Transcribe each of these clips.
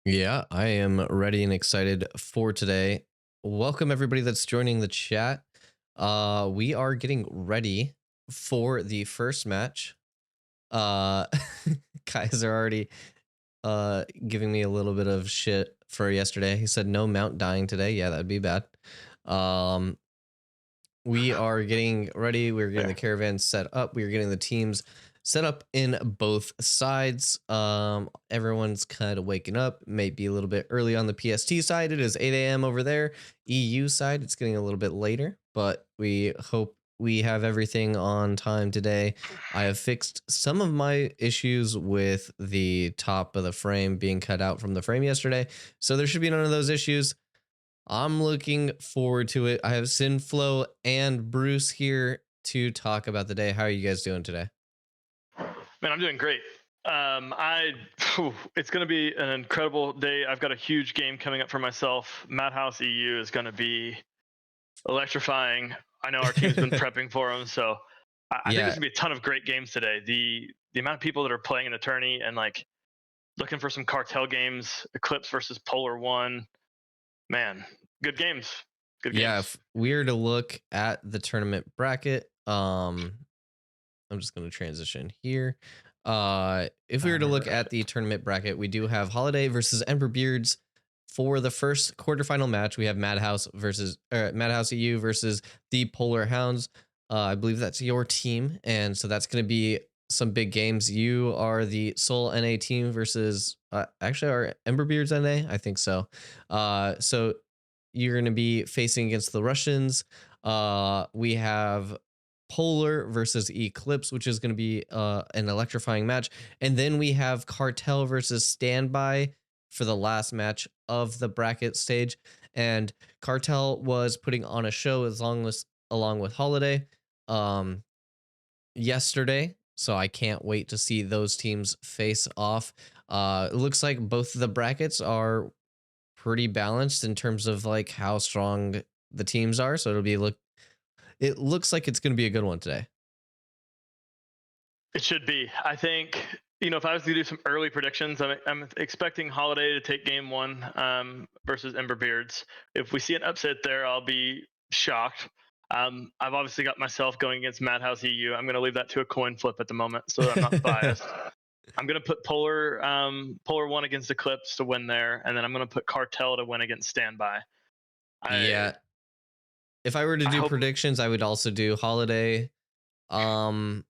Yeah, I am ready and excited for today. Welcome everybody that's joining the chat. We are getting ready for the first match. Uh Guys are already giving me a little bit of shit for yesterday. He said no mount dying today. Yeah, that'd be bad. Um we are getting ready. We're getting the caravan set up. We're getting the teams set up in both sides. Everyone's kind of waking up. May be a little bit early on the PST side. It is 8 a.m. over there. EU side, it's getting a little bit later, but we hope we have everything on time today. I have fixed some of my issues with the top of the frame being cut out from the frame yesterday, so there should be none of those issues. I'm looking forward to it. I have Sinflow and Bruce here to talk about the day. How are you guys doing today? Man, I'm doing great. It's going to be an incredible day. I've got a huge game coming up for myself. Madhouse EU is going to be electrifying. I know our team's been prepping for them, so I think there's going to be a ton of great games today. The amount of people that are playing in the tourney and like looking for some cartel games, Eclipse versus Polar One, man, good games. Good games. Yeah, if we were to look at the tournament bracket, I'm just going to transition here. If we were to look at the tournament bracket, we do have Holiday versus Emberbeards. For the first quarterfinal match, we have Madhouse EU versus the Polar Hounds. I believe that's your team, and so that's going to be some big games. You are the sole NA team versus actually our Emberbeards NA, I think so. So you're going to be facing against the Russians. We have Polar versus Eclipse, which is going to be an electrifying match, and then we have Cartel versus Standby for the last match of the bracket stage. And Cartel was putting on a show along with Holiday yesterday, so I can't wait to see those teams face off. It looks like both of the brackets are pretty balanced in terms of like how strong the teams are, so it looks like it's going to be a good one today. It should be. I think, if I was to do some early predictions, I'm expecting Holiday to take game one versus Emberbeards. If we see an upset there, I'll be shocked. I've obviously got myself going against Madhouse EU. I'm going to leave that to a coin flip at the moment, so that I'm not biased. I'm going to put Polar One against Eclipse to win there, and then I'm going to put Cartel to win against Standby. Yeah. If I were to do predictions, I would also do Holiday. I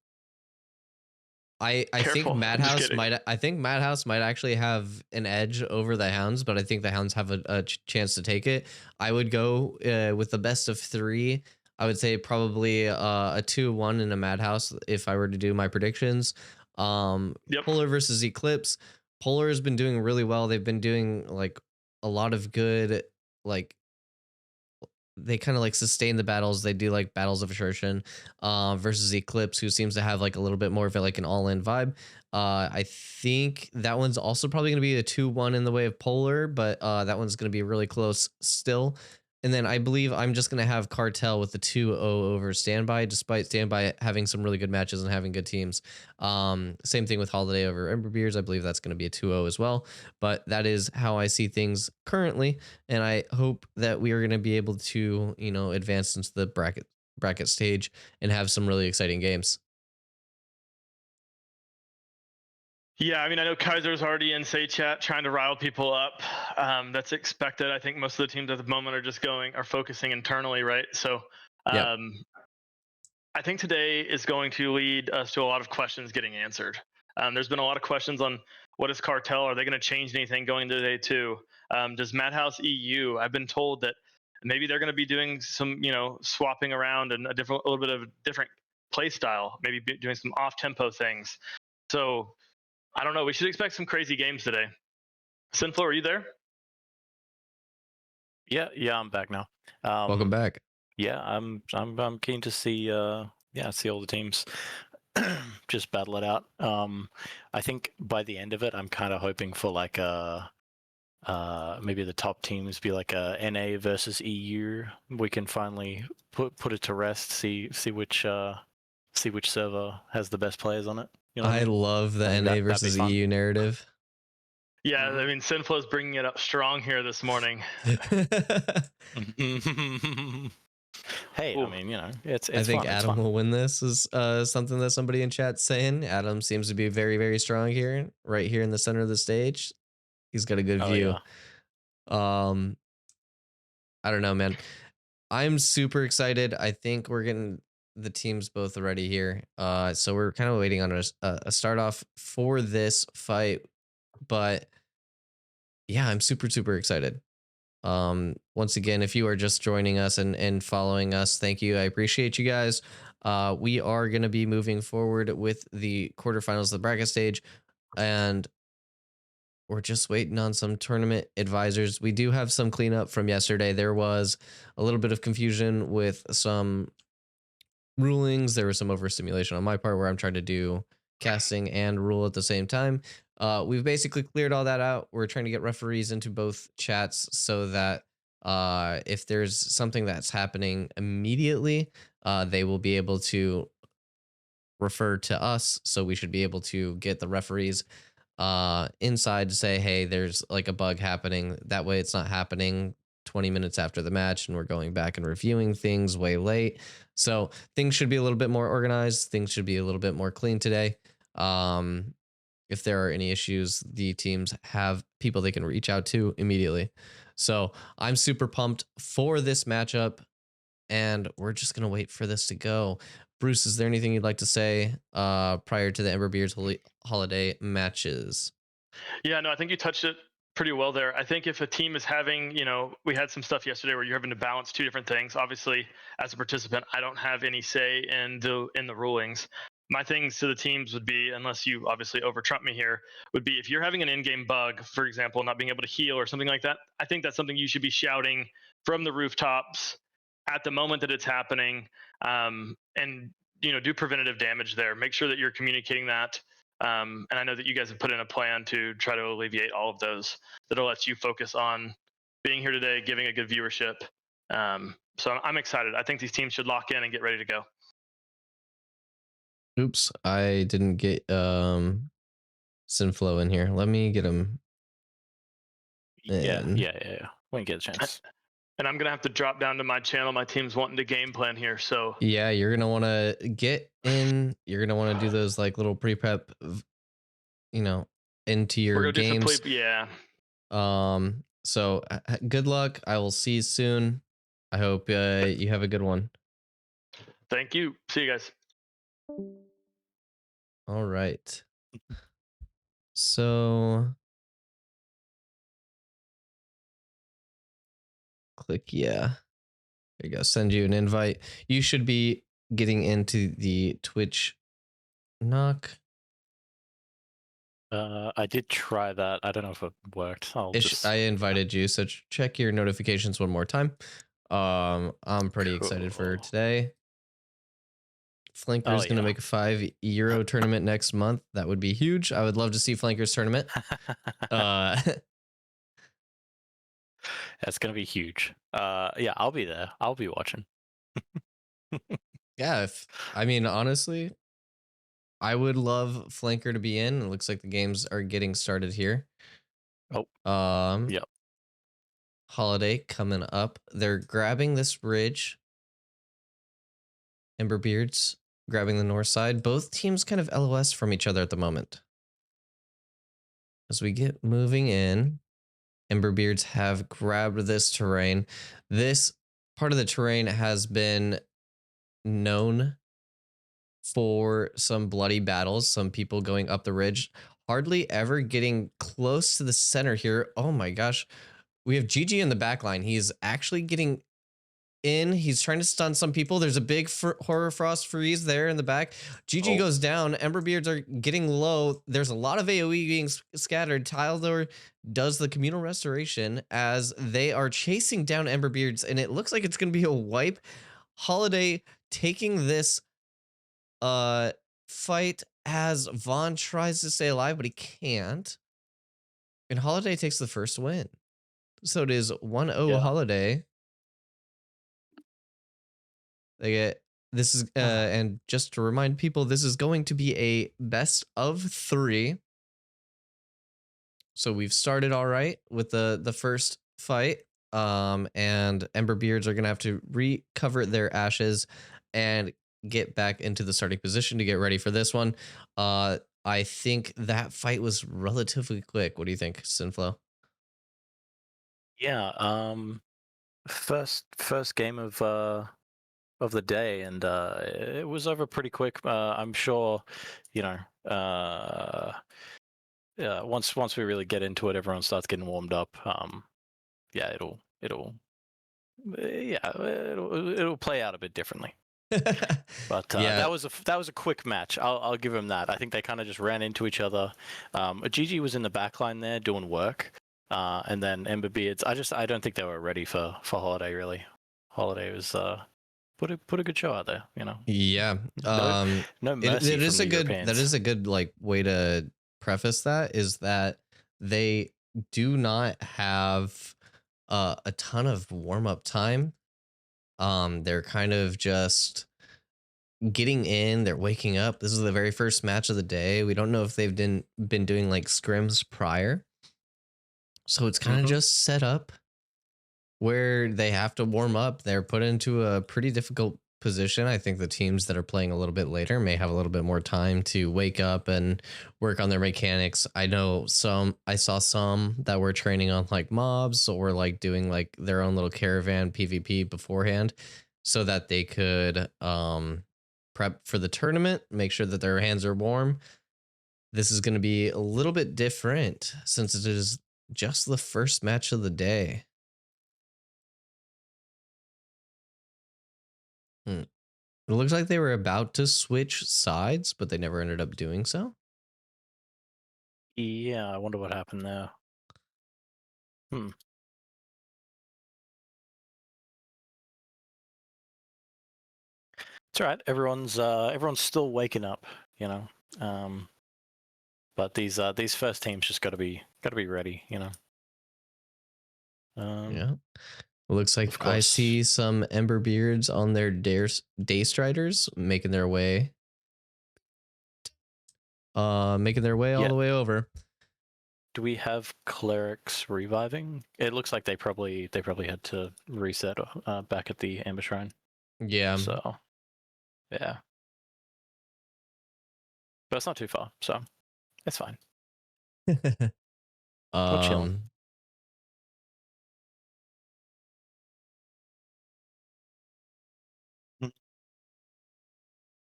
think Madhouse might actually have an edge over the Hounds, but I think the Hounds have a chance to take it. I would go with the best of three. I would say probably a 2-1 in a Madhouse if I were to do my predictions. Polar versus Eclipse. Polar has been doing really well. They've been doing like a lot of good, like they kind of like sustain the battles. They do like battles of assertion versus Eclipse, who seems to have like a little bit more of like an all-in vibe. I think that one's also probably going to be a 2-1 in the way of Polar, but that one's going to be really close still. And then I believe I'm just going to have Cartel with the 2-0 over Standby, despite Standby having some really good matches and having good teams. Same thing with Holiday over Emberbeards. I believe that's going to be a 2-0 as well. But that is how I see things currently. And I hope that we are going to be able to, advance into the bracket stage and have some really exciting games. Yeah, I know Kaiser's already in Say Chat trying to rile people up. That's expected. I think most of the teams at the moment are focusing internally, right? So I think today is going to lead us to a lot of questions getting answered. There's been a lot of questions on what is Cartel? Are they going to change anything going into day two? Does Madhouse EU? I've been told that maybe they're going to be doing some, swapping around and a little bit of different play style, maybe doing some off-tempo things. So I don't know. We should expect some crazy games today. Sinflow, are you there? Yeah, I'm back now. Welcome back. Yeah, I'm keen to see see all the teams just battle it out. I think by the end of it, I'm kind of hoping for like maybe the top teams be like a NA versus EU. We can finally put it to rest. See which server has the best players on it. I love the NA versus EU narrative. Yeah, I mean, Sinflow's bringing it up strong here this morning. Hey, Ooh. I mean, you know, it's I think fun. Adam will win this is something that somebody in chat's saying. Adam seems to be very, very strong here, right here in the center of the stage. He's got a good view. Yeah. I don't know, man. I'm super excited. I think we're getting the teams both ready here. So we're kind of waiting on a start off for this fight, but yeah, I'm super, super excited. Once again, if you are just joining us and following us, thank you. I appreciate you guys. We are going to be moving forward with the quarterfinals of the bracket stage, and we're just waiting on some tournament advisors. We do have some cleanup from yesterday. There was a little bit of confusion with some rulings. There was some overstimulation on my part where I'm trying to do casting and rule at the same time. We've basically cleared all that out. We're trying to get referees into both chats so that if there's something that's happening immediately, they will be able to refer to us. So we should be able to get the referees inside to say, hey, there's like a bug happening. That way it's not happening 20 minutes after the match and we're going back and reviewing things way late. So things should be a little bit more organized. Things should be a little bit more clean today. If there are any issues, the teams have people they can reach out to immediately. So I'm super pumped for this matchup, and we're just going to wait for this to go. Bruce, is there anything you'd like to say prior to the Emberbeards holiday matches? Yeah, no, I think you touched it pretty well there. I think if a team is having, you know, we had some stuff yesterday where you're having to balance two different things. Obviously, as a participant, I don't have any say in the rulings. My things to the teams would be, unless you obviously over trump me here, would be if you're having an in-game bug, for example, not being able to heal or something like that. I think that's something you should be shouting from the rooftops at the moment that it's happening, and you know, do preventative damage there. Make sure that you're communicating that. And I know that you guys have put in a plan to try to alleviate all of those. That'll let you focus on being here today, giving a good viewership. So I'm excited. I think these teams should lock in and get ready to go. Oops, I didn't get Sinflow in here. Let me get him. Yeah. When you get a chance. And I'm gonna have to drop down to my channel. My team's wanting to game plan here, so yeah, you're gonna want to get in. You're gonna want to do those like little pre-prep, you know, into your games. Yeah. So good luck. I will see you soon. I hope you have a good one. Thank you. See you guys. All right. So click yeah. There you go. Send you an invite. You should be getting into the Twitch knock. I did try that. I don't know if it worked. I invited you, so check your notifications one more time. I'm pretty excited for today. Flanker's gonna make a €5 tournament next month. That would be huge. I would love to see Flanker's tournament. That's gonna be huge. Yeah, I'll be there. I'll be watching. Yeah, I mean, honestly, I would love Flanker to be in. It looks like the games are getting started here. Oh. Yep. Holiday coming up. They're grabbing this ridge. Emberbeards grabbing the north side. Both teams kind of LOS from each other at the moment. As we get moving in, Emberbeards have grabbed this terrain. This part of the terrain has been known for some bloody battles, some people going up the ridge, hardly ever getting close to the center here. Oh my gosh. We have GG in the back line. He's actually getting in. He's trying to stun some people. There's a big Horror Frost freeze there in the back. GG goes down. Emberbeards are getting low. There's a lot of AoE being scattered. Tyler does the communal restoration as they are chasing down Emberbeards, and it looks like it's going to be a wipe. Holiday taking this fight as Vaughn tries to stay alive, but he can't. And Holiday takes the first win. So it is 1-0 Holiday. They get this is and just to remind people, this is going to be a best of 3. So we've started all right with the first fight. And Emberbeards are gonna have to recover their ashes and get back into the starting position to get ready for this one. I think that fight was relatively quick. What do you think, Sinflow? Yeah. First game of the day, and it was over pretty quick. I'm sure, you know, yeah. Once we really get into it, everyone starts getting warmed up. Yeah, it'll play out a bit differently. But Yeah, that was a quick match. I'll give him that. I think they kind of just ran into each other. Gigi was in the back line there doing work, and then Emberbeards. I don't think they were ready for Holiday really. Holiday was put a good show out there, you know. yeah. No mercy it is from a the good Europeans. that is a good like way to preface that, is that they do not have a ton of warm-up time. They're kind of just getting in, they're waking up. This is the very first match of the day. We don't know if they've been doing like scrims prior, so it's kind of just set up where they have to warm up. They're put into a pretty difficult position. I think the teams that are playing a little bit later may have a little bit more time to wake up and work on their mechanics. I saw some that were training on like mobs or like doing like their own little caravan PvP beforehand so that they could prep for the tournament, make sure that their hands are warm. This is going to be a little bit different since it is just the first match of the day. It looks like they were about to switch sides, but they never ended up doing so. Yeah, I wonder what happened there. It's all right. Everyone's still waking up, you know. But these first teams just got to be ready, you know. Yeah. It looks like I see some Emberbeards on their day striders making their way all the way over. Do we have clerics reviving? It looks like they probably had to reset back at the Amber Shrine. Yeah. So yeah. But it's not too far, so it's fine. We're chilling.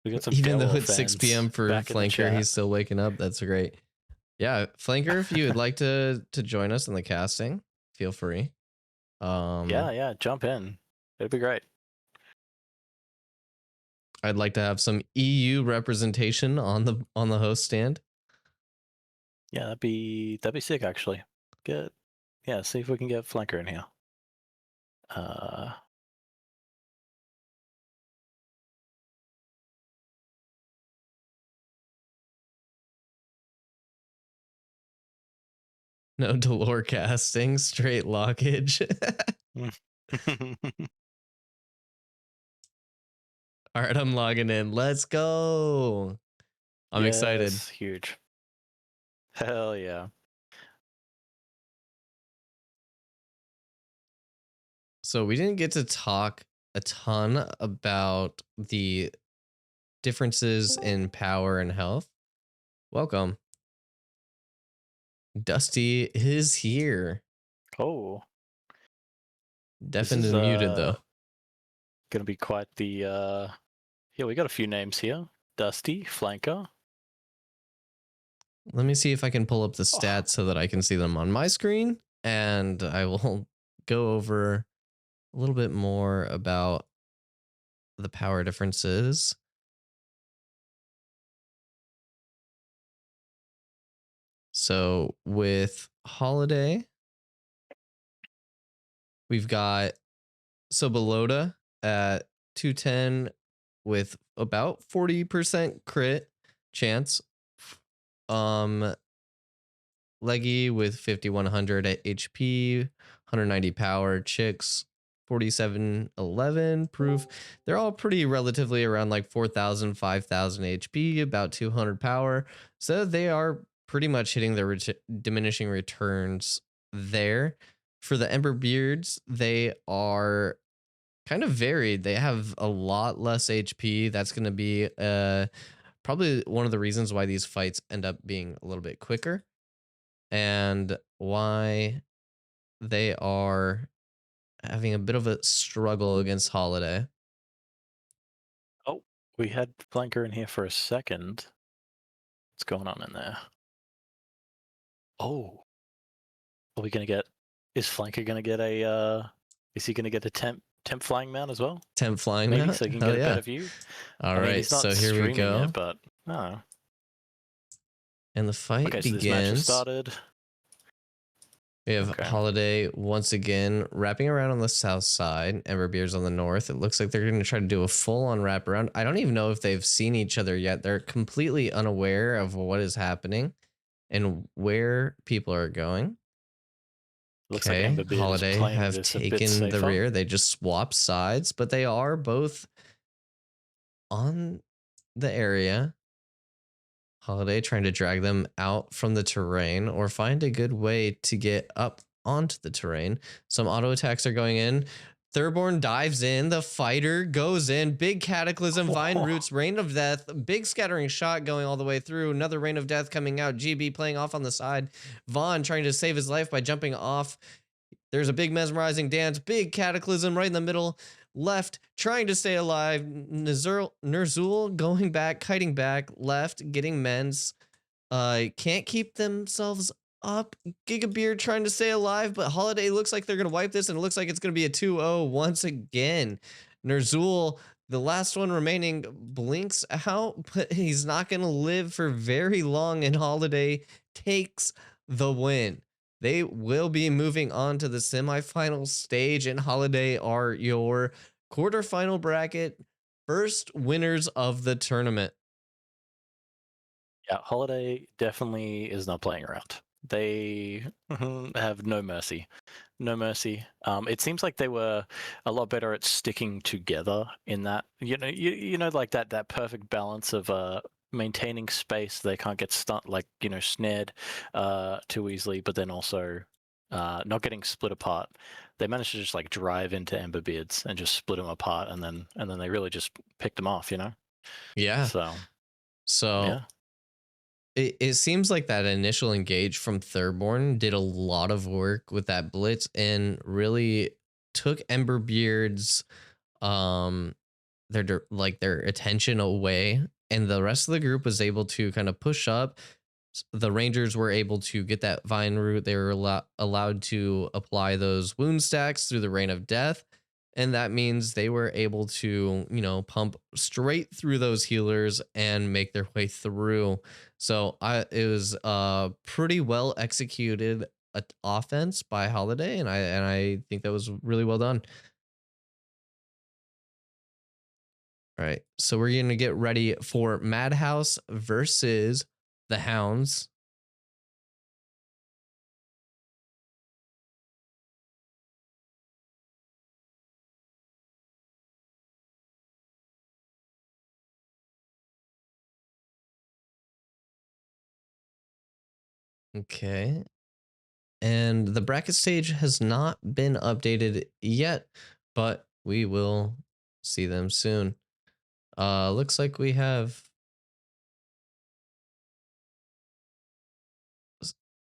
We got some even though it's 6 p.m. for Flanker, he's still waking up. That's great. Yeah, Flanker, if you would like to join us in the casting, feel free. Yeah, jump in. It'd be great. I'd like to have some EU representation on the host stand. Yeah, that'd be sick actually. See if we can get Flanker in here. No Delore casting, straight lockage. All right, I'm logging in. Let's go. I'm excited. Huge. Hell yeah. So we didn't get to talk a ton about the differences in power and health. Welcome. Dusty is here. Oh. Deafened and muted though. Gonna be quite the yeah, we got a few names here. Dusty, Flanker. Let me see if I can pull up the stats so that I can see them on my screen, and I will go over a little bit more about the power differences. So with Holiday, we've got Sobelota at 210 with about 40% crit chance. Leggy with 5100 at HP, 190 power. Chicks 4711 proof. They're all pretty relatively around like 4000, 5000 HP, about 200 power. So they are pretty much hitting their diminishing returns there. For the Emberbeards, they are kind of varied. They have a lot less HP. That's going to be probably one of the reasons why these fights end up being a little bit quicker, and why they are having a bit of a struggle against Holiday. Oh, we had Flanker in here for a second. What's going on in there? Oh, are we gonna get? Is Flanker gonna get a? Is he gonna get a temp flying mount as well? Temp flying Maybe mount? so he can Hell get a yeah. better view. All I mean, right, he's not so here we streaming go. It, but oh. And the fight Okay, so begins. this match has started. We have Holiday once again wrapping around on the south side, Emberbeards on the north. It looks like they're going to try to do a full-on wraparound. I don't even know if they've seen each other yet. They're completely unaware of what is happening and where people are going. Looks like Emberbeard Holiday have taken the rear. They just swap sides, but they are both on the area. Holiday trying to drag them out from the terrain or find a good way to get up onto the terrain. Some auto attacks are going in. Thurborn dives in. The fighter goes in. Big cataclysm, Vine Roots, Rain of Death, big scattering shot going all the way through. Another Rain of Death coming out. GB playing off on the side. Vaughn trying to save his life by jumping off. There's a big mesmerizing dance. Big cataclysm right in the middle. Left, trying to stay alive. Nerzul going back, kiting back. Left, getting men's. Can't keep themselves up. Gigabeard trying to stay alive, but Holiday looks like they're going to wipe this, and it looks like it's going to be a 2-0 once again. Nerzul, the last one remaining, blinks out, but he's not going to live for very long, and Holiday takes the win. They will be moving on to the semifinal stage, and Holiday are your quarterfinal bracket first winners of the tournament. Yeah, Holiday definitely is not playing around. They have no mercy. No mercy. It seems like they were a lot better at sticking together in that, you know, like that perfect balance of maintaining space. They can't get snared too easily, but then also not getting split apart. They managed to just like drive into Emberbeards and just split them apart, and then they really just picked them off, you know? Yeah. So yeah. It seems like that initial engage from Thurborn did a lot of work with that blitz and really took Emberbeards their attention away, and the rest of the group was able to kind of push up. The Rangers were able to get that Vine Root. They were allowed to apply those wound stacks through the Rain of Death, and that means they were able to, you know, pump straight through those healers and make their way through. So it was pretty well executed offense by Holiday, and I think that was really well done. All right, so we're gonna get ready for Madhouse versus the Hounds. Okay. And the bracket stage has not been updated yet, but we will see them soon. Looks like we have...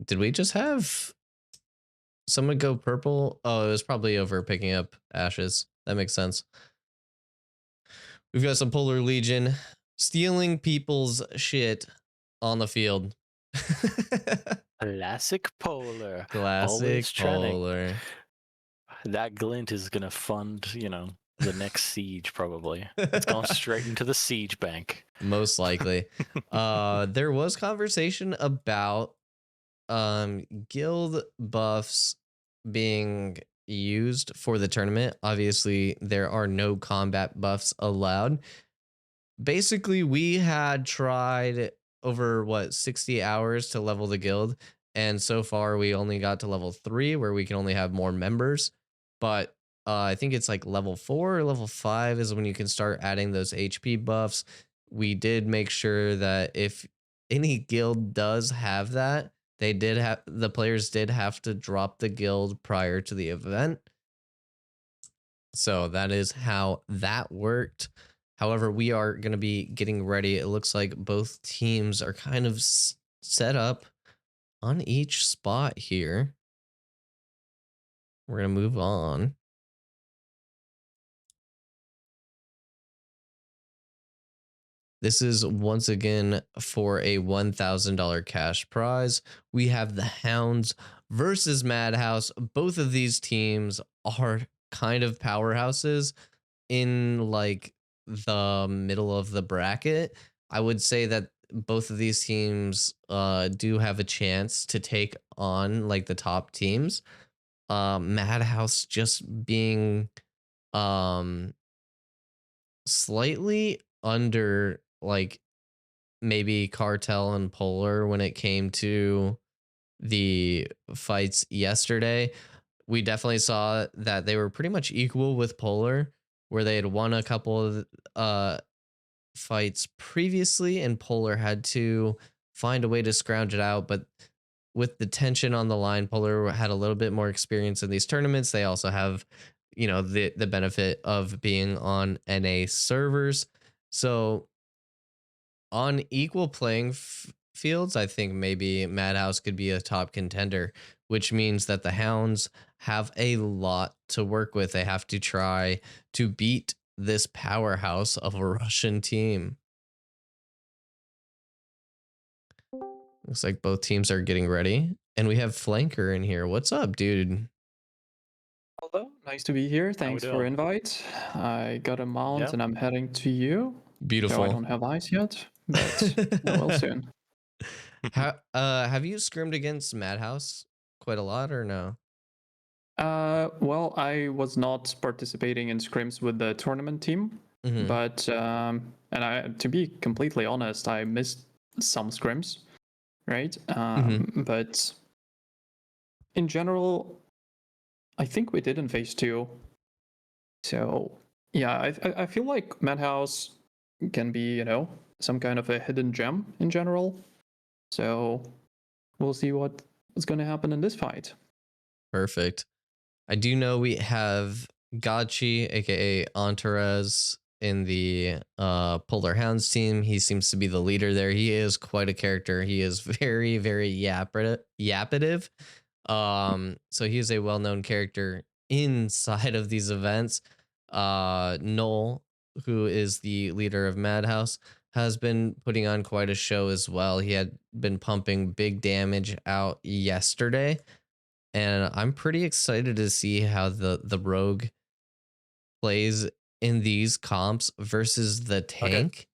Did we just have someone go purple? Oh, it was probably over picking up ashes. That makes sense. We've got some Polar Legion stealing people's shit on the field. Classic Polar. Classic Polar. That glint is gonna fund, you know, the next siege probably. It's going straight into the siege bank. Most likely. There was conversation about guild buffs being used for the tournament. Obviously, there are no combat buffs allowed. Basically, we had tried over 60 hours to level the guild, and so far we only got to level 3, where we can only have more members. But I think it's like level 4 or level 5 is when you can start adding those HP buffs. We did make sure that if any guild does have that, the players did have to drop the guild prior to the event. So that is how that worked. However, we are going to be getting ready. It looks like both teams are kind of set up on each spot here. We're going to move on. This is once again for a $1,000 cash prize. We have the Hounds versus Madhouse. Both of these teams are kind of powerhouses in like the middle of the bracket. I would say that both of these teams do have a chance to take on like the top teams. Madhouse just being slightly under like maybe Cartel and Polar when it came to the fights yesterday. We definitely saw that they were pretty much equal with Polar, where they had won a couple of fights previously and Polar had to find a way to scrounge it out. But with the tension on the line, Polar had a little bit more experience in these tournaments. They also have, you know, the benefit of being on NA servers. So on equal playing fields, I think maybe Madhouse could be a top contender, which means that the Hounds have a lot to work with. They have to try to beat this powerhouse of a Russian team. Looks like both teams are getting ready. And we have Flanker in here. What's up, dude? Hello, nice to be here. Thanks for invite. I got a mount and I'm heading to you. Beautiful. So I don't have eyes yet, but I will soon. Have you scrimmed against Madhouse quite a lot or no? Well, I was not participating in scrims with the tournament team, but and to be completely honest, I missed some scrims, right? But in general, I think we did in phase 2. So yeah, I feel like Madhouse can be, you know, some kind of a hidden gem in general. So we'll see what's going to happen in this fight. Perfect. I do know we have Gachi, aka Oneuproads, in the Polar Hounds team. He seems to be the leader there. He is quite a character. He is very, very yappative. So he is a well-known character inside of these events. Noel, who is the leader of Madhouse, has been putting on quite a show as well. He had been pumping big damage out yesterday, and I'm pretty excited to see how the rogue plays in these comps versus the tank.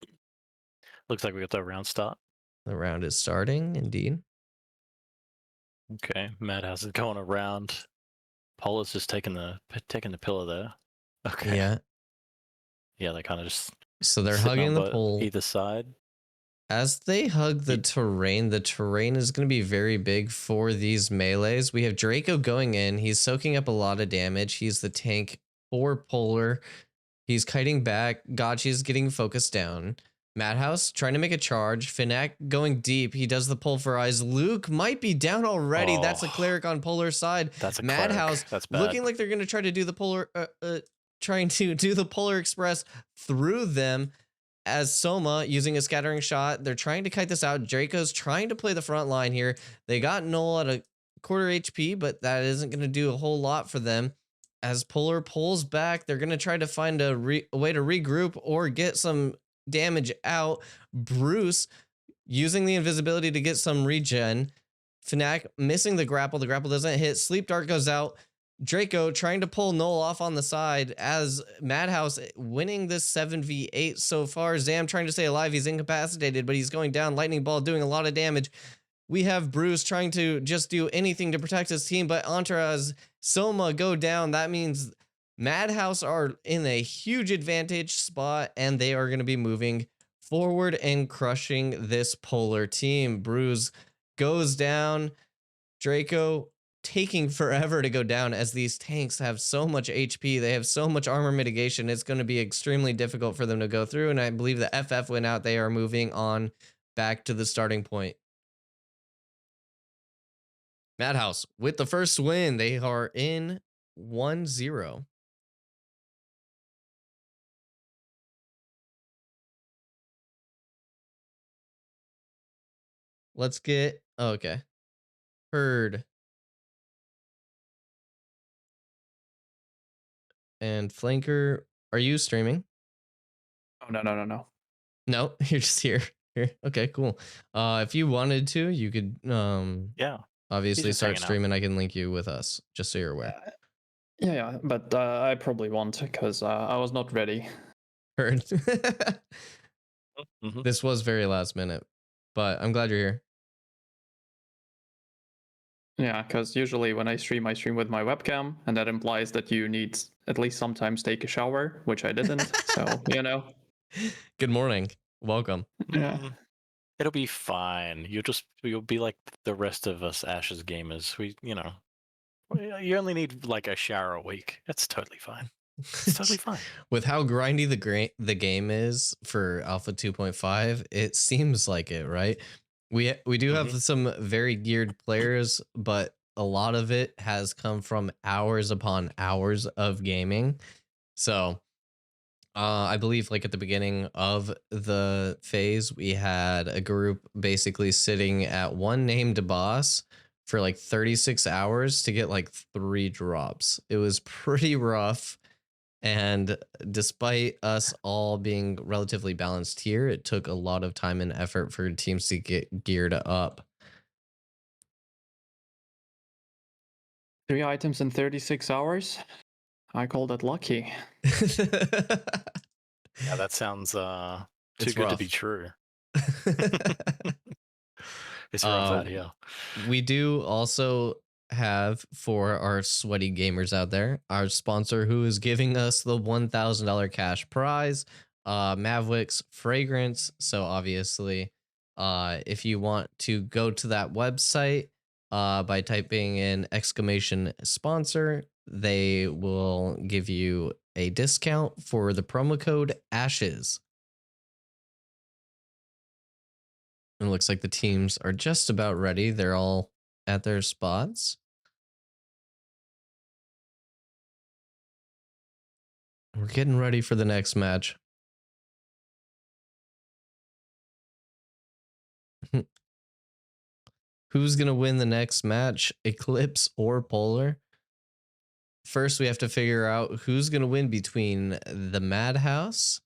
Okay. Looks like we got the round start. The round is starting, indeed. Okay, Madhouse is going around. Polar's just taking the pillar there. Okay. Yeah. Yeah, they kind of just. So they're hugging the pole either side. As they hug the terrain is going to be very big for these melees. We have Draco going in. He's soaking up a lot of damage. He's the tank for Polar. He's kiting back. Gachi is getting focused down. Madhouse trying to make a charge. Fanak going deep. He does the pull for eyes. Luke might be down already. That's a cleric on Polar's side. That's a Madhouse. That's bad. Looking like they're going to try to do the Polar trying to do the Polar Express through them, as Soma using a scattering shot. They're trying to kite this out. Draco's trying to play the front line here. They got Noel at a quarter HP, but that isn't going to do a whole lot for them. As Polar pulls back, they're going to try to find a way to regroup or get some damage out. Bruce using the invisibility to get some regen. Fanak missing the grapple. The grapple doesn't hit. Sleep Dart goes out. Draco trying to pull Noel off on the side as Madhouse winning this 7v8 so far. Zam trying to stay alive. He's incapacitated, but he's going down. Lightning Ball doing a lot of damage. We have Bruce trying to just do anything to protect his team, but Entourage, Soma go down. That means Madhouse are in a huge advantage spot, and they are going to be moving forward and crushing this Polar team. Bruce goes down. Draco taking forever to go down as these tanks have so much HP. They have so much armor mitigation. It's going to be extremely difficult for them to go through. And I believe the FF went out. They are moving on back to the starting point. Madhouse with the first win. They are in 1-0. Let's get okay. Herd and Flanker. Are you streaming? Oh, no. No, you're just here. Okay, cool. If you wanted to, you could yeah, obviously start streaming. I can link you with us, just so you're aware. Yeah, but I probably won't because I was not ready. Heard. This was very last minute, but I'm glad you're here. Yeah, because usually when I stream with my webcam, and that implies that you need at least sometimes take a shower, which I didn't. So, you know. Good morning. Welcome. Yeah. It'll be fine. You'll be like the rest of us Ashes gamers. You only need like a shower a week. That's totally fine. It's totally fine. With how grindy the game is for Alpha 2.5, it seems like it, right? We do have some very geared players, but a lot of it has come from hours upon hours of gaming. So I believe like at the beginning of the phase, we had a group basically sitting at one named boss for like 36 hours to get like 3 drops. It was pretty rough. And despite us all being relatively balanced here, it took a lot of time and effort for teams to get geared up. 3 items in 36 hours? I call that lucky. Yeah, that sounds too good to be true. It's rough out here. We do also have, for our sweaty gamers out there, our sponsor who is giving us the $1,000 cash prize, Mavwicks Fragrance. So obviously, if you want to go to that website by typing in !sponsor, they will give you a discount for the promo code ASHES. It looks like the teams are just about ready. They're all at their spots. We're getting ready for the next match. Who's going to win the next match, Eclipse or Polar? First, we have to figure out who's going to win between the Madhouse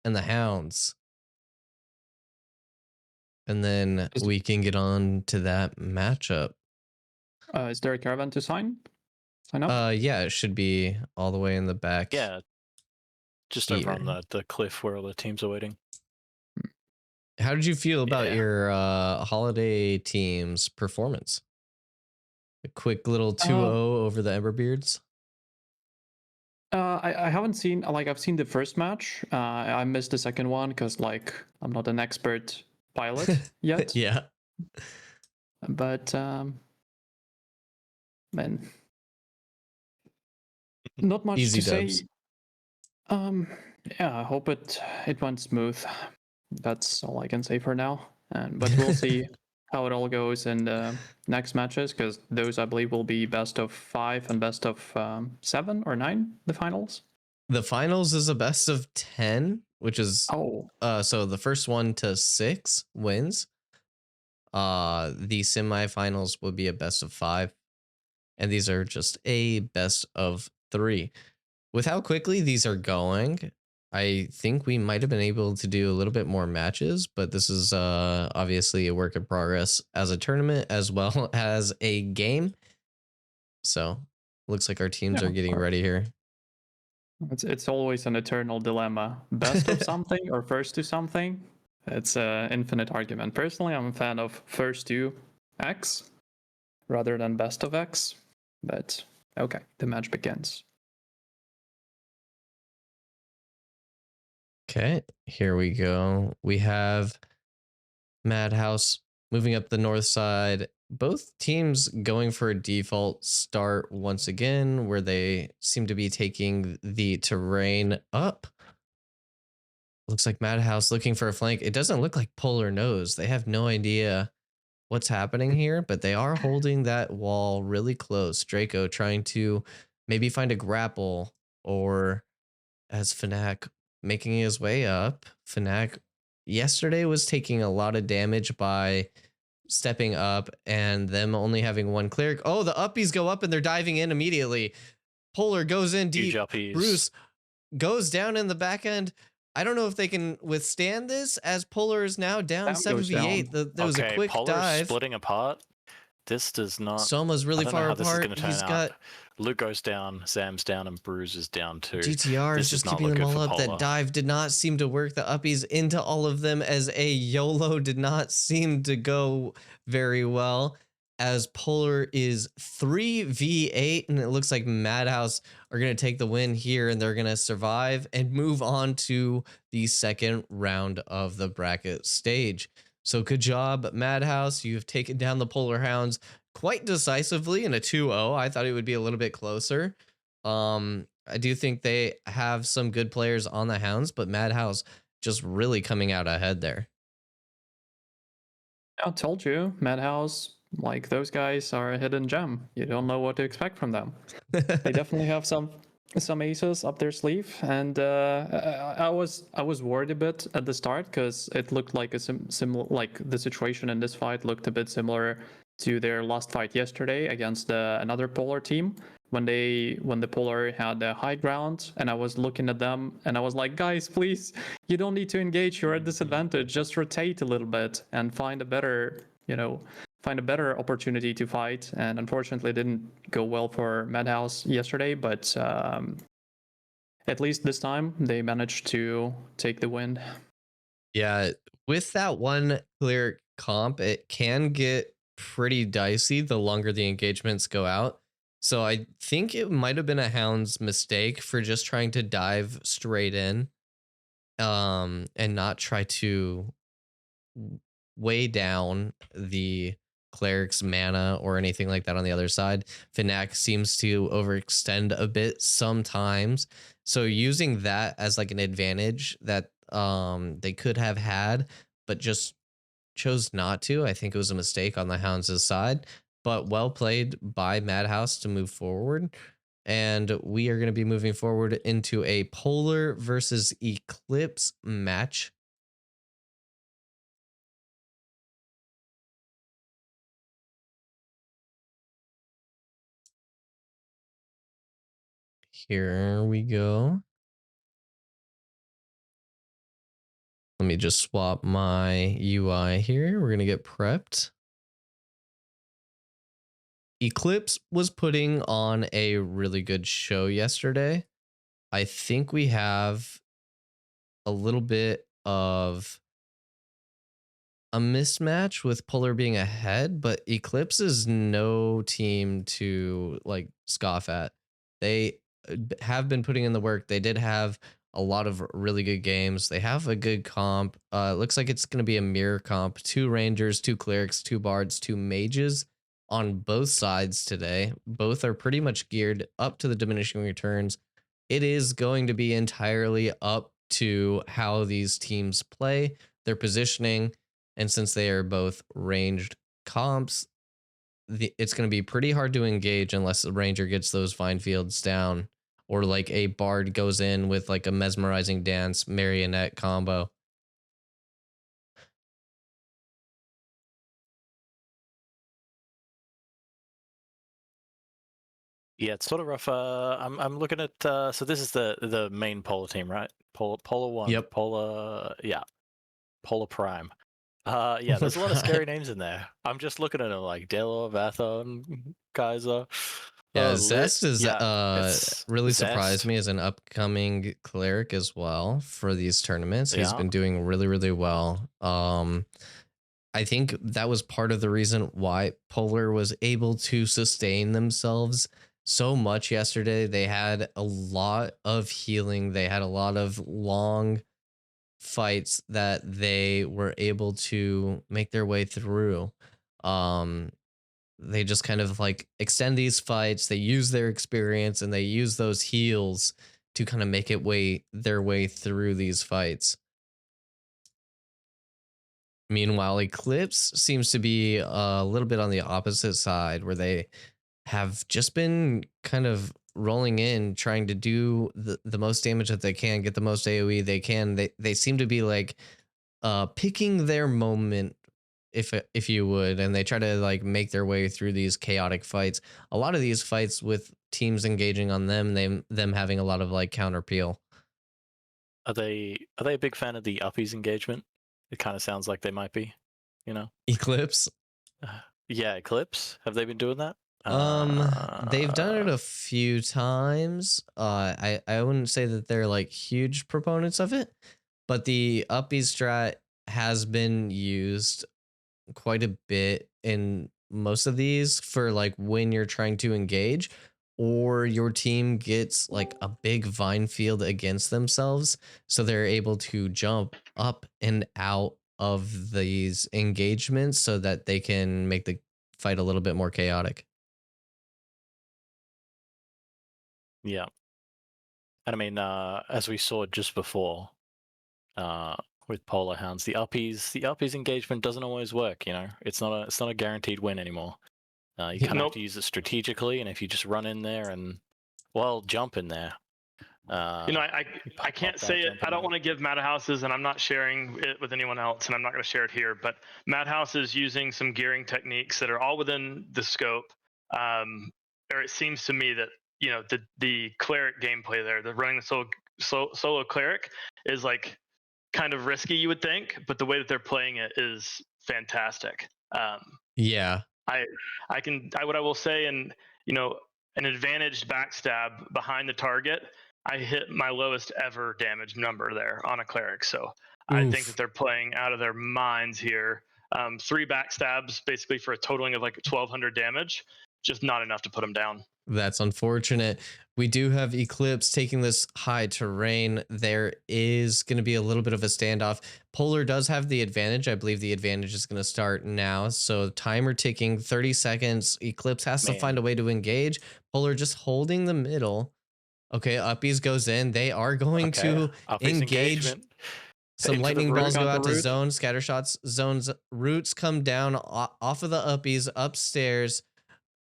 and the Hounds. And then we can get on to that matchup. Is there a caravan to sign up? Yeah, it should be all the way in the back. Yeah, just over on the cliff where all the teams are waiting. How did you feel about your holiday team's performance? A quick little 2-0 over the Emberbeards? I haven't seen, like, I've seen the first match. I missed the second one because, like, I'm not an expert pilot yet. Yeah. But, man, not much Easy to dubs. say. Yeah, I hope it went smooth. That's all I can say for now. But we'll see how it all goes in the next matches, because those, I believe, will be best of 5 and best of 7 or 9, the finals. The finals is a best of 10, which is so the first 1 to 6 wins. The semifinals will be a best of 5, and these are just a best of 3. With how quickly these are going, I think we might have been able to do a little bit more matches, but this is obviously a work in progress as a tournament as well as a game. So looks like our teams are getting ready here. It's always an eternal dilemma. Best of something or first to something? It's an infinite argument. Personally, I'm a fan of first to X rather than best of X. But okay, the match begins. Okay, here we go. We have Madhouse moving up the north side. Both teams going for a default start once again, where they seem to be taking the terrain up. Looks like Madhouse looking for a flank. It doesn't look like Polar knows. They have no idea what's happening here, but they are holding that wall really close. Draco trying to maybe find a grapple, or as Fanak making his way up. Fanak yesterday was taking a lot of damage by stepping up and them only having one cleric. Oh, the uppies go up and they're diving in immediately. Polar goes in deep. Bruce goes down in the back end. I don't know if they can withstand this, as Polar is now down 7v8. There was a quick dive. Splitting apart. This does not. Soma's really far apart. He's got Luke goes down, Sam's down, and Bruce is down too. GTR is just keeping them all up. That dive did not seem to work. The uppies into all of them as a YOLO did not seem to go very well, as Polar is 3v8, and it looks like Madhouse are going to take the win here, and they're going to survive and move on to the second round of the bracket stage. So good job, Madhouse. You've taken down the Polar Hounds quite decisively in a 2-0. I thought it would be a little bit closer. I do think they have some good players on the Hounds, but Madhouse just really coming out ahead there. I told you, Madhouse, like, those guys are a hidden gem. You don't know what to expect from them. They definitely have some aces up their sleeve, and I was worried a bit at the start, because it looked like a similar, like the situation in this fight looked a bit similar to their last fight yesterday against another Polar team, when the Polar had the high ground, and I was looking at them and I was like, guys, please, you don't need to engage, you're at disadvantage, just rotate a little bit and find a better, find a better opportunity to fight. And unfortunately it didn't go well for Madhouse yesterday, but at least this time they managed to take the win. Yeah, with that one clear comp, it can get pretty dicey the longer the engagements go out. So I think it might have been a Hound's mistake for just trying to dive straight in, and not try to weigh down the cleric's mana or anything like that on the other side. Fanak seems to overextend a bit sometimes, so using that as like an advantage that they could have had but just chose not to, I think it was a mistake on the Hounds' side, but well played by Madhouse to move forward. And we are going to be moving forward into a Polar versus Eclipse match. Here we go. Let me just swap my UI here. We're going to get prepped. Eclipse was putting on a really good show yesterday. I think we have a little bit of a mismatch with Polar being ahead, but Eclipse is no team to like scoff at. They have been putting in the work. They did have a lot of really good games. They have a good comp. Looks like it's going to be a mirror comp. 2 Rangers, 2 Clerics, 2 Bards, 2 Mages on both sides today. Both are pretty much geared up to the diminishing returns. It is going to be entirely up to how these teams play, their positioning, and since they are both ranged comps, it's going to be pretty hard to engage unless the Ranger gets those vine fields down, or like a Bard goes in with like a mesmerizing dance marionette combo. Yeah, it's sort of rough. I'm looking at so this is the main Polar team, right? Polar 1. Yep. Polar Prime. Yeah, there's a lot of scary names in there. I'm just looking at them like Delo, Vathon, Kaiser. Yeah, Zest is really surprised me as an upcoming cleric as well for these tournaments. He's been doing really, really well. I think that was part of the reason why Polar was able to sustain themselves so much yesterday. They had a lot of healing. They had a lot of long fights that they were able to make their way through. They just kind of like extend these fights. They use their experience and they use those heals to kind of make their way through these fights. Meanwhile, Eclipse seems to be a little bit on the opposite side, where they have just been kind of rolling in, trying to do the most damage that they can, get the most AoE they can. They seem to be like picking their moment, if you would, and they try to like make their way through these chaotic fights. A lot of these fights with teams engaging on them having a lot of like counter peel. Are they a big fan of the uppies engagement? It kind of sounds like they might be, you know. Eclipse. Yeah, Eclipse. Have they been doing that? They've done it a few times. I wouldn't say that they're like huge proponents of it, but the uppy strat has been used quite a bit in most of these for like when you're trying to engage or your team gets like a big vine field against themselves, so they're able to jump up and out of these engagements so that they can make the fight a little bit more chaotic. Yeah. And I mean, as we saw just before, with Polar Hounds, the uppies engagement doesn't always work. You know, it's not a guaranteed win anymore. You kind of have to use it strategically, and if you just run in there and jump in there. I can't say it. I don't want to give Madhouses, and I'm not sharing it with anyone else, and I'm not going to share it here. But Madhouse is using some gearing techniques that are all within the scope. Or it seems to me that the cleric gameplay there, the running the solo cleric, is like kind of risky, you would think, but the way that they're playing it is fantastic. Yeah. What I will say, and an advantaged backstab behind the target, I hit my lowest ever damage number there on a cleric. So I think that they're playing out of their minds here. 3 backstabs basically for a totaling of like 1,200 damage, just not enough to put them down. That's unfortunate. We do have Eclipse taking this high terrain. There is going to be a little bit of a standoff. Polar does have the advantage. I believe the advantage is going to start now. So timer ticking, 30 seconds. Eclipse has to find a way to engage. Polar just holding the middle. Okay, Uppies goes in. They are going to engage. Some lightning balls go out to zone, scatter shots, zones, roots come down off of the Uppies upstairs.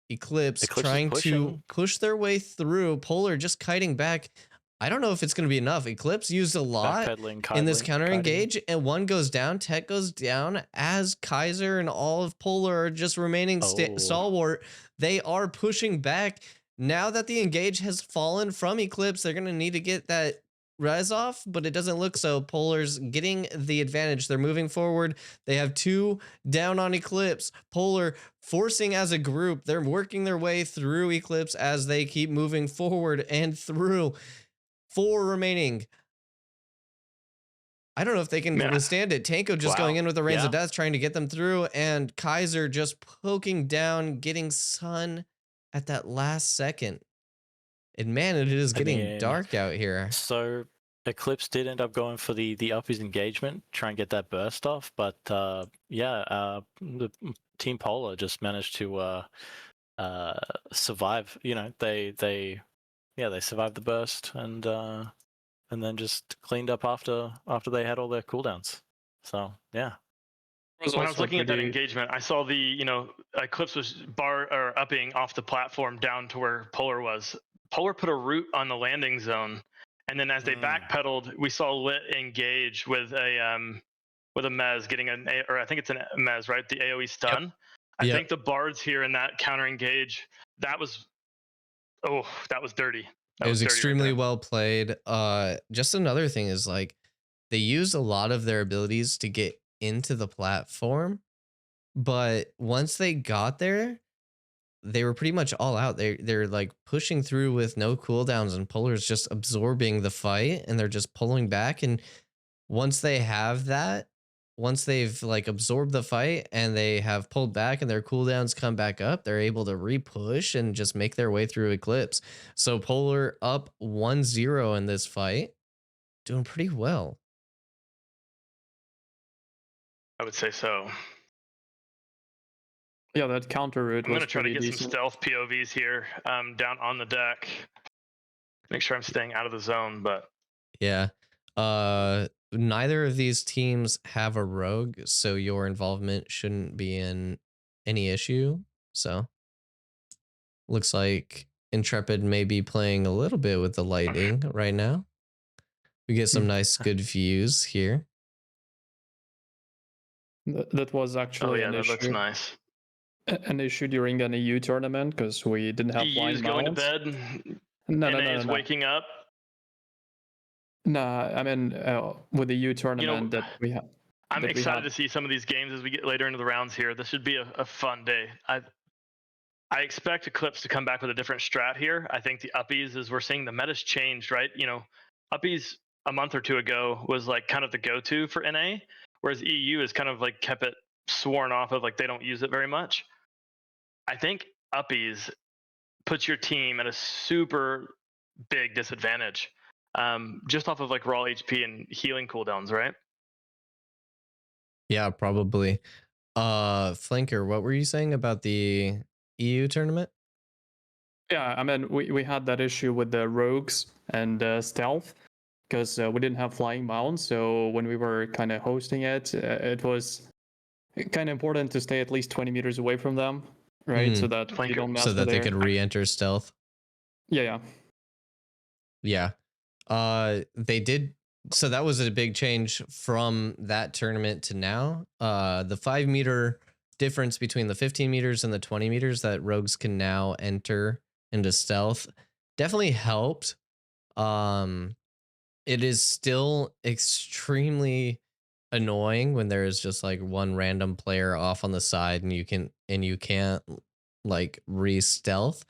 Eclipse trying to push their way through. Polar just kiting back. I don't know if it's going to be enough. Eclipse used a lot in this counter engage, and one goes down. Tech goes down as Kaiser and all of Polar are just remaining stalwart. They are pushing back. Now that the engage has fallen from Eclipse, they're going to need to get that res off, but it doesn't look so. Polar's getting the advantage. They're moving forward. They have 2 down on Eclipse. Polar forcing as a group. They're working their way through Eclipse as they keep moving forward and through. 4 remaining. I don't know if they can withstand it. Tanko just going in with the Rains of Death, trying to get them through, and Kaiser just poking down, getting Sun at that last second. And man, it is getting dark out here. So Eclipse did end up going for the uppies engagement, try and get that burst off, but the Team Polar just managed to survive. They survived the burst and then just cleaned up after they had all their cooldowns. So yeah. When I was looking at that engagement, I saw the Eclipse was upping off the platform down to where Polar was. Polar put a root on the landing zone, and then as they backpedaled, we saw Lit engage with a Mez getting or I think it's a Mez, right? The AoE stun. Yep. I think the Bards here in that counter engage, that was dirty. It was extremely well played. Just another thing is like they used a lot of their abilities to get into the platform, but once they got there, they were pretty much all out. They're like pushing through with no cooldowns, and Polar's just absorbing the fight, and they're just pulling back. And once they've like absorbed the fight and they have pulled back and their cooldowns come back up, they're able to re-push and just make their way through Eclipse. So Polar up 1-0 in this fight, doing pretty well. I would say so. Yeah, that counter route. I'm going to try to get some stealth POVs here down on the deck. Make sure I'm staying out of the zone, but... Yeah. neither of these teams have a rogue, so your involvement shouldn't be in any issue. So looks like Intrepid may be playing a little bit with the lightning right now. We get some nice good views here. That was actually an that issue. looks nice. An issue during an EU tournament because we didn't have EU's flying going to mounts. bed. No, NA is waking up. No, I mean with the EU tournament that we have. I'm excited to see some of these games as we get later into the rounds here. This should be a fun day. I expect Eclipse to come back with a different strat here. I think the uppies, as we're seeing, the meta's changed, right? You know, uppies a month or two ago was like kind of the go-to for NA, whereas EU has kind of like kept it sworn off of, like they don't use it very much. I think uppies puts your team at a super big disadvantage, just off of like raw HP and healing cooldowns, right? Yeah, probably. Flanker, what were you saying about the EU tournament? Yeah, I mean we had that issue with the rogues and stealth because we didn't have flying mounts. So when we were kind of hosting it, it was kind of important to stay at least 20 meters away from them, right? So that you don't mess so that with they could re-enter stealth. Yeah. They did. So that was a big change from that tournament to now. The 5 meter difference between the 15 meters and the 20 meters that rogues can now enter into stealth definitely helped. It is still extremely annoying when there is just like one random player off on the side and you can't like re-stealth.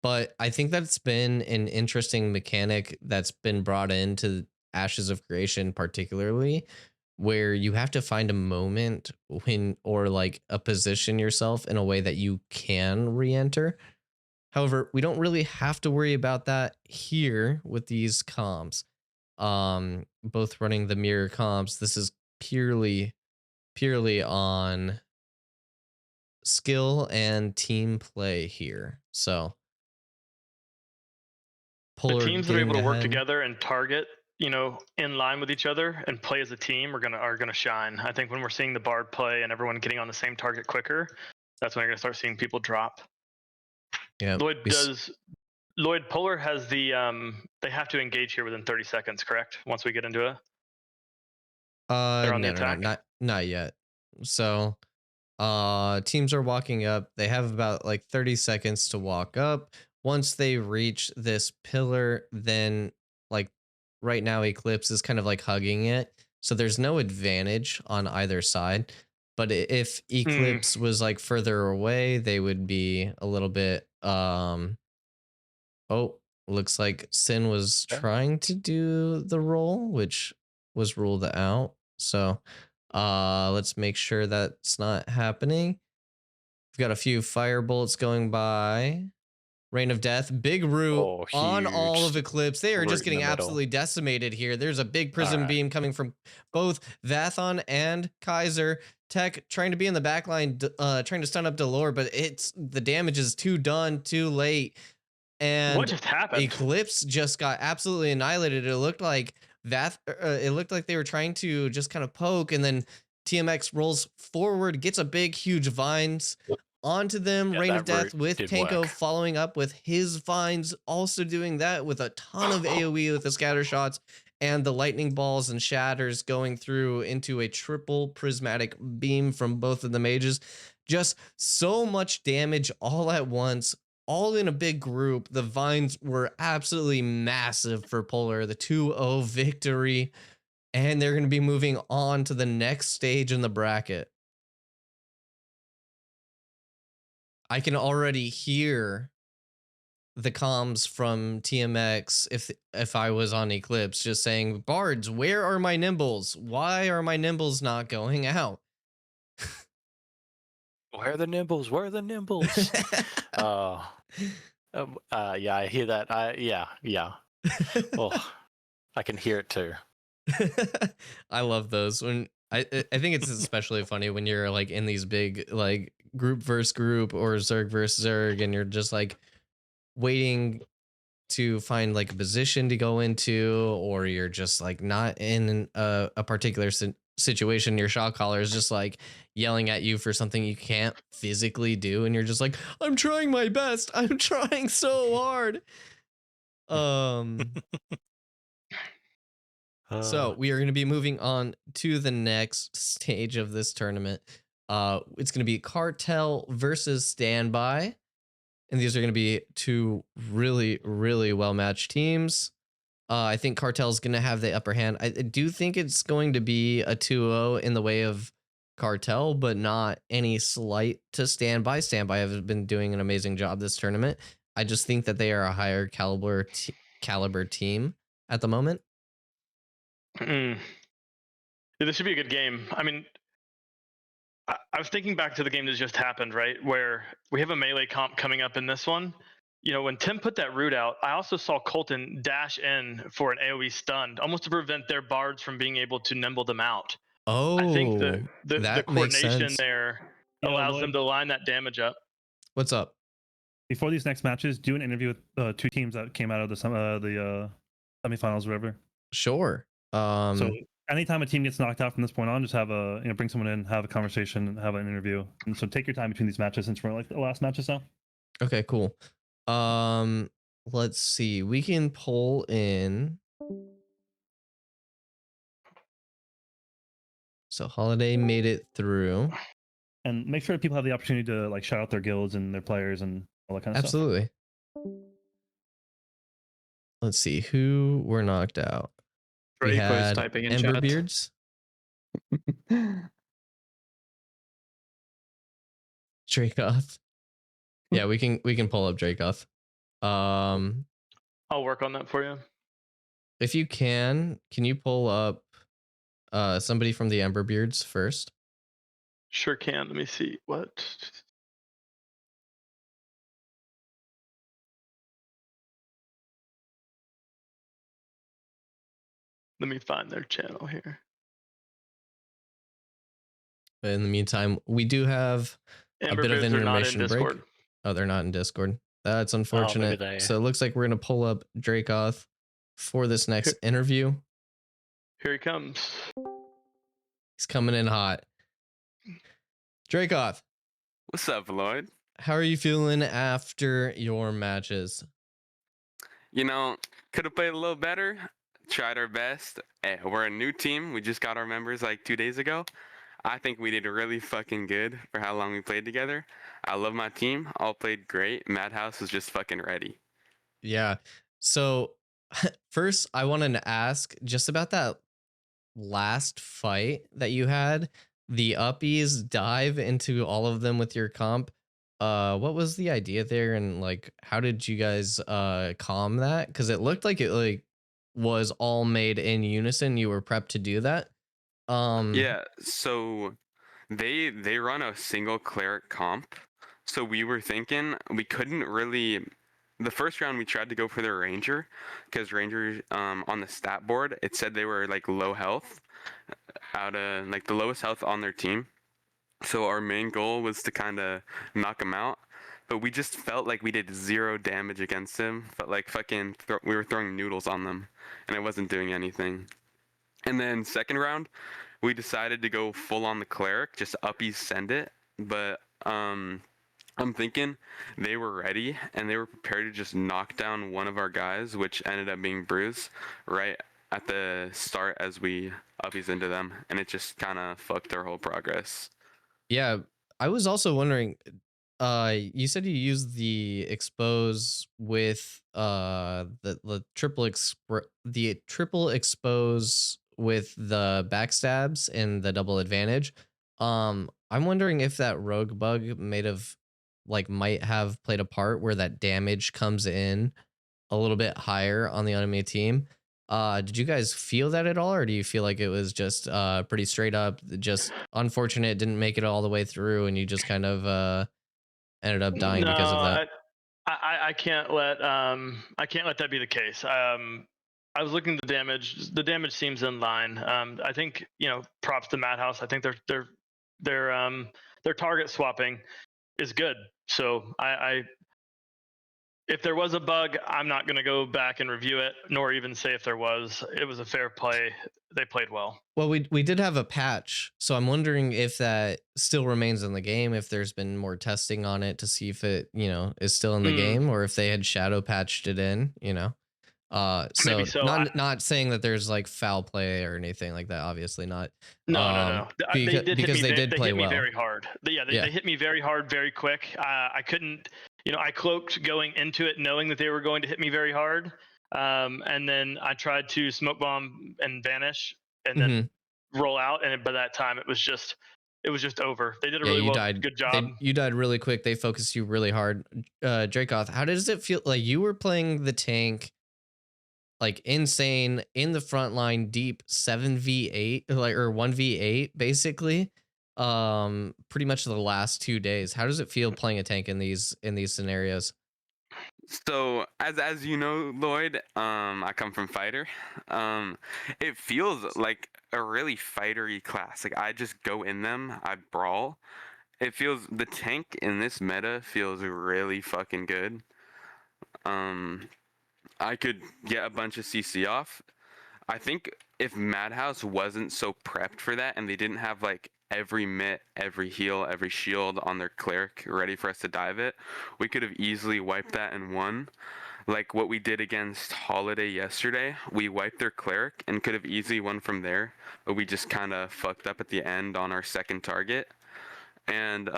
But I think that's been an interesting mechanic that's been brought into Ashes of Creation, particularly, where you have to find a moment when, or like a position yourself in a way that you can re-enter. However, we don't really have to worry about that here with these comps. Both running the mirror comps. This is purely on skill and team play here. So the teams that are able to work together and target, you know, in line with each other and play as a team are gonna shine. I think when we're seeing the Bard play and everyone getting on the same target quicker, that's when you're gonna start seeing people drop. Yeah. Llewd, Polar has the they have to engage here within 30 seconds, correct? Once we get into it. They're on the attack? Not yet. So teams are walking up. They have about like 30 seconds to walk up. Once they reach this pillar, then like right now Eclipse is kind of like hugging it. So there's no advantage on either side. But if Eclipse was like further away, they would be a little bit oh, looks like Sin was trying to do the roll, which was ruled out. So let's make sure that's not happening. We've got a few fire bolts going by. Rain of Death, big root on all of Eclipse. They are just getting absolutely decimated here. There's a big prism beam coming from both Vathon and Kaiser. Tech trying to be in the back line, trying to stun up Delore, but the damage is too late. And what just happened? Eclipse just got absolutely annihilated. It looked like they were trying to just kind of poke, and then TMX rolls forward, gets a big, huge vines onto them. Rain of Death with Tanko following up with his vines, also doing that with a ton of AoE with the scatter shots and the lightning balls and shatters going through into a triple prismatic beam from both of the mages. Just so much damage all at once, all in a big group. The vines were absolutely massive for Polar. The 2-0 victory, and they're going to be moving on to the next stage in the bracket. I can already hear the comms from TMX if I was on Eclipse just saying, Bards, where are my nimbles? Why are my nimbles not going out? Where are the nimbles? Where are the nimbles? Yeah, I hear that. Yeah. Oh, I can hear it too. I love those. When I think it's especially funny when you're like in these big like group versus group or Zerg versus Zerg, and you're just like waiting to find like a position to go into, or you're just like not in a particular situation, your shot caller is just like yelling at you for something you can't physically do, and you're just like, I'm trying my best, I'm trying so hard. So we are going to be moving on to the next stage of this tournament. It's going to be Cartel versus Standby. And these are going to be two really, really well-matched teams. I think Cartel's going to have the upper hand. I do think it's going to be a 2-0 in the way of Cartel, but not any slight to Standby. Standby have been doing an amazing job this tournament. I just think that they are a higher caliber team at the moment. Yeah, this should be a good game. I mean, I was thinking back to the game that just happened, right? Where we have a melee comp coming up in this one. You know, when Tim put that root out, I also saw Colton dash in for an AoE stun, almost to prevent their bards from being able to nimble them out. Oh, I think the coordination there allows them to line that damage up. What's up? Before these next matches, do an interview with two teams that came out of the semifinals, whatever. Sure. So anytime a team gets knocked out from this point on, just have bring someone in, have a conversation, and have an interview. And so take your time between these matches since we're like the last matches now. Okay, cool. Let's see. We can pull in. So Holiday made it through. And make sure people have the opportunity to like shout out their guilds and their players and all that kind of stuff. Absolutely. Let's see who were knocked out. We had typing in Emberbeards. Dracoth. Yeah, we can pull up Dracoth. I'll work on that for you. If you can you pull up somebody from the Emberbeards first? Sure can. Let me see. What? Let me find their channel here. In the meantime, we do have a bit of intermission break. Oh, they're not in Discord. That's unfortunate. So it looks like we're going to pull up Dracoth for this next interview. Here he comes. He's coming in hot. Dracoth. What's up, Llewd? How are you feeling after your matches? You know, could have played a little better. Tried our best. Hey, we're a new team. We just got our members like 2 days ago. I think we did really fucking good for how long we played together. I love my team. All played great. Madhouse was just fucking ready. Yeah. So first, I wanted to ask just about that last fight that you had. The uppies dive into all of them with your comp. What was the idea there, and like how did you guys calm that? Because it looked like it like was all made in unison. You were prepped to do that. Yeah, so they run a single cleric comp. So we were thinking we couldn't really. The first round we tried to go for their ranger because ranger on the stat board it said they were like low health, out of like the lowest health on their team. So our main goal was to kind of knock them out, but we just felt like we did 0 damage against them. But like fucking we were throwing noodles on them, and it wasn't doing anything. And then second round, we decided to go full on the cleric, just uppies send it. But I'm thinking they were ready and they were prepared to just knock down one of our guys, which ended up being Bruce, right at the start as we uppies into them, and it just kind of fucked our whole progress. Yeah, I was also wondering. You said you used the expose with the triple expose with the backstabs and the double advantage. I'm wondering if that rogue bug might have played a part where that damage comes in a little bit higher on the enemy team. Did you guys feel that at all, or do you feel like it was just pretty straight up, just unfortunate it didn't make it all the way through and you just kind of ended up dying because of that? I can't let that be the case. I was looking at the damage. The damage seems in line. I think props to Madhouse. I think their target swapping is good. So if there was a bug, I'm not going to go back and review it, nor even say if there was. It was a fair play. They played well. Well, we did have a patch, so I'm wondering if that still remains in the game, if there's been more testing on it to see if it, is still in the game, or if they had shadow patched it in, so, not saying that there's like foul play or anything like that, obviously not. No. They did play hit me well. very hard. They hit me very hard, very quick. I couldn't, I cloaked going into it knowing that they were going to hit me very hard. And then I tried to smoke bomb and vanish and then roll out. And by that time it was just over. They did a really good job. You died really quick. They focused you really hard. Dracoth, how does it feel? Like you were playing the tank like insane in the front line, deep 7v8, like, or 1v8 basically, pretty much the last 2 days. How does it feel playing a tank in these scenarios? So as you know, Llewd, I come from fighter. It feels like a really fightery class. Like I just go in them, I brawl. It feels, the tank in this meta feels really fucking good. I could get a bunch of CC off. I think if Madhouse wasn't so prepped for that and they didn't have like every mitt, every heal, every shield on their cleric ready for us to dive it, we could have easily wiped that and won. Like what we did against Holiday yesterday, we wiped their cleric and could have easily won from there, but we just kind of fucked up at the end on our second target. And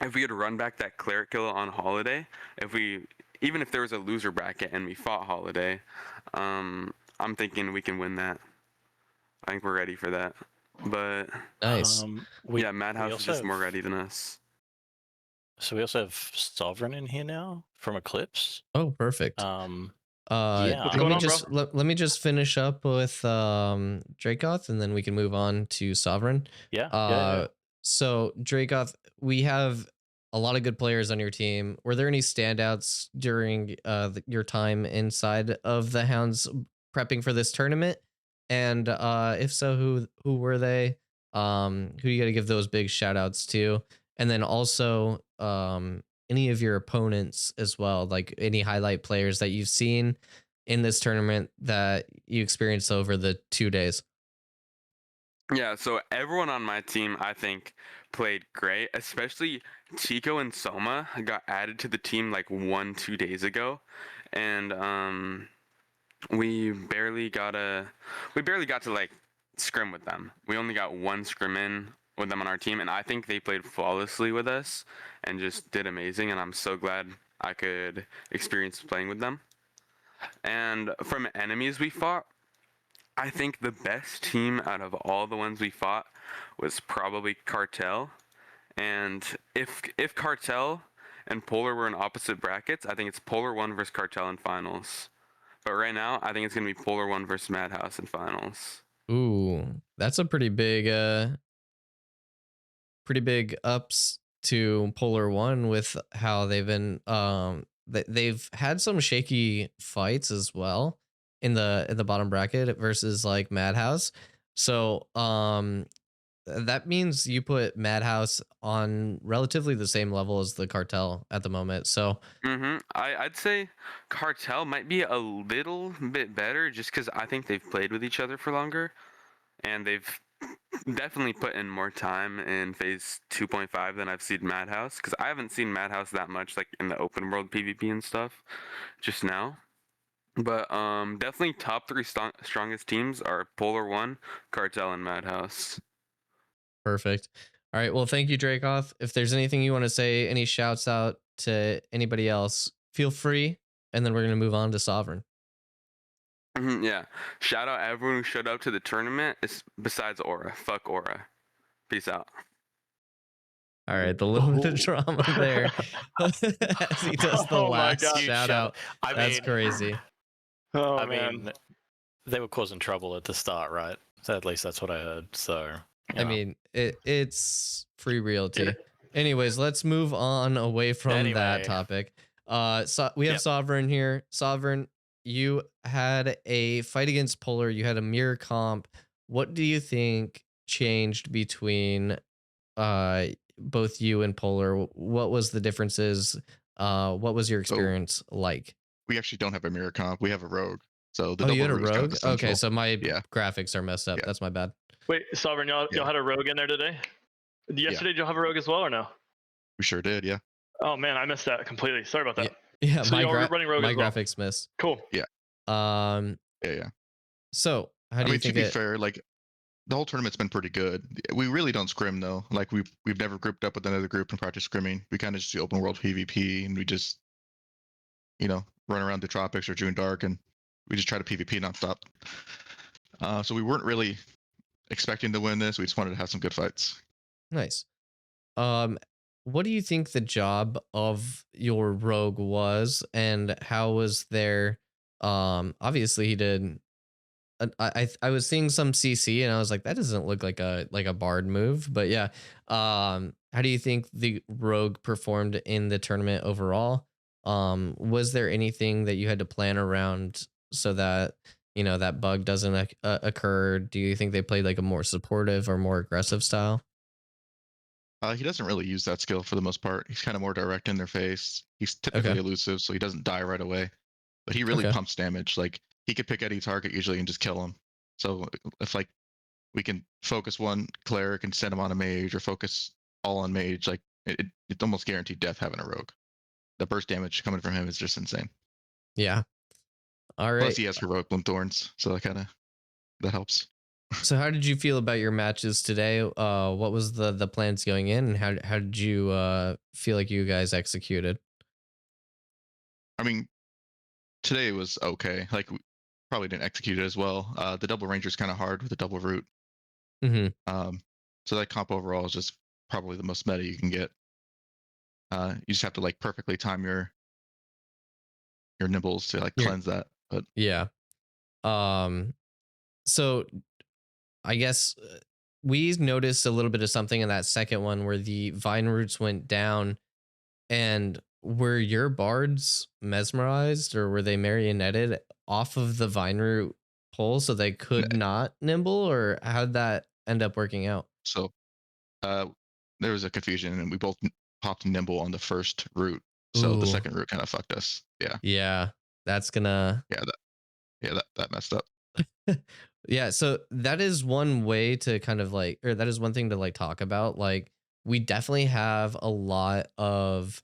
if we had run back that cleric kill on Holiday, even if there was a loser bracket and we fought Holiday, I'm thinking we can win that. I think we're ready for that. But nice. Madhouse is just more ready than us. So we also have Sovereign in here now from Eclipse. Oh, perfect. Let me just finish up with Dracoth, and then we can move on to Sovereign. Yeah. So Dracoth, we have a lot of good players on your team. Were there any standouts during your time inside of the Hounds prepping for this tournament? And if so, who were they? Who you got to give those big shout outs to? And then also any of your opponents as well, like any highlight players that you've seen in this tournament that you experienced over the 2 days. Yeah, so everyone on my team, I think, played great, especially Chico and Soma got added to the team like 1-2 days ago, and we barely got to like scrim with them. We only got one scrim in with them on our team, and I think they played flawlessly with us and just did amazing, and I'm so glad I could experience playing with them. And from enemies we fought, I think the best team out of all the ones we fought was probably Cartel. And if Cartel and Polar were in opposite brackets, I think it's Polar 1 versus Cartel in finals. But right now, I think it's going to be Polar 1 versus Madhouse in finals. Ooh, that's a pretty big ups to Polar 1 with how they've been they've had some shaky fights as well in the bottom bracket versus like Madhouse. So that means you put Madhouse on relatively the same level as the Cartel at the moment. So I'd say Cartel might be a little bit better just because I think they've played with each other for longer, and they've definitely put in more time in phase 2.5 than I've seen Madhouse, because I haven't seen Madhouse that much like in the open world PvP and stuff just now. But definitely top 3 strongest teams are Polar 1, Cartel, and Madhouse. Perfect. All right. Well, thank you, Dracoth. If there's anything you want to say, any shouts out to anybody else, feel free. And then we're going to move on to Sovereign. Yeah. Shout out everyone who showed up to the tournament besides Aura. Fuck Aura. Peace out. All right. The little bit of drama there as he does the last shout out. That's crazy. I mean, they were causing trouble at the start, right? So at least that's what I heard. So I mean, it's free realty. Anyways, let's move on away from that topic. So we have Sovereign here. Sovereign, you had a fight against Polar. You had a mirror comp. What do you think changed between both you and Polar? What was the differences What was your experience like? We actually don't have a mirror comp. We have a rogue. So the Oh, double you had a root is kind of rogue? the Okay, central. so my Yeah. graphics are messed up. Yeah. That's my bad. Wait, Sovereign, y'all Yeah. had a rogue in there today? Yesterday, did y'all have a rogue as well or no? We sure did, yeah. Oh man, I missed that completely. Sorry about that. Yeah, So y'all were running rogue my as well. graphics missed. Cool. Yeah. Yeah. So how do you think to be fair, like the whole tournament's been pretty good. We really don't scrim though. Like we've never grouped up with another group and practice scrimming. We kind of just do open world PvP, and we just, run around the tropics or June Dark, and we just try to PvP nonstop. So we weren't really expecting to win this. We just wanted to have some good fights. Nice. What do you think the job of your rogue was, and how was their obviously he did I was seeing some CC and I was like, that doesn't look like a bard move, but yeah. How do you think the rogue performed in the tournament overall? Was there anything that you had to plan around so that that bug doesn't occur? Do you think they played like a more supportive or more aggressive style? He doesn't really use that skill for the most part. He's kind of more direct in their face. He's typically elusive, so he doesn't die right away. But he really pumps damage. Like he could pick any target usually and just kill him. So if like we can focus one cleric and send him on a mage, or focus all on mage, like it's almost guaranteed death having a rogue. The burst damage coming from him is just insane. Yeah. All right. Plus he has heroic bloom thorns, so that helps. So how did you feel about your matches today? What was the plans going in, and how did you feel like you guys executed? I mean, today was okay. Like we probably didn't execute it as well. The double ranger's kind of hard with the double root. So that comp overall is just probably the most meta you can get. You just have to like perfectly time your nibbles to like cleanse that. But yeah. So I guess we noticed a little bit of something in that second one where the vine roots went down. And were your bards mesmerized, or were they marionetted off of the vine root pole so they could not nimble, or how'd that end up working out? So there was a confusion, and we both popped nimble on the first route. So the second route kind of fucked us. Yeah, that's gonna. That messed up. Yeah, so that is one way to kind of like, or that is one thing to like talk about. Like, we definitely have a lot of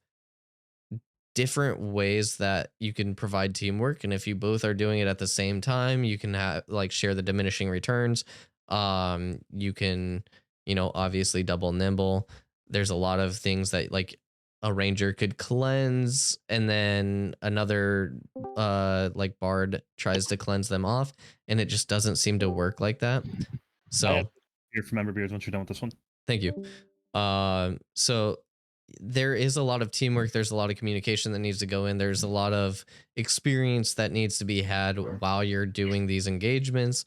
different ways that you can provide teamwork, and if you both are doing it at the same time, you can have like share the diminishing returns. You can, obviously double nimble. There's a lot of things that like a ranger could cleanse, and then another like bard tries to cleanse them off, and it just doesn't seem to work like that. So hear from Emberbeards once you're done with this one. Thank you. So there is a lot of teamwork. There's a lot of communication that needs to go in. There's a lot of experience that needs to be had while you're doing these engagements.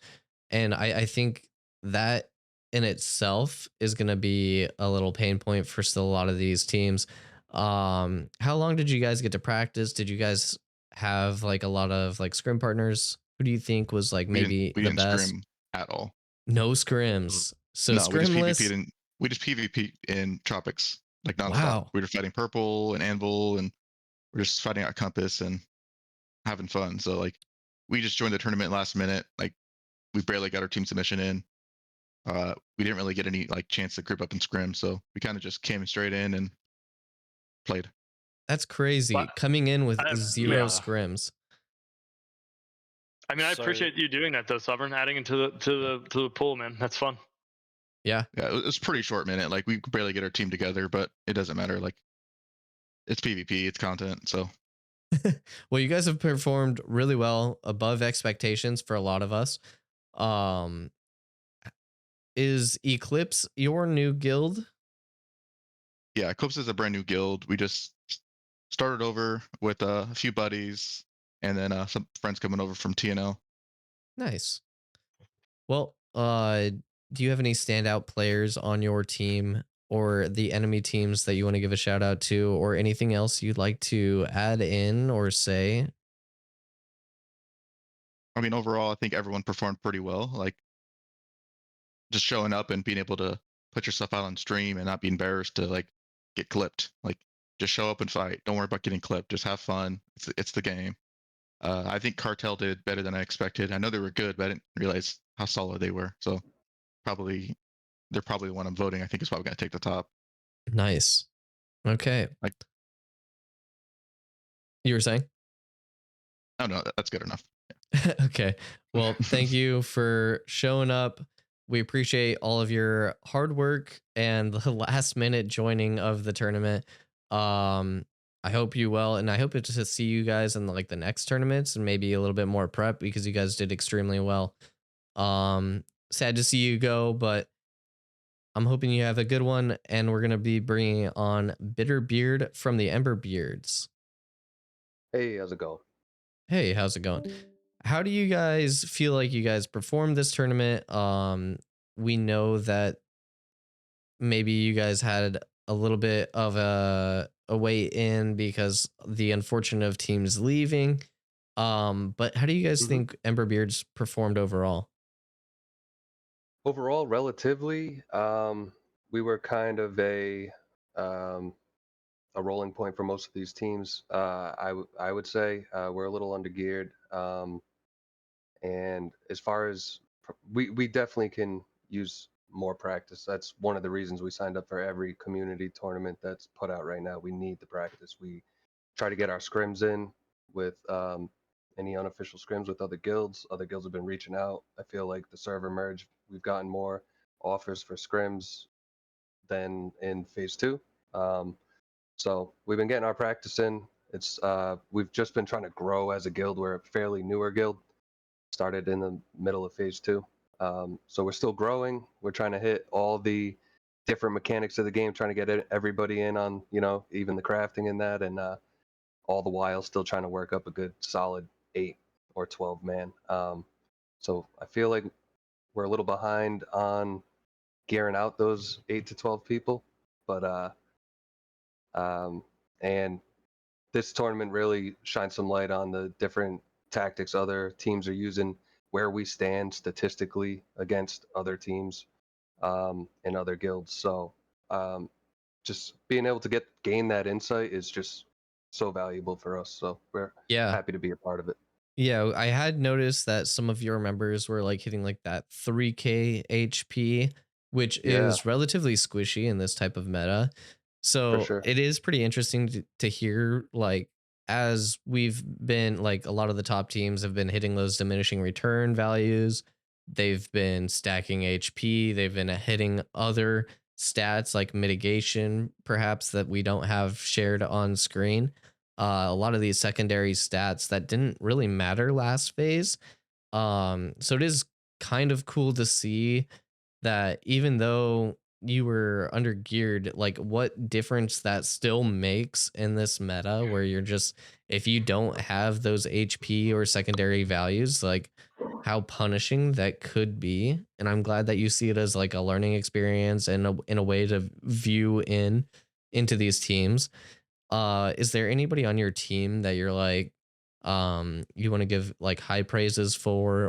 And I think that in itself is going to be a little pain point for still a lot of these teams. How long did you guys get to practice? Did you guys have like a lot of like scrim partners? Who do you think was like maybe we the didn't best? Scrim at all. No scrims. So no, scrimless. We just PvP in tropics like nonstop. Wow. We were fighting purple and anvil, and we're just fighting out compass and having fun. So like we just joined the tournament last minute. Like we barely got our team submission in. We didn't really get any like chance to group up and scrim, so we kind of just came straight in and played. That's crazy. Coming in with zero scrims. I mean, I appreciate you doing that though, Sovereign, adding into the pool, man. That's fun. Yeah, it was pretty short minute. Like we could barely get our team together, but it doesn't matter. Like it's PvP, it's content. So well, you guys have performed really well, above expectations for a lot of us. Is Eclipse your new guild? Yeah, Eclipse is a brand new guild. We just started over with a few buddies, and then some friends coming over from TNL. Nice. Well, do you have any standout players on your team or the enemy teams that you want to give a shout out to, or anything else you'd like to add in or say? I mean, overall, I think everyone performed pretty well. Like just showing up and being able to put yourself out on stream and not be embarrassed to like get clipped. Like Just show up and fight. Don't worry about getting clipped. Just have fun. It's the game. I think Cartel did better than I expected. I know they were good, but I didn't realize how solid they were. So they're probably the one I'm voting. I think is probably going to take the top. Nice. Okay. You were saying? Oh no, that's good enough. Okay. Well, thank you for showing up. We appreciate all of your hard work and the last minute joining of the tournament. I hope you well, and I hope to see you guys in like the next tournaments and maybe a little bit more prep because you guys did extremely well. Sad to see you go, but I'm hoping you have a good one, and we're gonna be bringing on Bitterbeard from the Emberbeards. Hey, how's it going? Hey, how's it going? How do you guys feel like you guys performed this tournament? We know that maybe you guys had a little bit of a way in because the unfortunate of teams leaving. But how do you guys think Emberbeards performed overall? Overall, relatively, we were kind of a rolling point for most of these teams. I would say we're a little undergeared, and as far as we definitely can use more practice. That's one of the reasons we signed up for every community tournament that's put out right now. We need the practice. We try to get our scrims in with any unofficial scrims with other guilds. Other guilds have been reaching out. I feel like the server merge, we've gotten more offers for scrims than in phase 2. So we've been getting our practice in. It's we've just been trying to grow as a guild. We're a fairly newer guild. Started in the middle of phase 2. So we're still growing. We're trying to hit all the different mechanics of the game, trying to get everybody in on, even the crafting and that, and all the while still trying to work up a good solid 8 or 12 man. So I feel like we're a little behind on gearing out those 8 to 12 people, but and this tournament really shines some light on the different tactics other teams are using, where we stand statistically against other teams and other guilds. So just being able to gain that insight is just so valuable for us. So we're happy to be a part of it. Yeah, I had noticed that some of your members were like hitting like that 3k HP, which is relatively squishy in this type of meta. So it is pretty interesting to hear, like, as we've been like a lot of the top teams have been hitting those diminishing return values. They've been stacking HP. They've been hitting other stats like mitigation, perhaps, that we don't have shared on screen. A lot of these secondary stats that didn't really matter last phase. So it is kind of cool to see that even though you were under geared, like what difference that still makes in this meta where you're just, if you don't have those HP or secondary values, like how punishing that could be. And I'm glad that you see it as like a learning experience and in a way to view into these teams. Is there anybody on your team that you're like, you want to give like high praises for,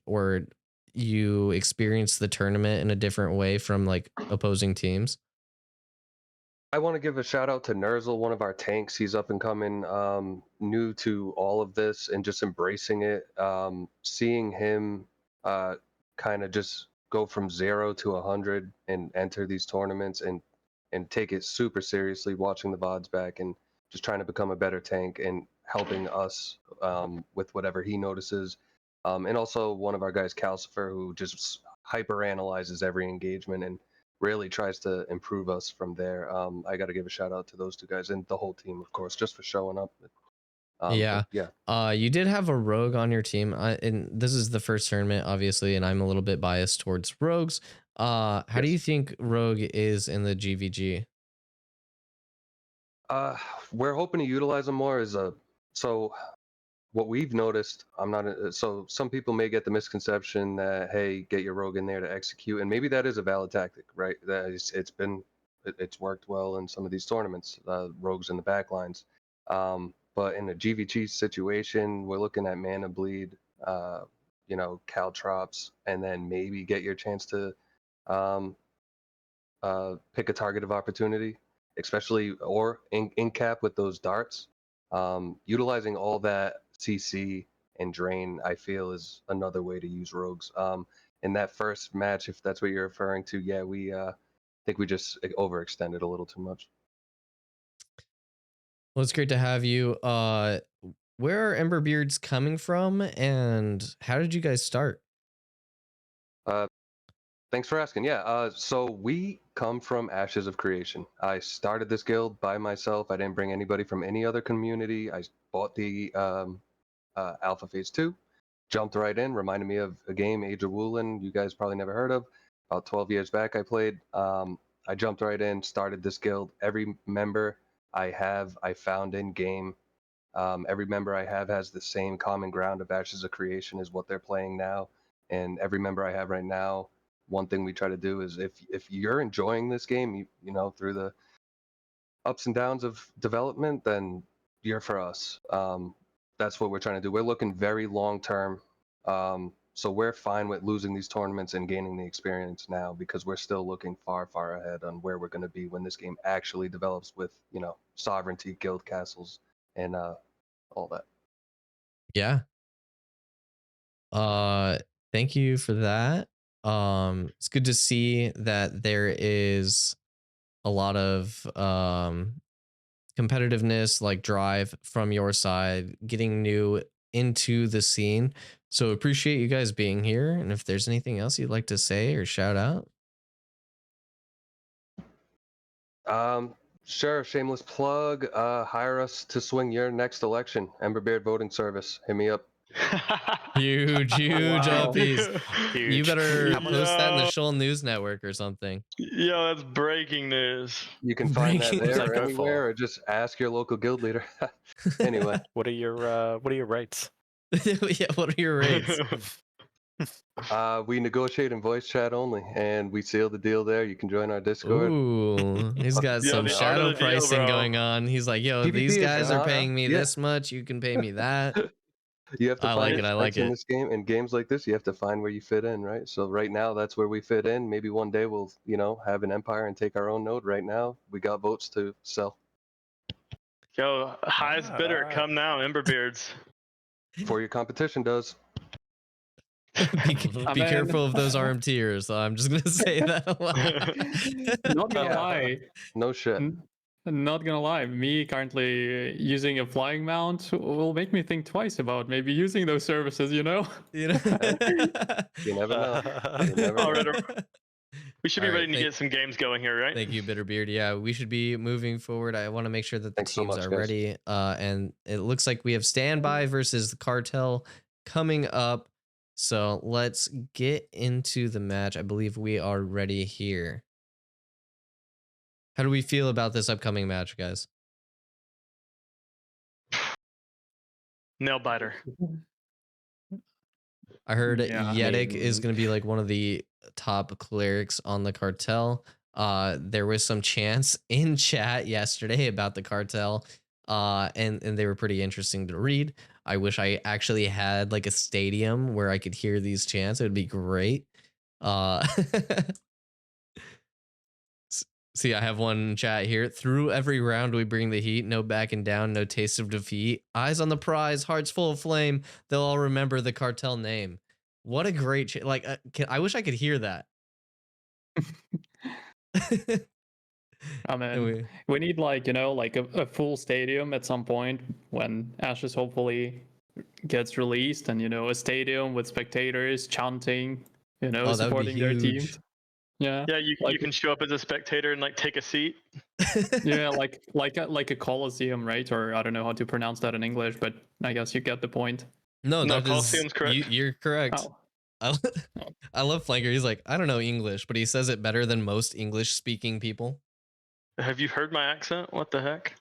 or you experience the tournament in a different way from like opposing teams? I want to give a shout out to Nerzel, one of our tanks. He's up and coming, new to all of this and just embracing it. Seeing him kind of just go from 0 to 100 and enter these tournaments and take it super seriously, watching the VODs back and just trying to become a better tank and helping us with whatever he notices. And also one of our guys, Calcifer, who just hyper analyzes every engagement and really tries to improve us from there. I got to give a shout out to those two guys and the whole team, of course, just for showing up. You did have a rogue on your team, and this is the first tournament, obviously, and I'm a little bit biased towards rogues. How do you think rogue is in the GVG? We're hoping to utilize them more as so what we've noticed, so some people may get the misconception that, hey, get your rogue in there to execute, and maybe that is a valid tactic, right? It's worked well in some of these tournaments, rogues in the backlines. But in a GVG situation, we're looking at mana bleed, caltrops, and then maybe get your chance to pick a target of opportunity. especially or in cap with those darts. Utilizing all that CC and drain, I feel, is another way to use rogues. In that first match, if that's what you're referring to, yeah, we think we just overextended a little too much. Well, it's great to have you. Where are Emberbeards coming from, and how did you guys start? Thanks for asking. Yeah, so we come from Ashes of Creation. I started this guild by myself. I didn't bring anybody from any other community. I bought the Alpha Phase 2, jumped right in, reminded me of a game, Age of Woolen, you guys probably never heard of. About 12 years back I played. I jumped right in, started this guild. Every member I found in-game. Every member I have has the same common ground of Ashes of Creation is what they're playing now. And every member I have right now, one thing we try to do is if you're enjoying this game, you know, through the ups and downs of development, then you're for us. That's what we're trying to do. We're looking very long term. So we're fine with losing these tournaments and gaining the experience now because we're still looking far, far ahead on where we're going to be when this game actually develops with, you know, sovereignty, guild castles, and all that. Yeah. Thank you for that. It's good to see that there is a lot of competitiveness, like drive from your side, getting new into the scene. So appreciate you guys being here. And if there's anything else you'd like to say or shout out. Sure, shameless plug. Hire us to swing your next election. Emberbeard voting service. Hit me up. Huge Wow. uppies. Huge. You better post that in the Shoal News Network or something. Yo, that's breaking news. You can find that Breaking there news. or anywhere, or just ask your local guild leader. Anyway, What are your rates? Yeah, what are your rates? we negotiate in voice chat only, and we seal the deal there. You can join our Discord. Ooh, he's got Yo, some the art shadow of the deal, pricing bro. going on. He's like, yo, PvP these is guys are hot, paying me yeah. this much. You can pay me that. You have to I find like it. I like respect in it. this game. In games like this, you have to find where you fit in, right? So right now, that's where we fit in. Maybe one day we'll, you know, have an empire and take our own node. Right now, we got votes to sell. Yo, highest bidder, Alright. come now, Emberbeards. Before your competition does. Be I mean- careful of those RMTers. So I'm just gonna say that a lot. Not gonna Yeah. lie. No shit. Not gonna lie, me currently using a flying mount will make me think twice about maybe using those services, you know? You know? You never know. You never All know. right, we should be All right, ready to get some games going here, right? Thank you, Bitterbeard. Yeah, we should be moving forward. I want to make sure that the Thanks so teams much, are guys. ready. And it looks like we have Standby versus the Cartel coming up. So let's get into the match. I believe we are ready here. How do we feel about this upcoming match, guys? Nail biter. I heard Yeah, I Llewd is mean- going to be like one of the top clerics on the Cartel. There was some chants in chat yesterday about the Cartel, and they were pretty interesting to read. I wish I actually had like a stadium where I could hear these chants. It would be great. See, I have one in chat here. Through every round, we bring the heat. No backing down, no taste of defeat. Eyes on the prize, hearts full of flame. They'll all remember the Cartel name. What a great like! I wish I could hear that. I mean, we need like, you know, like a full stadium at some point when Ashes hopefully gets released, and you know, a stadium with spectators chanting, you know, Oh, that would be supporting their huge. teams. Yeah. Yeah, you Like- can show up as a spectator and like take a seat. Yeah, like a coliseum, right? Or I don't know how to pronounce that in English, but I guess you get the point. No, No, that is Coliseum's correct. you're correct. Oh. I love Flanker. He's like, I don't know English, but he says it better than most English speaking people. Have you heard my accent? What the heck?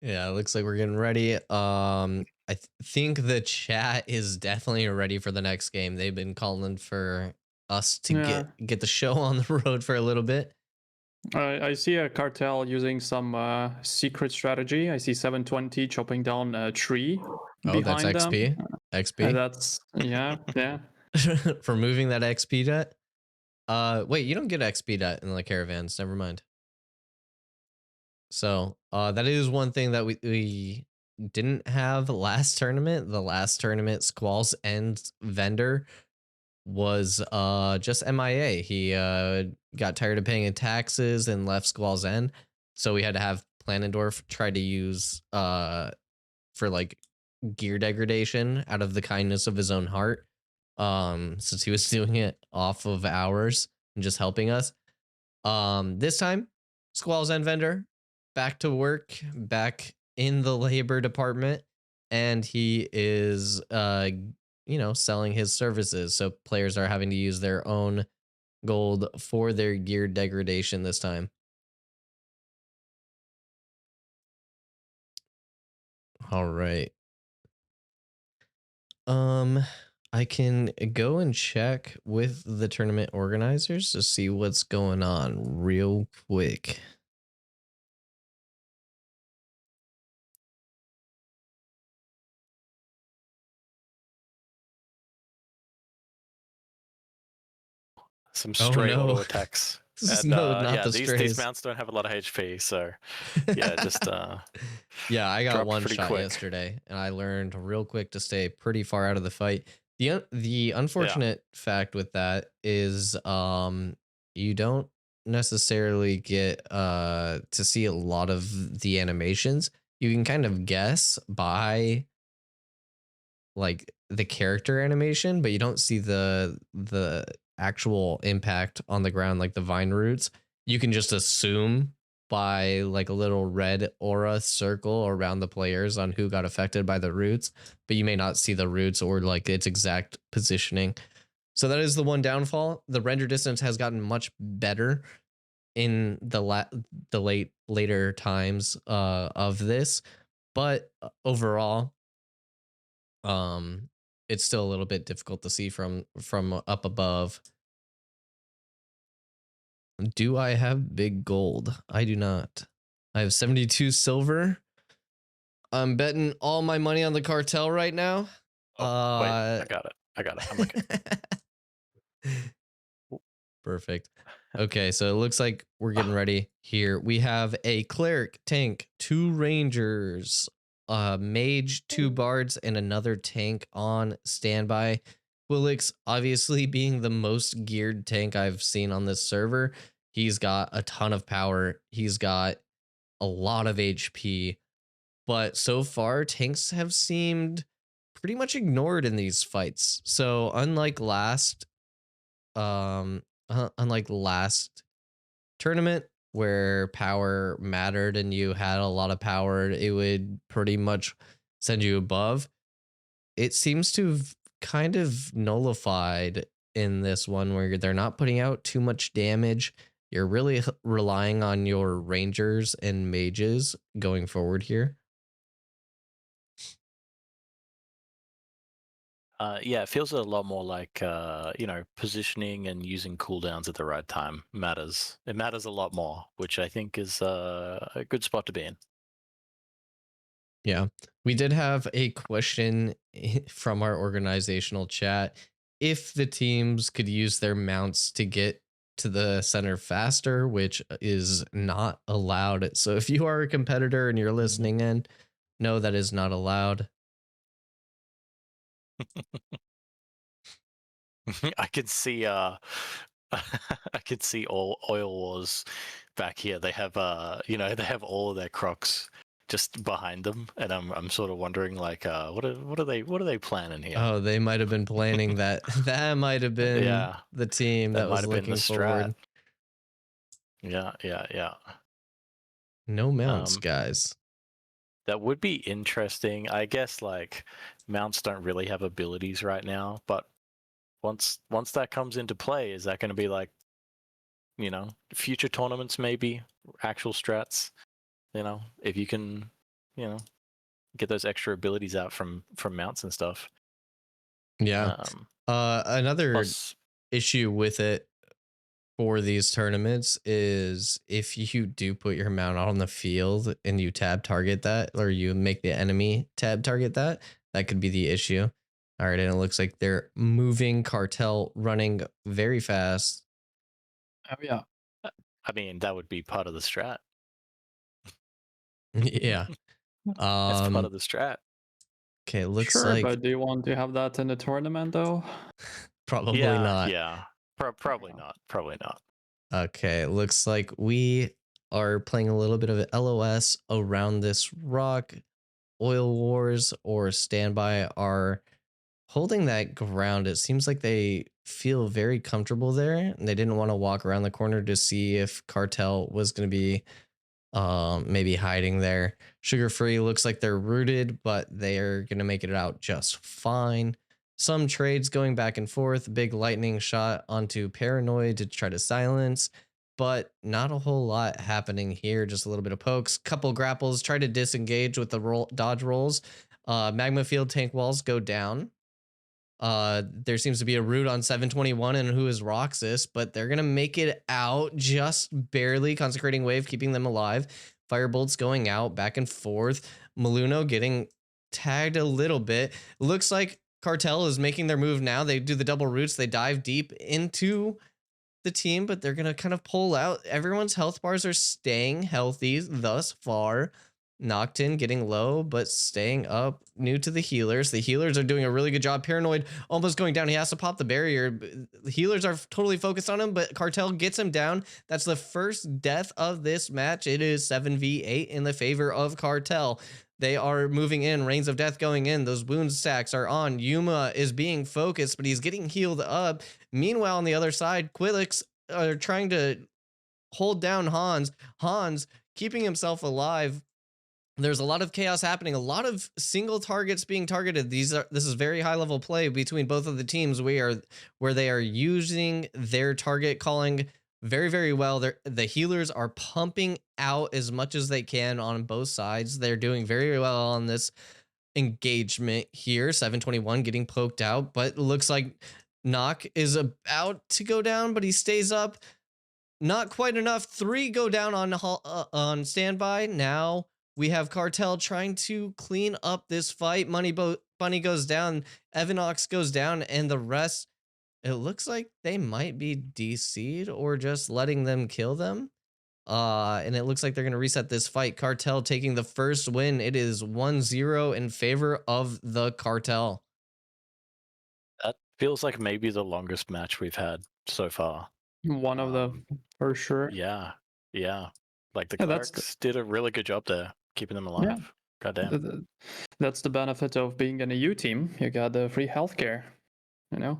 Yeah, it looks like we're getting ready. I think the chat is definitely ready for the next game. They've been calling for us to get the show on the road for a little bit. I see a Cartel using some secret strategy. I see 720 chopping down a tree. Oh, that's behind them. XP. XP. That's yeah. For moving that XP jet. Wait, you don't get XP in the caravans. Never mind. So that is one thing that we didn't have last tournament. The last tournament, Squall's End vendor was just MIA. He got tired of paying taxes and left Squall's End. So we had to have Planendorf try to use for like gear degradation out of the kindness of his own heart. Since he was doing it off of hours and just helping us. This time, Squall's End vendor back to work, back in the labor department, and he is selling his services. So players are having to use their own gold for their gear degradation this time. All right. I can go and check with the tournament organizers to see what's going on real quick. Some stray auto attacks. And, these mounts don't have a lot of HP, so yeah, just yeah, I got one shot yesterday, and I learned real quick to stay pretty far out of the fight. The unfortunate fact with that is you don't necessarily get to see a lot of the animations. You can kind of guess by like the character animation, but you don't see the actual impact on the ground, like the vine roots. You can just assume by like a little red aura circle around the players on who got affected by the roots, but you may not see the roots or like its exact positioning. So that is the one downfall. The render distance has gotten much better in the later times of this, but overall it's still a little bit difficult to see from up above. Do I have big gold? I do not. I have 72 silver. I'm betting all my money on the cartel right now. Wait, I got it. I'm okay. Perfect. Okay, so it looks like we're getting ready here. We have a cleric, tank, 2 rangers, mage, 2 bards, and another tank on standby. Quillix obviously being the most geared tank I've seen on this server. He's got a ton of power. He's got a lot of HP. But so far, tanks have seemed pretty much ignored in these fights. So unlike last tournament where power mattered and you had a lot of power, it would pretty much send you above. It seems to have kind of nullified in this one where they're not putting out too much damage. You're really relying on your rangers and mages going forward here. Yeah, it feels a lot more like positioning and using cooldowns at the right time matters. It matters a lot more, which I think is a good spot to be in. Yeah, we did have a question from our organizational chat. If the teams could use their mounts to get to the center faster, which is not allowed. So if you are a competitor and you're listening in, no, that is not allowed. I could see I could see all Oil Wars back here. They have they have all of their crocs just behind them, and I'm sort of wondering like what are they planning here? Oh, they might have been planning that. That might have been the team that was looking forward. Yeah. No mounts, guys. That would be interesting. I guess like mounts don't really have abilities right now, but once that comes into play, is that going to be like, future tournaments, maybe actual strats? If you can, get those extra abilities out from mounts and stuff. Yeah. Another issue with it for these tournaments is if you do put your mount out on the field and you tab target that, or you make the enemy tab target that could be the issue. All right, and it looks like they're moving cartel, running very fast. Oh yeah. I mean, that would be part of the strat. Yeah. That's part of the strat. Okay, looks sure, like but do you want to have that in the tournament though? probably Yeah, not. yeah. Probably not. Probably not. Okay, looks like we are playing a little bit of LOS around this rock. Oil Wars or Standby are holding that ground. It seems like they feel very comfortable there, and they didn't want to walk around the corner to see if Cartel was going to be maybe hiding there. Sugar Free looks like they're rooted, but they're going to make it out just fine. Some trades going back and forth. Big lightning shot onto Paranoid to try to silence, but not a whole lot happening here. Just a little bit of pokes, couple grapples, try to disengage with the dodge rolls. Magma Field tank walls go down. There seems to be a root on 721 and who is Roxas, but they're gonna make it out just barely. Consecrating Wave keeping them alive. Firebolts going out back and forth. Maluno getting tagged a little bit. Looks like Cartel is making their move now. They do the double roots. They dive deep into the team, but they're gonna kind of pull out. Everyone's health bars are staying healthy thus far. Noctin getting low, but staying up. New to the healers. The healers are doing a really good job. Paranoid almost going down. He has to pop the barrier. The healers are totally focused on him, but Cartel gets him down. That's the first death of this match. It is 7v8 in the favor of Cartel. They are moving in. Reigns of Death going in. Those wound stacks are on. Yuma is being focused, but he's getting healed up. Meanwhile, on the other side, Quillix are trying to hold down Hans. Hans keeping himself alive. There's a lot of chaos happening, a lot of single targets being targeted. This is very high level play between both of the teams. Where they are using their target calling very, very well. The healers are pumping out as much as they can on both sides. They're doing very well on this engagement here. 721 getting poked out, but it looks like Knock is about to go down, but he stays up. Not quite enough. 3 go down on Standby. Now we have Cartel trying to clean up this fight. Bunny goes down. Evonyx goes down, and the rest, it looks like they might be DC'd or just letting them kill them. And it looks like they're going to reset this fight. Cartel taking the first win. It is 1-0 in favor of the Cartel. That feels like maybe the longest match we've had so far. One of them, for sure. Yeah. Like the Clerics did a really good job there, keeping them alive. Yeah. Goddamn. That's the benefit of being in a U team. You got the free healthcare, you know?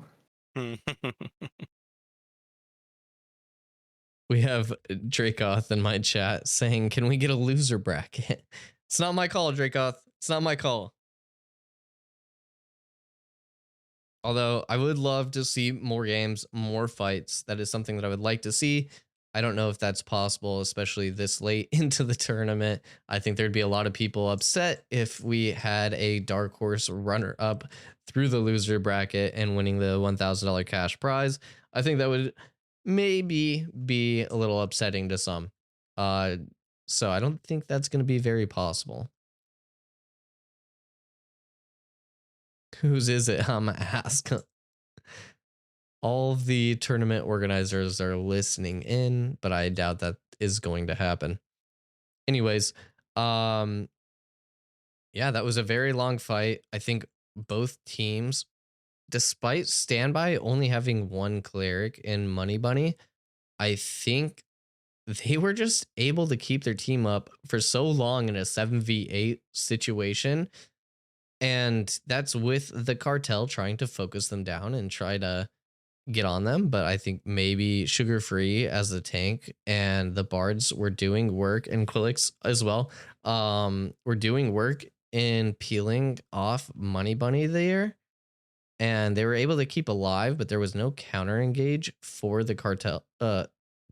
We have Dracoth in my chat saying, can we get a loser bracket? It's not my call, Dracoth. It's not my call. Although I would love to see more games, more fights. That is something that I would like to see. I don't know if that's possible, especially this late into the tournament. I think there'd be a lot of people upset if we had a dark horse runner up through the loser bracket and winning the $1,000 cash prize. I think that would maybe be a little upsetting to some. So I don't think that's going to be very possible. Whose is it? I'm asking. All the tournament organizers are listening in, but I doubt that is going to happen. Anyways, yeah, that was a very long fight. I think both teams, despite Standby only having one cleric in Money Bunny, I think they were just able to keep their team up for so long in a 7v8 situation. And that's with the Cartel trying to focus them down and try to get on them. But I think maybe Sugar Free as the tank and the Bards were doing work, and Quillix as well, were doing work in peeling off Money Bunny there. And they were able to keep alive, but there was no counter engage for the Cartel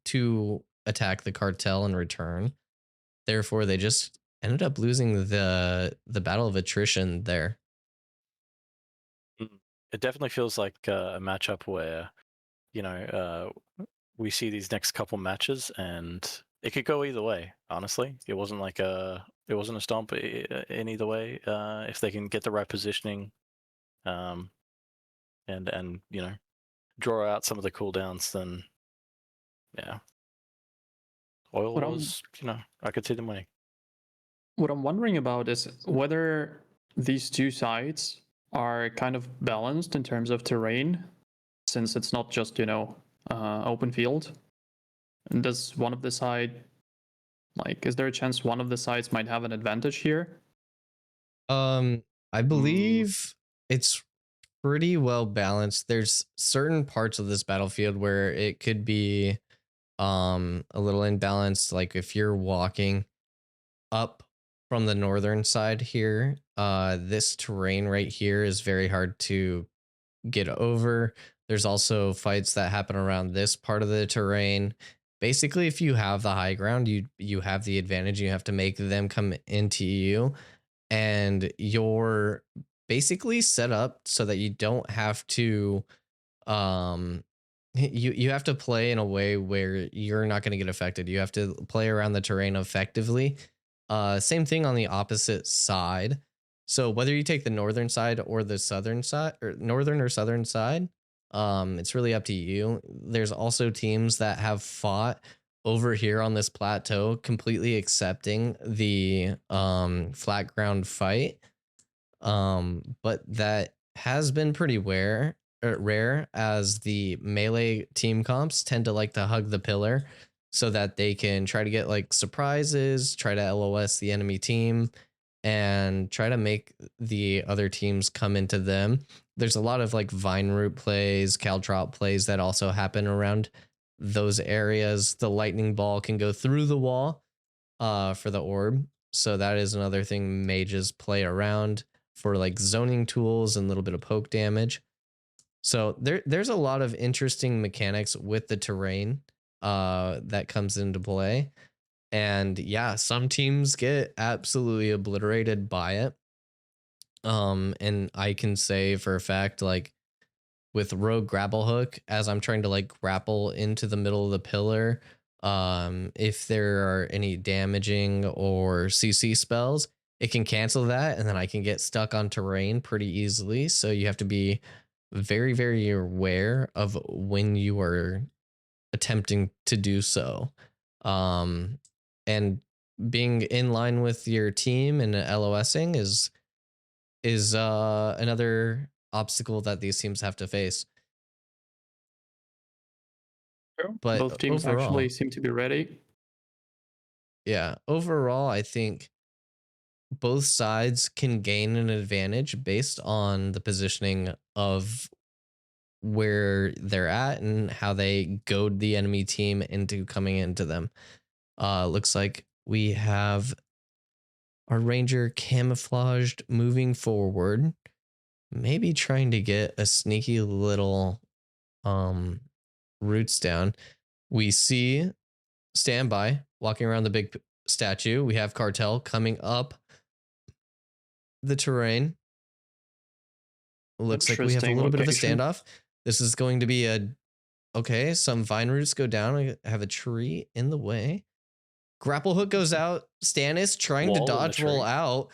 to attack the Cartel in return. Therefore, they just ended up losing the battle of attrition there. It definitely feels like a matchup where, you know, we see these next couple matches and it could go either way. Honestly, it wasn't a stomp in either way. If they can get the right positioning, and you know, draw out some of the cooldowns, then yeah. Oil was, I could see them winning. What I'm wondering about is whether these two sides are kind of balanced in terms of terrain, since it's not just, open field. And does one of the side, is there a chance one of the sides might have an advantage here? I believe it's pretty well balanced. There's certain parts of this battlefield where it could be a little imbalanced. Like if you're walking up from the northern side here, this terrain right here is very hard to get over. There's also fights that happen around this part of the terrain. Basically, if you have the high ground, you have the advantage. You have to make them come into you, and you're basically set up so that you don't have to you have to play in a way where you're not going to get affected. You have to play around the terrain effectively. Same thing on the opposite side. So whether you take the northern side or the southern side, or northern or southern side, it's really up to you. There's also teams that have fought over here on this plateau, completely accepting the flat ground fight. But that has been pretty rare, as the melee team comps tend to like to hug the pillar so that they can try to get like surprises, try to LOS the enemy team, and try to make the other teams come into them. There's a lot of like vine root plays, caltrop plays that also happen around those areas. The lightning ball can go through the wall for the orb. So that is another thing mages play around for, like zoning tools and a little bit of poke damage. So there's a lot of interesting mechanics with the terrain that comes into play. And yeah, some teams get absolutely obliterated by it. And I can say for a fact, like with Rogue Grapple Hook, as I'm trying to like grapple into the middle of the pillar, if there are any damaging or CC spells, it can cancel that, and then I can get stuck on terrain pretty easily. So you have to be very, very aware of when you are attempting to do so. And being in line with your team and LOSing is another obstacle that these teams have to face. But both teams overall, actually seem to be ready. Yeah, overall, I think both sides can gain an advantage based on the positioning of where they're at and how they goad the enemy team into coming into them. Looks like we have our ranger camouflaged moving forward, maybe trying to get a sneaky little roots down. We see Standby walking around the big statue. We have Cartel coming up the terrain. Looks like we have a little bit of a standoff. This is going to be okay, some vine roots go down. I have a tree in the way. Grapple Hook goes out. Stannis trying to dodge roll out.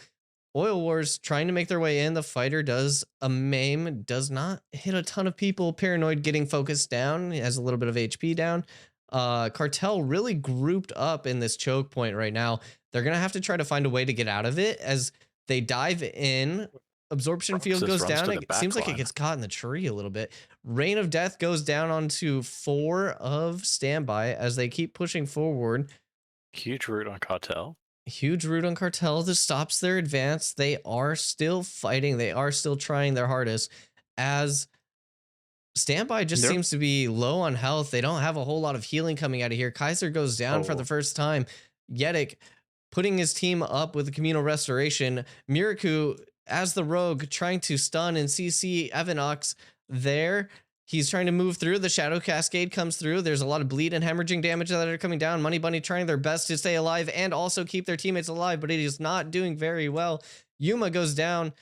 Oil Wars trying to make their way in. The fighter does a maim, does not hit a ton of people. Paranoid getting focused down. He has a little bit of HP down. Cartel really grouped up in this choke point right now. They're going to have to try to find a way to get out of it as they dive in. Absorption field goes down. It seems like it gets caught in the tree a little bit. Rain of Death goes down onto 4 of Standby as they keep pushing forward. Huge root on Cartel. Huge root on Cartel. This stops their advance. They are still fighting. They are still trying their hardest as Standby just seems to be low on health. They don't have a whole lot of healing coming out of here. Kaiser goes down for the first time. Yedic putting his team up with the communal restoration. Miraku as the rogue trying to stun and CC Evonyx there. He's trying to move through. The Shadow Cascade comes through. There's a lot of bleed and hemorrhaging damage that are coming down. Money Bunny trying their best to stay alive and also keep their teammates alive, but it is not doing very well. Yuma goes down.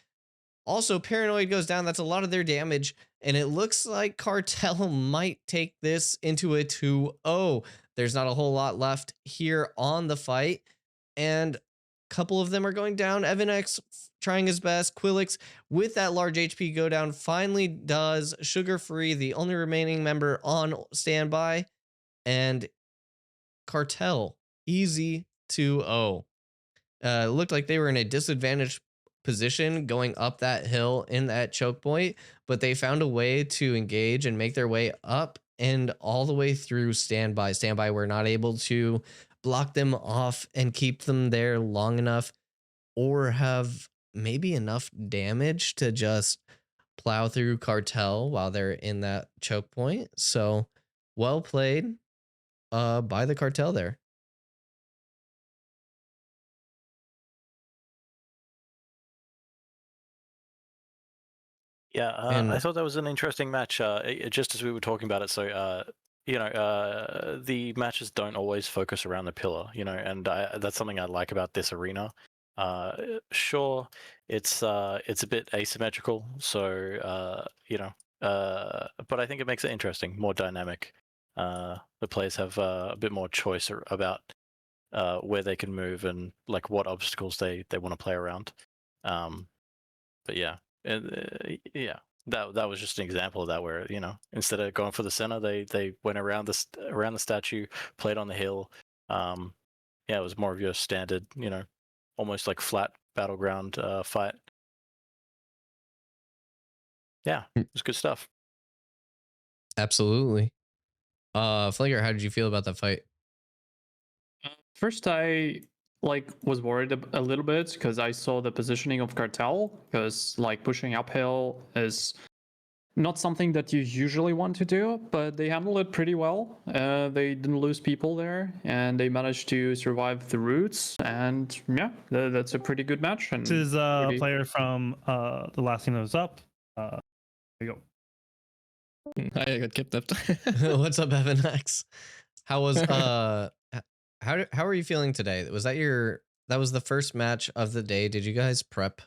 Also, Paranoid goes down. That's a lot of their damage. And it looks like Cartel might take this into a 2-0. There's not a whole lot left here on the fight. And a couple of them are going down. Evonyx trying his best. Quillix with that large HP go down finally does. Sugar Free, the only remaining member on standby, and Cartel easy 2-0. It looked like they were in a disadvantaged position going up that hill in that choke point, but they found a way to engage and make their way up and all the way through standby. Standby were not able to block them off and keep them there long enough or have maybe enough damage to just plow through Cartel while they're in that choke point. So well played by the Cartel there. Yeah, I thought that was an interesting match. Just as we were talking about it, so the matches don't always focus around the pillar, and that's something I like about this arena. Sure, it's a bit asymmetrical, so but I think it makes it interesting, more dynamic. The players have a bit more choice about where they can move and like what obstacles they want to play around. But yeah. That was just an example of that, where instead of going for the center, they went around the statue, played on the hill. It was more of your standard, almost like flat battleground fight. Yeah, it was good stuff. Absolutely. Flager, how did you feel about that fight? First, I was worried a little bit because I saw the positioning of Cartel, because pushing uphill is not something that you usually want to do, but they handled it pretty well. They didn't lose people there, and they managed to survive the roots. And yeah, that's a pretty good match. And this is a player from the last team that was up. There you go. I got kidnapped. What's up, Evonyx? How was how are you feeling today? Was that was the first match of the day? Did you guys prep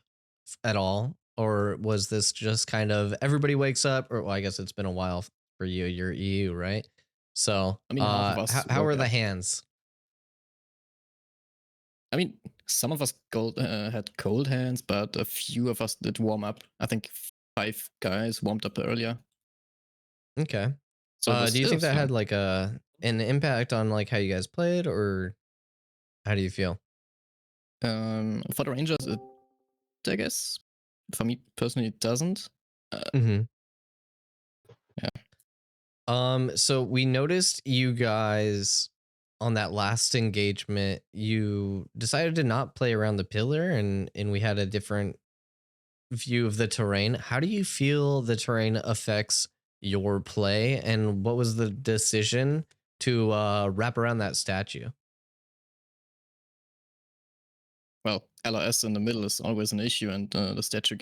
at all, or was this just kind of everybody wakes up? Or well, I guess it's been a while for you. You're EU, right? So I mean, how are the hands? I mean, some of us had cold hands, but a few of us did warm up. I think 5 guys warmed up earlier. Okay. So do you think that had an impact on how you guys played, or how do you feel? For the Rangers, I guess. For me personally, it doesn't. Yeah. So we noticed you guys on that last engagement, you decided to not play around the pillar, and we had a different view of the terrain. How do you feel the terrain affects your play, and what was the decision to wrap around that statue? Well, LRS in the middle is always an issue, and the statue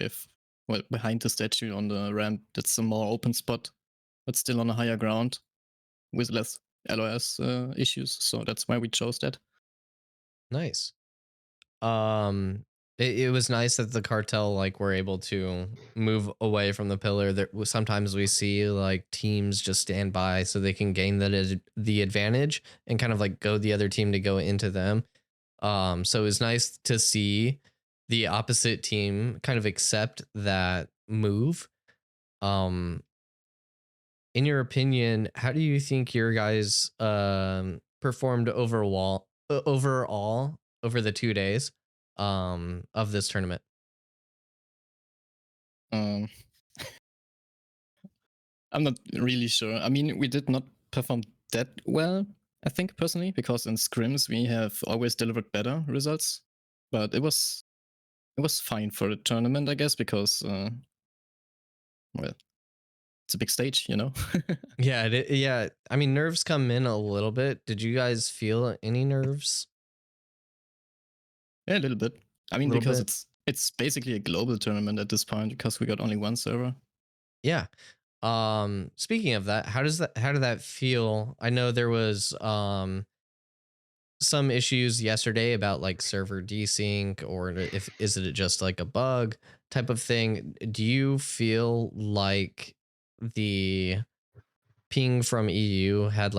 behind the statue on the ramp, that's a more open spot, but still on a higher ground with less LRS issues. So that's why we chose that. Nice. It was nice that the Cartel were able to move away from the pillar. There sometimes we see teams just stand by so they can gain the advantage and kind of goad the other team to go into them. So it was nice to see the opposite team kind of accept that move. In your opinion, how do you think your guys performed overall over the 2 days of this tournament? I'm not really sure. I mean, we did not perform that well, I think, personally, because in scrims we have always delivered better results. But it was fine for the tournament, I guess, because well, it's a big stage, Yeah, yeah. I mean, nerves come in a little bit. Did you guys feel any nerves? Yeah, a little bit. I mean, because it's basically a global tournament at this point, because we got only one server. Yeah. Speaking of that, how did that feel? I know there was some issues yesterday about server desync, or is it just a bug type of thing? Do you feel like the ping from EU had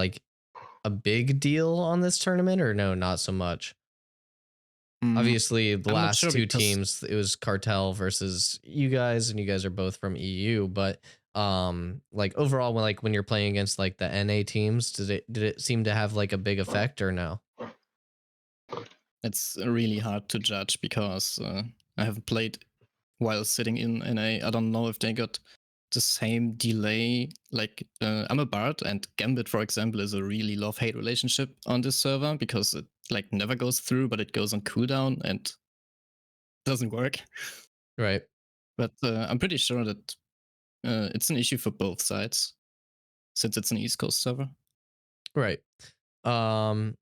a big deal on this tournament, or no, not so much? Obviously, the last two teams, it was Cartel versus you guys, and you guys are both from EU. But Like overall, when you're playing against like the NA teams, did it seem to have like a big effect or no? It's really hard to judge because I haven't played while sitting in NA. I don't know if they got the same delay. Like I'm a Bard, and Gambit, for example, is a really love-hate relationship on this server because it like never goes through, but it goes on cooldown and doesn't work. Right. But I'm pretty sure that it's an issue for both sides since it's an East Coast server. Right. How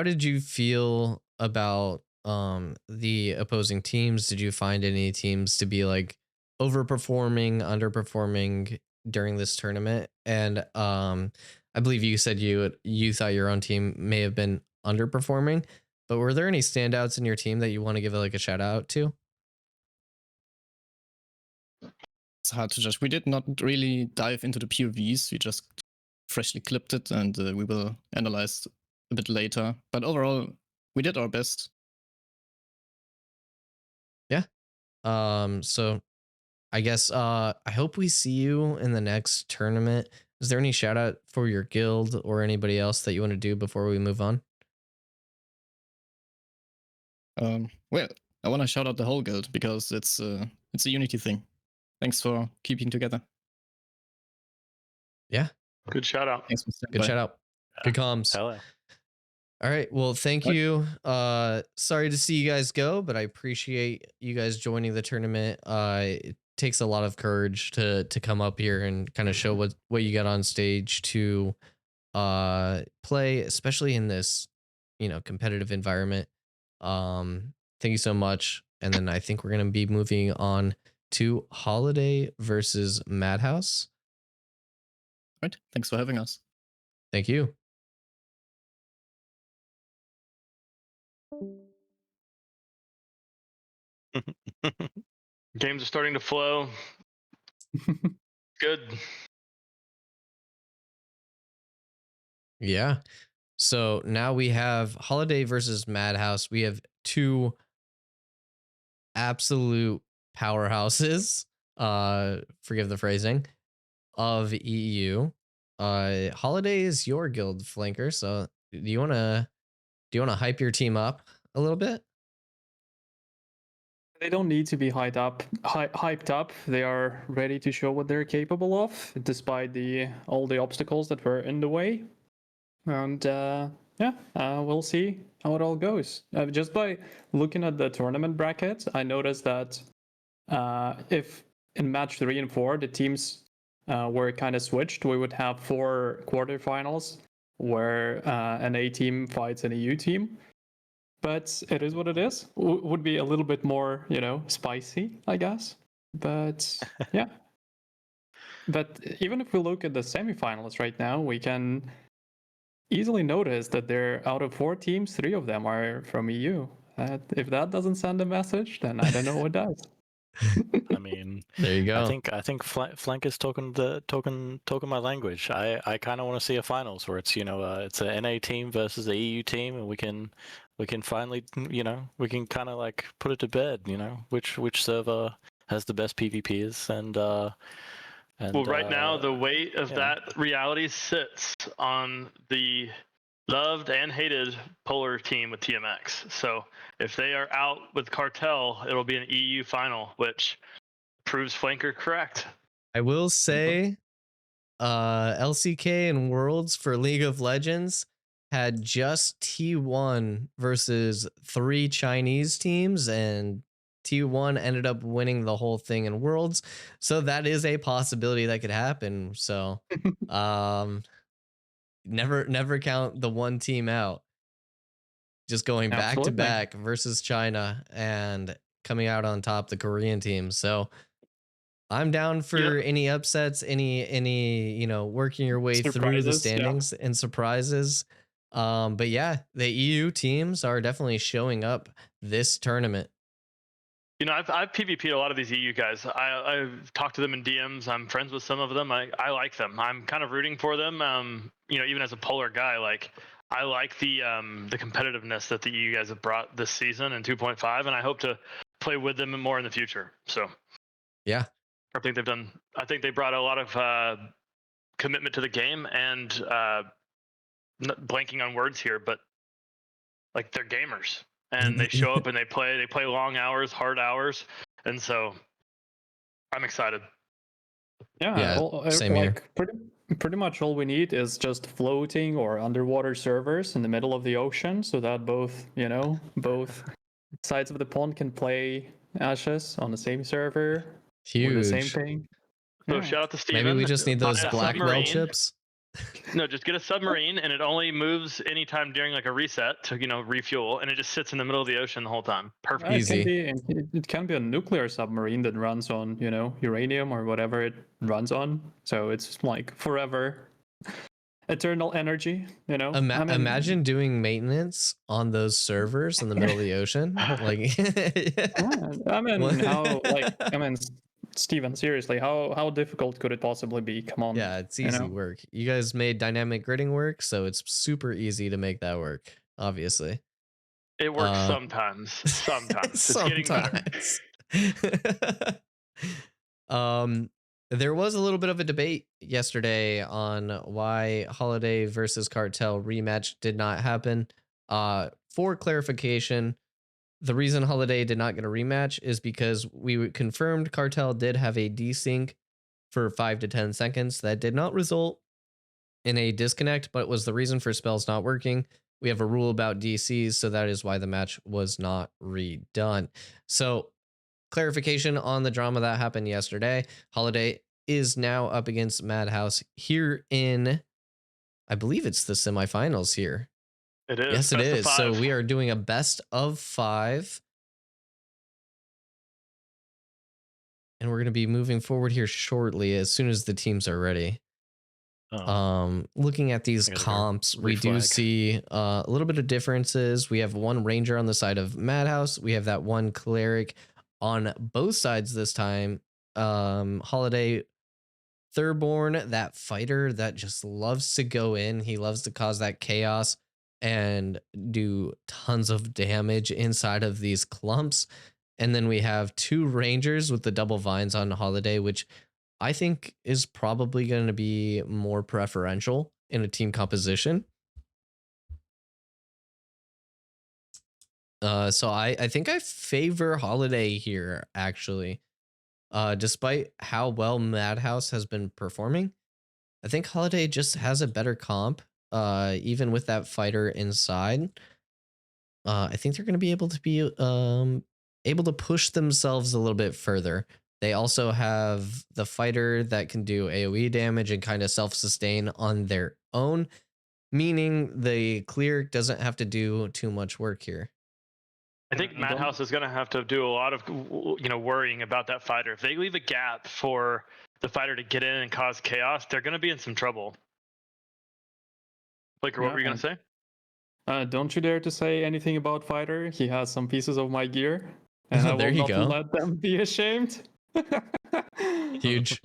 did you feel about the opposing teams? Did you find any teams to be like overperforming, underperforming during this tournament? And I believe you said you thought your own team may have been underperforming, but were there any standouts in your team that you want to give like a shout out to? It's hard to judge. We did not really dive into the POVs. We just freshly clipped it, and we will analyze a bit later. But overall, we did our best. Yeah. So I guess I hope we see you in the next tournament. Is there any shout out for your guild or anybody else that you want to do before we move on? Well, I want to shout out the whole guild because it's a unity thing. Thanks for keeping together. Yeah. Good shout out. Thanks for Good shout out. Good comms. Hello. All right. Well, thank you. Sorry to see you guys go, but I appreciate you guys joining the tournament. It takes a lot of courage to come up here and kind of show what you got on stage to play, especially in this, competitive environment. Thank you so much. And then I think we're going to be moving on to Holiday versus Madhouse. All right. Thanks for having us. Thank you. Games are starting to flow. Good. Yeah. So now we have Holiday versus Madhouse. We have two absolute powerhouses, forgive the phrasing, of EU. Holiday is your guild flanker, so do you wanna hype your team up a little bit? They don't need to be hyped up. They are ready to show what they're capable of, despite all the obstacles that were in the way. And we'll see how it all goes. Just by looking at the tournament bracket, I noticed that if in match 3 and 4 the teams were kind of switched, we would have 4 quarterfinals where an A team fights an EU team. But it is what it is. Would be a little bit more, spicy, I guess. But yeah. But even if we look at the semifinals right now, we can easily notice that they're out of 4 teams, 3 of them are from EU. If that doesn't send a message, then I don't know what does. I mean, there you go. I think Flank is talking my language. I kind of want to see a finals where it's it's an NA team versus the EU team, and we can finally we can kind of like put it to bed. Which server has the best PvPs and well, right now the weight of that reality sits on the loved and hated polar team with TMX. So if they are out with Cartel, it'll be an EU final, which proves Flanker correct. I will say LCK and Worlds for League of Legends had just T1 versus 3 Chinese teams, and T1 ended up winning the whole thing in Worlds. So that is a possibility that could happen. So never count the one team out. Just going back to back versus China and coming out on top, the Korean team. So I'm down for any upsets, any working your way through the standings and surprises. But yeah, the EU teams are definitely showing up this tournament. I've PvP'd a lot of these EU guys. I've talked to them in DMs. I'm friends with some of them. I like them. I'm kind of rooting for them. Even as a polar guy, like I like the competitiveness that the EU guys have brought this season in 2.5, and I hope to play with them more in the future. So yeah, I think they brought a lot of commitment to the game, and blanking on words here, but like they're gamers, and they show up and they play long hours, hard hours, and so I'm excited. Yeah, same here. Pretty much all we need is just floating or underwater servers in the middle of the ocean, so that both sides of the pond can play Ashes on the same server. Huge. With the same thing. So Yeah. shout out to Steven. Maybe we just need those Buy a Blackwell submarine. chips. No, just get a submarine, and it only moves anytime during like a reset to refuel, and it just sits in the middle of the ocean the whole time. Perfect. Easy. It can be a nuclear submarine that runs on uranium or whatever it runs on. So it's like forever, eternal energy. Imagine doing maintenance on those servers in the middle of the ocean. Like, Steven, seriously, how difficult could it possibly be? Come on. Yeah, it's easy work. You guys made dynamic gridding work, so it's super easy to make that work, obviously. It works sometimes. Sometimes. It's getting better. There was a little bit of a debate yesterday on why Holiday versus Cartel rematch did not happen. For clarification, the reason Holiday did not get a rematch is because we confirmed Cartel did have a desync for 5 to 10 seconds. That did not result in a disconnect, but was the reason for spells not working. We have a rule about DCs, so that is why the match was not redone. So, clarification on the drama that happened yesterday. Holiday is now up against Madhouse here in, I believe it's the semifinals here. It is. Yes, it is. So we are doing a best of 5. And we're going to be moving forward here shortly as soon as the teams are ready. Looking at these comps, we do see a little bit of differences. We have one Ranger on the side of Madhouse. We have that one Cleric on both sides this time. Holiday Thirborn, that fighter that just loves to go in. He loves to cause that chaos and do tons of damage inside of these clumps. And then we have 2 Rangers with the double vines on Holiday, which I think is probably going to be more preferential in a team composition. So I think I favor Holiday here, actually. Despite how well Madhouse has been performing, I think Holiday just has a better comp. Even with that fighter inside, I think they're going to be able to push themselves a little bit further. They also have the fighter that can do AoE damage and kind of self-sustain on their own, meaning the cleric doesn't have to do too much work here. I think Madhouse is going to have to do a lot of worrying about that fighter. If they leave a gap for the fighter to get in and cause chaos, they're going to be in some trouble. Flicker, what were you going to say? Don't you dare to say anything about fighter. He has some pieces of my gear, and I will not let them be ashamed. Huge.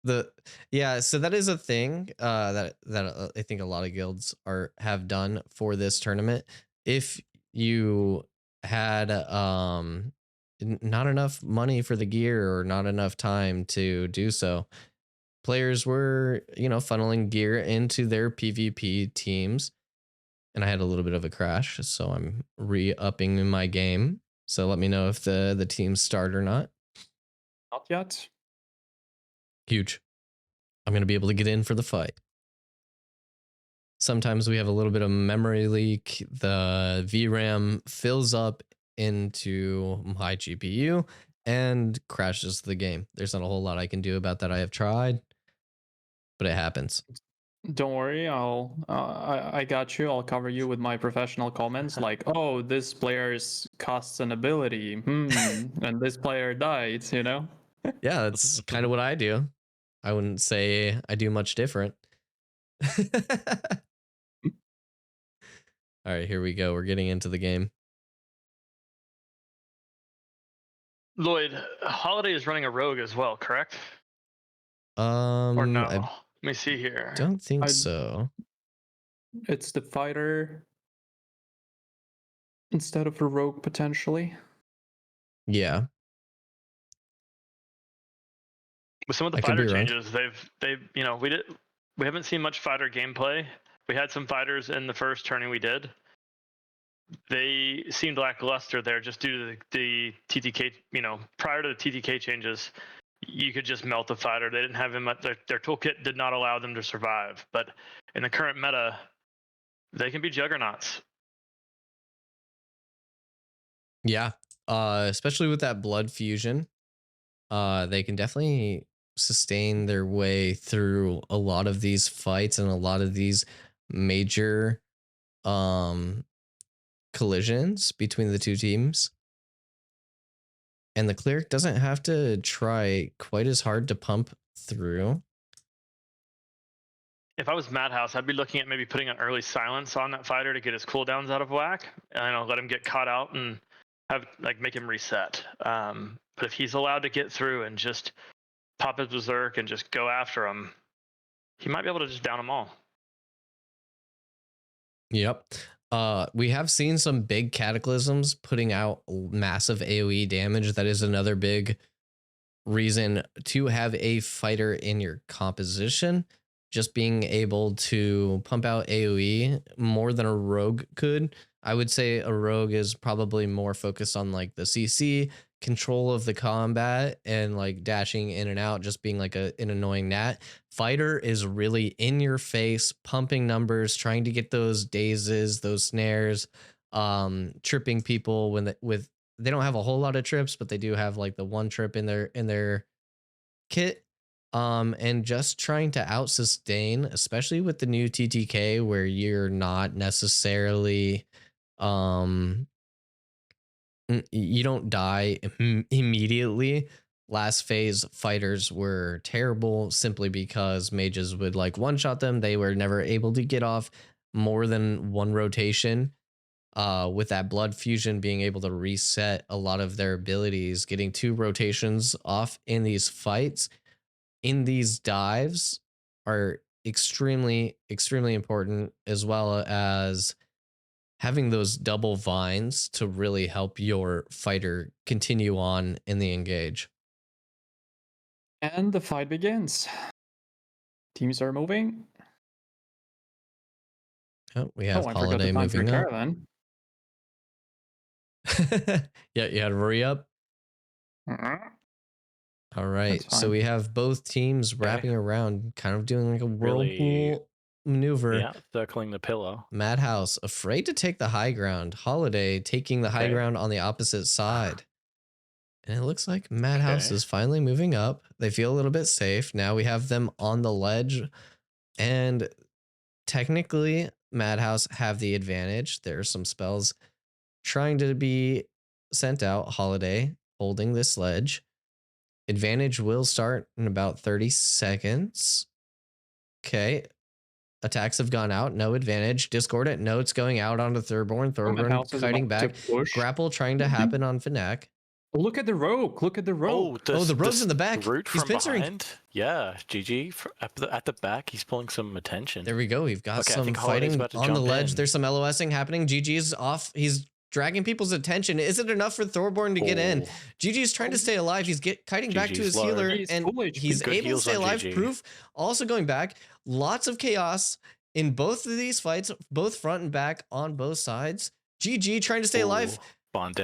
So that is a thing that I think a lot of guilds have done for this tournament. If you had not enough money for the gear or not enough time to do so, players were funneling gear into their PvP teams, and I had a little bit of a crash, so I'm re-upping in my game. So let me know if the teams start or not. Not yet. Huge. I'm going to be able to get in for the fight. Sometimes we have a little bit of memory leak. The VRAM fills up into my GPU and crashes the game. There's not a whole lot I can do about that. I have tried, but it happens. Don't worry, I got you. I'll cover you with my professional comments like, oh, this player's costs an ability, and this player died, Yeah, that's kind of what I do. I wouldn't say I do much different. All right, here we go. We're getting into the game. Llewd, Holiday is running a rogue as well, correct? Or no? Let me see here. Don't think so. It's the fighter instead of a rogue, potentially. Yeah. With some of the fighter changes, they've you know, we haven't seen much fighter gameplay. We had some fighters in the first tourney we did. They seemed lackluster there just due to the TTK, you know, prior to the TTK changes, you could just melt the fighter. They didn't have him, their toolkit did not allow them to survive. But in the current meta, they can be juggernauts. Yeah, especially with that blood fusion, they can definitely sustain their way through a lot of these fights and a lot of these major collisions between the two teams. And the cleric doesn't have to try quite as hard to pump through. If I was Madhouse, I'd be looking at maybe putting an early silence on that fighter to get his cooldowns out of whack, and let him get caught out and have make him reset. But if he's allowed to get through and just pop his berserk and just go after him, he might be able to just down them all. Yep. We have seen some big cataclysms putting out massive AoE damage. That is another big reason to have a fighter in your composition. Just being able to pump out AoE more than a rogue could. I would say a rogue is probably more focused on like the CC, control of the combat, and like dashing in and out, just being like an annoying gnat. Fighter is really in your face, pumping numbers, trying to get those dazes, those snares, tripping people when they don't have a whole lot of trips, but they do have like the one trip in their kit. And just trying to out sustain, especially with the new TTK, where you're not necessarily you don't die immediately. Last phase fighters were terrible simply because mages would like one shot them. They were never able to get off more than one rotation. With that blood fusion being able to reset a lot of their abilities, getting 2 rotations off in these fights, in these dives, are extremely important, as well as having those double vines to really help your fighter continue on in the engage. And the fight begins. Teams are moving. Oh, we have Holiday moving up. Yeah, you had Rory up. All right, so we have both teams wrapping around, kind of doing like a whirlpool maneuver. Yeah, circling the pillar. Madhouse afraid to take the high ground. Holiday taking the high ground on the opposite side. And it looks like Madhouse is finally moving up. They feel a little bit safe. Now we have them on the ledge. And technically, Madhouse have the advantage. There are some spells trying to be sent out. Holiday holding this ledge. Advantage will start in about 30 seconds. Okay. Attacks have gone out. No advantage. Discordant notes going out onto Thurborn. Thurborn fighting back. Grapple trying to happen on Fanak. Look at the rogue. Look at the rogue. Oh, the rogue's in the back. He's pincering. Behind. Yeah, GG at the back. He's pulling some attention. There we go. We've got some fighting on the ledge. There's some LOSing happening. GG's off. He's dragging people's attention. Is it enough for Thorborn to get in? GG's trying to stay alive. He's kiting back to his healer, and he's able to stay alive. Proof also going back. Lots of chaos in both of these fights, both front and back on both sides. GG trying to stay alive.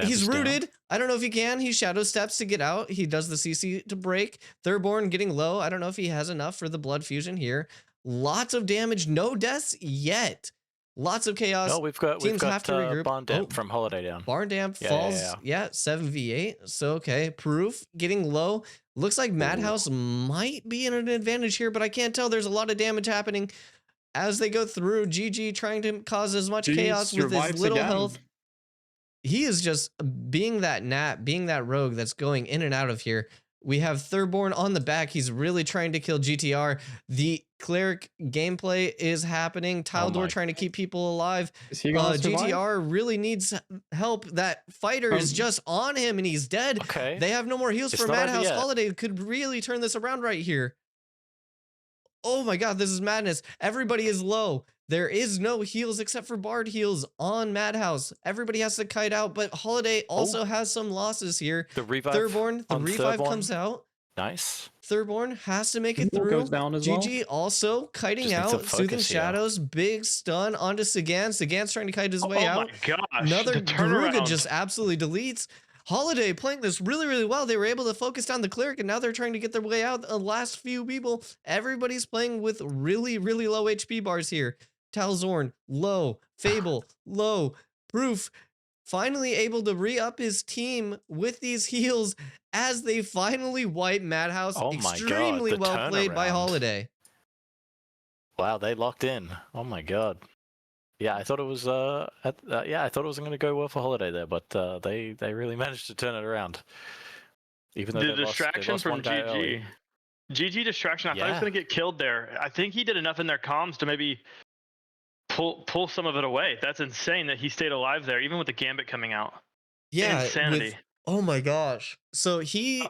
He's rooted. Down. I don't know if he can. He shadow steps to get out. He does the CC to break. Thurborn getting low. I don't know if he has enough for the blood fusion here. Lots of damage. No deaths yet. Lots of chaos. No, we've got have to regroup. Barn Damp from Holiday down. Barn Damp falls. Yeah, 7v8. So, okay. Proof getting low. Looks like Madhouse might be in an advantage here, but I can't tell. There's a lot of damage happening as they go through. GG trying to cause as much chaos with his little health. He is just being that gnat, being that rogue that's going in and out of here. We have Thurborn on the back. He's really trying to kill GTR. The cleric gameplay is happening. Tildor trying to keep people alive. GTR really needs help. That fighter is just on him and he's dead. Okay. They have no more heals for Madhouse. Holiday could really turn this around right here. Oh my god, this is madness. Everybody is low. There is no heals except for Bard heals on Madhouse. Everybody has to kite out, but Holiday also has some losses here. The revive. Thurborn, the revive comes out. Nice. Thirdborn has to make it Heal through. goes down as GG also kiting Just needs to out. Soothing focus here. Shadows. Big stun onto Sagan. Sagan's trying to kite his way out. Oh my gosh. Another the Garuga turnaround. just absolutely deletes. Holiday playing this really, really well. They were able to focus down the cleric, and now they're trying to get their way out. The last few people, everybody's playing with really, really low HP bars here. Talzorn, low. Fable, low. Proof, finally able to re-up his team with these heals as they finally wipe Madhouse. Oh my God, Extremely the well played by turnaround. Holiday. Wow, they locked in. Oh my God. Yeah, I thought it was I thought it wasn't going to go well for Holiday there, but they really managed to turn it around. Even though The they distraction lost from one guy early. GG distraction. I thought he was Yeah. going to get killed there. I think he did enough in their comms to maybe pull some of it away. That's insane that he stayed alive there, even with the Gambit coming out. Yeah, Insanity. oh my gosh. So he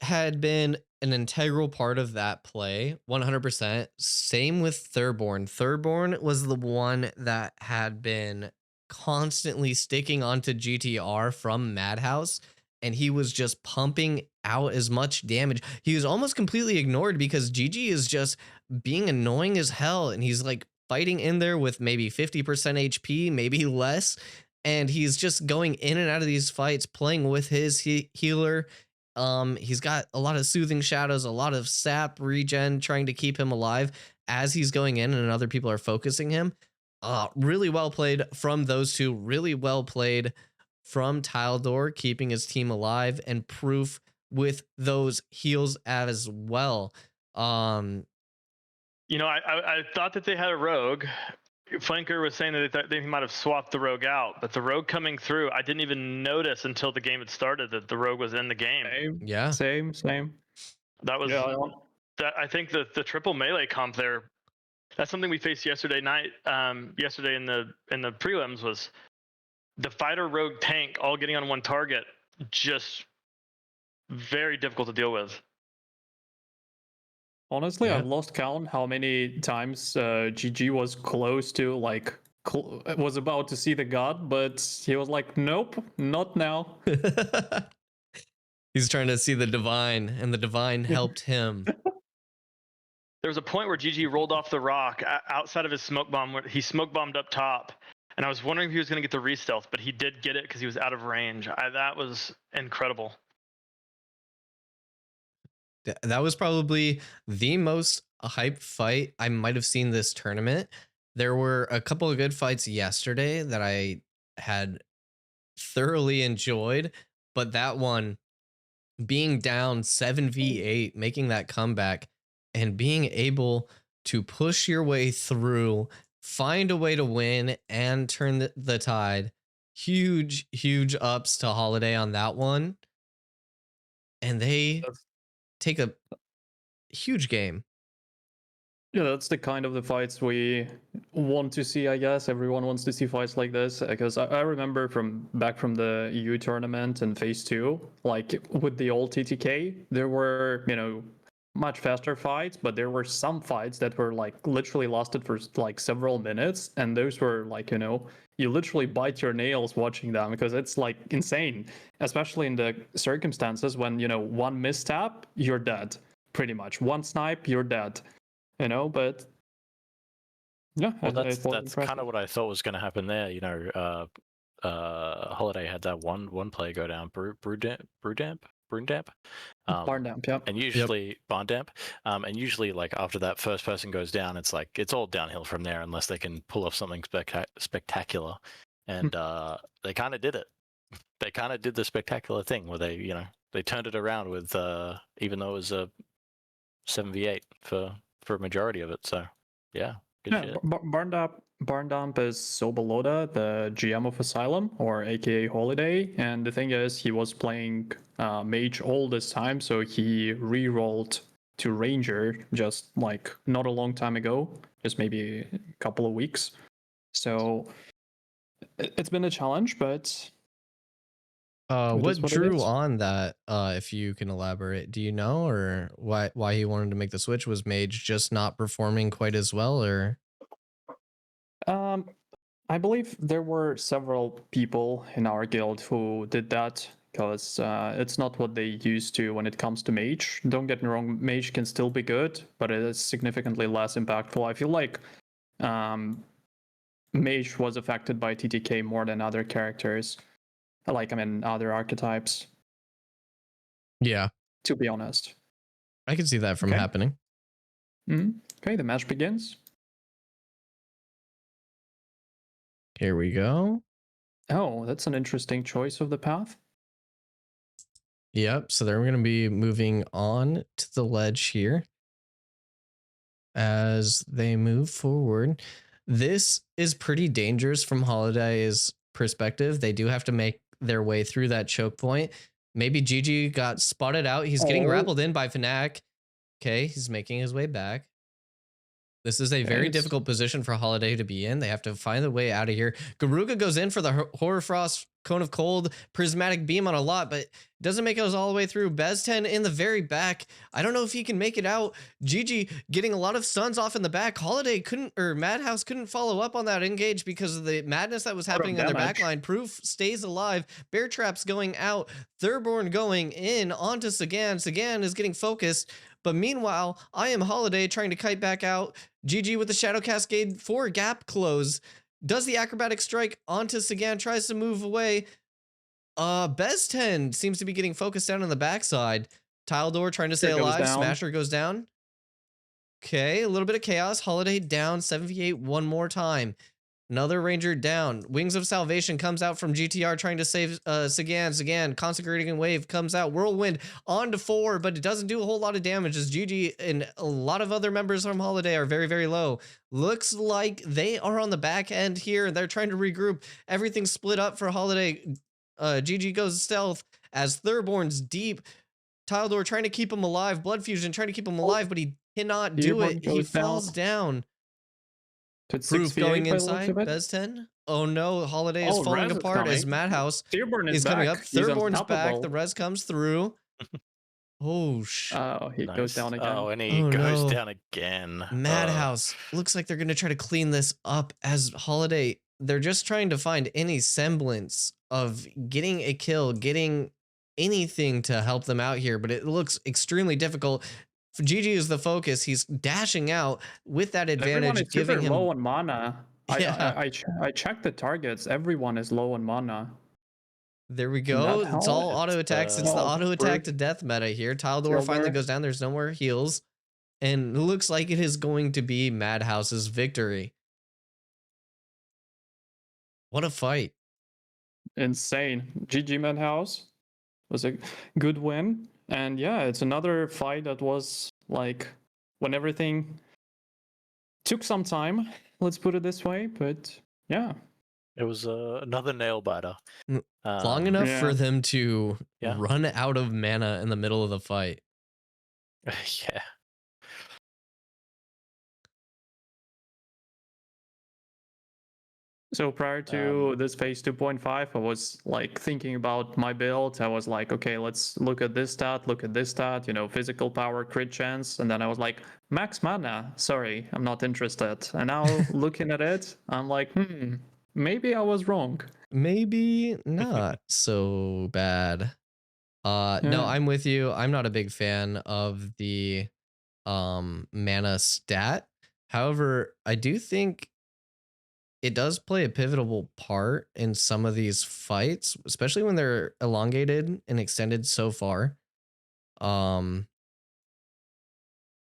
had been an integral part of that play, 100%. Same with Thirdborn. Thirdborn was the one that had been constantly sticking onto GTR from Madhouse, and he was just pumping out as much damage. He was almost completely ignored because GG is just being annoying as hell, and he's like fighting in there with maybe 50% HP, maybe less. And he's just going in and out of these fights, playing with his healer. He's got a lot of soothing shadows, a lot of sap regen, trying to keep him alive as he's going in and other people are focusing him. Really well played from those two. Really well played from Tildor, keeping his team alive, and Proof with those heals as well. You know, I thought that they had a rogue. Flanker was saying that they thought they might have swapped the rogue out, but the rogue coming through, I didn't even notice until the game had started that the rogue was in the game. Yeah. Same. That was Yeah, that. I think the triple melee comp there. That's something we faced yesterday night. Yesterday in the prelims was the fighter rogue tank all getting on one target. Just very difficult to deal with. honestly, Yeah. I've lost count how many times GG was close to was about to see the god, but he was like, nope, not now. He's trying to see the divine, and the divine helped him. There was a point where GG rolled off the rock outside of his smoke bomb, where he smoke bombed up top, and I was wondering if he was going to get the re-stealth, but he did get it because he was out of range. That was incredible. That was probably the most hype fight I might have seen this tournament. There were a couple of good fights yesterday that I had thoroughly enjoyed, but that one, being down 7v8, making that comeback and being able to push your way through, find a way to win and turn the tide. Huge ups to Holiday on that one. And they take a huge game. Yeah, that's the kind of the fights we want to see, I guess. Everyone wants to see fights like this, because I remember back from the EU tournament in phase 2, like with the old TTK, there were, much faster fights, but there were some fights that were like literally lasted for like several minutes, and those were like, you literally bite your nails watching them, because it's like insane, especially in the circumstances when, one misstep, you're dead, pretty much. One snipe, you're dead. But yeah, well, that's kind of what I thought was going to happen there. Holiday had that one player go down, Barndamp, yeah, and usually Barndamp, and usually like after that first person goes down, it's like it's all downhill from there unless they can pull off something spectacular, and they kind of did it. They kind of did the spectacular thing where they turned it around with even though it was a 7v8 for a majority of it. So yeah, good shit. Barndamp is Soboloda, the GM of Asylum, or aka Holiday, and the thing is, he was playing Mage all this time, so he re-rolled to Ranger just like not a long time ago, just maybe a couple of weeks. So it's been a challenge, but what drew on that, if you can elaborate? Do you know, or why he wanted to make the switch? Was Mage just not performing quite as well, or? I believe there were several people in our guild who did that, because it's not what they used to when it comes to Mage. Don't get me wrong, Mage can still be good, but it is significantly less impactful. I feel like Mage was affected by TTK more than other characters, other archetypes. Yeah, to be honest. I can see that from happening. Okay, the match begins. Here we go. Oh, that's an interesting choice of the path. Yep, so they're going to be moving on to the ledge here as they move forward. This is pretty dangerous from Holiday's perspective. They do have to make their way through that choke point. Maybe GG got spotted out. He's getting grappled in by Fanak. Okay, he's making his way back. This is a very difficult position for Holiday to be in. They have to find a way out of here. Garuga goes in for the Horror Frost, Cone of Cold, Prismatic Beam on a lot, but doesn't make it all the way through. Bezten in the very back. I don't know if he can make it out. GG getting a lot of stuns off in the back. Holiday couldn't, or Madhouse couldn't follow up on that engage because of the madness that was happening in their backline. Proof stays alive. Bear Traps going out. Thurborn going in onto Sagan. Sagan is getting focused. But meanwhile, I am Holiday trying to kite back out. GG with the Shadow Cascade for gap close. Does the acrobatic strike onto Sagan, tries to move away. Bezten seems to be getting focused down on the backside. Tile Door trying to stay alive. Smasher goes down. Okay, a little bit of chaos. Holiday down, 7v8 one more time. Another Ranger down. Wings of Salvation comes out from GTR trying to save Sagan. Sagan, Consecrating Wave comes out. Whirlwind on to 4, but it doesn't do a whole lot of damage as GG and a lot of other members from Holiday are very, very low. Looks like they are on the back end here. They're trying to regroup. Everything's split up for Holiday. GG goes stealth as Thurborn's deep. Tile Door trying to keep him alive. Blood Fusion trying to keep him alive, but he cannot do it. He falls down. Proof going inside. Bezten. Oh no, Holiday is falling apart as Madhouse is coming up. Thurborn's back. The res comes through. Oh he goes down again. Oh, and he goes down again. Madhouse looks like they're going to try to clean this up as Holiday. They're just trying to find any semblance of getting a kill, getting anything to help them out here, but it looks extremely difficult. GG is the focus. He's dashing out with that advantage. Everyone is giving him low on mana. I checked the targets. Everyone is low on mana. There we go. It's all auto attacks. It's the auto attack to death meta here. Tile Door finally goes down. There's no more heals. And it looks like it is going to be Madhouse's victory. What a fight. Insane. GG Madhouse. Was a good win. And yeah, it's another fight that was like when everything took some time, let's put it this way. But yeah, it was another nail biter. Long enough for them to run out of mana in the middle of the fight. Yeah. So prior to this phase 2.5, I was like thinking about my build. I was like, okay, let's look at this stat, physical power, crit chance. And then I was like, max mana. Sorry, I'm not interested. And now looking at it, I'm like, maybe I was wrong. Maybe not so bad. No, I'm with you. I'm not a big fan of the mana stat. However, I do think it does play a pivotal part in some of these fights, especially when they're elongated and extended so far. But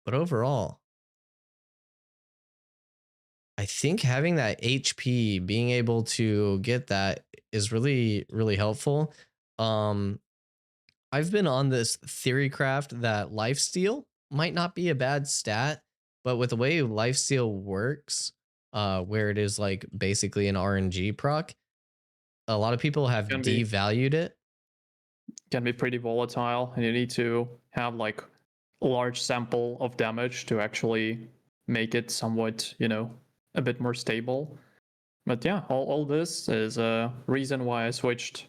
overall, I think having that HP, being able to get that is really, really helpful. I've been on this theory craft that lifesteal might not be a bad stat, but with the way lifesteal works, where it is like basically an RNG proc, a lot of people have devalued it. Can be pretty volatile, and you need to have like a large sample of damage to actually make it somewhat, a bit more stable. But yeah, all this is a reason why I switched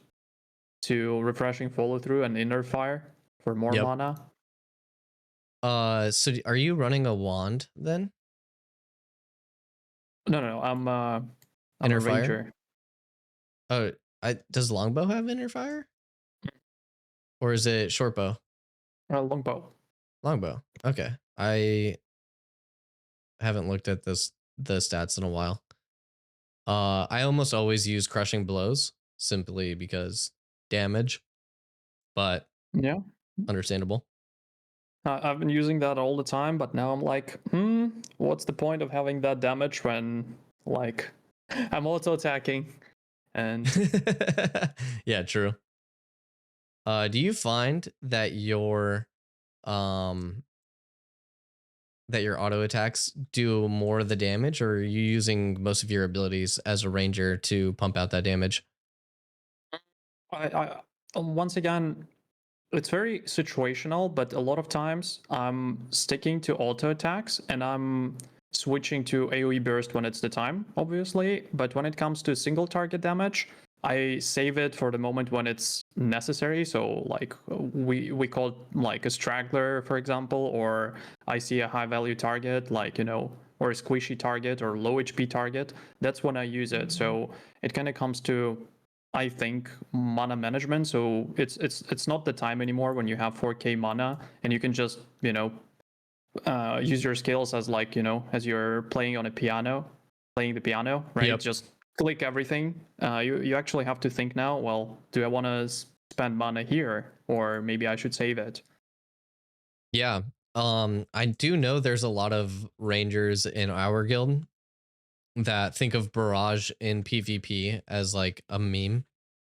to Refreshing Follow Through and Inner Fire for more mana. So are you running a wand then? No, I'm Inner a Fire? Ranger. Oh, does Longbow have Inner Fire? Or is it short bow? Longbow. Longbow. Okay. I haven't looked at the stats in a while. I almost always use crushing blows simply because damage, but yeah, understandable. I've been using that all the time, but now I'm like, what's the point of having that damage when, like, I'm auto attacking? And yeah, true. Do you find that your auto attacks do more of the damage, or are you using most of your abilities as a ranger to pump out that damage? I once again, it's very situational, but a lot of times I'm sticking to auto attacks and I'm switching to AoE burst when it's the time, obviously. But when it comes to single target damage, I save it for the moment when it's necessary. So like we call it like a straggler, for example, or I see a high value target, like, or a squishy target or low HP target. That's when I use it. So it kind of comes to, I think, mana management. So it's not the time anymore when you have 4k mana and you can just, use your skills as like, as you're playing the piano, right? Yep. Just click everything. You actually have to think now, well, do I want to spend mana here, or maybe I should save it? Yeah. I do know there's a lot of rangers in our guild that think of barrage in PvP as like a meme.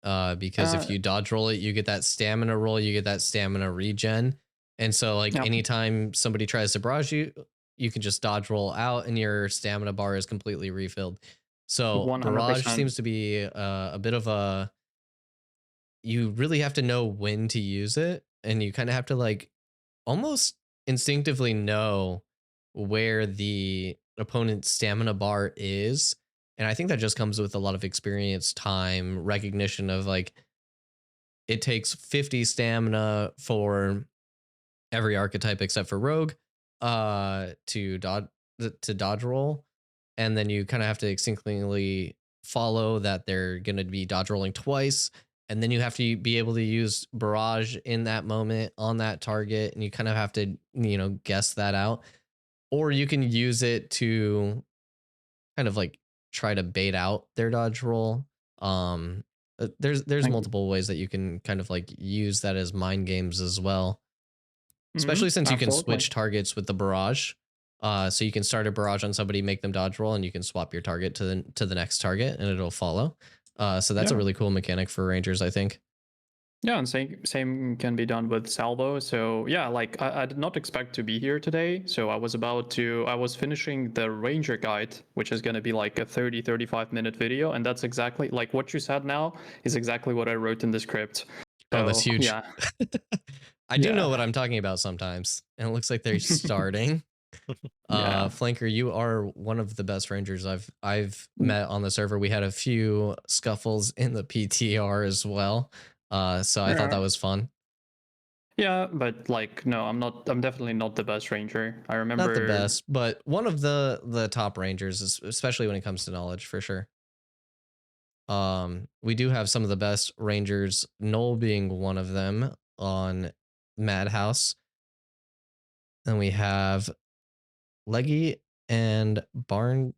Because if you dodge roll it, you get that stamina roll, you get that stamina regen. And so like anytime somebody tries to barrage you, you can just dodge roll out and your stamina bar is completely refilled. So 100%. Barrage seems to be a bit of a, you really have to know when to use it, and you kind of have to like almost instinctively know where the opponent's stamina bar is. And I think that just comes with a lot of experience, time, recognition of like, it takes 50 stamina for every archetype except for rogue to dodge roll. And then you kind of have to instinctively follow that they're going to be dodge rolling twice. And then you have to be able to use barrage in that moment on that target. And you kind of have to, guess that out. Or you can use it to kind of like try to bait out their dodge roll. There's multiple ways that you can kind of like use that as mind games as well. Especially since you can switch targets with the barrage. So you can start a barrage on somebody, make them dodge roll, and you can swap your target to the next target and it'll follow. So that's a really cool mechanic for rangers, I think. Yeah, and same can be done with salvo. So yeah, like I did not expect to be here today. So I was finishing the ranger guide, which is going to be like a 35 minute video. And that's exactly like what you said now is exactly what I wrote in the script. So, oh, that's huge. Yeah. I do know what I'm talking about sometimes. And it looks like they're starting. Flanker, you are one of the best rangers I've met on the server. We had a few scuffles in the PTR as well. So I thought that was fun. Yeah, but like, no, I'm definitely not the best ranger. I remember not the best, but one of the top rangers, especially when it comes to knowledge, for sure. We do have some of the best rangers, Noel being one of them on Madhouse. Then we have Leggy and Barn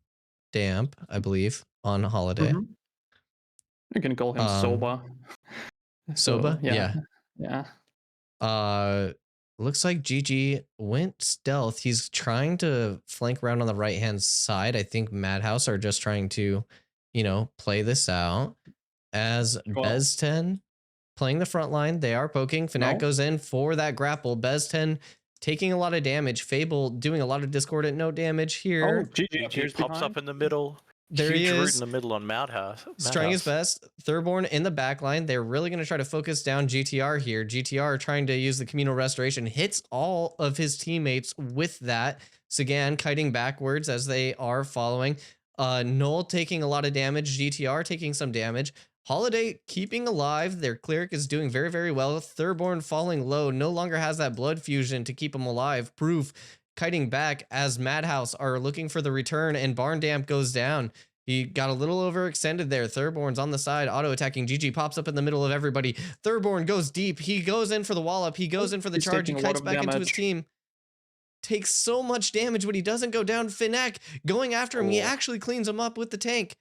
Damp, I believe, on Holiday. You can call him Soba. Soba? Yeah. Looks like GG went stealth. He's trying to flank around on the right hand side. I think Madhouse are just trying to, play this out. As Bezten playing the front line, they are poking. Fanak goes in for that grapple. Bezten taking a lot of damage. Fable doing a lot of discordant, no damage here. Oh, GG pops up in the middle. There Huge he is. root in the middle on Madhouse. Trying his best. Thirdborn in the back line. They're really going to try to focus down GTR here. GTR trying to use the communal restoration. Hits all of his teammates with that. Sagan kiting backwards as they are following. Noel taking a lot of damage. GTR taking some damage. Holiday keeping alive. Their cleric is doing very, very well. Thirdborn falling low. No longer has that blood fusion to keep him alive. Proof kiting back as Madhouse are looking for the return, and Barn Damp goes down. He got a little overextended there. Thurborn's on the side, auto-attacking. GG pops up in the middle of everybody. Thurborn goes deep. He goes in for the wallop. He goes in for the charge. He kites back into his team. Takes so much damage, but he doesn't go down. Fanak going after him. He actually cleans him up with the tank.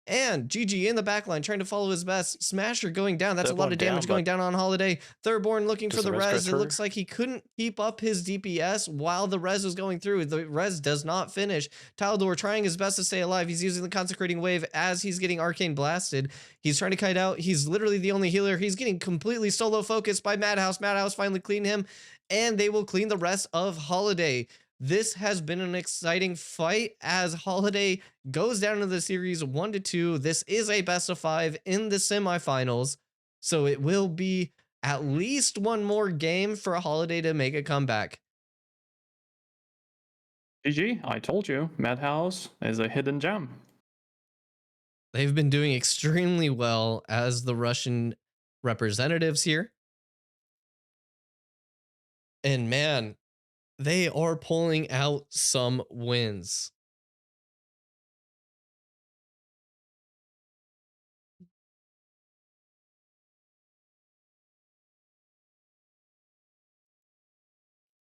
And GG in the backline trying to follow his best. Smasher going down. That's a lot of damage going down on Holiday. Thurborn looking for the res. It looks like he couldn't keep up his DPS while the res was going through. The res does not finish. Taldor trying his best to stay alive. He's using the Consecrating Wave as he's getting Arcane blasted. He's trying to kite out. He's literally the only healer. He's getting completely solo focused by Madhouse. Madhouse finally cleaned him, and they will clean the rest of Holiday. This has been an exciting fight as Holiday goes down into the series 1-2. This is a best of 5 in the semifinals, so it will be at least one more game for Holiday to make a comeback. GG, I told you, Madhouse is a hidden gem. They've been doing extremely well as the Russian representatives here. And man, they are pulling out some wins.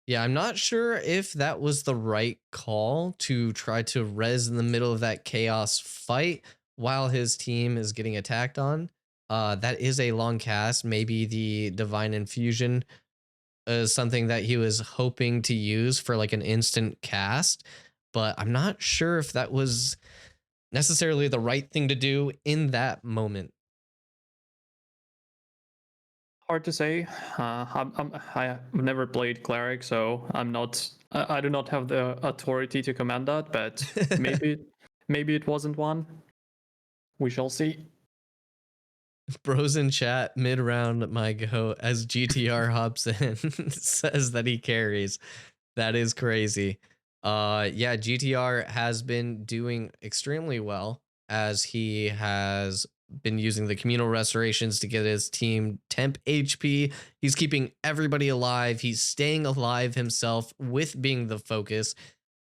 Yeah, I'm not sure if that was the right call to try to res in the middle of that chaos fight while his team is getting attacked on. That is a long cast. Maybe the Divine Infusion is something that he was hoping to use for like an instant cast, but I'm not sure if that was necessarily the right thing to do in that moment. Hard to say. I've never played cleric, so I do not have the authority to command that, but maybe it wasn't one. We shall see. Bros in chat mid-round my go as GTR hops in says that he carries. That is crazy. Yeah, GTR has been doing extremely well as he has been using the communal restorations to get his team temp HP. He's keeping everybody alive. He's staying alive himself with being the focus.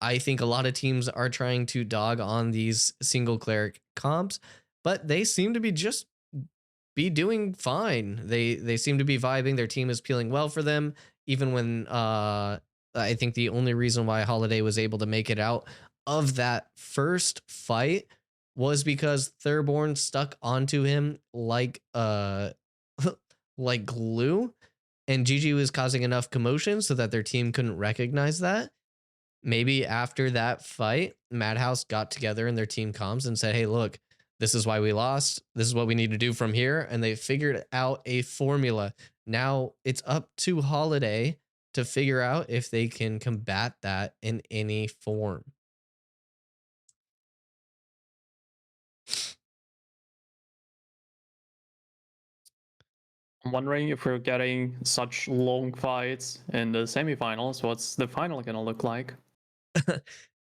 I think a lot of teams are trying to dog on these single cleric comps, but they seem to be doing fine. They seem to be vibing. Their team is peeling well for them, even when I think the only reason why Holiday was able to make it out of that first fight was because Thurborn stuck onto him like like glue, and GG was causing enough commotion so that their team couldn't recognize that. Maybe after that fight, Madhouse got together in their team comms and said, hey, look, this is why we lost. This is what we need to do from here. And they figured out a formula. Now it's up to Holiday to figure out if they can combat that in any form. I'm wondering if we're getting such long fights in the semifinals, what's the final gonna look like?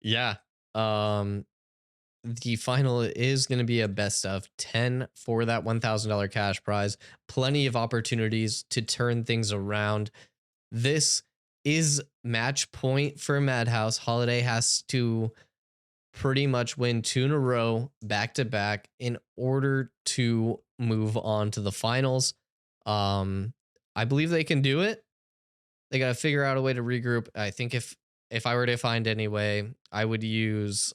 Yeah. The final is going to be a best of 10 for that $1,000 cash prize. Plenty of opportunities to turn things around. This is match point for Madhouse. Holiday has to pretty much win 2 in a row back to back in order to move on to the finals. I believe they can do it. They got to figure out a way to regroup. I think if I were to find any way, I would use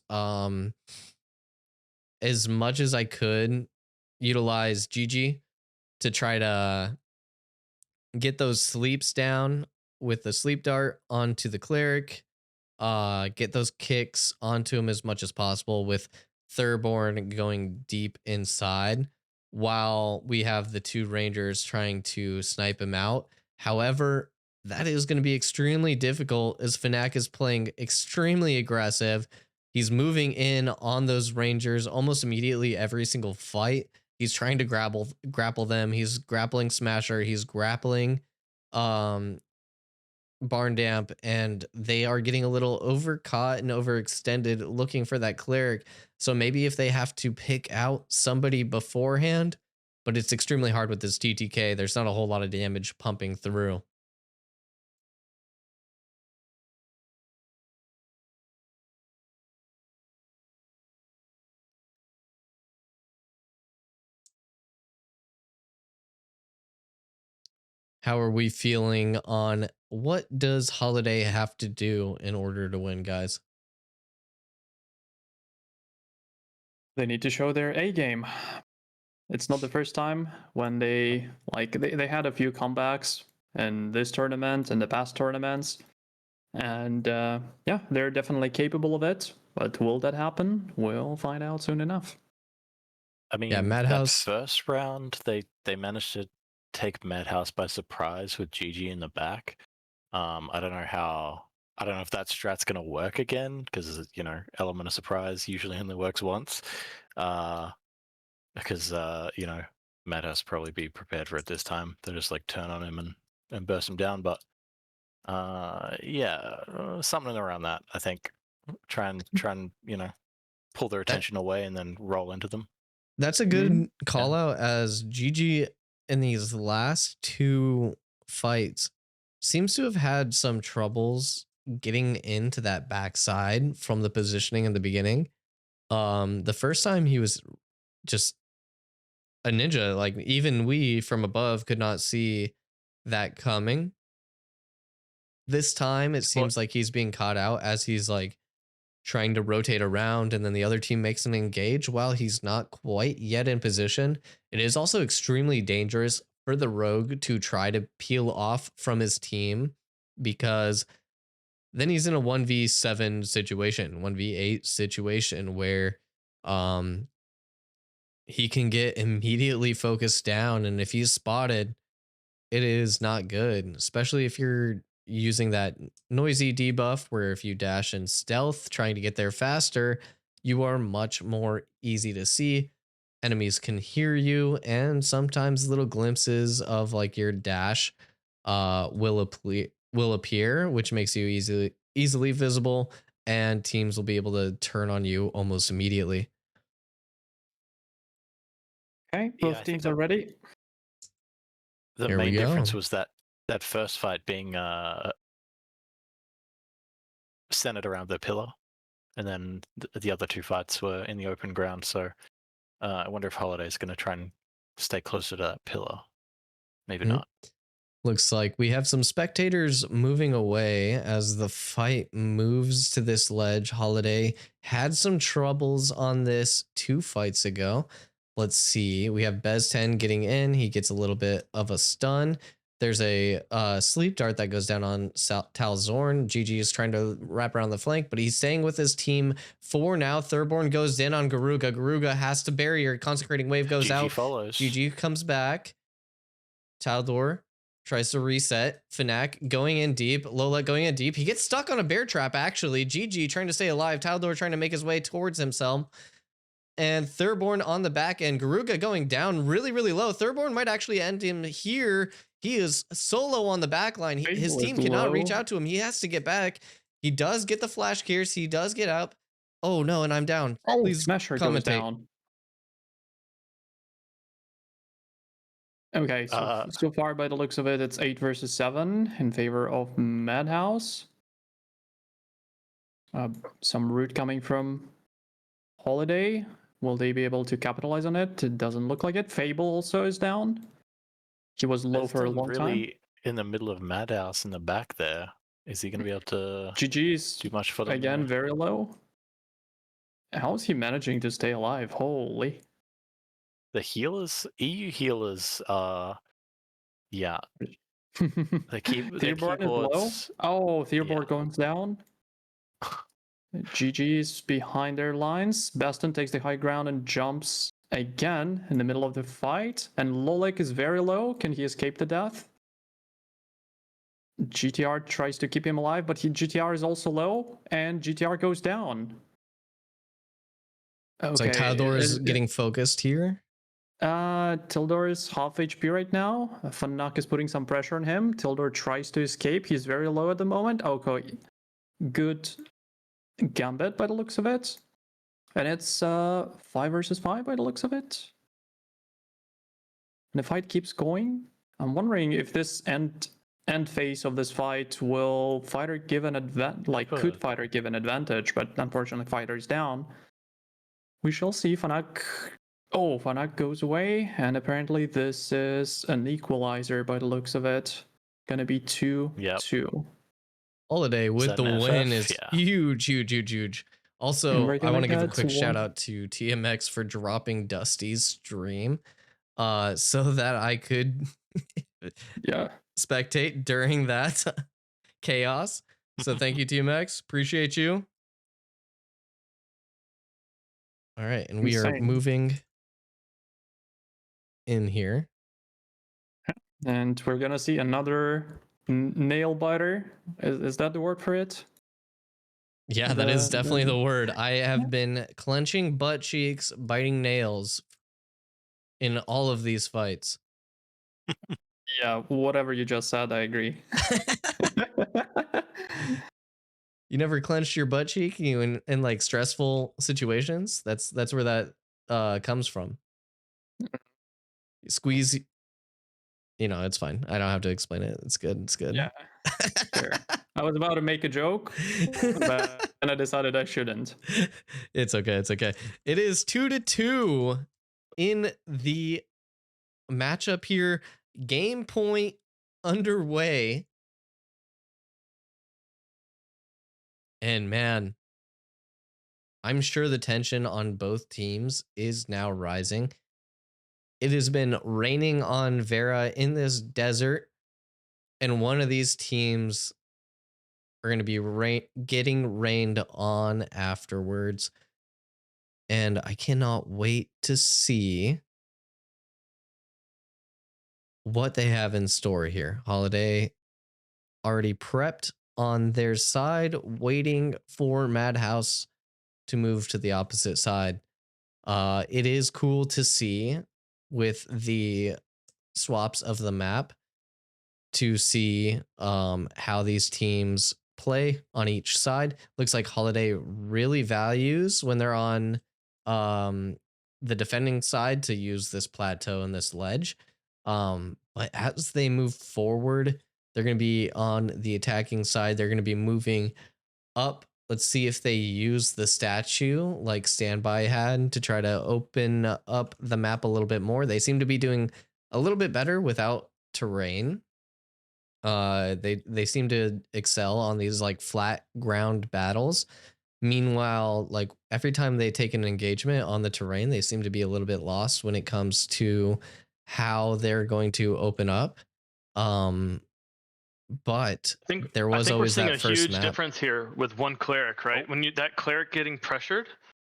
as much as I could utilize GG to try to get those sleeps down with the sleep dart onto the cleric, get those kicks onto him as much as possible with Thurborn going deep inside while we have the 2 rangers trying to snipe him out. However, that is going to be extremely difficult as Fanak is playing extremely aggressive. He's moving in on those rangers almost immediately every single fight. He's trying to grapple them. He's grappling Smasher. He's grappling Barn Damp, and they are getting a little overcaught and overextended looking for that cleric. So maybe if they have to pick out somebody beforehand, but it's extremely hard with this TTK. There's not a whole lot of damage pumping through. how are we feeling on what does Holiday have to do in order to win, guys? They need to show their A game. It's not the first time when they had a few comebacks in this tournament and the past tournaments, and yeah, they're definitely capable of it. But will that happen? We'll find out soon enough. I mean, yeah, Madhouse. That first round, they managed to take Madhouse by surprise with GG in the back. I don't know if that strat's gonna work again, because element of surprise usually only works once. Because Madhouse probably be prepared for it this time. They'll just like turn on him and burst him down. But yeah, something around that. I think try and pull their attention away and then roll into them. That's a good call out, as GG in these last 2 fights seems to have had some troubles getting into that backside from the positioning in the beginning. The first time he was just a ninja, like even we from above could not see that coming. This time it seems like he's being caught out as he's like trying to rotate around, and then the other team makes him engage while he's not quite yet in position. It is also extremely dangerous for the rogue to try to peel off from his team, because then he's in a 1v7 situation, 1v8 situation where he can get immediately focused down, and if he's spotted, it is not good, especially if you're using that noisy debuff where if you dash in stealth trying to get there faster, you are much more easy to see. Enemies can hear you, and sometimes little glimpses of like your dash will appear, which makes you easily visible, and teams will be able to turn on you almost immediately. Okay, both teams are ready. The main difference was that first fight being centered around the pillar, and then the other 2 fights were in the open ground. So I wonder if Holiday's going to try and stay closer to that pillar. Maybe not. Looks like we have some spectators moving away as the fight moves to this ledge. Holiday had some troubles on this 2 fights ago. Let's see. We have Bezten getting in. He gets a little bit of a stun. There's a sleep dart that goes down on Talzorn. GG is trying to wrap around the flank, but he's staying with his team for now. Thurborn goes in on Garuga. Garuga has to barrier. Consecrating Wave goes out. Follows. GG comes back. Taldor tries to reset. Fanak going in deep. Lola going in deep. He gets stuck on a bear trap, actually. GG trying to stay alive. Taldor trying to make his way towards himself. And Thurborn on the back end. Garuga going down really, really low. Thurborn might actually end him here. He is solo on the back line. His team cannot reach out to him. He has to get back. He does get the flash gears. He does get up. Oh, no, and I'm down. Oh, please Smasher goes down. Okay, so far by the looks of it, it's 8 versus 7 in favor of Madhouse. Some root coming from Holiday. Will they be able to capitalize on it? It doesn't look like it. Fable also is down. He was low for a long time. In the middle of Madhouse in the back there. Is he going to be able to GG's do much for them? Again, very low. How is he managing to stay alive? Holy. The healers, EU healers, yeah. They keep Theobald is low. Oh, Theobald goes down. GG's behind their lines. Bezten takes the high ground and jumps again in the middle of the fight. And Lolik is very low. Can he escape the death? GTR tries to keep him alive, but GTR is also low, and GTR goes down. Okay. It's like Taldor is getting focused here. Tildor is half HP right now. Fanak is putting some pressure on him. Tildor tries to escape. He's very low at the moment. Okay. Good gambit by the looks of it. And it's 5 versus 5 by the looks of it. And the fight keeps going. I'm wondering if this end phase of this fight will Fighter give an could Fighter give an advantage, but unfortunately Fighter is down. We shall see. Fanak Oh, Fanak goes away, and apparently this is an equalizer by the looks of it. Gonna be 2-2. Holiday with the win is huge, huge, huge, huge. Also, I want to give a quick shout out to TMX for dropping Dusty's stream, so that I could spectate during that chaos. So thank you, TMX. Appreciate you. All right, and we are moving in here. And we're gonna see another nail biter. Is that the word for it? Yeah, that is definitely the word. I have been clenching butt cheeks, biting nails in all of these fights. Yeah, whatever you just said, I agree. You never clenched your butt cheek in like stressful situations? That's where that comes from. You squeeze, you know, it's fine. I don't have to explain it. It's good. It's good. Yeah. Sure. I was about to make a joke, but and I decided I shouldn't. It's okay. It's okay. It is 2-2 in the matchup here. Game point underway. And man, I'm sure the tension on both teams is now rising. It has been raining on Vera in this desert, and one of these teams are going to be getting rained on afterwards. And I cannot wait to see what they have in store here. Holiday already prepped on their side, waiting for Madhouse to move to the opposite side. It is cool to see with the swaps of the map to see how these teams play on each side. Looks like Holiday really values when they're on the defending side to use this plateau and this ledge. But as they move forward, they're going to be on the attacking side. They're going to be moving up. Let's see if they use the statue like Standby had to try to open up the map a little bit more. They seem to be doing a little bit better without terrain. They seem to excel on these like flat ground battles. Meanwhile, like every time they take an engagement on the terrain, they seem to be a little bit lost when it comes to how they're going to open up. But there was always that first map. We're seeing a huge difference here with one cleric, right? When that cleric getting pressured,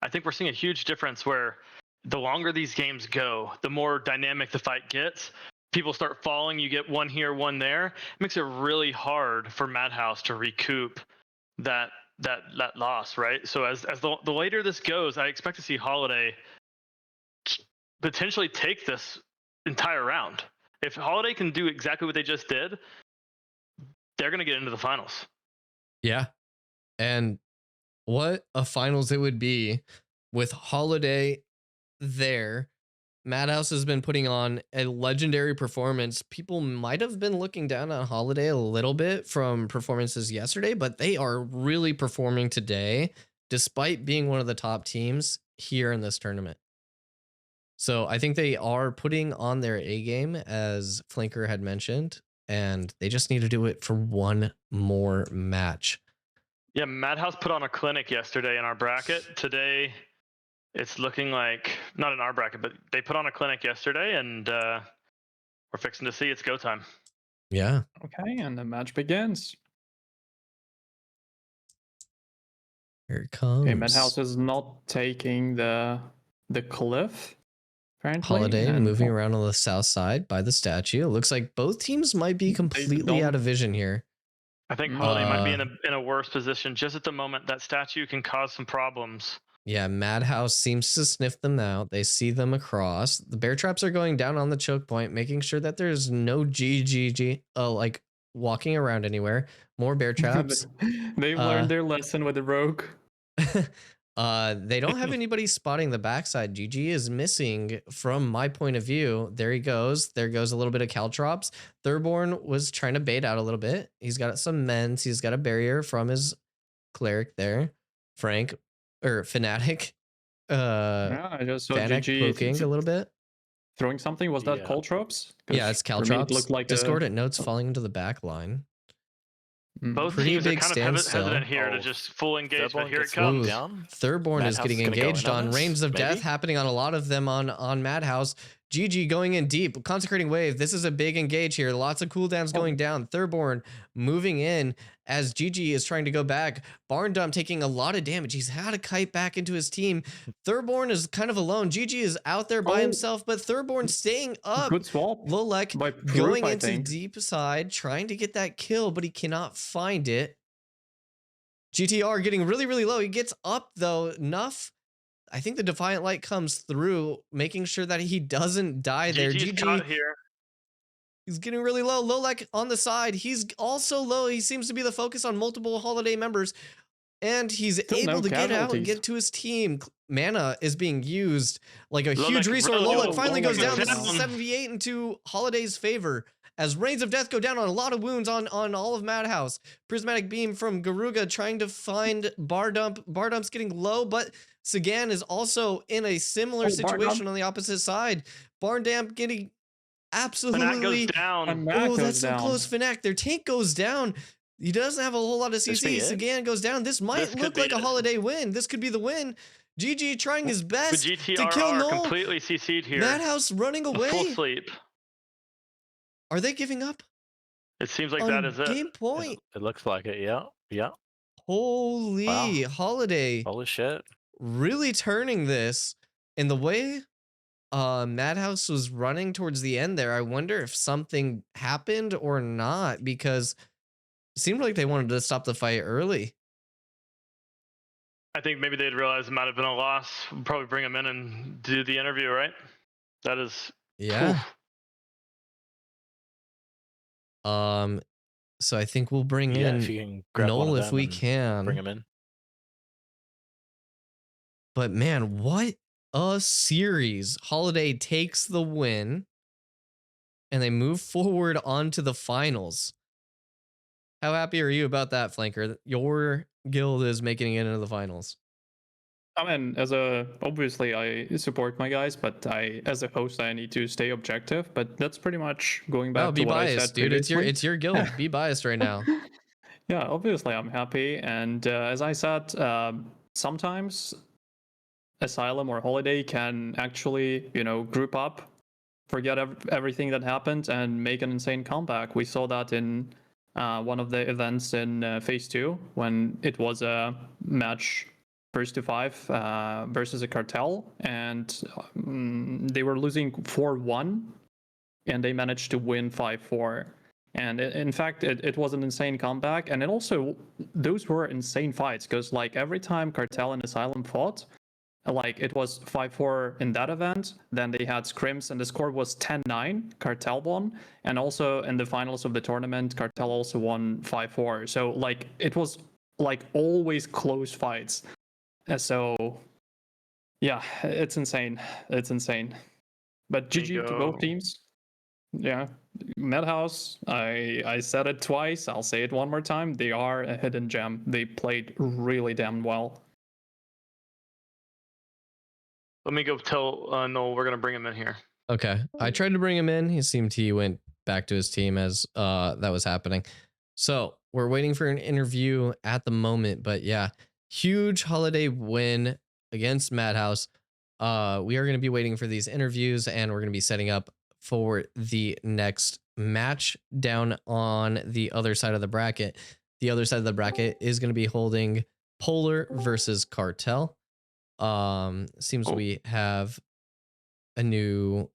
I think we're seeing a huge difference where the longer these games go, the more dynamic the fight gets. People start falling, you get one here, one there. It makes it really hard for Madhouse to recoup that loss, right? So as the later this goes, I expect to see Holiday potentially take this entire round. If Holiday can do exactly what they just did, they're going to get into the finals. Yeah. And what a finals it would be with Holiday there. Madhouse has been putting on a legendary performance. People might have been looking down on Holiday a little bit from performances yesterday, but they are really performing today, despite being one of the top teams here in this tournament. So I think they are putting on their A game, as Flinker had mentioned, and they just need to do it for one more match. Yeah, Madhouse put on a clinic yesterday in our bracket. Today, it's looking like, not in our bracket, but they put on a clinic yesterday, and we're fixing to see it's go time. Yeah. Okay, and the match begins. Here it comes. Okay, Madhouse is not taking the cliff. Apparently. Holiday moving around on the south side by the statue. It looks like both teams might be completely out of vision here. I think Holiday might be in a worse position just at the moment. That statue can cause some problems. Yeah, Madhouse seems to sniff them out. They see them across. The bear traps are going down on the choke point, making sure that there's no GGG like walking around anywhere. More bear traps. They've learned their lesson with the rogue. They don't have anybody spotting the backside. GG is missing from my point of view. There he goes. There goes a little bit of caltrops. Thurborn was trying to bait out a little bit. He's got some mends. He's got a barrier from his cleric there. Fanatic Yeah, I just saw Fanak GG poking a little bit. throwing something. Was that Yeah. Caltrops? Yeah, it's For me, it Caltrops. looked like Discordant notes falling into the back line. Both Pretty teams are big kind of standstill. hesitant here to Oh, just full engage, but Thirdborn here it gets slowed comes. down. Thirdborn is Madhouse getting is gonna go in engaged on on this, Reigns of Death maybe? happening on a lot of them on Madhouse. GG going in deep. Consecrating Wave. This is a big engage here. Lots of cooldowns going down. Thirdborn moving in as GG is trying to go back. Barn Dump taking a lot of damage. He's had a kite back into his team. Thirdborn is kind of alone. GG is out there by himself, but Thirdborn staying up. Good swap. Lolek by Proof, going I into think. deep side, trying to get that kill, but he cannot find it. GTR getting really, really low. He gets up though enough. I think the Defiant Light comes through, making sure that he doesn't die there. GG's caught here. He's getting really low. Lolek on the side. He's also low. He seems to be the focus on multiple Holiday members. And he's Still able no to get out and casualties. get to his team. Mana is being used like a Lolek huge resource. really Lolek low. finally goes down. This is a Down. 7v8 into Holiday's favor. As Reigns of Death go down on a lot of wounds on all of Madhouse. Prismatic Beam from Garuga trying to find Bardump. Bardump's getting low, but Sagan is also in a similar situation on the opposite side. Barndamp getting Fanak absolutely... goes down. Fanak Oh, goes that's so down. close. Fanak, their tank goes down. He doesn't have a whole lot of This CC. be it? Sagan goes down. This might This could look be like a it. Holiday win. This could be the win. GG trying his But best to GTR kill are Null. completely CC'd here. Madhouse running A full away. sleep. Are they giving up It seems like on that is it. game point? It looks like it. Yeah. Yeah. Holy Wow. Holiday Holy shit. really turning this in the way Madhouse was running towards the end there. I wonder if something happened or not, because it seemed like they wanted to stop the fight early. I think maybe they'd realize it might have been a loss. We'll probably bring him in and do the interview, right? That is. Yeah. Oof. So I think we'll bring Yeah, in if you can grab one Null of if them we and can. bring him in. But man, what a series. Holiday takes the win and they move forward onto the finals. How happy are you about that, Flanker? Your guild is making it into the finals. I mean, obviously I support my guys, but as a host, I need to stay objective. But that's pretty much going back Oh, to be what I biased, said dude. previously. It's your guild. Be biased right now. Yeah, obviously I'm happy, and as I said, sometimes Asylum or Holiday can actually, group up, forget everything that happened, and make an insane comeback. We saw that in one of the events in Phase 2 when it was a match first to 5 versus a Cartel, and they were losing 4-1, and they managed to win 5-4. And in fact, it was an insane comeback, and those were insane fights, because like every time Cartel and Asylum fought, like it was 5-4 in that event, then they had scrims and the score was 10-9, Cartel won, and also in the finals of the tournament, Cartel also won 5-4. So like it was like always close fights. So yeah, it's insane. It's insane. But GG to both teams. Yeah, Madhouse, I said it twice, I'll say it one more time. They are a hidden gem. They played really damn well. Let me go tell Noel we're gonna bring him in here. Okay. I tried to bring him in. He went back to his team as that was happening. So we're waiting for an interview at the moment, but yeah, huge Holiday win against Madhouse. We are going to be waiting for these interviews, and we're going to be setting up for the next match down on the other side of the bracket. The other side of the bracket is going to be holding Polar versus Cartel. Seems we have a new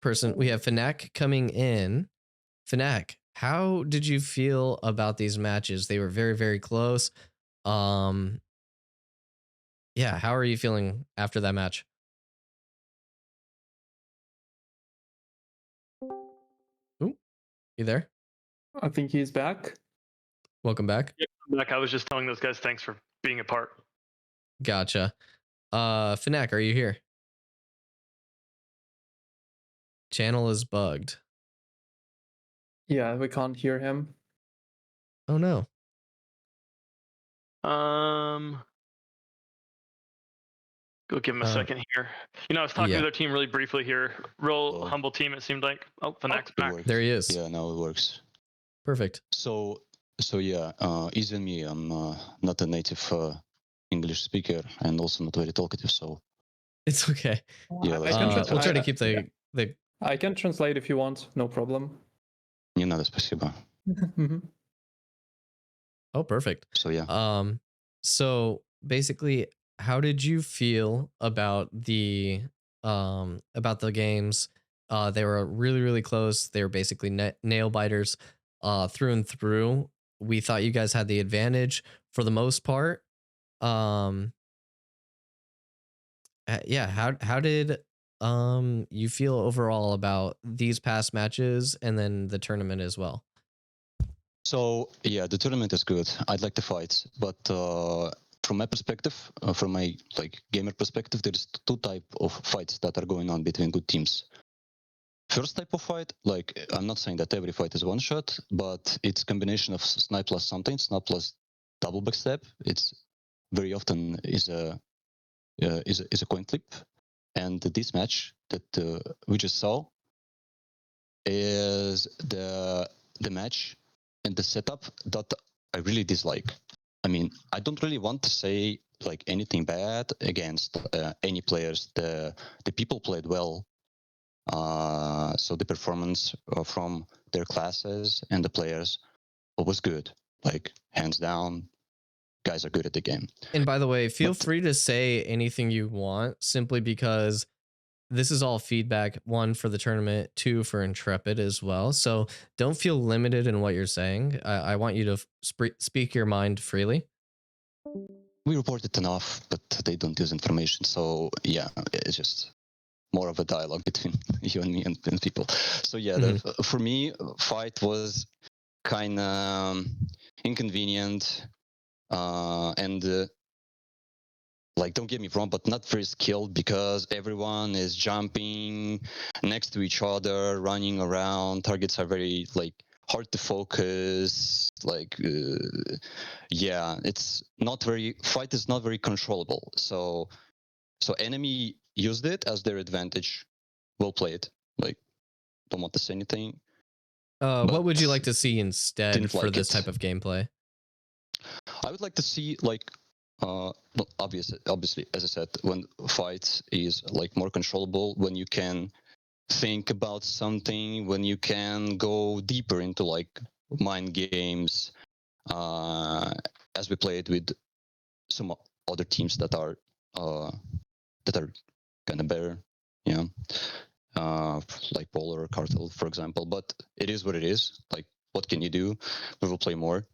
person. We have Fanak coming in. Fanak, how did you feel about these matches? They were very, very close. Yeah, how are you feeling after that match? Ooh, you there? I think he's back. Welcome back. Yeah, Mac, I was just telling those guys thanks for being a part. Gotcha. Fanak, are you here? Channel is bugged. Yeah, we can't hear him. Oh no. Go give him a second here. You know, I was talking to their team really briefly here. Real humble team, it seemed like. Oh, Fanak's back. There he is. Yeah, now it works. Perfect. So yeah, even me, I'm not a native English speaker and also not very talkative, so it's okay. Yeah, we'll try to keep the. I can translate if you want, no problem. Не надо, спасибо. Oh, perfect. So yeah. So basically, how did you feel about the games? They were really, really close. They were basically nail biters, through and through. We thought you guys had the advantage for the most part. Yeah. How did you feel overall about these past matches and then the tournament as well? So yeah, the tournament is good. I'd like to fight, but from my perspective, from my gamer perspective, there's two type of fights that are going on between good teams. First type of fight, I'm not saying that every fight is one shot, but it's combination of snipe plus something, snipe plus double backstab. It's very often is a coin flip, and this match that we just saw is the match and the setup that I really dislike. I mean, I don't really want to say anything bad against any players. The people played well, so the performance from their classes and the players was good. Hands down, guys are good at the game. And by the way, feel free to say anything you want, simply because this is all feedback, 1 for the tournament, 2 for Intrepid as well. So don't feel limited in what you're saying. I want you to speak your mind freely. We reported enough, but they don't use information. So yeah, it's just more of a dialogue between you and me and people. So yeah, for me, fight was kind of inconvenient. And don't get me wrong, but not very skilled, because everyone is jumping next to each other, running around. Targets are very hard to focus. Yeah, it's not very. Fight is not very controllable. So enemy used it as their advantage. Well played. Don't want to say anything. What would you like to see instead for this type of gameplay? I would like to see obviously, as I said, when fights is more controllable, when you can think about something, when you can go deeper into mind games, as we played with some other teams that are kind of better, like Polar or Cartel, for example. But it is what it is. What can you do? We will play more.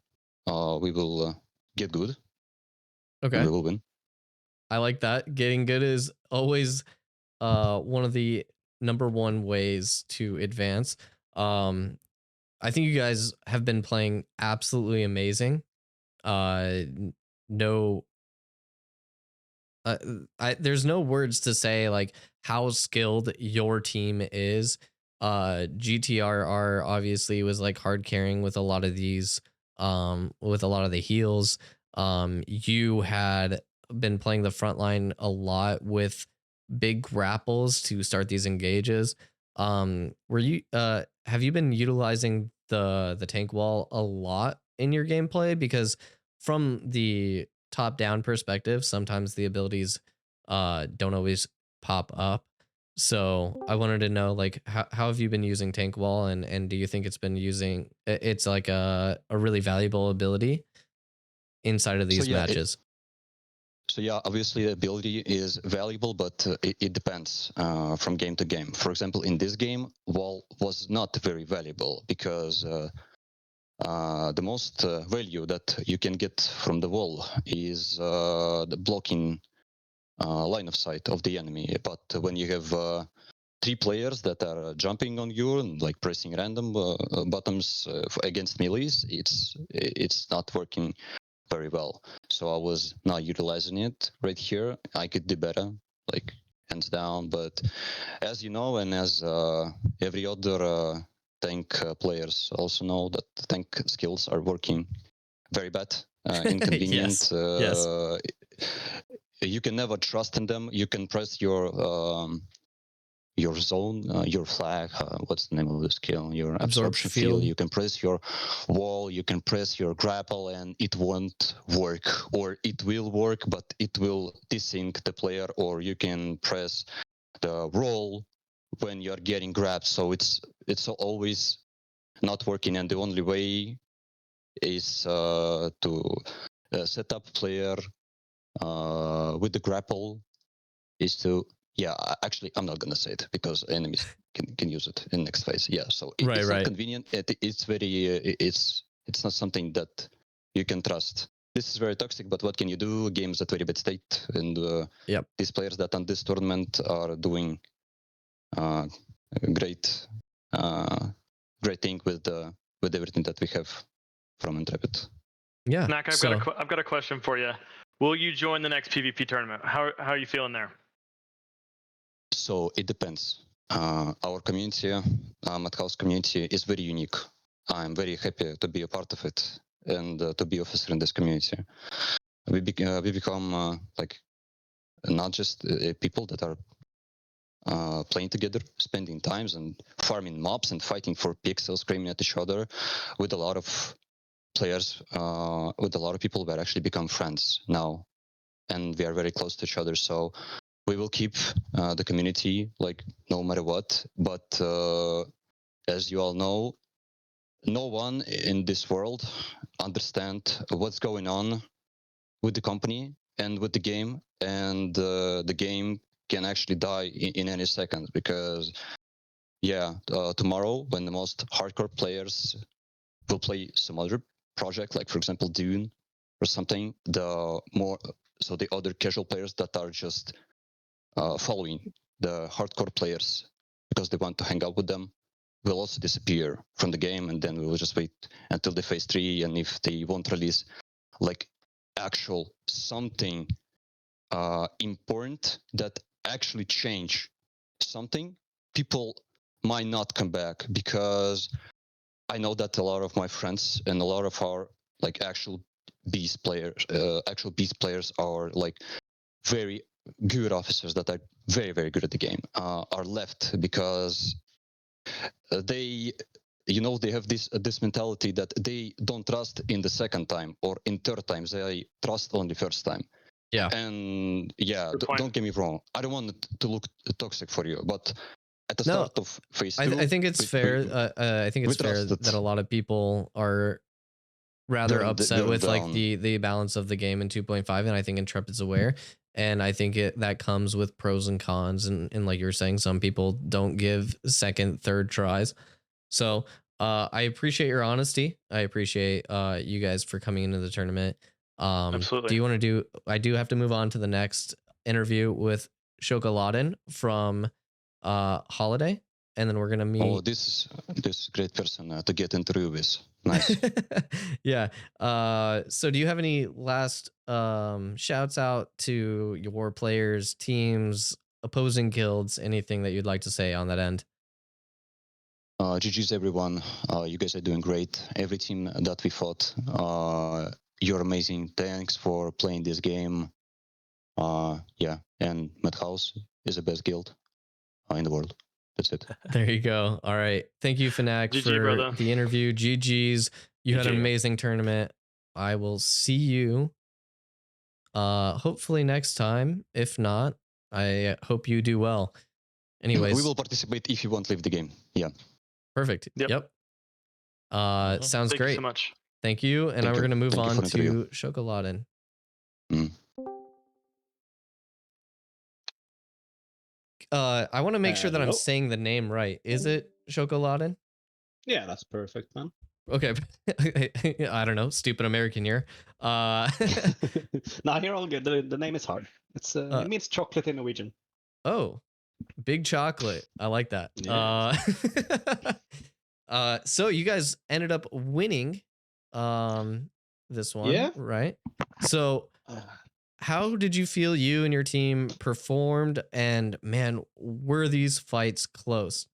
We will get good. Okay. We will win. I like that. Getting good is always one of the #1 ways to advance. I think you guys have been playing absolutely amazing. There's no words to say how skilled your team is. GTRR obviously was hard carrying with a lot of these, with a lot of the heals. You had been playing the front line a lot with big grapples to start these engages. Have you been utilizing the tank wall a lot in your gameplay? Because from the top down perspective, sometimes the abilities don't always pop up. So I wanted to know how have you been using tank wall, and do you think it's a really valuable ability inside of these matches? So yeah, obviously the ability is valuable, but it depends from game to game. For example, in this game, wall was not very valuable, because the most value that you can get from the wall is the blocking line of sight of the enemy. But when you have 3 players that are jumping on you and pressing random buttons against melees, it's not working very well. So I was not utilizing it right here. I could do better, hands down. But as you know, and as every other tank players also know, that tank skills are working very bad, inconvenient. Yes. you can never trust in them. You can press your zone, your flag, what's the name of the skill? Your absorption field. You can press your wall, you can press your grapple, and it won't work. Or it will work, but it will desync the player, or you can press the roll when you're getting grabbed. So it's always not working, and the only way is to set up player with the grapple is to actually I'm not gonna say it because enemies can use it in next phase. So it's not convenient. It's very it's not something that you can trust. This is very toxic, but what can you do? Game's at very bad state, and these players that on this tournament are doing great thing with everything that we have from Intrepid. Yeah. Mac, I've got a question for you. Will you join the next PvP tournament? How are you feeling there? So it depends. Our community, Madhouse community, is very unique. I'm very happy to be a part of it and to be officer in this community. We become like not just people that are playing together, spending times and farming mobs and fighting for pixels, screaming at each other. With a lot of players, with a lot of people, that actually become friends now, and we are very close to each other. So we will keep the community, like, no matter what. But as you all know, no one in this world understands what's going on with the company and with the game, and the game can actually die in any second, because tomorrow, when the most hardcore players will play some other project, like for example Dune or something, the other casual players that are just following the hardcore players because they want to hang out with them will also disappear from the game, and then we will just wait until the phase 3, and if they won't release like actual something important that actually change something, people might not come back. Because I know that a lot of my friends and a lot of our like actual beast players are like very good officers that are very, very good at the game, are left because they have this mentality that they don't trust in the second time or in third times. They trust only first time. And don't get me wrong, I don't want it to look toxic for you, but at the start of phase 2, I think it's fair. I think it's fair that a lot of people are rather upset with like the balance of the game in 2.5, and I think Intrepid's aware. And I think that comes with pros and cons, and like you're saying, some people don't give second, third tries. So I appreciate your honesty. I appreciate you guys for coming into the tournament. Absolutely. Do you want to do? I do have to move on to the next interview with Sjokoladen from Holiday, and then we're gonna meet. Oh, this great person to get interview with. Nice. Yeah. So do you have any last shouts out to your players, teams, opposing guilds, anything that you'd like to say on that end? GG's everyone. You guys are doing great. Every team that we fought, you're amazing. Thanks for playing this game. And Madhouse is the best guild in the world. That's it. There you go. All right. Thank you, Fanak, for the interview. GG's. You had an amazing tournament. I will see you hopefully next time. If not, I hope you do well. Anyways. We will participate if you won't leave the game. Yeah. Perfect. Yep. Sounds great. Thank you so much. Thank you. And we're going to move on to Sjokoladen. I want to make sure that I'm saying the name right. Is it Sjokoladen? Yeah, that's perfect, man. Okay. I don't know. Stupid American here. Nah, you're all good. The name is hard. It means chocolate in Norwegian. Oh, big chocolate. I like that. Yeah. So you guys ended up winning this one, right? So how did you feel you and your team performed? And man, were these fights close?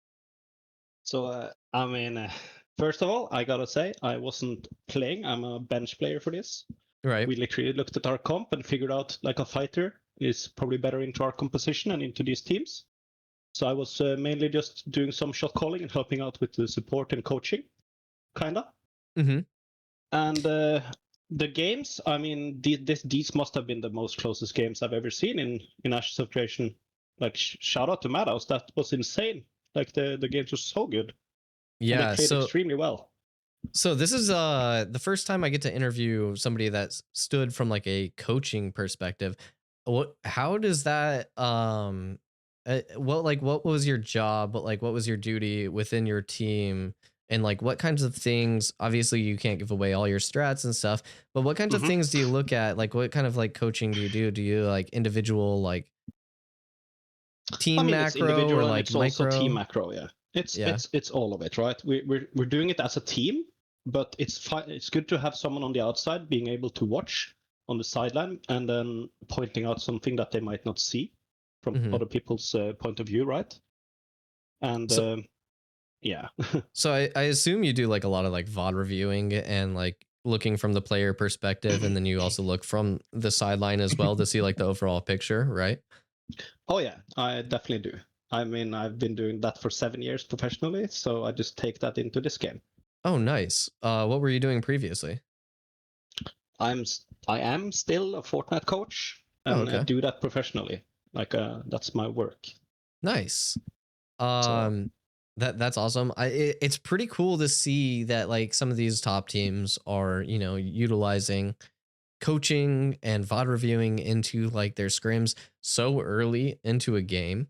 So, first of all, I gotta say, I wasn't playing. I'm a bench player for this. Right. We literally looked at our comp and figured out like a fighter is probably better into our composition and into these teams. So I was mainly just doing some shot calling and helping out with the support and coaching, kinda. Mm-hmm. And the games, I mean, these must have been the most closest games I've ever seen in Ashes of Creation. Like, shout out to Madhouse, that was insane. Like, the games were so good. Yeah, and they played extremely well. So this is the first time I get to interview somebody that stood from like a coaching perspective. How does that what was your job? What was your duty within your team? And like what kinds of things, obviously you can't give away all your strats and stuff, but what kinds of things do you look at? Like what kind of like coaching do you do? Do you like individual like team macro or like it's micro? Also team macro, yeah. It's all of it, right? We're doing it as a team, but it's good to have someone on the outside being able to watch on the sideline and then pointing out something that they might not see from other people's point of view, right? And yeah. So I assume you do like a lot of like VOD reviewing and like looking from the player perspective, and then you also look from the sideline as well to see like the overall picture, right? Oh yeah, I definitely do. I mean, I've been doing that for 7 years professionally, so I just take that into this game. Oh, nice. What were you doing previously? I am still a Fortnite coach, and I do that professionally. Like, that's my work. Nice. That's awesome. It's pretty cool to see that like some of these top teams are, you know, utilizing coaching and VOD reviewing into like their scrims so early into a game.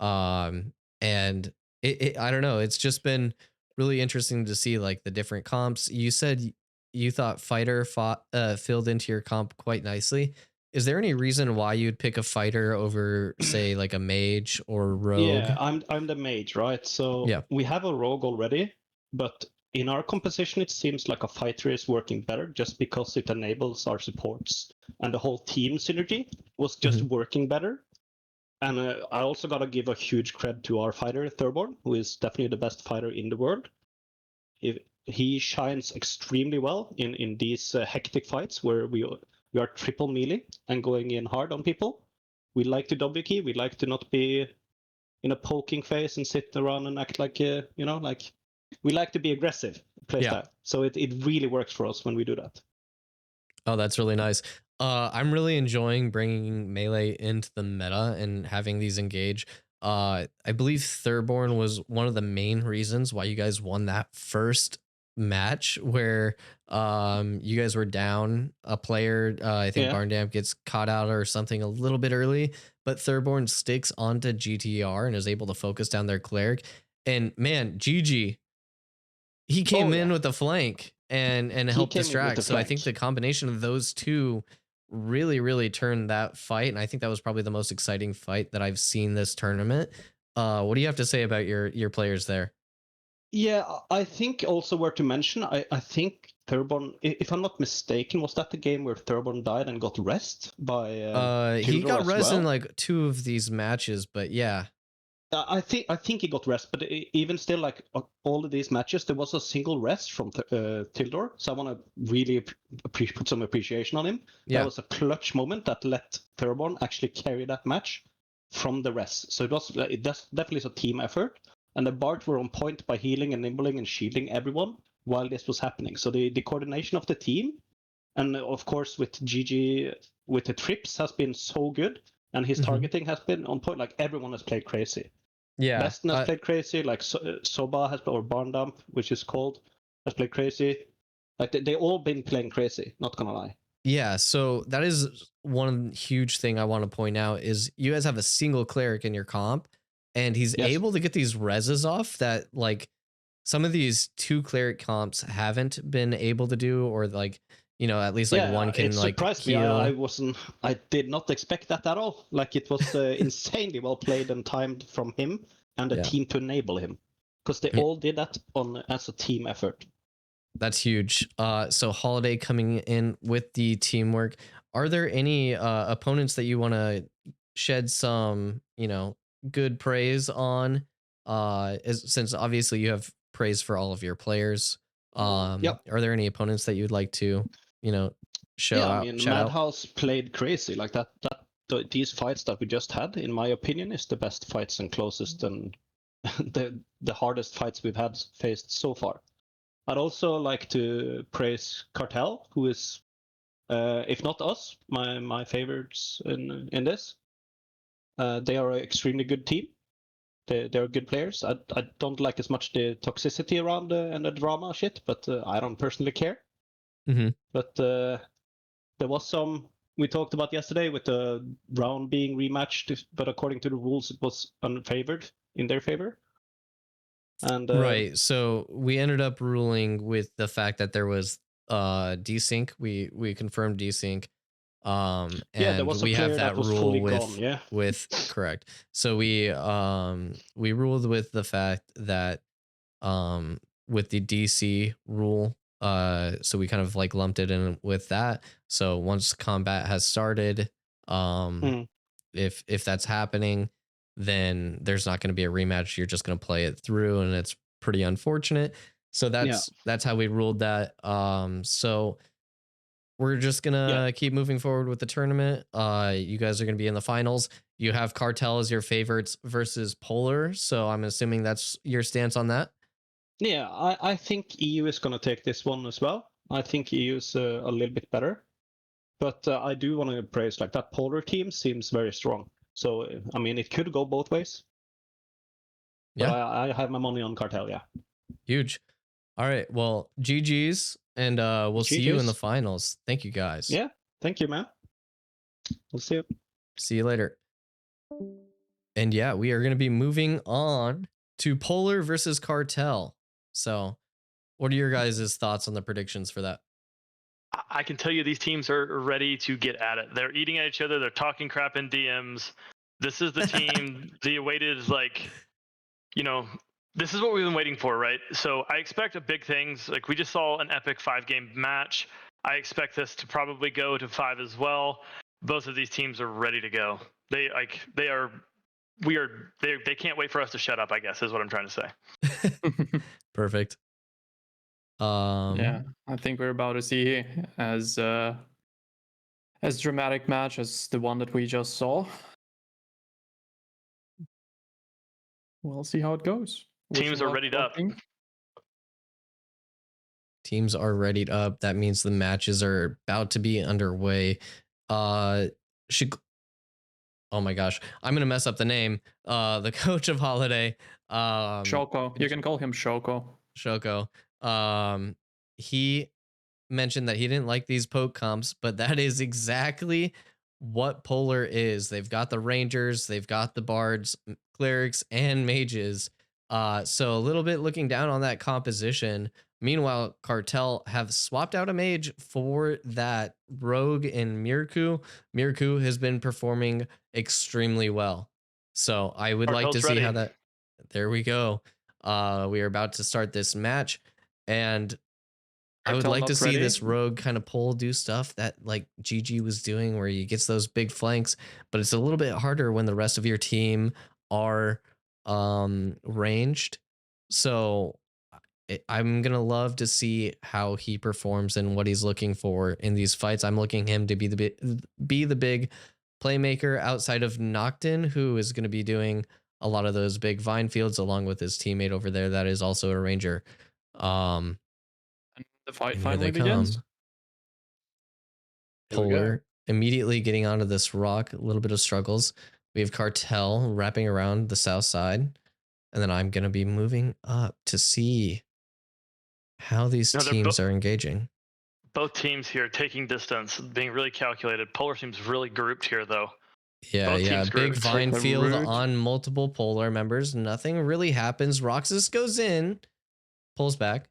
And I don't know, it's just been really interesting to see like the different comps. You said you thought fighter filled into your comp quite nicely. Is there any reason why you'd pick a fighter over, say, like a mage or rogue? Yeah, I'm the mage, right? So we have a rogue already, but in our composition, it seems like a fighter is working better just because it enables our supports, and the whole team synergy was just working better. And I also got to give a huge cred to our fighter, Thurborn, who is definitely the best fighter in the world. He shines extremely well in these hectic fights where we are triple melee and going in hard on people. We like to W key. We like to not be in a poking phase and sit around and act like, like we like to be aggressive playstyle. So it really works for us when we do that. Oh, that's really nice. I'm really enjoying bringing melee into the meta and having these engage. I believe Thurborn was one of the main reasons why you guys won that first match where you guys were down a player. I think Barndamp gets caught out or something a little bit early, but Thurborn sticks onto GTR and is able to focus down their cleric. And man, GG, he came in with the flank and helped distract. So I think the combination of those two really turned that fight, and I think that was probably the most exciting fight that I've seen this tournament. What do you have to say about your players there? Yeah, I think also worth to mention, I think Thurborn, if I'm not mistaken, was that the game where Thurborn died and got rest by he got rest in like 2 of these matches, but yeah. I think he got rest, but even still, like all of these matches, there was a single rest from Tildor, so I want to really put some appreciation on him. That was a clutch moment that let Thurborn actually carry that match from the rest. So it definitely is a team effort, and the Bards were on point by healing and nimbling and shielding everyone while this was happening. So the coordination of the team, and of course with GG with the trips, has been so good, and his targeting has been on point. Like everyone has played crazy. Yeah, Bezten has played crazy. Like Soba has, or Barndamp, which is called, has played crazy. Like they all been playing crazy. Not gonna lie. Yeah, so that is one huge thing I want to point out is you guys have a single cleric in your comp, and he's able to get these reses off that like some of these 2 cleric comps haven't been able to do, or like, you know, at least like one can it like surprised me. I did not expect that at all. Like it was insanely well played and timed from him and the team to enable him, because they all did that as a team effort. That's huge. So Holiday coming in with the teamwork. Are there any opponents that you want to shed some, you know, good praise on? Since obviously you have praise for all of your players. Are there any opponents that you'd like to, you know, show out? I mean, Madhouse played crazy. Like that these fights that we just had, in my opinion, is the best fights and closest and the hardest fights we've had faced so far. I'd also like to praise Cartel, who is, if not us, my favorites in this. They are an extremely good team. They're good players. I don't like as much the toxicity around and the drama shit, but I don't personally care. Mm-hmm. But there was some we talked about yesterday with the round being rematched, but according to the rules, it was unfavored in their favor. And right, so we ended up ruling with the fact that there was desync. We confirmed desync. And there was we have that was rule with gone, yeah. with correct. So we ruled with the fact that with the DC rule, so we kind of like lumped it in with that. So once combat has started, if that's happening, then there's not going to be a rematch. You're just going to play it through, and it's pretty unfortunate. So that's how we ruled that. So we're just gonna keep moving forward with the tournament. You guys are gonna be in the finals. You have Cartel as your favorites versus Polar, so I'm assuming that's your stance on that. Yeah, I think EU is gonna take this one as well. I think EU is a little bit better, but I do want to praise like that Polar team seems very strong. So I mean, it could go both ways. Yeah, but I have my money on Cartel. Yeah, huge. All right, well, GG's. And we'll see you in the finals. Thank you, guys. Yeah, thank you, man. We'll see you. See you later. And yeah, we are going to be moving on to Polar versus Cartel. So what are your guys' thoughts on the predictions for that? I can tell you these teams are ready to get at it. They're eating at each other. They're talking crap in DMs. This is the team, the awaited, like, you know, this is what we've been waiting for, right? So I expect big things. Like we just saw an epic 5-game match. I expect this to probably go to 5 as well. Both of these teams are ready to go. They can't wait for us to shut up, I guess, is what I'm trying to say. Perfect. Yeah, I think we're about to see as dramatic match as the one that we just saw. We'll see how it goes. Teams are readied up. Teams are readied up. That means the matches are about to be underway. Oh my gosh, I'm gonna mess up the name. The coach of Holiday. Shoko. You can call him Shoko. Shoko. He mentioned that he didn't like these poke comps, but that is exactly what Polar is. They've got the Rangers, they've got the Bards, Clerics, and Mages. So a little bit looking down on that composition. Meanwhile, Cartel have swapped out a mage for that Rogue and Mirku. Mirku has been performing extremely well. So I would like to see how that... There we go. We are about to start this match, and I would like to see this Rogue kind of do stuff that like GG was doing, where he gets those big flanks, but it's a little bit harder when the rest of your team are ranged. So I'm gonna love to see how he performs and what he's looking for in these fights. I'm looking him to be the big playmaker outside of Noctin, who is going to be doing a lot of those big vine fields along with his teammate over there that is also a ranger. The fight finally begins. Polar immediately getting onto this rock, a little bit of struggles. We have Cartel wrapping around the south side, and then I'm going to be moving up to see how these teams are engaging. Both teams here taking distance, being really calculated. Polar seems really grouped here, though. Yeah, big vine field on multiple Polar members. Nothing really happens. Roxas goes in, pulls back.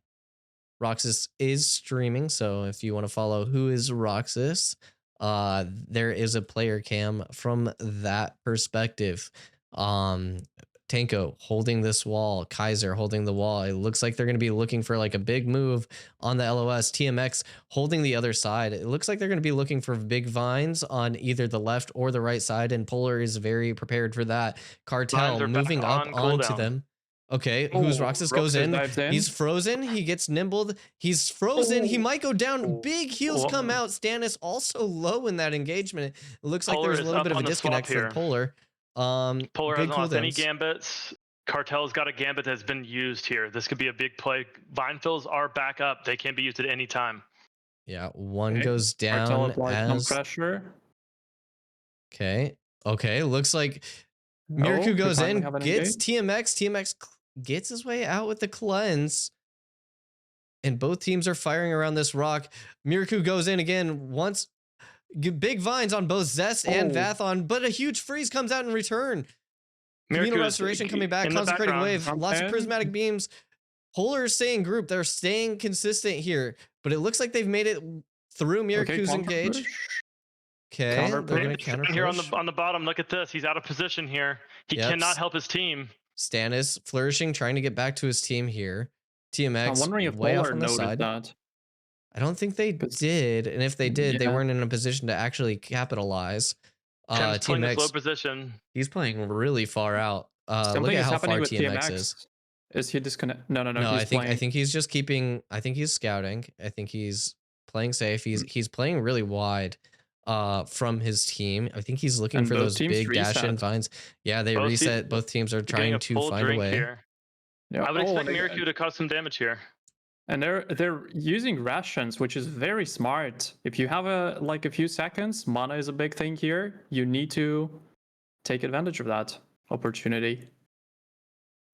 Roxas is streaming, so if you want to follow who is Roxas, there is a player cam from that perspective. Tanko holding this wall, Kaiser holding the wall. It looks like they're going to be looking for like a big move on the LOS. TMX holding the other side. It looks like they're going to be looking for big vines on either the left or the right side, and Polar is very prepared for that. Cartel moving up onto them. Okay, who's Roxas goes in. He's frozen. He gets nimbled. He's frozen. He might go down. Big heals come out. Stannis also low in that engagement. It looks like there's a little bit of a disconnect for Polar. Polar good hasn't lost any cooldowns. gambits. Cartel's got a gambit that's been used here. This could be a big play. Vine fills are back up. They can be used at any time. Yeah, one goes down as pressure. Okay. Looks like Miraku goes in, gets TMX. TMX gets his way out with the cleanse. And both teams are firing around this rock. Miraku goes in again once. Big vines on both Zest and Vathon, but a huge freeze comes out in return. Communal Restoration coming back. Consecrating Wave. Lots of prismatic beams. Polar is staying group. They're staying consistent here. But it looks like they've made it through Miraku's engage. Okay, they're going to counter push. Here on the bottom, look at this. He's out of position here. He cannot help his team. Stannis flourishing, trying to get back to his team here. TMX, I'm wondering if way off Polar on the side. That. I don't think they did, and if they did, they weren't in a position to actually capitalize. TMX low position. He's playing really far out. Look at how far TMX is. Is he disconnected? No. No, I think he's just keeping. I think he's scouting. I think he's playing safe. He's playing really wide from his team. I think he's looking for those big dash in vines. Yeah, they reset. Both teams are trying to find a way. Here. Yeah. I would expect Miraku to cause some damage here. And they're using rations, which is very smart. If you have a few seconds, mana is a big thing here. You need to take advantage of that opportunity.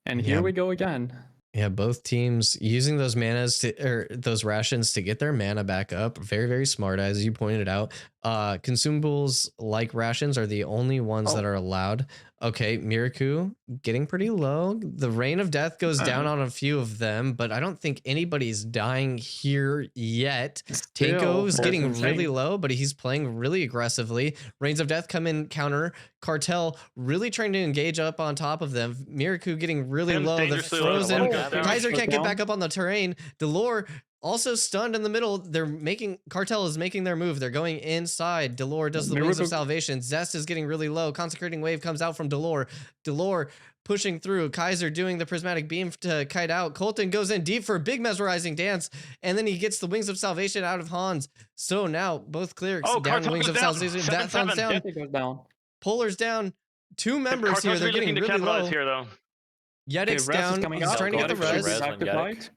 And here we go again. Yeah, both teams using those those rations to get their mana back up. Very, very smart, as you pointed out. Consumables like rations are the only ones that are allowed. Okay, Miraku getting pretty low. The Rain of Death goes down on a few of them, but I don't think anybody's dying here yet. Tanko's getting really low, but he's playing really aggressively. Rains of Death come in counter. Cartel really trying to engage up on top of them. Miraku getting really low. They're frozen. Kaiser can't get back up on the terrain. Delore also stunned in the middle. Cartel is making their move. They're going inside. Delore does the Wings of Salvation. Zest is getting really low. Consecrating Wave comes out from Delore. Delore pushing through. Kaiser doing the Prismatic Beam to kite out. Colton goes in deep for a big mesmerizing dance, and then he gets the Wings of Salvation out of Hans. So now both clerics down. Wings of Salvation. Vathon's down. Polar's down. Two members here. They're getting really low. Here, though. Yedik's down. He's trying to get the res.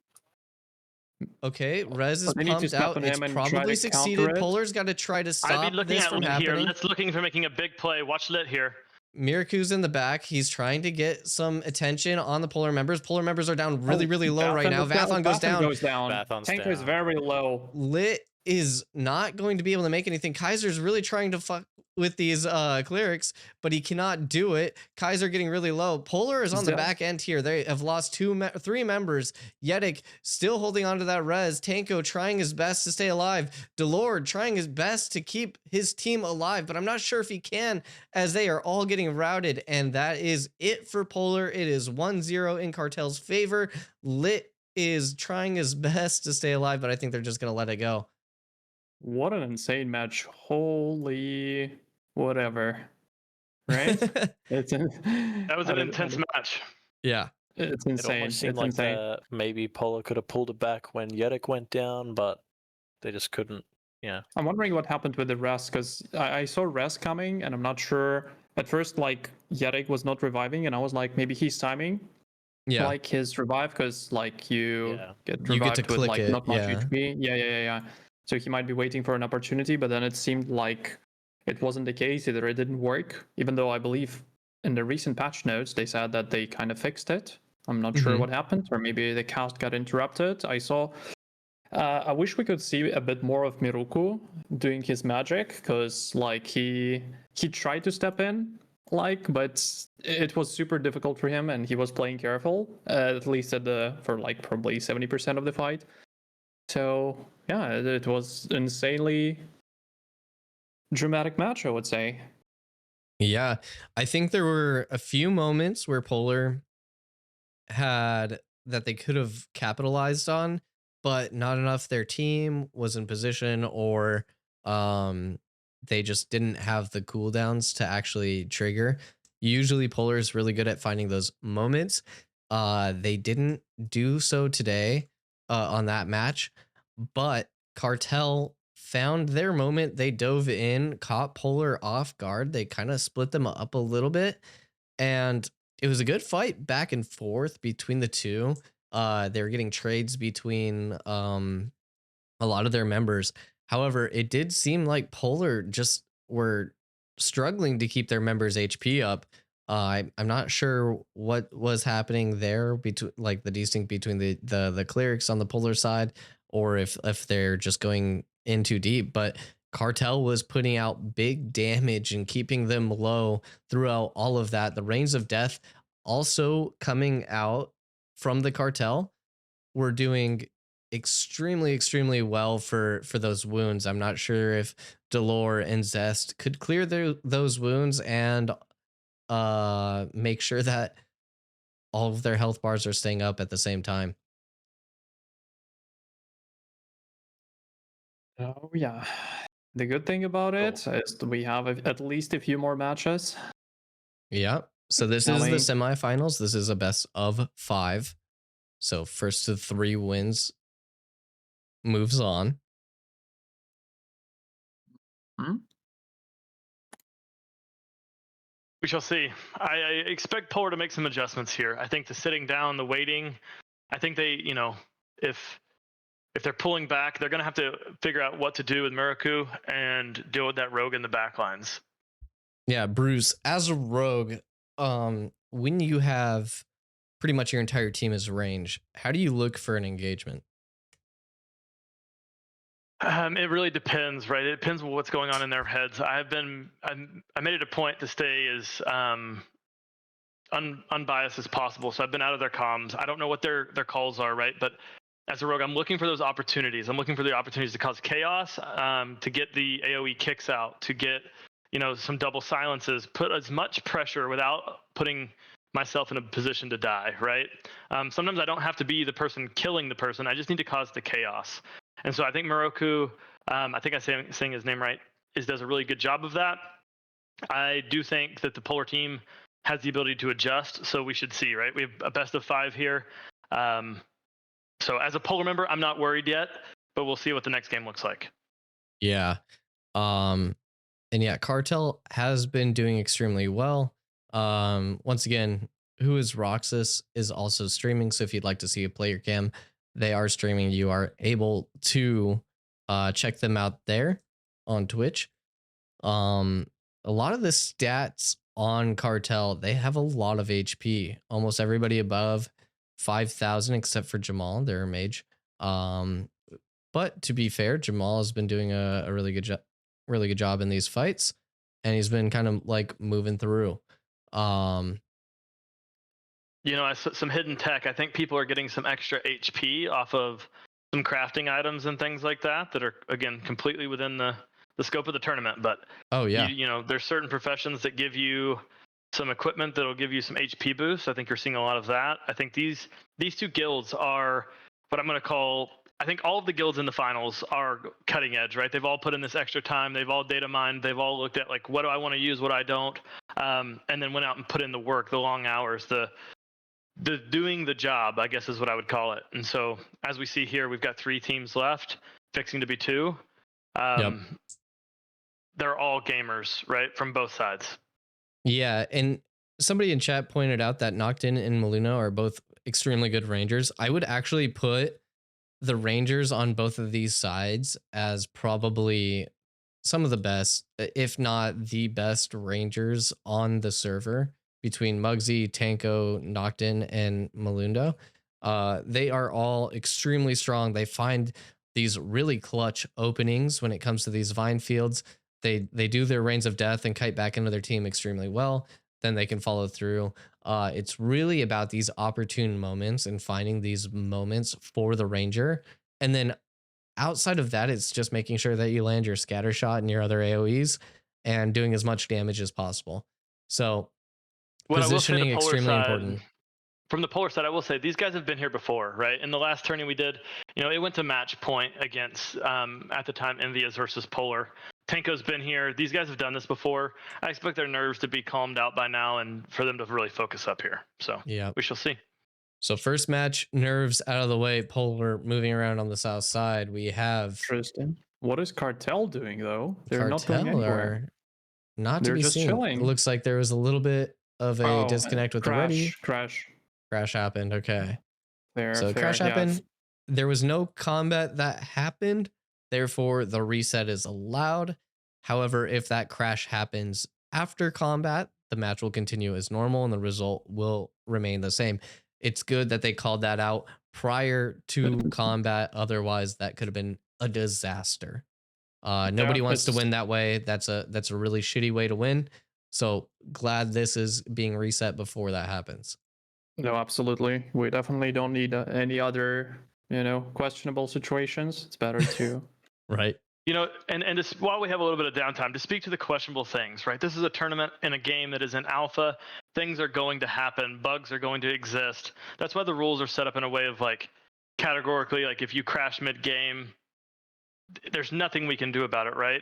Okay, Rez is pumped out. It's probably succeeded. Polar's got to try to stop this from happening. Let's looking for making a big play. Watch Lit here. Miraku's in the back. He's trying to get some attention on the Polar members. Polar members are down really, really low right now. Vathon goes down. Tanko is very low. Lit is not going to be able to make anything. Kaiser's really trying to fuck with these clerics, but he cannot do it. Kaiser getting really low. Polar is on the back end here. They have lost three members. Yedik still holding on to that res. Tanko trying his best to stay alive. Delord trying his best to keep his team alive, but I'm not sure if he can, as they are all getting routed. And that is it for Polar. It is 1-0 in Cartel's favor. Lit is trying his best to stay alive, but I think they're just going to let it go. What an insane match. Holy whatever. Right? That was an intense match. Yeah. It's insane. It almost seemed like maybe Polar could have pulled it back when Yedik went down, but they just couldn't. Yeah. I'm wondering what happened with the rest, because I saw rest coming, and I'm not sure. At first, Yedik was not reviving, and I was like, maybe he's timing. Yeah. His revive, because you get revived with not much HP. Yeah. So he might be waiting for an opportunity, but then it seemed like it wasn't the case. Either it didn't work, even though I believe in the recent patch notes they said that they kind of fixed it. I'm not sure what happened, or maybe the cast got interrupted. I saw. I wish we could see a bit more of Miruku doing his magic, because he tried to step in, but it was super difficult for him, and he was playing careful, at least for probably 70% of the fight. So yeah, it was insanely dramatic match, I would say. Yeah, I think there were a few moments where Polar had that they could have capitalized on, but not enough. Their team was in position, or they just didn't have the cooldowns to actually trigger. Usually Polar is really good at finding those moments. They didn't do so today on that match, but Cartel found their moment. They dove in, caught Polar off guard. They kind of split them up a little bit, and it was a good fight back and forth between the two. They were getting trades between a lot of their members. However, it did seem like Polar just were struggling to keep their members' HP up. I'm not sure what was happening there between, like, the distinct between the clerics on the Polar side, or if they're just going in too deep. But Cartel was putting out big damage and keeping them low throughout all of that. The Rains of Death also coming out from the Cartel were doing extremely well for those wounds. I'm not sure if Delore and Zest could clear those wounds and make sure that all of their health bars are staying up at the same time. Oh yeah, the good thing about it is we have at least a few more matches. Yeah, so this is the semifinals. This is a best of 5, so first to 3 wins moves on. We shall see. I expect Polar to make some adjustments here. I think the sitting down, the waiting, I think they, if they're pulling back, they're going to have to figure out what to do with Muraku and deal with that rogue in the backlines. Yeah, Bruce, as a rogue, when you have pretty much your entire team as range, how do you look for an engagement? It really depends, right? It depends on what's going on in their heads. I made it a point to stay as unbiased as possible. So I've been out of their comms. I don't know what their calls are, right? But as a rogue, I'm looking for those opportunities. I'm looking for the opportunities to cause chaos, to get the AoE kicks out, to get some double silences, put as much pressure without putting myself in a position to die, right? Sometimes I don't have to be the person killing the person. I just need to cause the chaos. And so I think Muraku, I think I'm saying his name right, does a really good job of that. I do think that the Polar team has the ability to adjust, so we should see, right? We have a best of 5 here. So as a Polar member, I'm not worried yet, but we'll see what the next game looks like. Yeah. And yeah, Cartel has been doing extremely well. Once again, Who is Roxas is also streaming, so if you'd like to see a player cam, they are streaming. You are able to check them out there on Twitch. A lot of the stats on Cartel, they have a lot of HP. Almost everybody above 5,000 except for Jamal, they're a mage. But to be fair, Jamal has been doing a really good job in these fights, and he's been kind of like moving through. Some hidden tech. I think people are getting some extra HP off of some crafting items and things like that are, again, completely within the scope of the tournament. But oh yeah, there's certain professions that give you some equipment that'll give you some HP boosts. I think you're seeing a lot of that. I think these 2 guilds are what I'm going to call. I think all of the guilds in the finals are cutting edge, right? They've all put in this extra time. They've all data mined. They've all looked at, like, what do I want to use, what I don't, and then went out and put in the work, the long hours, the doing the job, I guess is what I would call it. And so as we see here, we've got 3 teams left, fixing to be 2. They're all gamers, right, from both sides. Yeah, and somebody in chat pointed out that Noctin and Maluna are both extremely good rangers. I would actually put the rangers on both of these sides as probably some of the best, if not the best rangers on the server, between Muggsy, Tanko, Noctin, and Malundo. They are all extremely strong. They find these really clutch openings when it comes to these vine fields. They do their Rains of Death and kite back into their team extremely well. Then they can follow through. It's really about these opportune moments and finding these moments for the ranger. And then outside of that, it's just making sure that you land your scatter shot and your other AoEs and doing as much damage as possible. So positioning extremely important. From the Polar side, I will say these guys have been here before, right? In the last tourney we did, it went to match point against, at the time, Envious versus Polar. Tanko's been here. These guys have done this before. I expect their nerves to be calmed out by now and for them to really focus up here. So yeah, we shall see. So first match, nerves out of the way. Polar moving around on the south side. We have Tristan. What is Cartel doing though? They're not Cartel going anywhere. or not to They're be just seen. chilling. It looks like there was a little bit of a disconnect with the ready. Crash Happened. Okay. so crash happened. There was no combat that happened. Therefore, the reset is allowed. However, if that crash happens after combat, the match will continue as normal and the result will remain the same. It's good that they called that out prior to combat. Otherwise, that could have been a disaster. Nobody wants to win that way. That's a really shitty way to win. So glad this is being reset before that happens. No, absolutely. We definitely don't need any other, questionable situations. It's better to right. And just while we have a little bit of downtime, to speak to the questionable things, right? This is a tournament in a game that is in alpha. Things are going to happen. Bugs are going to exist. That's why the rules are set up in a way of categorically, if you crash mid-game, there's nothing we can do about it, right?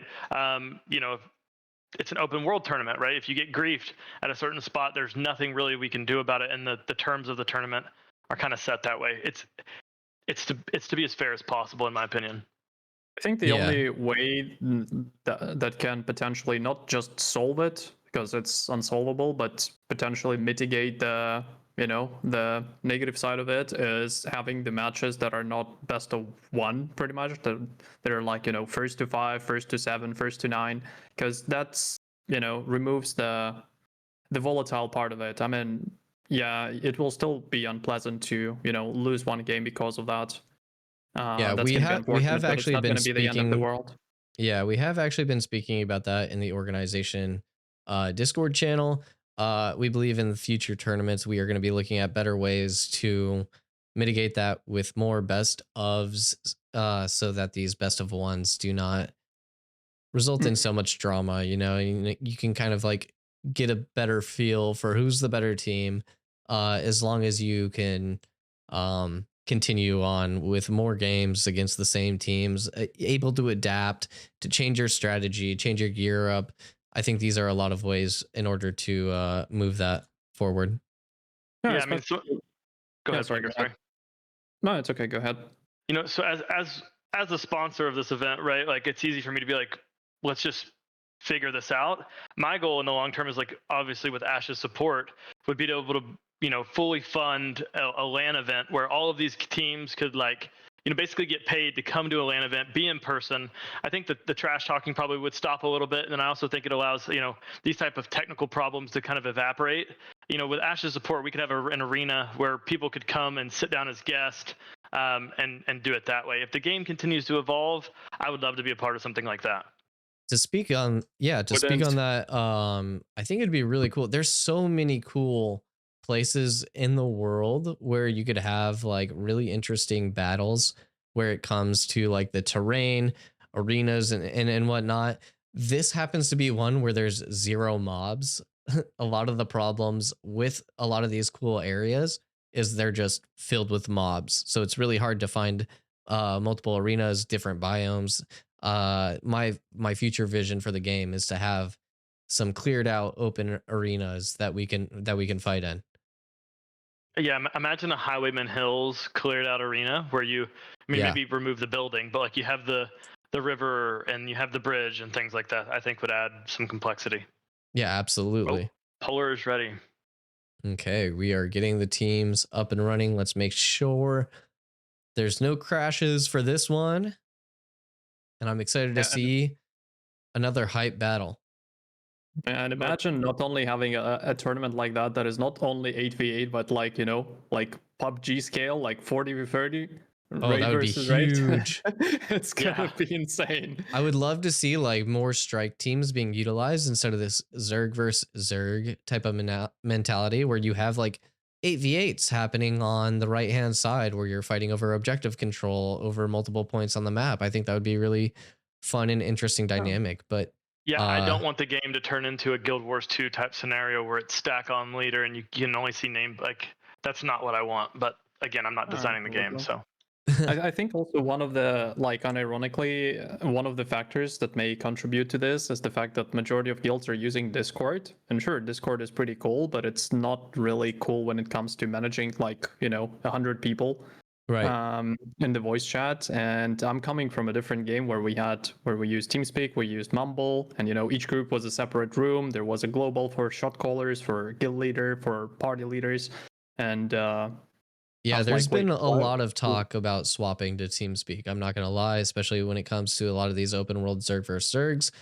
It's an open world tournament, right? If you get griefed at a certain spot, there's nothing really we can do about it. And the terms of the tournament are kind of set that way. It's to be as fair as possible, in my opinion. I think the only way that can potentially not just solve it, because it's unsolvable, but potentially mitigate the negative side of it, is having the matches that are not best of one, pretty much. That are first to 5, first to 7, first to 9, because that's removes the volatile part of it. I mean, yeah, it will still be unpleasant to lose one game because of that. We have actually been speaking. The end of the world. Yeah, we have actually been speaking about that in the organization Discord channel. We believe in the future tournaments we are going to be looking at better ways to mitigate that with more best ofs, so that these best of ones do not result in so much drama. You can kind of get a better feel for who's the better team, as long as you can continue on with more games against the same teams, able to adapt, to change your strategy, change your gear up. I think these are a lot of ways in order to move that forward. Go ahead, sorry. No, it's okay. Go ahead. So as the sponsor of this event, right? It's easy for me to be let's just figure this out. My goal in the long term is obviously with Ash's support would be to able to fully fund a LAN event where all of these teams could basically get paid to come to a LAN event, be in person. I think that the trash talking probably would stop a little bit. And then I also think it allows, these type of technical problems to kind of evaporate. With Ash's support, we could have an arena where people could come and sit down as guests, and do it that way. If the game continues to evolve, I would love to be a part of something like that. To speak on that, I think it'd be really cool. There's so many cool places in the world where you could have really interesting battles where it comes to the terrain, arenas, and whatnot. This happens to be one where there's 0 mobs. A lot of the problems with a lot of these cool areas is they're just filled with mobs. So it's really hard to find multiple arenas, different biomes. My future vision for the game is to have some cleared out open arenas that we can fight in. Yeah, imagine a Highwayman Hills cleared out arena where maybe remove the building, but you have the river and you have the bridge and things like that. I think would add some complexity. Yeah, absolutely. Polar is ready. Okay, we are getting the teams up and running. Let's make sure there's no crashes for this one. And I'm excited to see another hype battle. And imagine not only having a tournament like that is not only 8v8, but PUBG scale, 40v30. Oh, that would be huge. It's gonna be insane. I would love to see more strike teams being utilized instead of this Zerg versus Zerg type of mentality where you have 8v8s happening on the right hand side where you're fighting over objective control over multiple points on the map. I think that would be really fun and interesting dynamic. But yeah, I don't want the game to turn into a Guild Wars 2 type scenario where it's stack on leader and you can only see name. That's not what I want. But again, I'm not designing the game, so. I think also one of the, like, unironically, one of the factors that may contribute to this is the fact that majority of guilds are using Discord. And sure, Discord is pretty cool, but it's not really cool when it comes to managing, like, 100 people in the voice chat. And I'm coming from a different game where we used TeamSpeak, we used Mumble, and each group was a separate room. There was a global for shot callers, for guild leader, for party leaders, and yeah, there's been a lot of talk about swapping to TeamSpeak. I'm not gonna lie, especially when it comes to a lot of these open world Zerg versus Zergs.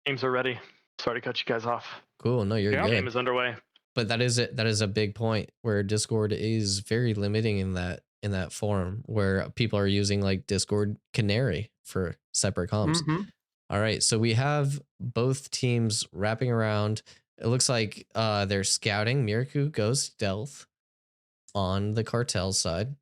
Games are ready. Sorry to cut you guys off. Cool, no, you're good. Game is underway. But that is a big point where Discord is very limiting in that form, where people are using like Discord Canary for separate comps. All right, so we have both teams wrapping around. It looks like they're scouting. Miraku goes stealth on the Cartel side.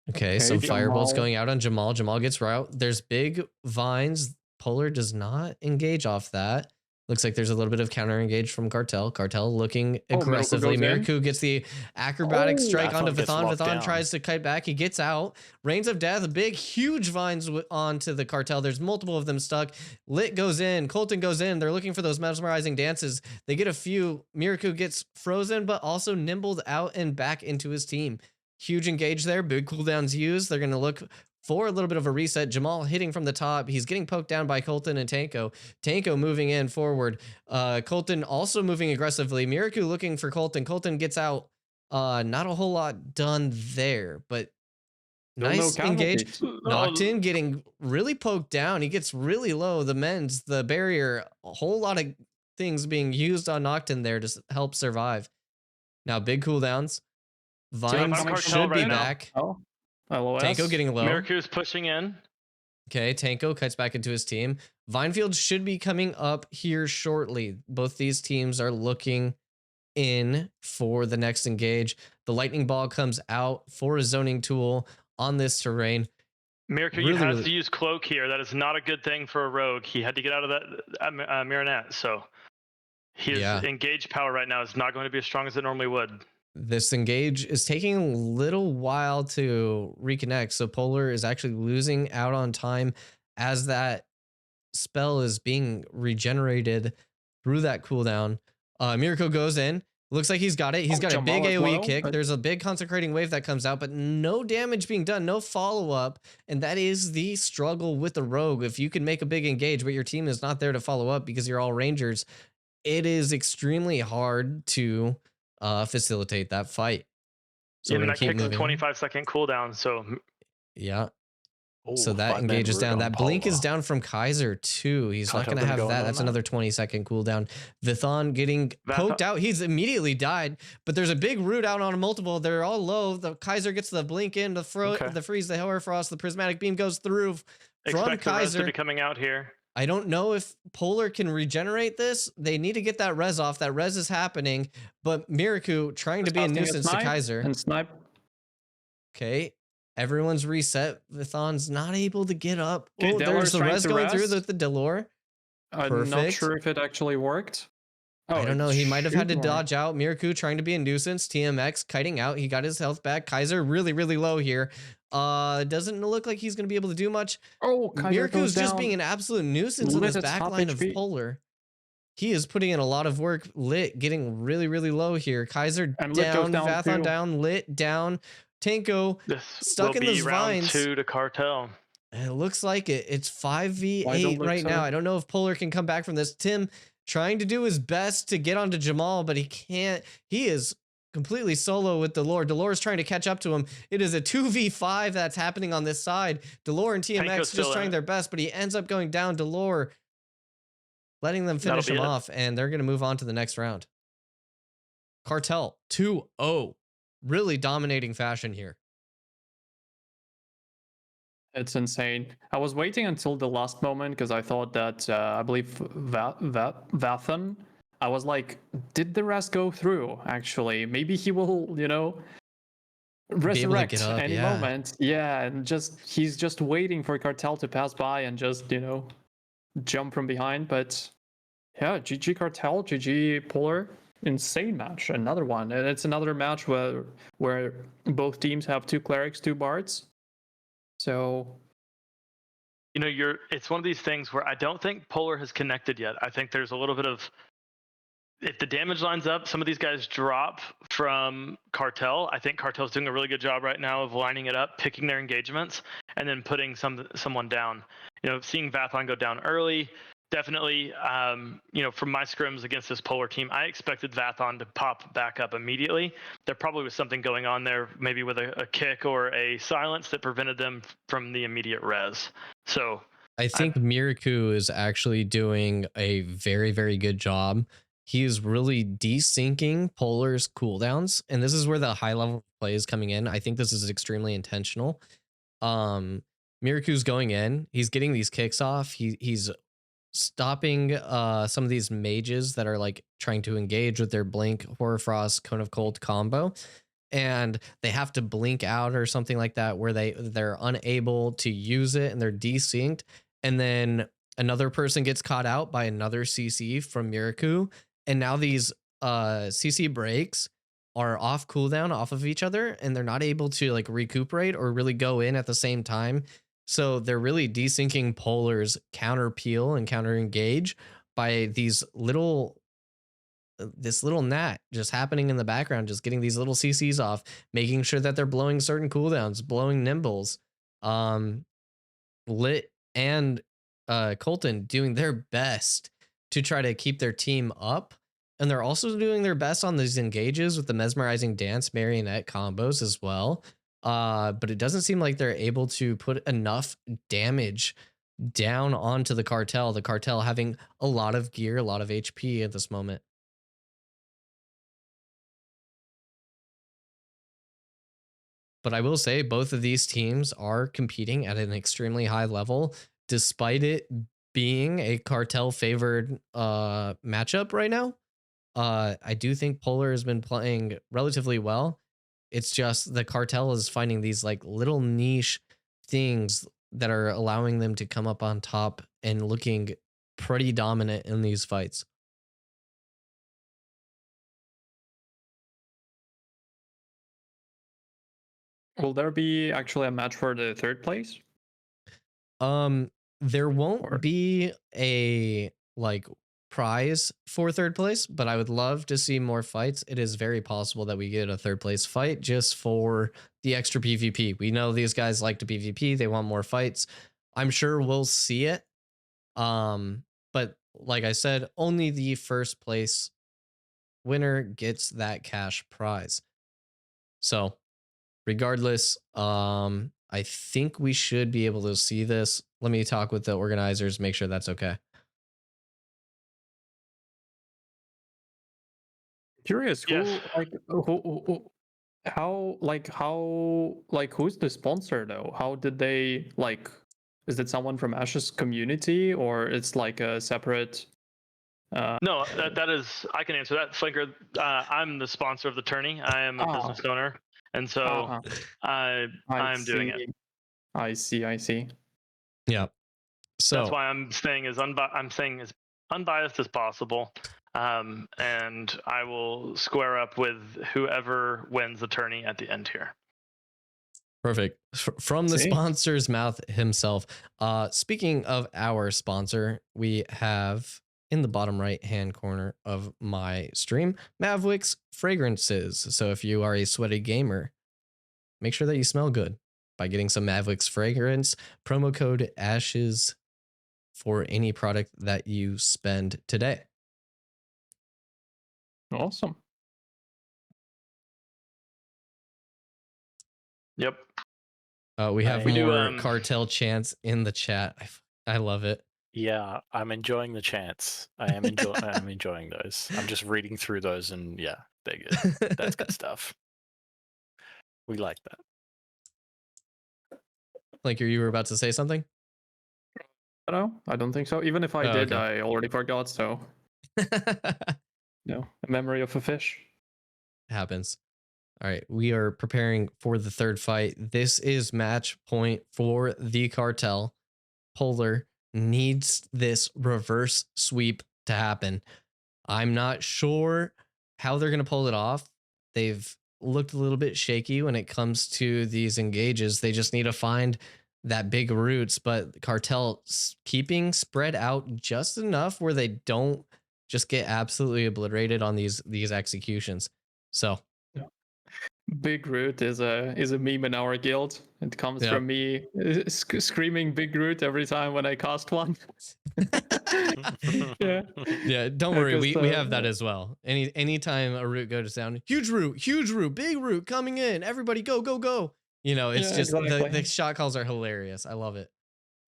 Okay, so Fireball's going out on Jamal. Jamal gets route. There's big vines. Polar does not engage off that. Looks like there's a little bit of counter engage from Cartel. Cartel looking aggressively. Miraku gets the acrobatic strike onto Vithon. Vithon tries to kite back. He gets out. Reigns of Death, big, huge vines onto the Cartel. There's multiple of them stuck. Lit goes in. Colton goes in. They're looking for those mesmerizing dances. They get a few. Miraku gets frozen, but also nimbled out and back into his team. Huge engage there. Big cooldowns used. They're going to look for a little bit of a reset. Jamal hitting from the top. He's getting poked down by Colton and Tanko. Tanko moving in forward. Colton also moving aggressively. Miraku looking for Colton. Colton gets out. Not a whole lot done there, but nice engage. Noctin getting really poked down. He gets really low. The mends, the barrier, a whole lot of things being used on Noctin there to help survive. Now big cooldowns. Vines should be back. Oh. LOS. Tanko getting low. Miraku's pushing in. Okay, Tanko cuts back into his team. Vinefield should be coming up here shortly. Both these teams are looking in for the next engage. The lightning ball comes out for a zoning tool on this terrain. Miraku has to use cloak here. That is not a good thing for a rogue. He had to get out of that Miranette, so his engage power right now is not going to be as strong as it normally would. This engage is taking a little while to reconnect, so Polar is actually losing out on time as that spell is being regenerated through that cooldown. Miracle goes in. Looks like he's got it. He's got a big AoE kick. There's a big consecrating wave that comes out, but no damage being done, no follow-up, and that is the struggle with the rogue. If you can make a big engage, but your team is not there to follow up because you're all rangers, it is extremely hard to facilitate that fight. So even that kick's a 25-second cooldown, so yeah. So that engages down. That blink is down from Kaiser too. He's not going to have that. That's another 20-second cooldown. Vithon getting poked out. He's immediately died, but there's a big root out on a multiple. They're all low. The Kaiser gets the blink in, the freeze, the Hoarfrost, the prismatic beam goes through from Kaiser. The res to be coming out here. I don't know if Polar can regenerate this. They need to get that res off. That res is happening, but Miraku trying to be a nuisance to Kaiser. And snipe. Okay, everyone's reset. Vithon's not able to get up. Oh, there's the res going through the Delore. I'm not sure if it actually worked. I don't know. He might have had to dodge out. Miraku trying to be a nuisance. TMX kiting out. He got his health back. Kaiser really, really low here. Doesn't look like he's going to be able to do much. Oh, Miraku's just being an absolute nuisance in this back line of Polar. He is putting in a lot of work. Lit getting really, really low here. Kaiser down, Vathon down, Lit down. Tanko stuck in those vines. Round 2 to Cartel. It looks like it. It's 5v8 right now. I don't know if Polar can come back from this. Tim trying to do his best to get onto Jamal, but he can't. He is completely solo with Delore. Delore is trying to catch up to him. It is a 2v5 that's happening on this side. Delore and TMX just trying their best, but he ends up going down. Delore letting them finish him off, and they're going to move on to the next round. Cartel 2-0. Really dominating fashion here. It's insane. I was waiting until the last moment because I thought that I believe Vathon. I was like, did the rest go through? Actually, maybe he will, resurrect any moment. Yeah, and he's just waiting for Cartel to pass by and just jump from behind. But yeah, GG Cartel, GG Polar. insane match, another one, and it's another match where both teams have 2 clerics, 2 bards. So, you know, it's one of these things where I don't think Polar has connected yet. I think there's a little bit of, if the damage lines up, some of these guys drop from Cartel. I think Cartel's doing a really good job right now of lining it up, picking their engagements, and then putting someone down. You know, seeing Vathon go down early, definitely, you know, from my scrims against this Polar team, I expected Vathon to pop back up immediately. There probably was something going on there, maybe with a kick or a silence that prevented them from the immediate res. So I think Miraku is actually doing a very, very good job. He is really desyncing Polar's cooldowns, and this is where the high level play is coming in. I think this is extremely intentional. Miraku's going in, he's getting these kicks off. He's stopping some of these mages that are like trying to engage with their Blink, Horrorfrost, Cone of Cold combo, and they have to blink out or something like that where they're unable to use it and they're desynced, and then another person gets caught out by another CC from Miraku, and now these CC breaks are off cooldown off of each other, and they're not able to like recuperate or really go in at the same time. So they're really desyncing Polar's counter peel and counter engage by this little gnat just happening in the background, just getting these little CCs off, making sure that they're blowing certain cooldowns, blowing nimbles. Lit and Colton doing their best to try to keep their team up. And they're also doing their best on these engages with the mesmerizing dance marionette combos as well. But it doesn't seem like they're able to put enough damage down onto the Cartel having a lot of gear, a lot of HP at this moment. But I will say both of these teams are competing at an extremely high level, despite it being a Cartel favored matchup right now. I do think Polar has been playing relatively well. It's just the Cartel is finding these like little niche things that are allowing them to come up on top and looking pretty dominant in these fights. Will there be actually a match for the 3rd place? There won't be a like prize for 3rd place, but I would love to see more fights. It is very possible that we get a 3rd place fight just for the extra PvP. We know these guys like to PvP. They want more fights. I'm sure we'll see it. But like I said, only the 1st place winner gets that cash prize. So regardless, I think we should be able to see this. Let me talk with the organizers, make sure that's okay. Curious, who's the sponsor though? How did they like? Is it someone from Ash's community, or it's like a separate? No, that is, I can answer that. Flanker, I'm the sponsor of the tourney. I am a business owner, and so I'm doing it. I see. Yeah. So that's why I'm staying as unbiased as possible. And I will square up with whoever wins the tourney at the end here. Perfect. From the sponsor's mouth himself. Speaking of our sponsor, we have in the bottom right hand corner of my stream, Mavwicks Fragrances. So if you are a sweaty gamer, make sure that you smell good by getting some Mavwicks Fragrance. Promo code ASHES for any product that you spend today. Awesome. Yep. We have more Cartel chants in the chat. I love it. Yeah, I'm enjoying the chants. I'm enjoying those. I'm just reading through those, and yeah, they're good. That's good stuff. We like that. Like you were about to say something? No, I don't think so. Even if I did, okay. I already forgot, so. No, a memory of a fish. Happens. All right, we are preparing for the 3rd fight. This is match point for the Cartel. Polar needs this reverse sweep to happen. I'm not sure how they're going to pull it off, they've looked a little bit shaky when it comes to these engages. They just need to find that big roots, but Cartel keeping spread out just enough where they don't just get absolutely obliterated on these executions. So Big Root is a meme in our guild. It comes from me screaming Big Root every time when I cast one. Yeah, don't worry, we have that as well. Anytime a root goes down, huge root, big root coming in, everybody go go go. You know, it's just exactly. the shot calls are hilarious. I love it.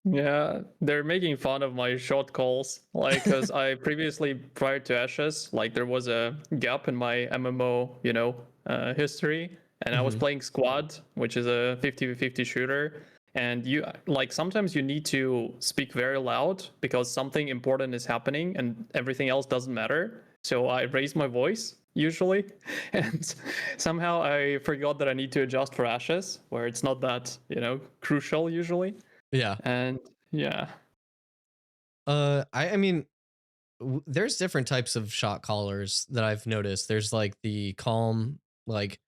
Yeah, they're making fun of my shot calls, like, because I previously, prior to Ashes, like, there was a gap in my MMO, history, and I was playing Squad, which is a 50v50 shooter, and you, like, sometimes you need to speak very loud because something important is happening and everything else doesn't matter. So I raise my voice usually, and somehow I forgot that I need to adjust for Ashes, where it's not that, crucial usually. Yeah. And yeah. I mean, there's different types of shot callers that I've noticed. There's like the calm, like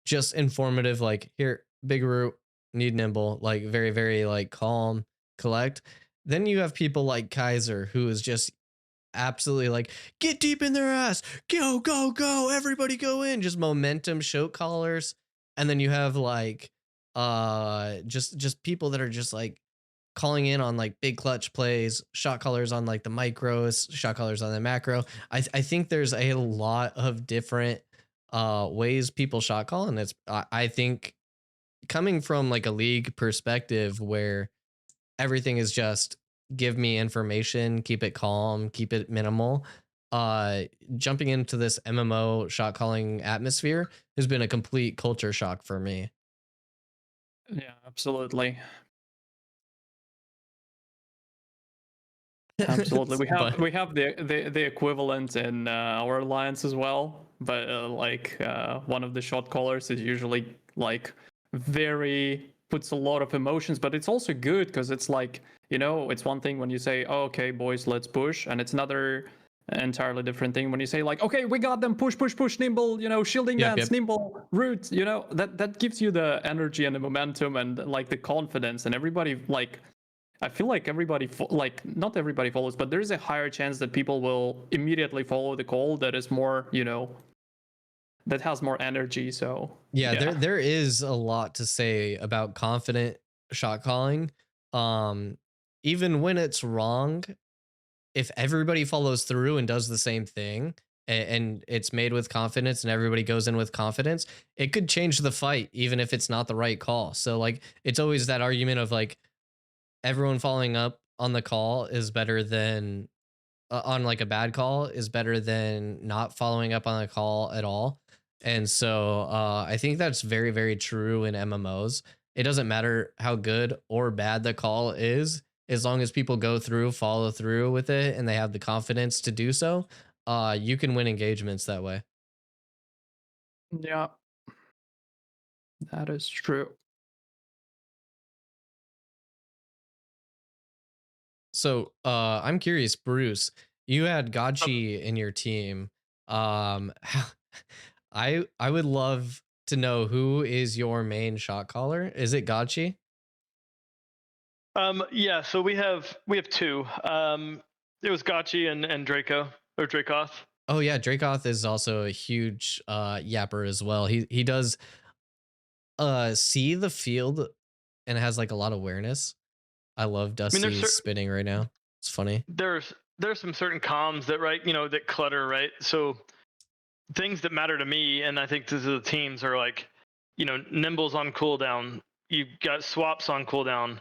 just informative, like here, big root, need nimble, like very, very like calm, collect. Then you have people like Kaiser, who is just absolutely like, get deep in their ass, go, go, go, everybody go in, just momentum shot callers. And then you have like just people that are just like calling in on like big clutch plays, shot callers on like the micros, shot callers on the macro. I think there's a lot of different ways people shot call, and it's I think coming from like a league perspective where everything is just give me information, keep it calm, keep it minimal. Jumping into this MMO shot calling atmosphere has been a complete culture shock for me. Yeah, absolutely. Absolutely. We have the equivalent in our alliance as well, but one of the shot callers is usually like very puts a lot of emotions, but it's also good because it's like, it's one thing when you say, oh, okay, boys, let's push, and it's another entirely different thing when you say like, okay, we got them, push, nimble, shielding dance, nimble, root, that gives you the energy and the momentum and like the confidence, and everybody like, I feel like everybody not everybody follows, but there's a higher chance that people will immediately follow the call that is more, that has more energy. So yeah. There is a lot to say about confident shot calling. Even when it's wrong, if everybody follows through and does the same thing and it's made with confidence and everybody goes in with confidence, it could change the fight, even if it's not the right call. So like, it's always that argument of like, everyone following up on the call is better than on like a bad call is better than not following up on a call at all. And so I think that's very, very true in MMOs. It doesn't matter how good or bad the call is, as long as people go through, follow through with it, and they have the confidence to do so, you can win engagements that way. Yeah, that is true. So I'm curious, Bruce, you had Gachi in your team. I would love to know, who is your main shot caller? Is it Gachi? Yeah, so we have two. It was Gachi and Draco, or Dracoth. Oh yeah, Dracoth is also a huge yapper as well. He does see the field and has like a lot of awareness. I love Dusty's spinning right now. It's funny. There's some certain comms that that clutter, right? So things that matter to me, and I think to the teams, are like, nimbles on cooldown. You've got swaps on cooldown.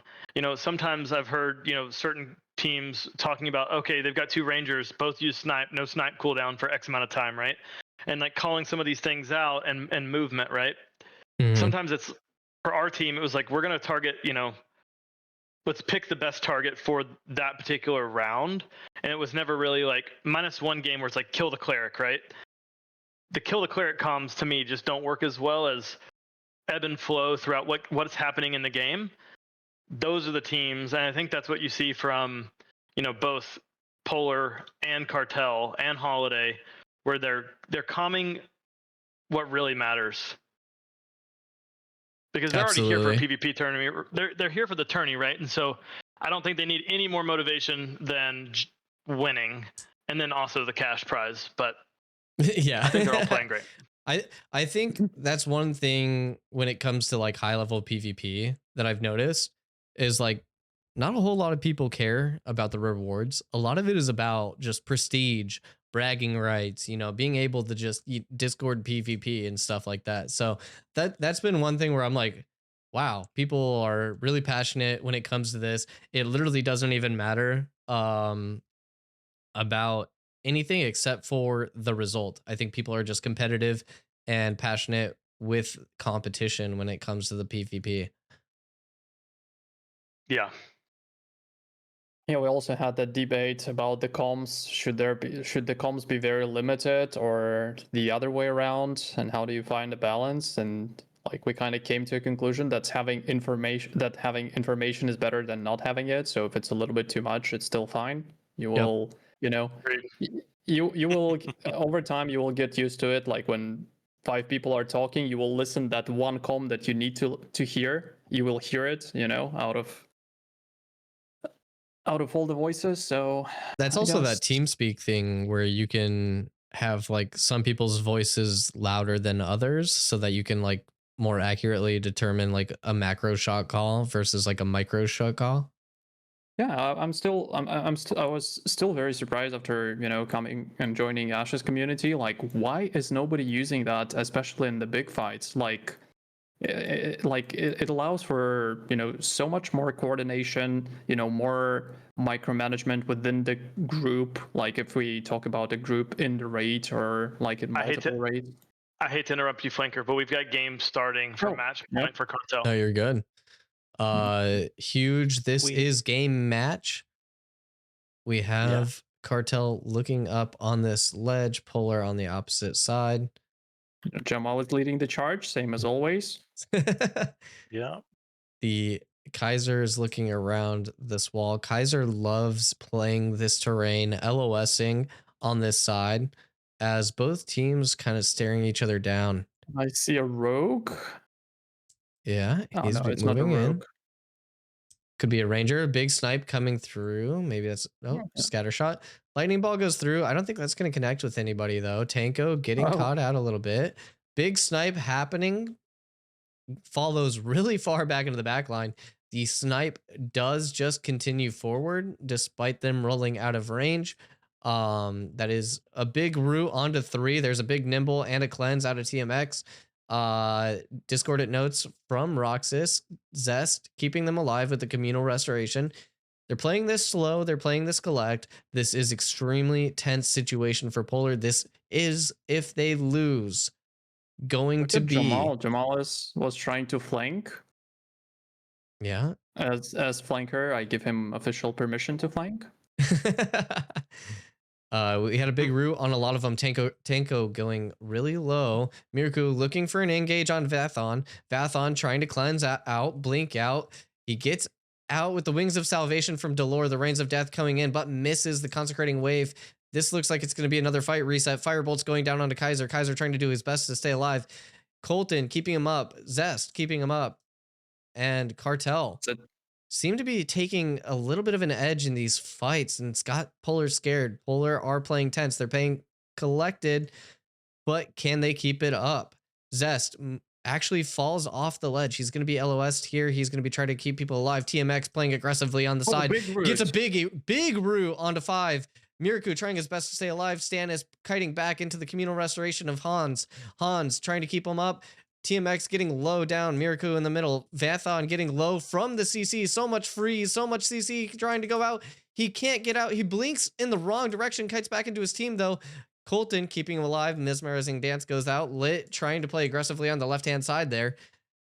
Sometimes I've heard, certain teams talking about, okay, they've got two rangers, both use snipe, no snipe cooldown for X amount of time, right? And like calling some of these things out and movement, right? Mm-hmm. Sometimes it's, for our team, it was like, we're going to target, let's pick the best target for that particular round. And it was never really like -1 game where it's like kill the cleric, right? The kill the cleric comms to me just don't work as well as ebb and flow throughout what's happening in the game. Those are the teams, and I think that's what you see from both Polar and Cartel and Holiday, where they're calming what really matters. Because they're already here for a PvP tournament. They're here for the tourney, right? And so I don't think they need any more motivation than winning, and then also the cash prize. But yeah, I think they're all playing great. I think that's one thing when it comes to like high level PvP that I've noticed is like not a whole lot of people care about the rewards. A lot of it is about just prestige, bragging rights, you know, being able to just Discord PvP and stuff like that. So that's been one thing where I'm like, wow, people are really passionate when it comes to this. It literally doesn't even matter about anything except for the result. I think people are just competitive and passionate with competition when it comes to the PvP. Yeah. Yeah, we also had that debate about the comms. Should the comms be very limited or the other way around? And how do you find a balance? And like we kind of came to a conclusion that having information is better than not having it. So if it's a little bit too much, it's still fine. You will, you know, you will over time you will get used to it. Like when 5 people are talking, you will listen that one comm that you need to hear. You will hear it, you know, out of all the voices. So that's also that TeamSpeak thing where you can have like some people's voices louder than others so that you can like more accurately determine like a macro shot call versus like a micro shot call. Yeah, I was still very surprised after, you know, coming and joining Ash's community. Like, why is nobody using that, especially in the big fights? Like, it allows for, you know, so much more coordination, you know, more micromanagement within the group. Like if we talk about a group in the raid or like in multiple raids. I hate to interrupt you, Flanker, but we've got games starting for match point for Cartel. Oh, you're good. Huge. This is game match. We have Cartel looking up on this ledge, Polar on the opposite side. Jamal is leading the charge, same as always. Yeah. The Kaiser is looking around this wall. Kaiser loves playing this terrain, LOSing on this side, as both teams kind of staring each other down. I see a rogue. Yeah, he's moving in. Could be a ranger, a big snipe coming through. Maybe that's scatter shot. Lightning ball goes through. I don't think that's going to connect with anybody though. Tanko getting caught out a little bit. Big snipe happening. Follows really far back into the back line. The snipe does just continue forward despite them rolling out of range. That is a big root onto 3. There's a big nimble and a cleanse out of TMX. Discordant notes from Roxas. Zest keeping them alive with the communal restoration. They're playing this slow. They're playing this collect. This is extremely tense situation for Polar. This is, if they lose, going to be Jamal was trying to flank. Yeah. As flanker, I give him official permission to flank. We had a big root on a lot of them. Tanko going really low. Miraku looking for an engage on Vathon. Vathon trying to cleanse out, blink out. He gets out with the wings of salvation from Delore. The rains of death coming in, but misses the consecrating wave. This looks like it's going to be another fight reset. Firebolt's going down onto Kaiser. Kaiser trying to do his best to stay alive. Colton keeping him up. Zest keeping him up. And Cartel seem to be taking a little bit of an edge in these fights, and it's got Polar scared. Polar are playing tense. They're playing collected, but can they keep it up? Zest actually falls off the ledge. He's going to be LOS'd here. He's going to be trying to keep people alive. TMX playing aggressively on the side. Gets a big root onto 5. Miraku trying his best to stay alive. Stan is kiting back into the communal restoration of Hans. Hans trying to keep him up. TMX getting low down. Miraku in the middle. Vathon getting low from the CC. So much freeze. So much CC trying to go out. He can't get out. He blinks in the wrong direction. Kites back into his team though. Colton keeping him alive. Mesmerizing Dance goes out. Lit trying to play aggressively on the left-hand side there.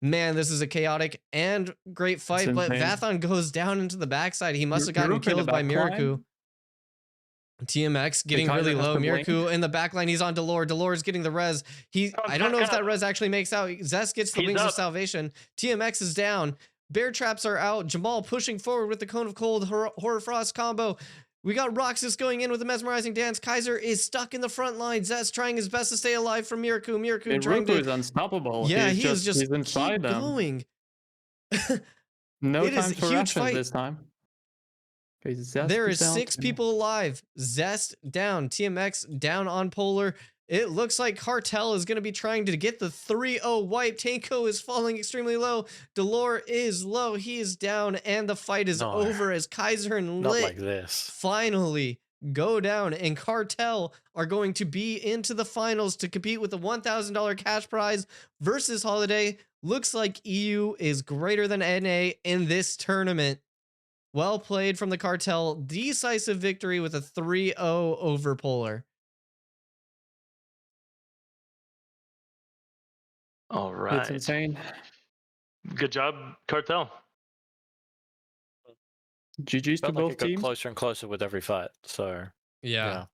Man, this is a chaotic and great fight, but Vathon goes down into the backside. He must have gotten killed by Miraku. TMX getting really low. Miraku in the backline. He's on Delore. Delore's getting the res. I don't know if that res actually makes out. Zest gets the wings of salvation. TMX is down. Bear traps are out. Jamal pushing forward with the Cone of Cold Horror Frost combo. We got Roxas going in with a mesmerizing dance. Kaiser is stuck in the front line. Zest trying his best to stay alive from Miraku. Miraku trying to... is unstoppable. Yeah, he's he's inside them. going. No It time is for huge rations fight. this time. Zest There is down 6 too. people alive. Zest down. TMX down on Polar. It looks like Cartel is going to be trying to get the 3-0 wipe. Tanko is falling extremely low. Delore is low. He is down, and the fight is over as Kaiser and Not Lit like this. finally go down, and Cartel are going to be into the finals to compete with the $1,000 cash prize versus Holiday. Looks like EU is greater than NA in this tournament. Well played from the Cartel. Decisive victory with a 3-0 over Polar. All right. It's insane. Good job, Cartel. GG's to Felt like both it got teams. closer and closer with every fight. So Yeah.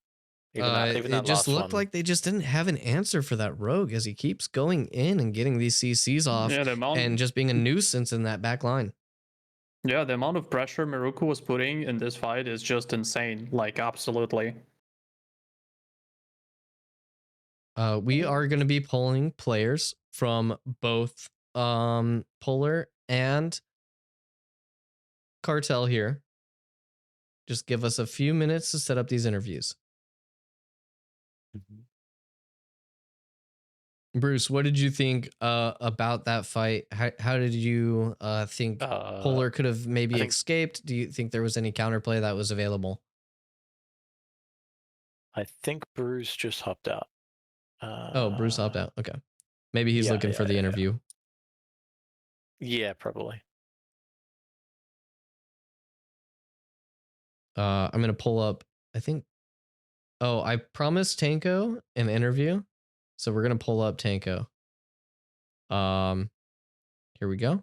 even It that just last looked one. like they just didn't have an answer for that rogue as he keeps going in and getting these CCs off Yeah, and just being a nuisance in that back line. Yeah, the amount of pressure Miruku was putting in this fight is just insane. Like, absolutely. We are going to be pulling players from both Polar and Cartel here. Just give us a few minutes to set up these interviews. Bruce, what did you think about that fight? How did you think Polar could have maybe escaped? Do you think there was any counterplay that was available? I think Bruce just hopped out. Oh, Bruce hopped out. Okay. Maybe he's looking for the interview. Yeah, probably. I'm going to pull up, I think. Oh, I promised Tanko an interview. So we're going to pull up Tanko. Here we go.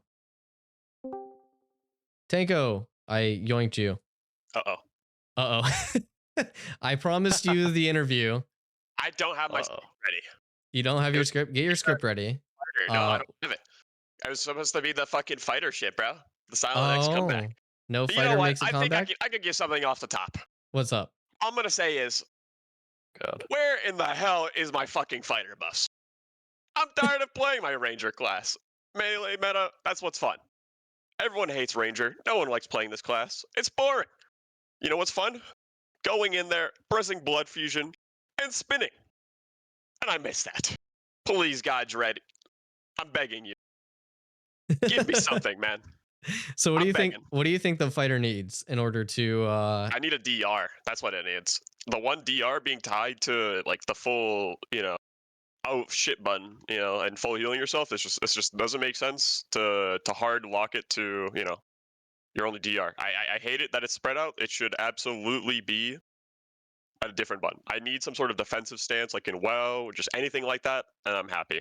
Tanko, I yoinked you. Uh-oh. I promised you the interview. I don't have my script ready. You don't have your script? Get your script ready. No, I don't have it. I was supposed to be the fucking fighter shit, bro. The Silent X comeback. No But fighter you know what? makes a comeback? I could give something off the top. What's up? All I'm going to say is, God, where in the hell is my fucking fighter buffs? I'm tired of playing my Ranger class. Melee meta, that's what's fun. Everyone hates Ranger. No one likes playing this class. It's boring. You know what's fun? Going in there, pressing blood fusion, and spinning. And I miss that. Please, God, Dread, I'm begging you. Give me something, man. So what do I'm you think? begging. What do you think the fighter needs in order to? I need a DR. That's what it needs. The one DR being tied to like the full, oh shit button, and full healing yourself. It just doesn't make sense to hard lock it to your only DR. I hate it that it's spread out. It should absolutely be a different button. I need some sort of defensive stance, like in WoW, or just anything like that, and I'm happy.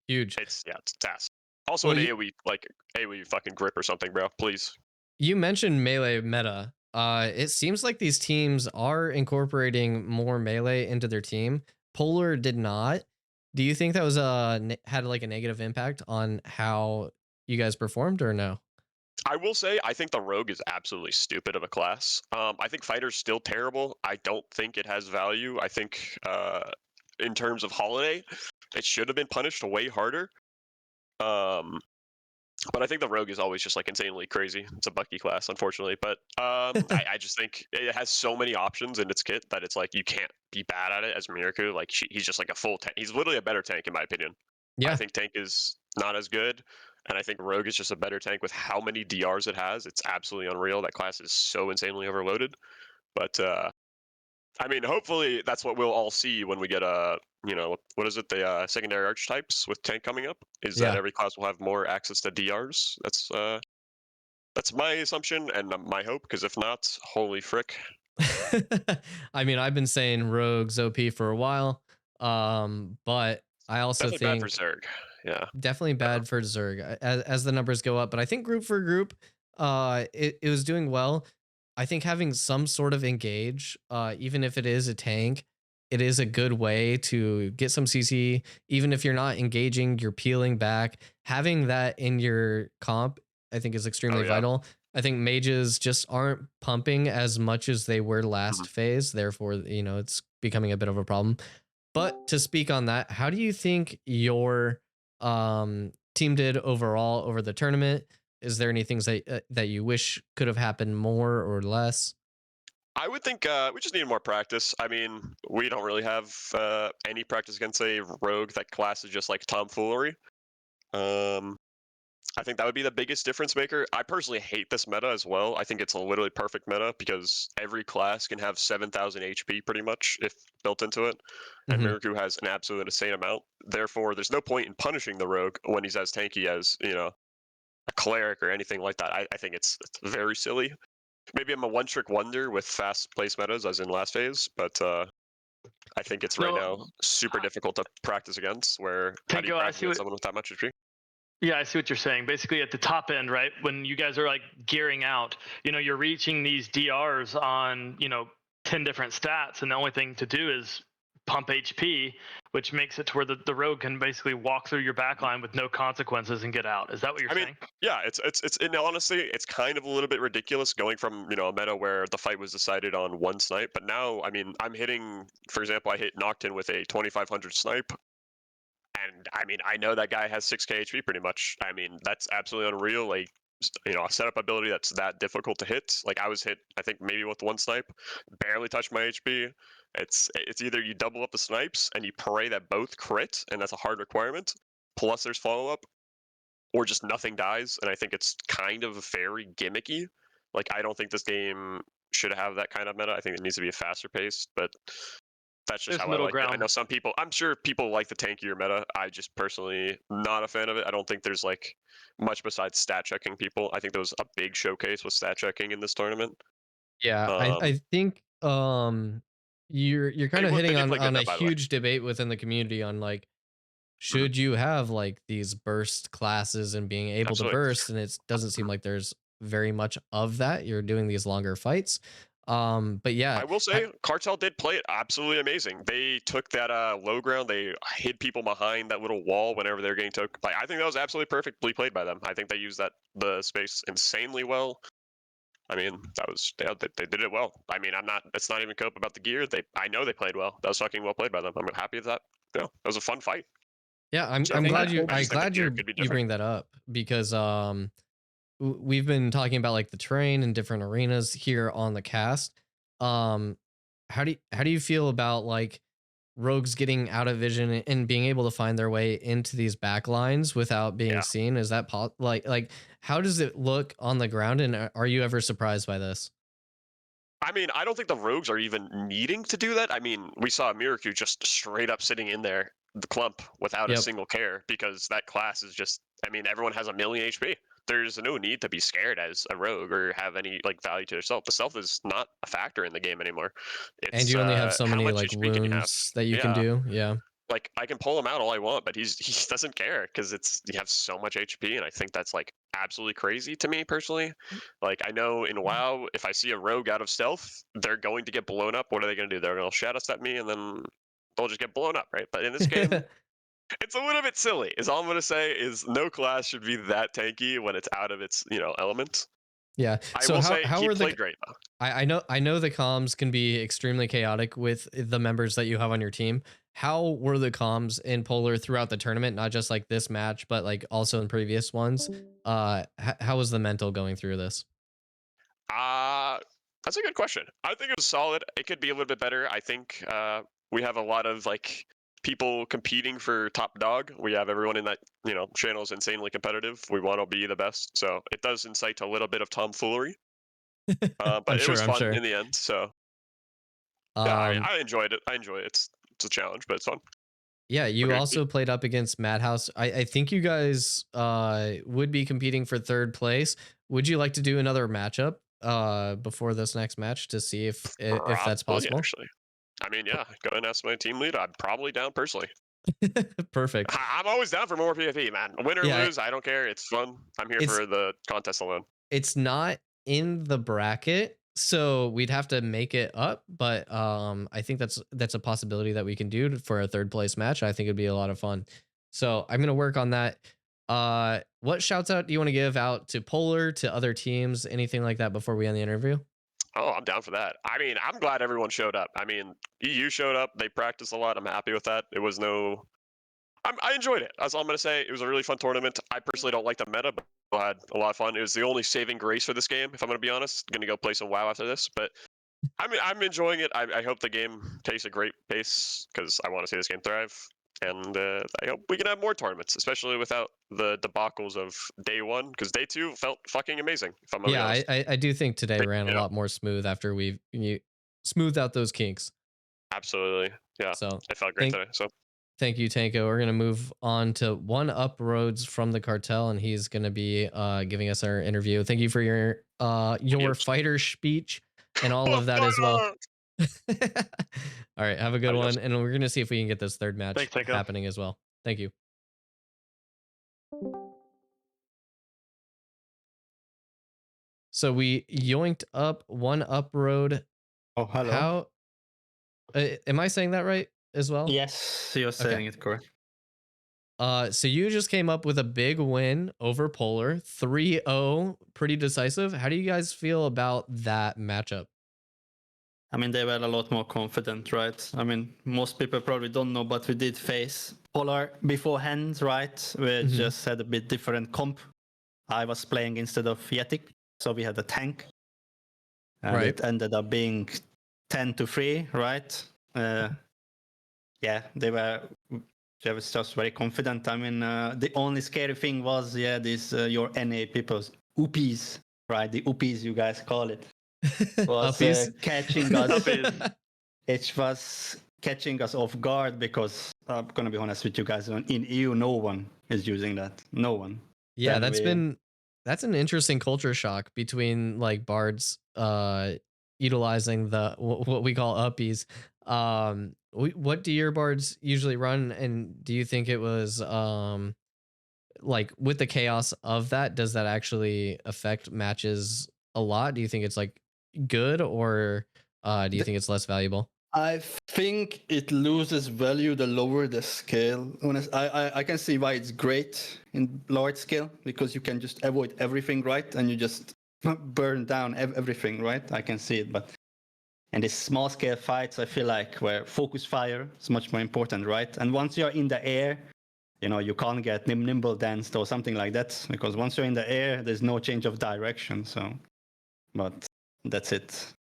Huge. It's task. Also Well, an AoE fucking grip or something, bro. Please. You mentioned melee meta. It seems like these teams are incorporating more melee into their team. Polar did not. Do you think that was had like a negative impact on how you guys performed, or no? I will say, I think the Rogue is absolutely stupid of a class. I think Fighter's still terrible. I don't think it has value. I think in terms of Holiday, it should have been punished way harder. But I think the Rogue is always just like insanely crazy. It's a Bucky class, unfortunately. But I just think it has so many options in its kit that it's like you can't be bad at it as Miraku. Like he's just like a full tank. He's literally a better tank in my opinion. Yeah. I think Tank is not as good. And I think Rogue is just a better tank with how many DRs it has. It's absolutely unreal. That class is so insanely overloaded. But I mean, hopefully that's what we'll all see when we get what is it? The secondary archetypes with tank coming up. Is that every class will have more access to DRs? That's my assumption and my hope. Because if not, holy frick. I mean, I've been saying Rogue's OP for a while, but I also definitely think bad for Zerg. Yeah, definitely bad for Zerg as the numbers go up. But I think group for group, it was doing well. I think having some sort of engage, even if it is a tank, it is a good way to get some CC. Even if you're not engaging, you're peeling back. Having that in your comp, I think, is extremely vital. I think mages just aren't pumping as much as they were last phase. Therefore, you know, it's becoming a bit of a problem. But to speak on that, how do you think your team did overall over the tournament? Is there any things that you wish could have happened more or less? I would think we just need more practice. I mean, we don't really have any practice against a rogue. That class is just like tomfoolery. I think that would be the biggest difference maker. I personally hate this meta as well. I think it's a literally perfect meta because every class can have 7,000 HP pretty much if built into it. And Miraku has an absolute insane amount. Therefore, there's no point in punishing the rogue when he's as tanky as, you know, a cleric or anything like that. I think it's very silly. Maybe I'm a one-trick wonder with fast place metas as in last phase, but I think it's right now super difficult to practice against. Where how do you practice against someone with that much HP? Yeah, I see what you're saying. Basically, at the top end, right, when you guys are like gearing out, you know, you're reaching these DRs on, you know, 10 different stats, and the only thing to do is pump HP, which makes it to where the rogue can basically walk through your backline with no consequences and get out. Is that what you're saying? Yeah, it's and honestly, it's kind of a little bit ridiculous going from, you know, a meta where the fight was decided on one snipe, but now, I mean, I'm hitting, for example, I hit Noctin with a 2500 snipe. And I mean, I know that guy has 6k HP pretty much. I mean, that's absolutely unreal. Like, you know, a setup ability that's that difficult to hit. Like I was hit, I think maybe with one snipe, barely touched my HP. It's either you double up the snipes and you pray that both crit, and that's a hard requirement. Plus there's follow up, or just nothing dies. And I think it's kind of very gimmicky. Like I don't think this game should have that kind of meta. I think it needs to be a faster pace, but that's just how I like it. I know some people, I'm sure people like the tankier meta. I just personally not a fan of it. I don't think there's like much besides stat checking people. I think there was a big showcase with stat checking in this tournament. Yeah, I think you're kind of hitting on a huge debate within the community on like, should you have like these burst classes and being able to burst, and it doesn't seem like there's very much of that. You're doing these longer fights. But yeah, I will say Cartel did play it absolutely amazing. They took that low ground, they hid people behind that little wall whenever they're getting took. Like I think that was absolutely perfectly played by them. I think they used the space insanely well. I mean, that was they did it well. I mean, it's not even cope about the gear. I know they played well. That was fucking well played by them. I'm happy with that. Yeah, it was a fun fight. Yeah, I'm glad you bring that up because we've been talking about like the terrain and different arenas here on the cast. How do you feel about like rogues getting out of vision and being able to find their way into these back lines without being seen? Is that like how does it look on the ground, and are you ever surprised by this? I mean, I don't think the rogues are even needing to do that. I mean, we saw Miraku just straight up sitting in there, the clump, without a single care, because that class is just, I mean, everyone has a million HP. There's no need to be scared as a rogue or have any like value to yourself. The self is not a factor in the game anymore. And you only have so many like wounds that you can do. Yeah. Like I can pull him out all I want, but he doesn't care because you have so much HP, and I think that's like absolutely crazy to me personally. Like I know in WoW, if I see a rogue out of stealth, they're going to get blown up. What are they going to do? They're going to shadow step me, and then they'll just get blown up, right? But in this game, it's a little bit silly. Is all I'm going to say. Is no class should be that tanky when it's out of its element. Yeah. So I will say how he are played great though. I know the comms can be extremely chaotic with the members that you have on your team. How were the comms in Polar throughout the tournament, not just like this match, but like also in previous ones? How was the mental going through this? That's a good question. I think it was solid. It could be a little bit better. I think we have a lot of like people competing for top dog. We have everyone in that channel is insanely competitive. We want to be the best, so it does incite a little bit of tomfoolery. But it was fun in the end. So yeah, I enjoyed it. I enjoy it. It's a challenge, but it's fun. Yeah, you also played up against Madhouse. I think you guys would be competing for third place. Would you like to do another matchup before this next match to see if that's possible? Actually, I mean, yeah, go and ask my team lead. I'm probably down personally. Perfect. I'm always down for more PvP, man. Win or lose, I don't care. It's fun. I'm here for the contest alone. It's not in the bracket, so we'd have to make it up, but I think that's a possibility that we can do for a third place match. I think it'd be a lot of fun. So I'm gonna work on that. What shouts out do you want to give out to Polar, to other teams, anything like that before we end the interview? Oh, I'm down for that. I mean, I'm glad everyone showed up. I mean, EU showed up. They practiced a lot. I'm happy with that. It was no... I enjoyed it. That's all I'm going to say. It was a really fun tournament. I personally don't like the meta, but I had a lot of fun. It was the only saving grace for this game, if I'm going to be honest. Going to go play some WoW after this, but I'm enjoying it. I hope the game takes a great pace because I want to see this game thrive. And I hope we can have more tournaments, especially without the debacles of day one, because day two felt fucking amazing. If I'm honest. I do think today ran a lot more smooth after we smoothed out those kinks. Absolutely, yeah. So it felt great today. So thank you, Tanko. We're gonna move on to Oneuproads from the Cartel, and he's gonna be giving us our interview. Thank you for your fighter speech and all of that as well. All right, have a good one, and we're gonna see if we can get this third match happening as well. Thank you. So we yoinked up Oneuproad. Oh, hello. How am I saying that right as well? Yes, you're saying it correct. So you just came up with a big win over Polar, 3-0, pretty decisive. How do you guys feel about that matchup? I mean, they were a lot more confident, right? I mean, most people probably don't know, but we did face Polar beforehand, right? We just had a bit different comp. I was playing instead of Yetik, so we had a tank. And it ended up being 10-3, right? Yeah, they was just very confident. I mean, the only scary thing was, this your NA people's oopies, right? The oopies, you guys call it. Was catching us. It was catching us off guard because I'm gonna be honest with you guys. In EU, no one is using that. No one. Yeah, that's an interesting culture shock between like bards utilizing the what we call uppies. What do your bards usually run, and do you think it was like with the chaos of that, does that actually affect matches a lot? Do you think it's like good, or do you think it's less valuable? I think it loses value the lower the scale. I can see why it's great in large scale, because you can just avoid everything, right? And you just burn down everything, right? I can see it, but in these small scale fights, I feel like where focus fire is much more important, right? And once you're in the air, you can't get nimble danced or something like that, because once you're in the air, there's no change of direction. So, but that's it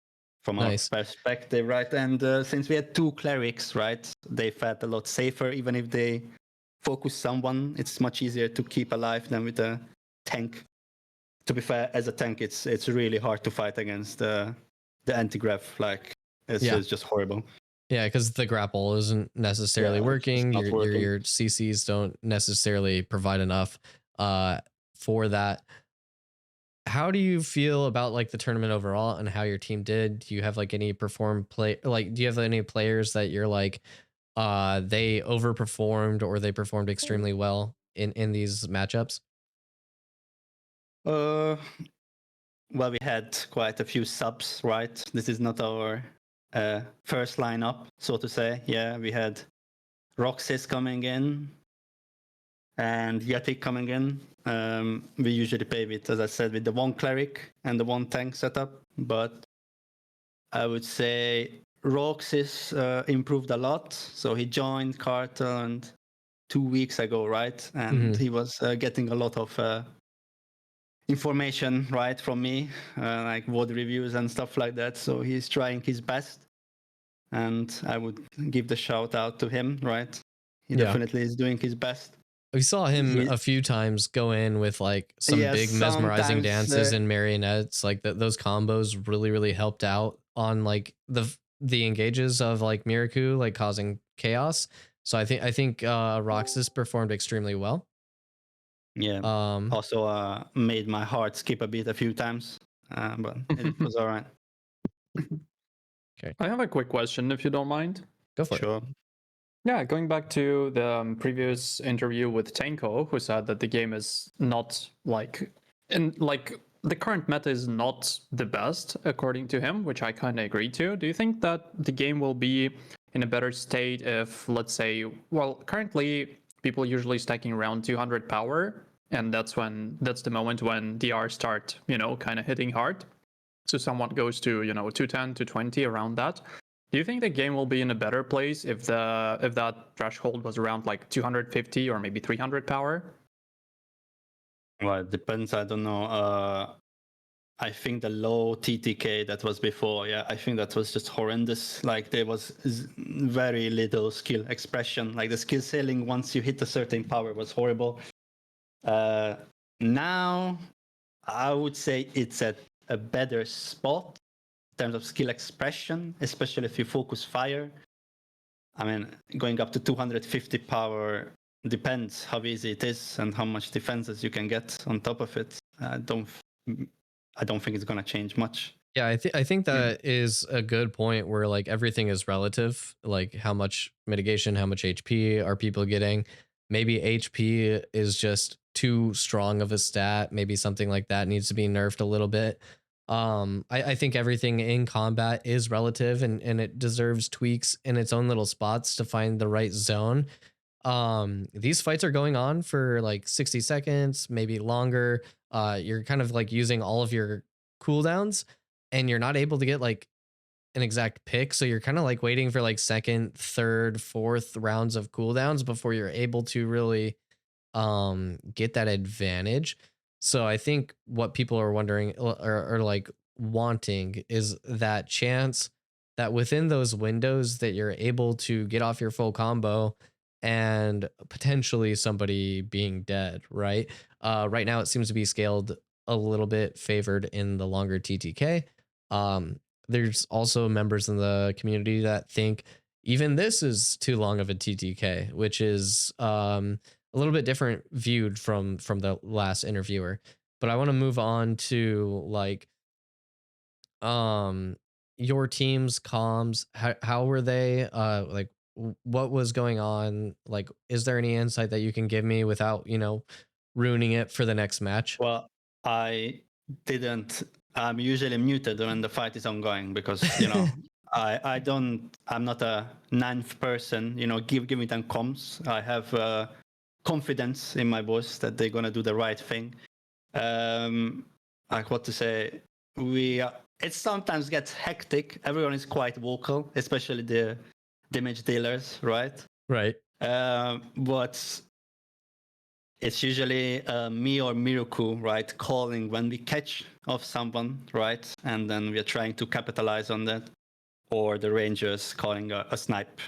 from our perspective, right? And since we had two clerics, right, they felt a lot safer. Even if they focus someone, it's much easier to keep alive than with a tank. To be fair, as a tank, it's really hard to fight against the anti-grav. Like it's just horrible. Yeah, because the grapple isn't necessarily working. Your CCs don't necessarily provide enough for that. How do you feel about like the tournament overall and how your team did? Do you have like any do you have any players that you're like they overperformed or they performed extremely well in these matchups? Well, we had quite a few subs, right? This is not our first lineup, so to say. Yeah, we had Roxas coming in and Yetik coming in. We usually play with, as I said, with the one cleric and the one tank setup, but I would say Roxas improved a lot. So he joined Cartel and 2 weeks ago, right? And he was getting a lot of information, right, from me, like WOD reviews and stuff like that. So he's trying his best, and I would give the shout out to him, right? He definitely is doing his best. We saw him a few times go in with like some big mesmerizing dances and marionettes. Like those combos really helped out on like the engages of like Miraku, like causing chaos. So I think Roxas performed extremely well. Yeah. Also made my heart skip a bit a few times, but it was all right. Okay. I have a quick question, if you don't mind. Go for it. Yeah, going back to the previous interview with Tanko, who said that the game is not the current meta is not the best, according to him, which I kind of agree to. Do you think that the game will be in a better state if, let's say, well, currently people usually stacking around 200 power and that's the moment when DR start, kind of hitting hard. So someone goes to 210 to 20 around that. Do you think the game will be in a better place if that threshold was around like 250 or maybe 300 power? Well, it depends. I don't know. I think the low TTK that was before, I think that was just horrendous. Like there was very little skill expression. Like the skill ceiling once you hit a certain power was horrible. Now, I would say it's at a better spot in terms of skill expression, especially if you focus fire. I mean, going up to 250 power depends how easy it is and how much defenses you can get on top of it. I don't think it's gonna change much. Yeah, I think that is a good point where like everything is relative. Like how much mitigation, how much HP are people getting? Maybe HP is just too strong of a stat. Maybe something like that needs to be nerfed a little bit. I think everything in combat is relative and it deserves tweaks in its own little spots to find the right zone. These fights are going on for like 60 seconds, maybe longer. You're kind of like using all of your cooldowns and you're not able to get like an exact pick. So you're kind of like waiting for like second, third, fourth rounds of cooldowns before you're able to really get that advantage. So I think what people are wondering or like wanting is that chance that within those windows that you're able to get off your full combo and potentially somebody being dead, right? Right now it seems to be scaled a little bit favored in the longer TTK. There's also members in the community that think even this is too long of a TTK, which is a little bit different viewed from the last interviewer. But I want to move on to like your team's comms. How were they? Like what was going on? Like, is there any insight that you can give me without, ruining it for the next match? Well, I didn't. I'm usually muted when the fight is ongoing because, I'm not a ninth person, give me them comms. I have confidence in my boss that they're going to do the right thing. Like what to say, it sometimes gets hectic. Everyone is quite vocal, especially the damage dealers, right? Right. But it's usually me or Miruku, right, calling when we catch off someone, right? And then we are trying to capitalize on that. Or the Rangers calling a snipe,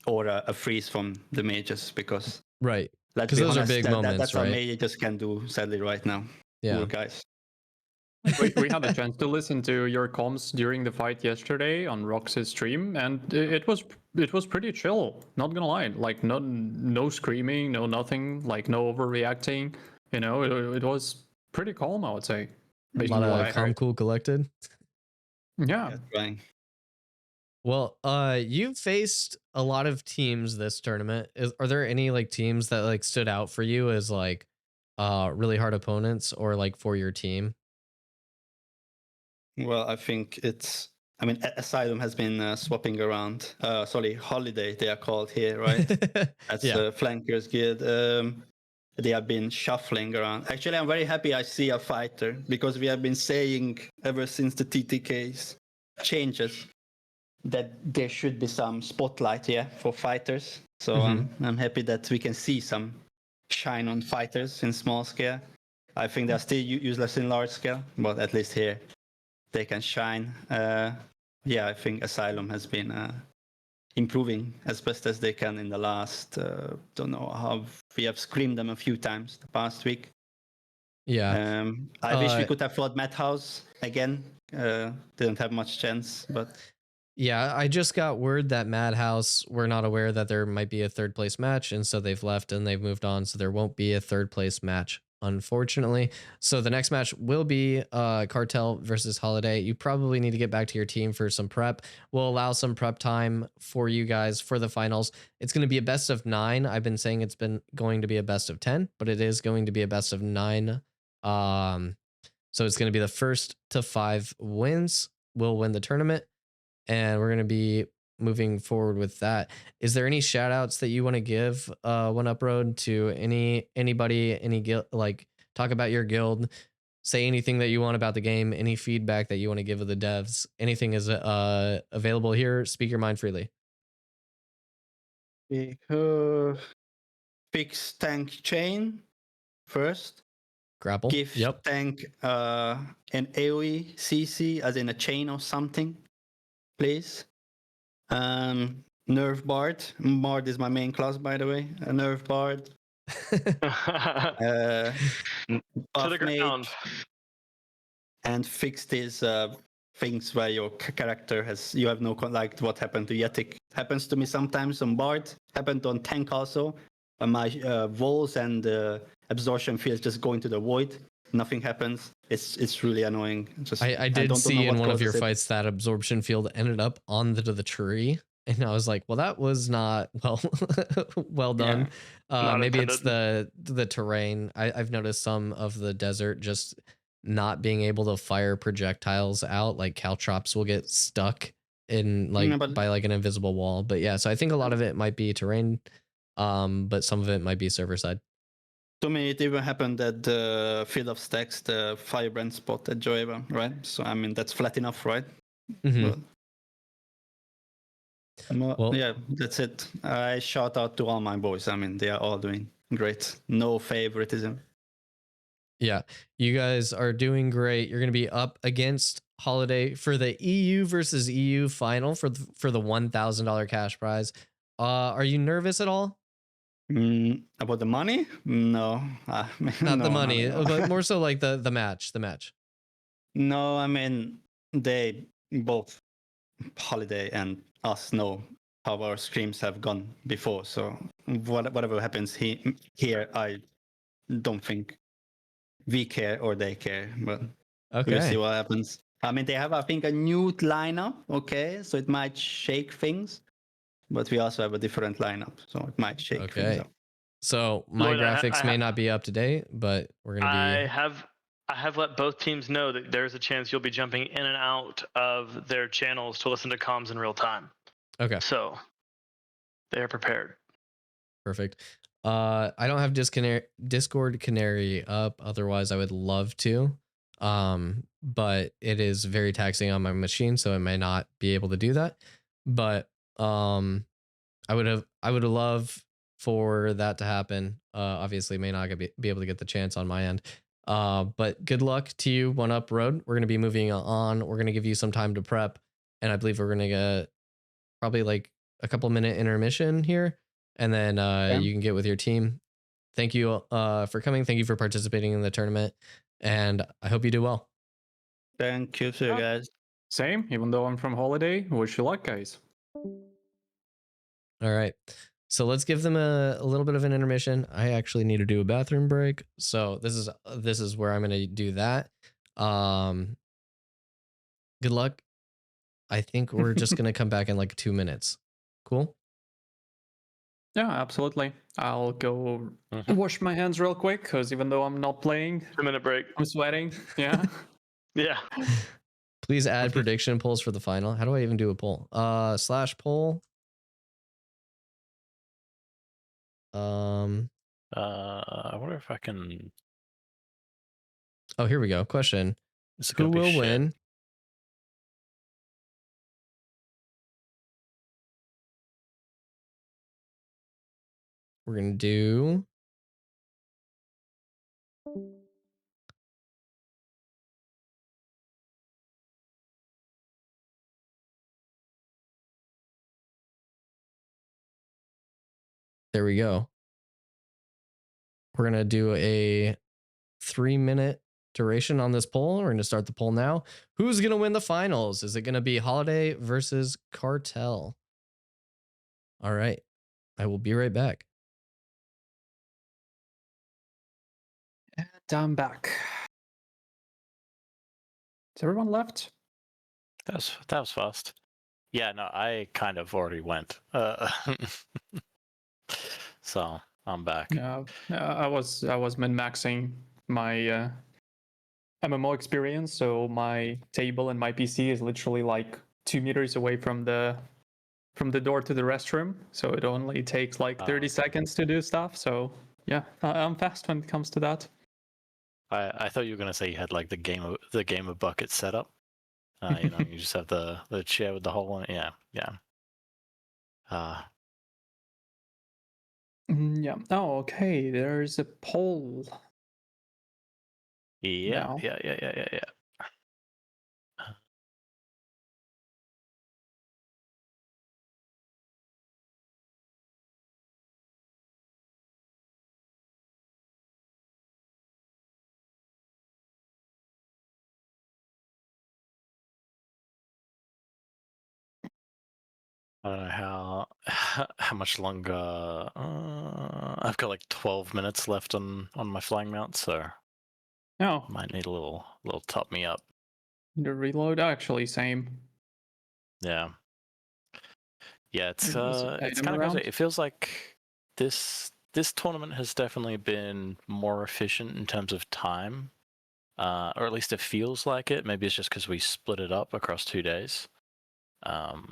or a freeze from the mages, because right, because those are big moments, that's right? what mages can do, sadly, right now. Yeah, poor guys. we had a chance to listen to your comms during the fight yesterday on Rox's stream, and it was pretty chill. Not gonna lie, like no screaming, no nothing, like no overreacting. It was pretty calm, I would say. A lot of calm, cool, collected. Yeah. Trying. Well, you've faced a lot of teams this tournament. Are there any like teams that like stood out for you as like really hard opponents or like for your team? Well, I think Asylum has been swapping around. Holiday, they are called here, right? That's the Flankers Guild. They have been shuffling around. Actually, I'm very happy I see a fighter, because we have been saying ever since the TTK's changes that there should be some spotlight for fighters. So I'm happy that we can see some shine on fighters in small scale. I think they're still useless in large scale, but at least here they can shine. I think Asylum has been improving as best as they can in the last, don't know how, we have screamed them a few times the past week. Yeah. I wish we could have fought Madhouse again. Didn't have much chance, but... Yeah, I just got word that Madhouse were not aware that there might be a third place match, and so they've left and they've moved on, so there won't be a third place match, unfortunately. So the next match will be Cartel versus Holiday. You probably need to get back to your team for some prep. We'll allow some prep time for you guys for the finals. It's going to be a best of 9. I've been saying it's been going to be a best of 10, but it is going to be a best of 9. So it's going to be the first to 5 wins will win the tournament. And we're going to be moving forward with that, is there any shout outs that you want to give Oneuproad to anybody, any guild, like talk about your guild, say anything that you want about the game, any feedback that you want to give of the devs, anything is available here. Speak your mind freely. Fix tank chain first. Grapple. Give tank an AoE CC as in a chain or something, please. Nerf Bard. Bard is my main class, by the way. A Nerf Bard. To the ground. And fix these things where your character you have no like what happened to Yetik. Happens to me sometimes on Bard. Happened on tank also. My walls and absorption fields just go into the void. Nothing happens. It's really annoying. I did see in one of your fights that absorption field ended up on the tree, and I was like, well, that was not well done. Yeah. Maybe it's the terrain. I've noticed some of the desert just not being able to fire projectiles out. Like caltrops will get stuck in by like an invisible wall. But yeah, so I think a lot of it might be terrain, but some of it might be server side. To me, it even happened at the Field of Stacks, the Firebrand spot at Joeva, right? So, I mean, that's flat enough, right? Mm-hmm. Well, yeah, that's it. I shout out to all my boys. I mean, they are all doing great. No favoritism. Yeah, you guys are doing great. You're going to be up against Holiday for the EU versus EU final for the $1,000 cash prize. Are you nervous at all? About the money? No. Not the money, but more so like the match. No, I mean, they both, Holiday and us, know how our streams have gone before. So whatever happens here, I don't think we care or they care. But we'll see what happens. I mean, they have, I think, a new lineup. Okay, so it might shake things. But we also have a different lineup, so it might shake things up. So my graphics may not be up to date, but we're gonna be. I have let both teams know that there's a chance you'll be jumping in and out of their channels to listen to comms in real time. Okay. So they are prepared. Perfect. I don't have Discord Canary up. Otherwise, I would love to. But it is very taxing on my machine, so I may not be able to do that. But I would love for that to happen. Obviously may not be able to get the chance on my end. But good luck to you, Oneuproad. We're going to be moving on. We're going to give you some time to prep, and I believe we're going to get probably like a couple minute intermission here, and then you can get with your team. Thank you for coming. Thank you for participating in the tournament, and I hope you do well. Thank you, too, guys. Same, even though I'm from Holiday. Wish you luck, guys. All right, so let's give them a little bit of an intermission. I actually need to do a bathroom break, so this is where I'm going to do that. Good luck. I think we're just going to come back in like 2 minutes. Cool? Yeah, absolutely. I'll go wash my hands real quick, because even though I'm not playing, 2-minute break. I'm sweating. Yeah. Yeah. Please add prediction polls for the final. How do I even do a poll? /poll. I wonder if I can. Oh, here we go. Question: who will win? We're gonna do. There we go. We're going to do a 3-minute duration on this poll. We're going to start the poll now. Who's going to win the finals? Is it going to be Holiday versus Cartel? All right. I will be right back. And I'm back. Is everyone left? That was fast. Yeah, no, I kind of already went. So I'm back. Yeah, I was min-maxing my MMO experience, so my table and my PC is literally like 2 meters away from the from the door to the restroom, so it only takes like 30 seconds to do stuff. So yeah, I'm fast when it comes to that. I thought you were gonna say you had like the game of buckets set up. You know, you just have the chair with the hole in it. Yeah, yeah. Yeah. Oh, okay. There's a poll. Yeah, now. yeah. I don't know how much longer. I've got like 12 minutes left on my flying mount, so might need a little top me up. The reload, actually, same. Yeah. Yeah, it's item kind of around? crazy. It feels like this tournament has definitely been more efficient in terms of time, or at least it feels like it. Maybe it's just because we split it up across 2 days. But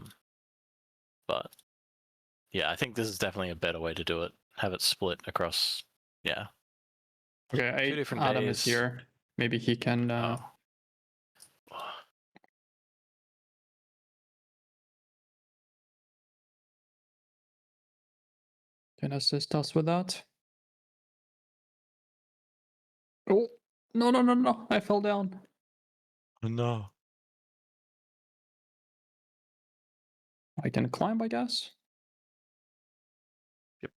yeah, I think this is definitely a better way to do it. Have it split across, yeah. Okay, 2 different Adam days. is here. Maybe he can. Can assist us with that. Oh, no. I fell down. No. I can climb, I guess. Yep.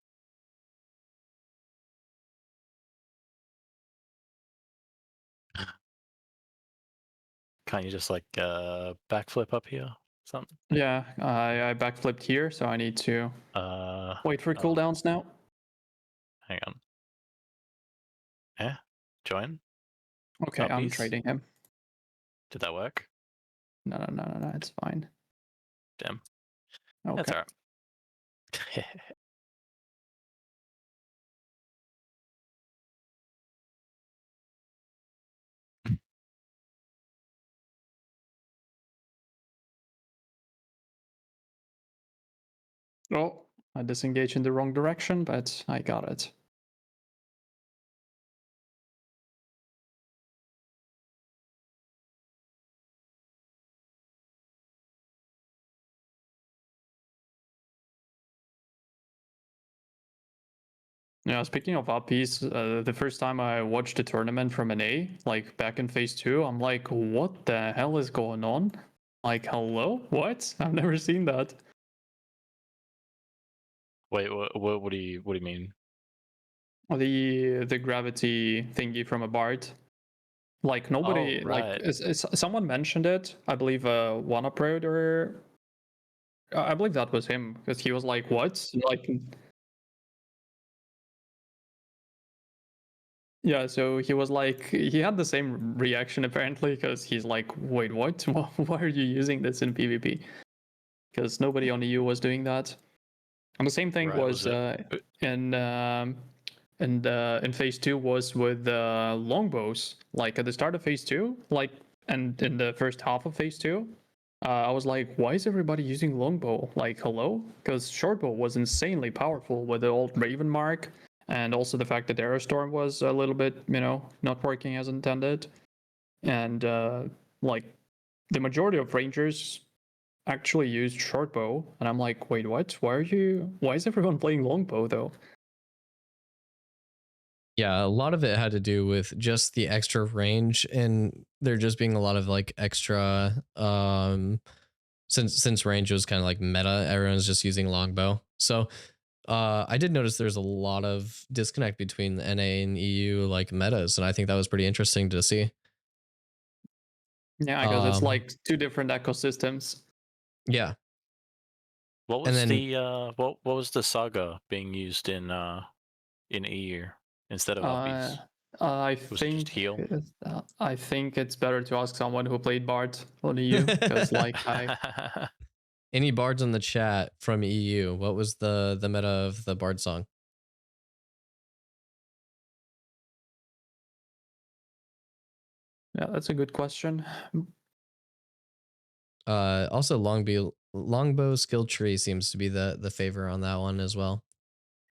Can't you just like backflip up here? Something? Yeah, I backflipped here, so I need to wait for cooldowns now. Hang on. Yeah, join. Okay, I'm Uppies? trading him. Did that work? No, it's fine. Damn. Okay. That's alright. Oh, I disengaged in the wrong direction, but I got it. Yeah, speaking of uppies, the first time I watched the tournament from NA, like back in phase 2, I'm like, what the hell is going on? Like, hello? What? I've never seen that. Wait, what do you mean? The gravity thingy from a Bard. Like nobody, right. like someone mentioned it. I believe Oneuproads or I believe that was him because he was like, what? Like. Yeah, so he was like, he had the same reaction apparently because he's like, wait, what? Why are you using this in PvP? Because nobody on EU was doing that. And the same thing was in phase 2 was with longbows. Like at the start of phase 2, like, and in the first half of phase 2, I was like, why is everybody using longbow? Like, hello? Because shortbow was insanely powerful with the old Raven mark. And also the fact that Aerostorm was a little bit, not working as intended. And like the majority of Rangers actually used shortbow. And I'm like, wait, what? Why is everyone playing longbow though? Yeah, a lot of it had to do with just the extra range and there just being a lot of like extra since range was kind of like meta, everyone's just using longbow. So I did notice there's a lot of disconnect between the NA and EU like metas, and I think that was pretty interesting to see. Yeah, because it's like two different ecosystems. Yeah. What was what was the saga being used in EU instead of uppies? I think it's better to ask someone who played Bard on EU because like Any bards in the chat from EU? What was the meta of the Bard song? Yeah, that's a good question. Also longbow skill tree seems to be the favor on that one as well.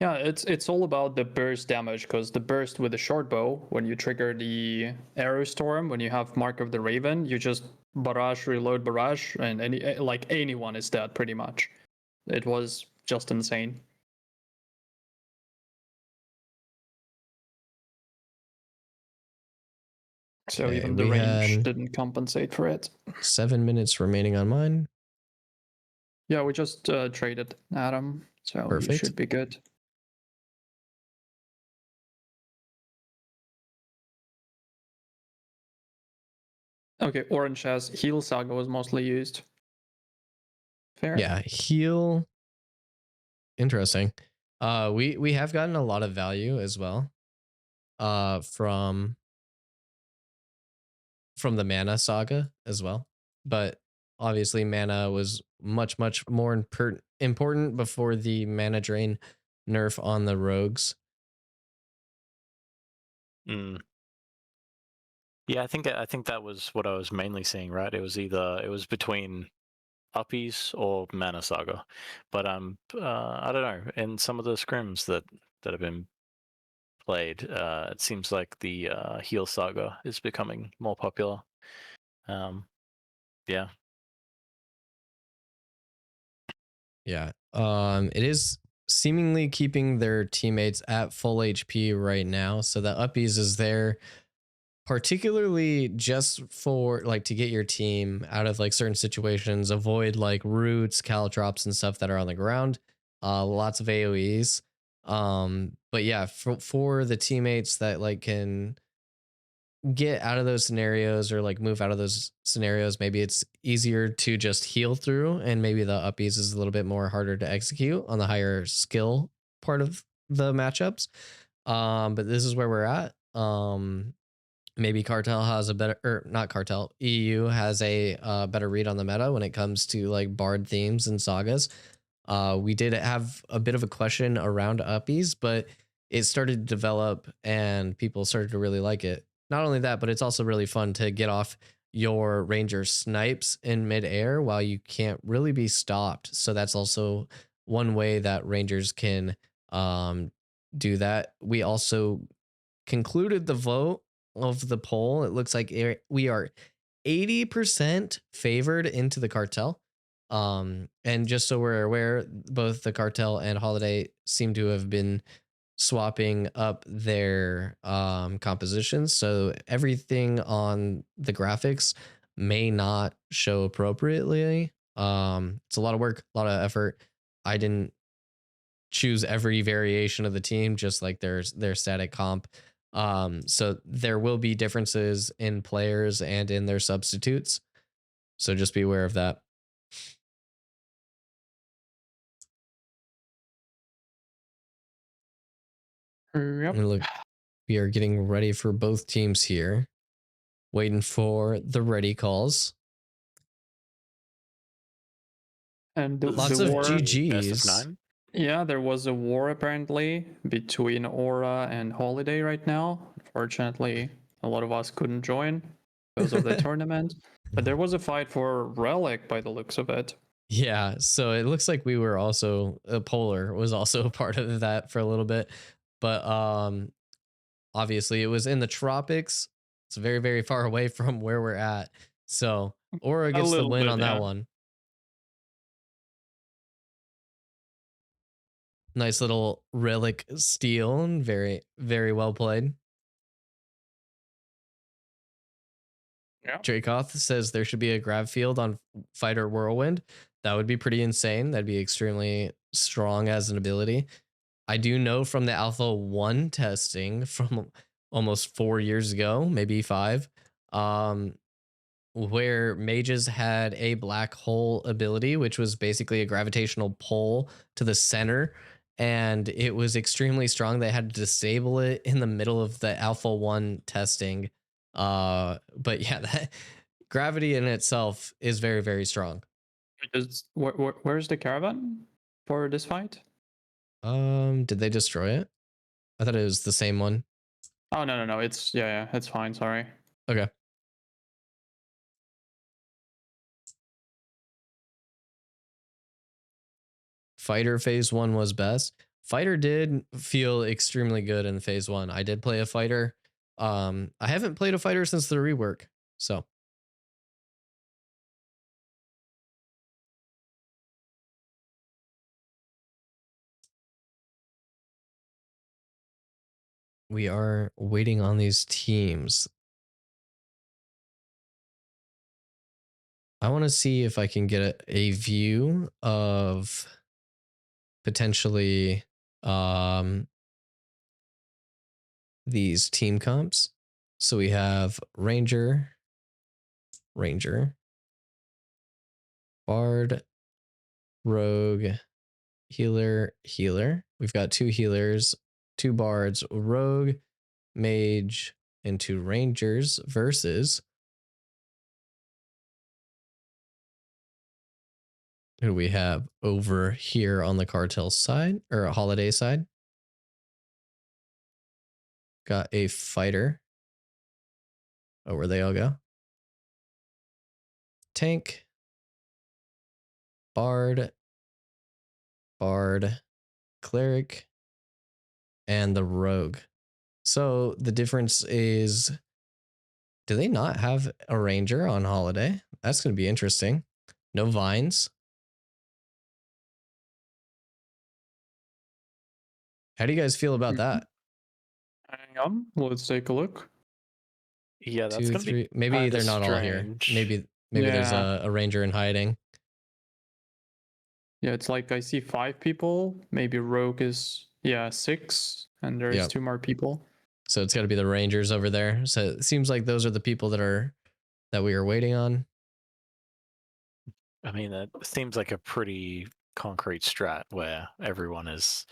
Yeah, it's all about the burst damage, because the burst with the short bow, when you trigger the arrow storm, when you have Mark of the Raven, you just barrage, reload, barrage, and anyone is dead pretty much. It was just insane. So Okay, even the range didn't compensate for it. 7 minutes remaining on mine. Yeah, we just traded Adam, so Perfect. You should be good. Okay, orange has heal saga was mostly used. Fair. Yeah, heal. Interesting. We have gotten a lot of value as well. From the mana saga as well, but obviously mana was much more important before the mana drain nerf on the rogues. Yeah, I think that was what I was mainly seeing, right? It was between uppies or mana saga, but I don't know. In some of the scrims that have been played, it seems like the heal saga is becoming more popular. Yeah. Yeah. It is seemingly keeping their teammates at full HP right now, so the uppies is there particularly just for like to get your team out of like certain situations, avoid like roots, caltrops and stuff that are on the ground. Lots of AoEs. But yeah, for the teammates that like can get out of those scenarios or like move out of those scenarios, maybe it's easier to just heal through, and maybe the uppies is a little bit more harder to execute on the higher skill part of the matchups. But this is where we're at. Maybe Cartel has a better, or not Cartel, EU has a better read on the meta when it comes to like bard themes and sagas. We did have a bit of a question around uppies, but it started to develop and people started to really like it. Not only that, but it's also really fun to get off your ranger snipes in midair while you can't really be stopped. So that's also one way that rangers can do that. We also concluded the vote of the poll. It looks like we are 80% favored into the cartel. And just so we're aware, both the cartel and holiday seem to have been swapping up their compositions, so everything on the graphics may not show appropriately. It's a lot of work, a lot of effort. I didn't choose every variation of the team, just like their static comp. So there will be differences in players and in their substitutes. So just be aware of that. Yep. Look, we are getting ready for both teams here. Waiting for the ready calls. And lots the of war, GGs. Yeah, there was a war apparently between Aura and Holiday right now. Unfortunately, a lot of us couldn't join because of the tournament. But there was a fight for Relic by the looks of it. Yeah, so it looks like we were also Polar was also a part of that for a little bit, but obviously it was in the tropics. It's very, very far away from where we're at. So Aura gets the win on that one. Nice little Relic steal and very, very well played. Yeah. Dracoth says there should be a grab field on Fighter Whirlwind. That would be pretty insane. That'd be extremely strong as an ability. I do know from the Alpha 1 testing from almost 4 years ago, maybe 5, where mages had a black hole ability, which was basically a gravitational pull to the center, and it was extremely strong. They had to disable it in the middle of the Alpha 1 testing. But yeah, that gravity in itself is very, very strong. Where's the caravan for this fight? Did they destroy it? I thought it was the same one. Oh no, it's yeah, it's fine, sorry. Okay. Fighter phase 1 was best. Fighter did feel extremely good in phase 1. I did play a Fighter. I haven't played a Fighter since the rework, so. We are waiting on these teams. I want to see if I can get a view of potentially these team comps. So we have Ranger, Bard, Rogue, Healer. We've got 2 healers, 2 Bards, Rogue, Mage, and 2 Rangers versus who do we have over here on the Cartel side or Holiday side? Got a Fighter. Oh, where they all go? Tank, Bard, Cleric, and the Rogue. So the difference is, do they not have a Ranger on Holiday? That's going to be interesting. No Vines. How do you guys feel about that? Hang on, let's take a look. Yeah, that's 2, gonna 3. be Maybe they're not all here. Maybe there's a Ranger in hiding. Yeah, it's like I see 5 people. Maybe Rogue is 6, and there's 2 more people. So it's got to be the Rangers over there. So it seems like those are the people that we are waiting on. I mean, that seems like a pretty concrete strat where everyone is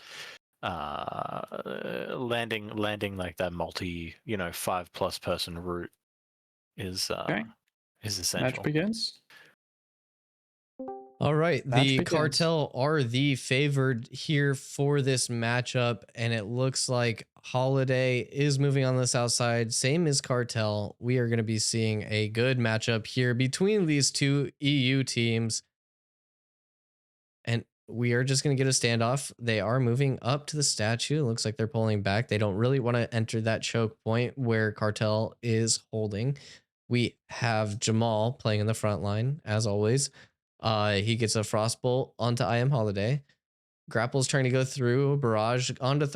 landing like that multi 5+ person route is essential. Match begins. All right, the begins. Cartel are the favored here for this matchup, and it looks like Holiday is moving on the south side, same as Cartel. We are going to be seeing a good matchup here between these 2 EU teams, and we are just going to get a standoff. They are moving up to the statue. It looks like they're pulling back. They don't really want to enter that choke point where Cartel is holding. We have Jamal playing in the front line, as always. He gets a Frostbolt onto I Am Holiday. Grapple's trying to go through a barrage onto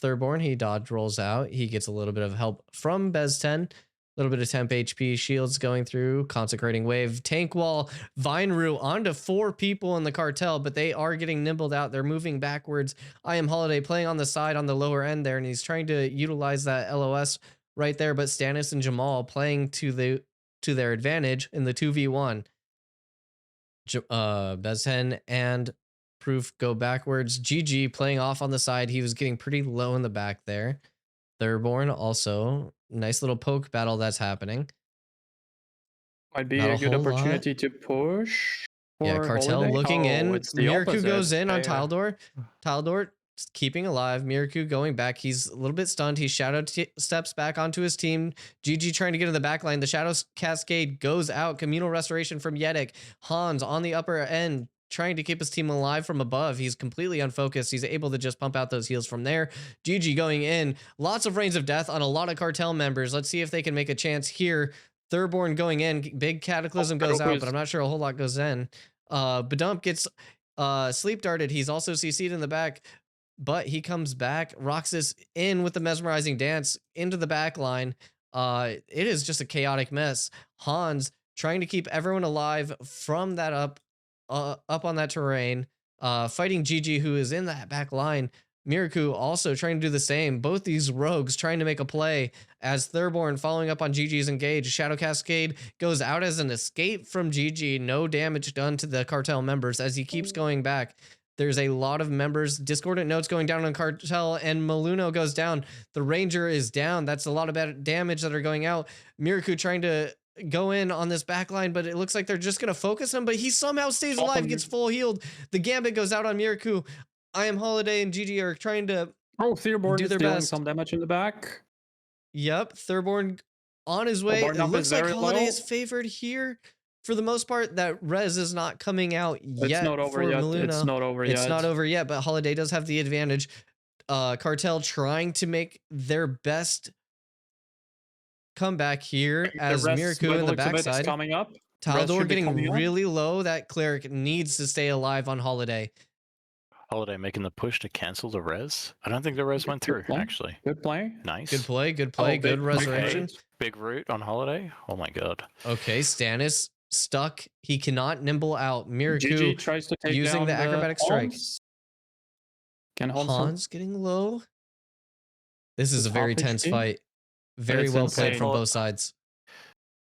Thurborn. He dodge rolls out. He gets a little bit of help from Bezten. A little bit of temp HP. Shields going through. Consecrating Wave. Tank Wall. Vine Root onto 4 people in the Cartel, but they are getting nibbled out. They're moving backwards. I Am Holiday playing on the side on the lower end there, and he's trying to utilize that LOS right there, but Stannis and Jamal playing to their advantage in the 2v1. Bezten and Proof go backwards. GG playing off on the side. He was getting pretty low in the back there. Thurborn also. Nice little poke battle that's happening. Might be a good opportunity to push. Yeah, Cartel Holiday. looking in. Miraku goes in on Fair. Tildor keeping alive. Miraku going back. He's a little bit stunned. He shadow steps back onto his team. GG trying to get in the back line. The Shadow Cascade goes out. Communal Restoration from Llewd. Hans on the upper end trying to keep his team alive from above. He's completely unfocused. He's able to just pump out those heals from there. GG going in. Lots of Reigns of Death on a lot of Cartel members. Let's see if they can make a chance here. Thurborn going in. Big Cataclysm goes out, but I'm not sure a whole lot goes in. Badump gets sleep darted. He's also CC'd in the back, but he comes back. Roxas in with the mesmerizing dance into the back line. It is just a chaotic mess. Hans trying to keep everyone alive from that up on that terrain, fighting GG, who is in that back line. Miraku also trying to do the same. Both these rogues trying to make a play as Thurborn following up on GG's engage. Shadow Cascade goes out as an escape from GG. No damage done to the Cartel members as he keeps going back. There's a lot of members. Discordant notes going down on Cartel, and Maluno goes down. The Ranger is down. That's a lot of bad damage that are going out. Miraku trying to go in on this backline, but it looks like they're just going to focus him, but he somehow stays alive, gets full healed. The Gambit goes out on Miraku. I Am Holiday and GG are trying to Thurborn do their dealing best. some damage in the back. Yep, Thurborn on his way. It looks like Holiday is favored here. for the most part, that res is not coming out yet. It's not over for yet. Maluna. It's not over yet. It's not over yet, but Holiday does have the advantage. Cartel trying to make their best comeback here as Miraku in the backside. Coming up. Taldor getting really low. That cleric needs to stay alive on Holiday. Holiday making the push to cancel the res. I don't think the res went through, actually. Good play. Nice. Good play. Good play. Good resurrection. Okay. Big root on Holiday. Oh my god. Okay, Stannis stuck. He cannot nimble out. Miraku GG tries to take using down the acrobatic strike. Can Hans getting low. This is a very tense fight. Very well played from both sides.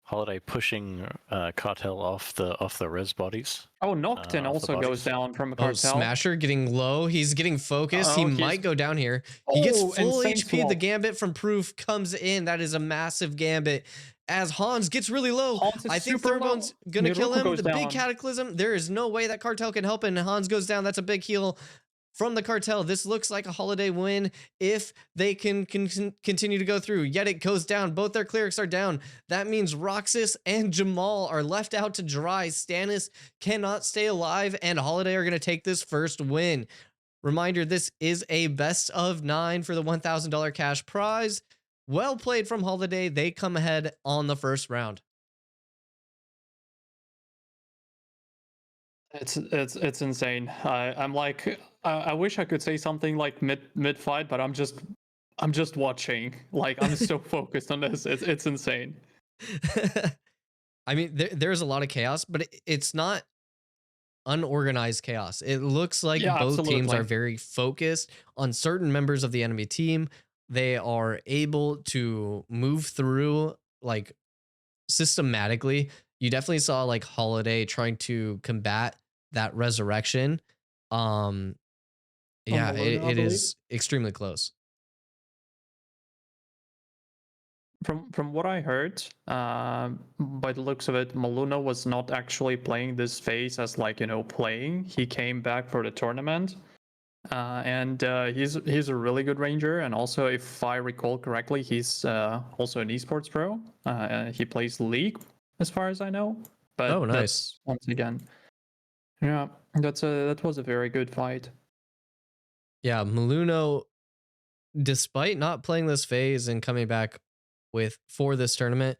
Holiday pushing Cartel off the res bodies. Oh, Noctin also goes down from a Cartel. Smasher getting low. He's getting focused. He might go down here. He gets full HP. The Gambit from Proof comes in. That is a massive Gambit. As Hans gets really low, I think Thorbone's going to kill him. The big Cataclysm. There is no way that Cartel can help, and Hans goes down. That's a big heal from the Cartel. This looks like a Holiday win if they can continue to go through. Yet it goes down. Both their clerics are down. That means Roxas and Jamal are left out to dry. Stannis cannot stay alive, and Holiday are going to take this first win. Reminder, this is a best of 9 for the $1,000 cash prize. Well played from Holiday. They come ahead on the first round. It's insane. I'm like, I wish I could say something like mid fight, but I'm just watching. Like, I'm so focused on this. It's insane. I mean, there's a lot of chaos, but it's not unorganized chaos. It looks like both teams are very focused on certain members of the enemy team. They are able to move through like systematically. You definitely saw like Holiday trying to combat that resurrection. Yeah, it is extremely close. From what I heard, by the looks of it, Maluna was not actually playing this phase as like, playing. He came back for the tournament. And he's a really good ranger, and also if I recall correctly, he's also an esports pro. He plays League, as far as I know. But oh, nice. Once again, yeah, that was a very good fight. Yeah, Maluno, despite not playing this phase and coming back for this tournament,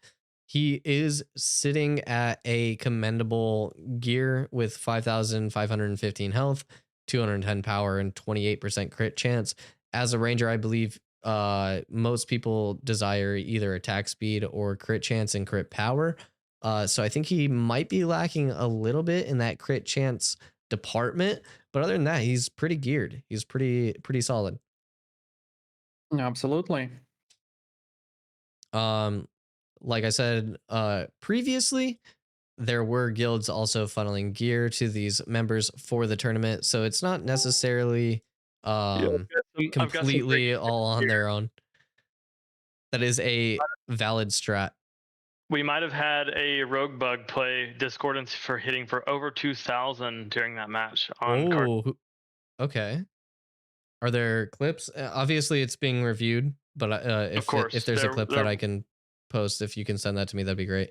he is sitting at a commendable gear with 5,515 health, 210 power, and 28% crit chance. As a ranger, I believe most people desire either attack speed or crit chance and crit power. So I think he might be lacking a little bit in that crit chance department, but other than that, he's pretty geared. He's pretty solid. Absolutely. Like I said previously, there were guilds also funneling gear to these members for the tournament, so it's not necessarily completely all on their own. That is a valid strat. We might have had a rogue bug play Discordance for hitting for over 2,000 during that match. Okay. Are there clips? Obviously, it's being reviewed, but if there's a clip that I can post, if you can send that to me, that'd be great.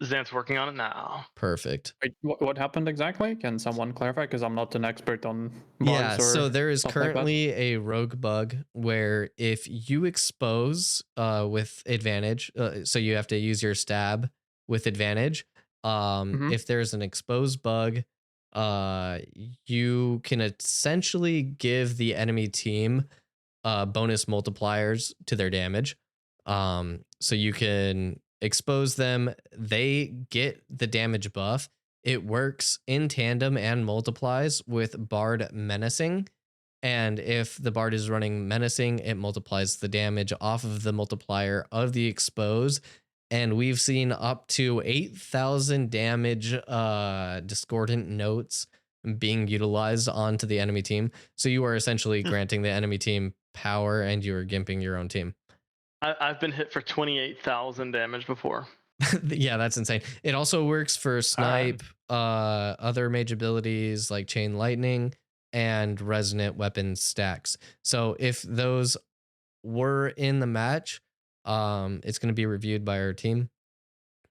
Zant's working on it now. Perfect. Wait, what happened exactly? Can someone clarify? Because I'm not an expert on bugs. Yeah, so there is currently a rogue bug where if you expose with advantage, so you have to use your stab with advantage. If there's an exposed bug, you can essentially give the enemy team bonus multipliers to their damage. So you can expose them, they get the damage buff. It works in tandem and multiplies with Bard Menacing. And if the Bard is running Menacing, it multiplies the damage off of the multiplier of the expose. And we've seen up to 8,000 damage discordant notes being utilized onto the enemy team. So you are essentially granting the enemy team power and you are gimping your own team. I've been hit for 28,000 damage before. Yeah, that's insane. It also works for snipe, other mage abilities like chain lightning and resonant weapon stacks. So if those were in the match, it's going to be reviewed by our team.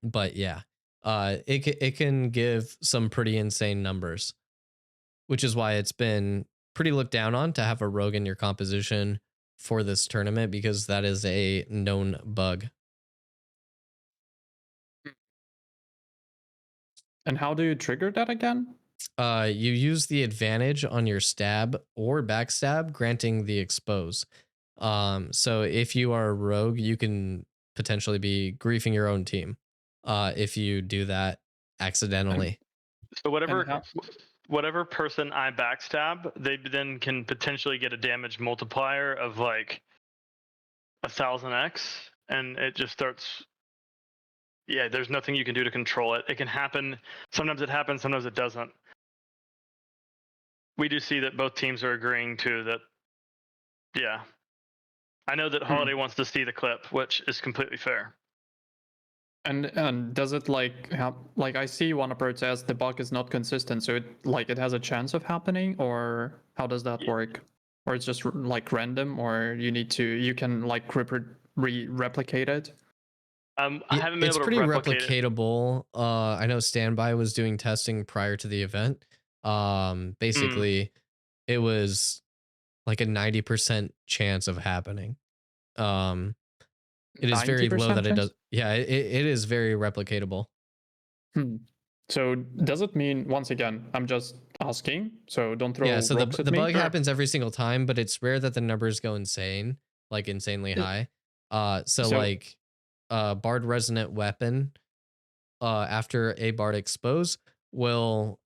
But yeah, it can give some pretty insane numbers, which is why it's been pretty looked down on to have a rogue in your composition for this tournament, because that is a known bug. And how do you trigger that again? You use the advantage on your stab or backstab, granting the expose. So if you are a rogue, you can potentially be griefing your own team if you do that accidentally. So whatever person I backstab, they then can potentially get a damage multiplier of like 1000x, and it just starts. Yeah, there's nothing you can do to control it. It can happen. Sometimes it happens, sometimes it doesn't. We do see that both teams are agreeing to that. Yeah. I know that Holiday wants to see the clip, which is completely fair. And does it like I see one approach says the bug is not consistent, so it has a chance of happening, or how does that work? Or it's just like random, or you can like replicate it? I haven't been it's able to pretty replicate replicatable. I know Standby was doing testing prior to the event. Basically, it was like a 90% chance of happening. It is very low that it does. Yeah, it is very replicatable. So does it mean, once again, I'm just asking, so don't throw rocks at me. The bug happens every single time, but it's rare that the numbers go insane, like insanely high. So like Bard Resonant Weapon after a Bard Expose will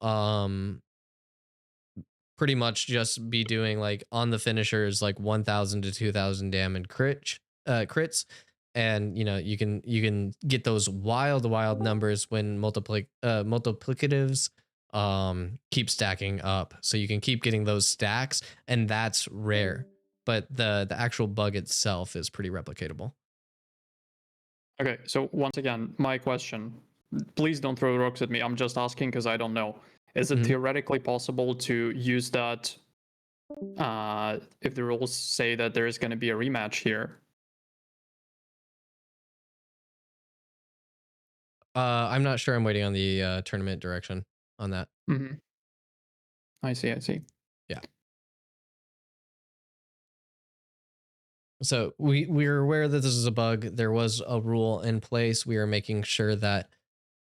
pretty much just be doing like on the finishers like 1000 to 2000 damage crits, and you can get those wild numbers when multiplicatives keep stacking up, so you can keep getting those stacks, and that's rare, but the actual bug itself is pretty replicatable. Okay, so once again, my question, please don't throw rocks at me, I'm just asking because I don't know. Is it theoretically possible to use that if the rules say that there is going to be a rematch here? I'm not sure. I'm waiting on the tournament direction on that. I see. Yeah. So we're aware that this is a bug. There was a rule in place. We are making sure that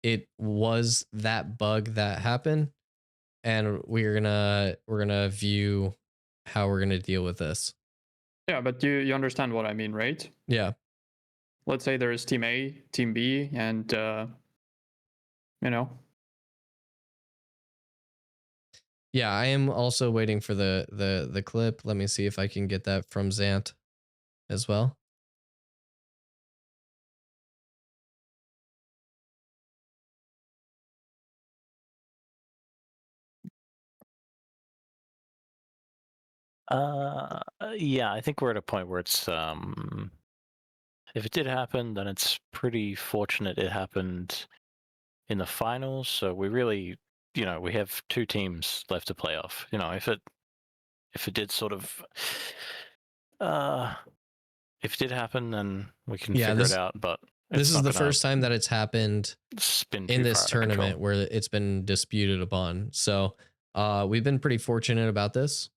it was that bug that happened, and we're gonna view how we're gonna deal with this. Yeah, but you understand what I mean, right? Yeah. Let's say there is Team A, Team B, and Yeah, I am also waiting for the clip. Let me see if I can get that from Zant as well. Yeah, I think we're at a point where it's if it did happen, then it's pretty fortunate it happened in the finals. So we really, we have 2 teams left to play off. If it did sort of if it did happen, then we can figure it out. But this is the first time that it's happened in this tournament where it's been disputed upon. So we've been pretty fortunate about this.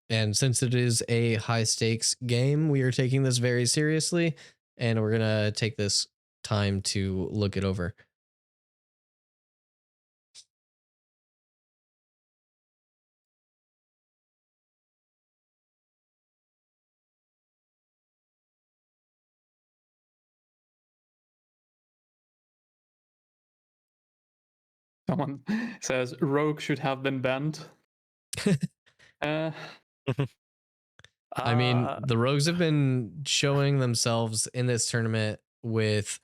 And since it is a high stakes game, we are taking this very seriously, and we're going to take this time to look it over. Someone says Rogue should have been banned. I mean, the Rogues have been showing themselves in this tournament with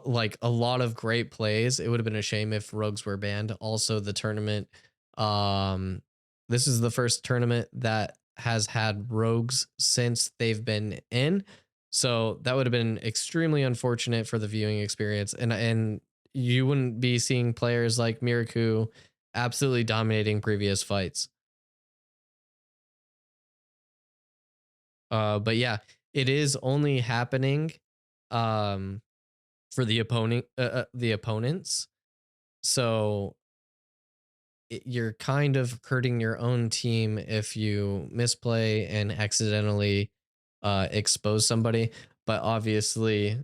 like a lot of great plays. It would have been a shame if Rogues were banned. Also, the tournament, this is the first tournament that has had Rogues since they've been in, so that would have been extremely unfortunate for the viewing experience, and you wouldn't be seeing players like Miraku absolutely dominating previous fights. But yeah, it is only happening for the opponents. So you're kind of hurting your own team if you misplay and accidentally expose somebody. But obviously,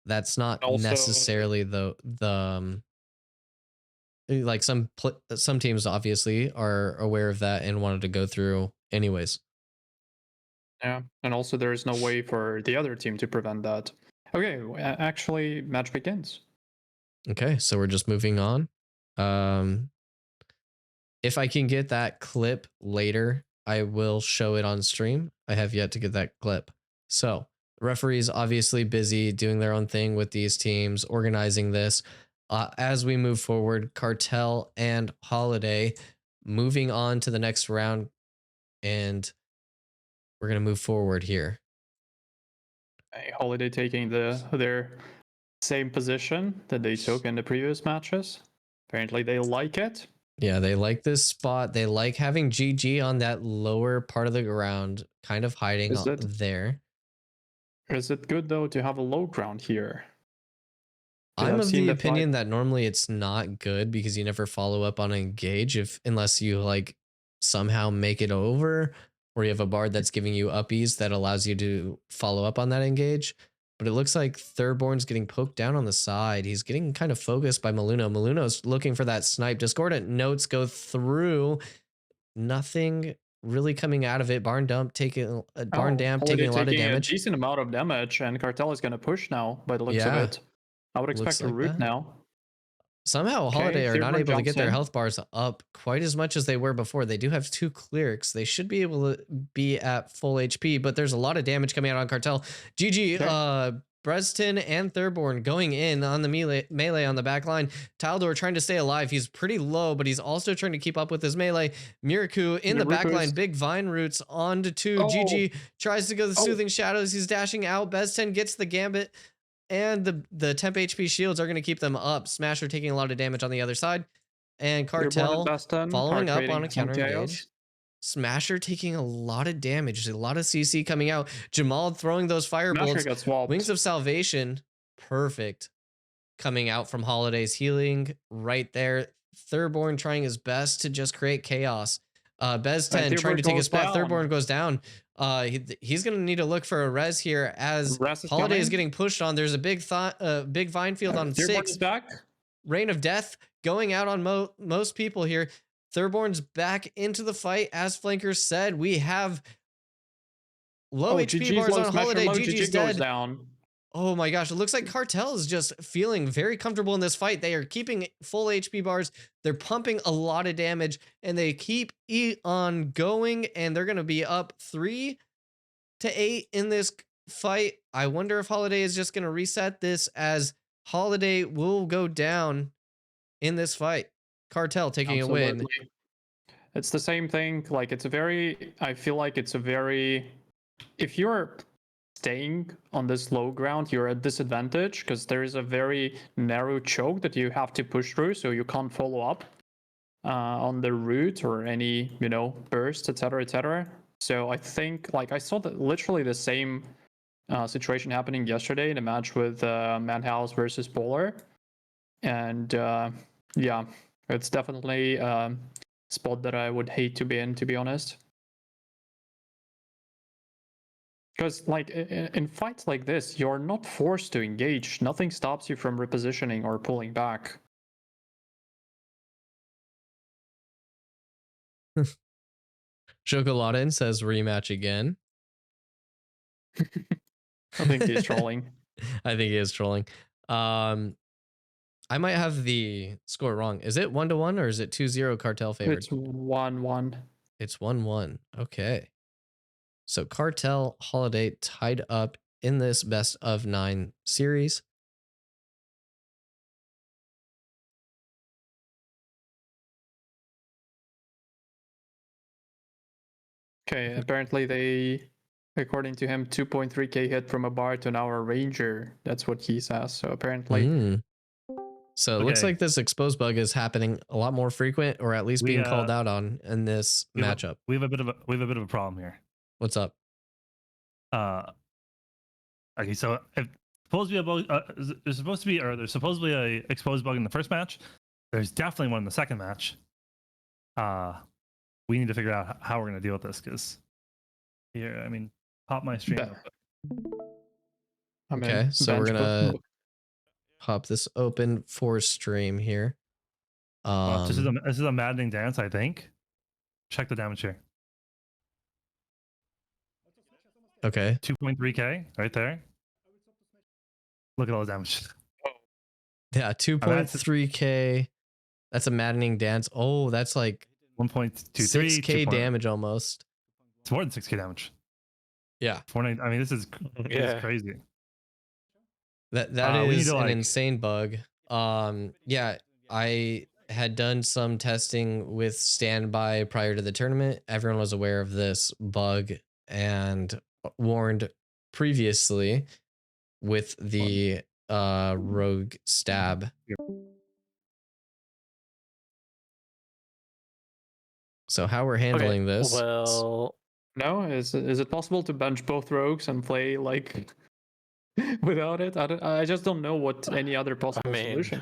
that's not Also, necessarily like some teams obviously are aware of that and wanted to go through anyways. Yeah, and also there is no way for the other team to prevent that. Okay, actually, match begins. Okay, so we're just moving on. If I can get that clip later, I will show it on stream. I have yet to get that clip. So referees obviously busy doing their own thing with these teams, organizing this. As we move forward, Cartel and Holiday moving on to the next round, and we're going to move forward here. Holiday taking their same position that they took in the previous matches. Apparently they like it. Yeah, they like this spot. They like having GG on that lower part of the ground, kind of hiding there. Is it good though to have a low ground here? I'm of the opinion that normally it's not good because you never follow up on engage unless you like somehow make it over, or you have a bard that's giving you uppies that allows you to follow up on that engage. But it looks like Thirdborn's getting poked down on the side. He's getting kind of focused by Maluno. Maluno's looking for that snipe. Discordant notes go through. Nothing really coming out of it. Barn Damp taking a lot of damage. A decent amount of damage, and Cartel is going to push now by the looks of it. I would expect a root now. Somehow Holiday are not able to get their health bars up quite as much as they were before. They do have 2 clerics. They should be able to be at full HP, but there's a lot of damage coming out on Cartel. GG, Bezten and Thirdborn going in on the melee on the back line. Taldor trying to stay alive. He's pretty low, but he's also trying to keep up with his melee. Miraku in the back line. Big Vine Roots onto 2. GG tries to go the Soothing Shadows. He's dashing out. Bezten gets the Gambit. And the temp HP shields are going to keep them up. Smasher taking a lot of damage on the other side. And Cartel following up on a counter engage. Smasher taking a lot of damage. A lot of CC coming out. Jamal throwing those firebolts. Wings of Salvation. Perfect. Coming out from Holiday's healing right there. Thirdborn trying his best to just create chaos. Bezten trying to take a spot. Thirdborn goes down. He's going to need to look for a res here as Holiday is getting pushed on. There's a big vine field on 6. Rain of Death going out on most people here. Thirdborn's back into the fight. As flankers said, we have low HP bars on Holiday. GG's dead. Oh my gosh, it looks like Cartel is just feeling very comfortable in this fight. They are keeping full HP bars. They're pumping a lot of damage, and they keep on going, and they're going to be up 3-8 in this fight. I wonder if Holiday is just going to reset this, as Holiday will go down in this fight. Cartel taking a win. It's the same thing. Like, I feel like it's a very, if you're staying on this low ground, you're at disadvantage because there is a very narrow choke that you have to push through, so you can't follow up on the route or any burst, etc. So I think, like, I saw that literally the same situation happening yesterday in a match with Madhouse versus Polar, and yeah, it's definitely a spot that I would hate to be in, to be honest. Because, like, in fights like this, you're not forced to engage. Nothing stops you from repositioning or pulling back. Sjokoladen says rematch again. I think he's trolling. I think he is trolling. I might have the score wrong. Is it 1-1 or is it 2-0 Cartel favored? It's 1-1. It's 1-1. Okay. So Cartel Holiday tied up in this best of 9 series. Okay, apparently they, according to him, 2.3k hit from a bard to now a ranger. That's what he says. So apparently. So it looks like this exposed bug is happening a lot more frequent, or at least being called out on in this matchup. We have a bit of a problem here. What's up? Okay, so if supposed to be a bug, there's supposedly a exposed bug in the first match. There's definitely one in the second match. We need to figure out how we're gonna deal with this because here, I mean, pop my stream. Okay, so we're gonna pop this open for stream here. This is a maddening dance, I think. Check the damage here. Okay. 2.3k right there. Look at all the damage. Yeah, 2.3k. That's a maddening dance. Oh, that's like 1.23, 6k damage almost. It's more than 6k damage. Yeah. 49. I mean, this is crazy. That is an insane bug. Yeah, I had done some testing with Standby prior to the tournament. Everyone was aware of this bug and warned previously with the rogue stab. So how we're handling this? Well, no, is it possible to bench both rogues and play like without it? I just don't know what any other possible solution.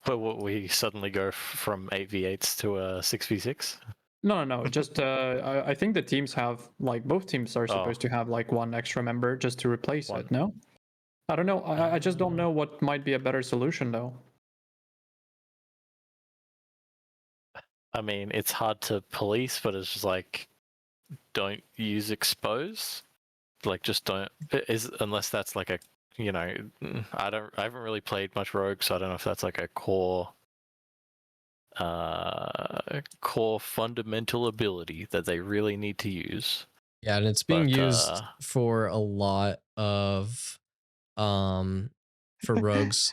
But what, we suddenly go from 8v8s to a 6v6? No. Just I think the teams have like both teams are supposed to have like one extra member just to replace it. No, I don't know. I just don't know what might be a better solution though. I mean, it's hard to police, but it's just like, don't use expose. Like, just don't. Unless that's like a, you know, I haven't really played much rogue, so I don't know if that's like a core fundamental ability that they really need to use. Yeah, and it's being used for a lot of for rogues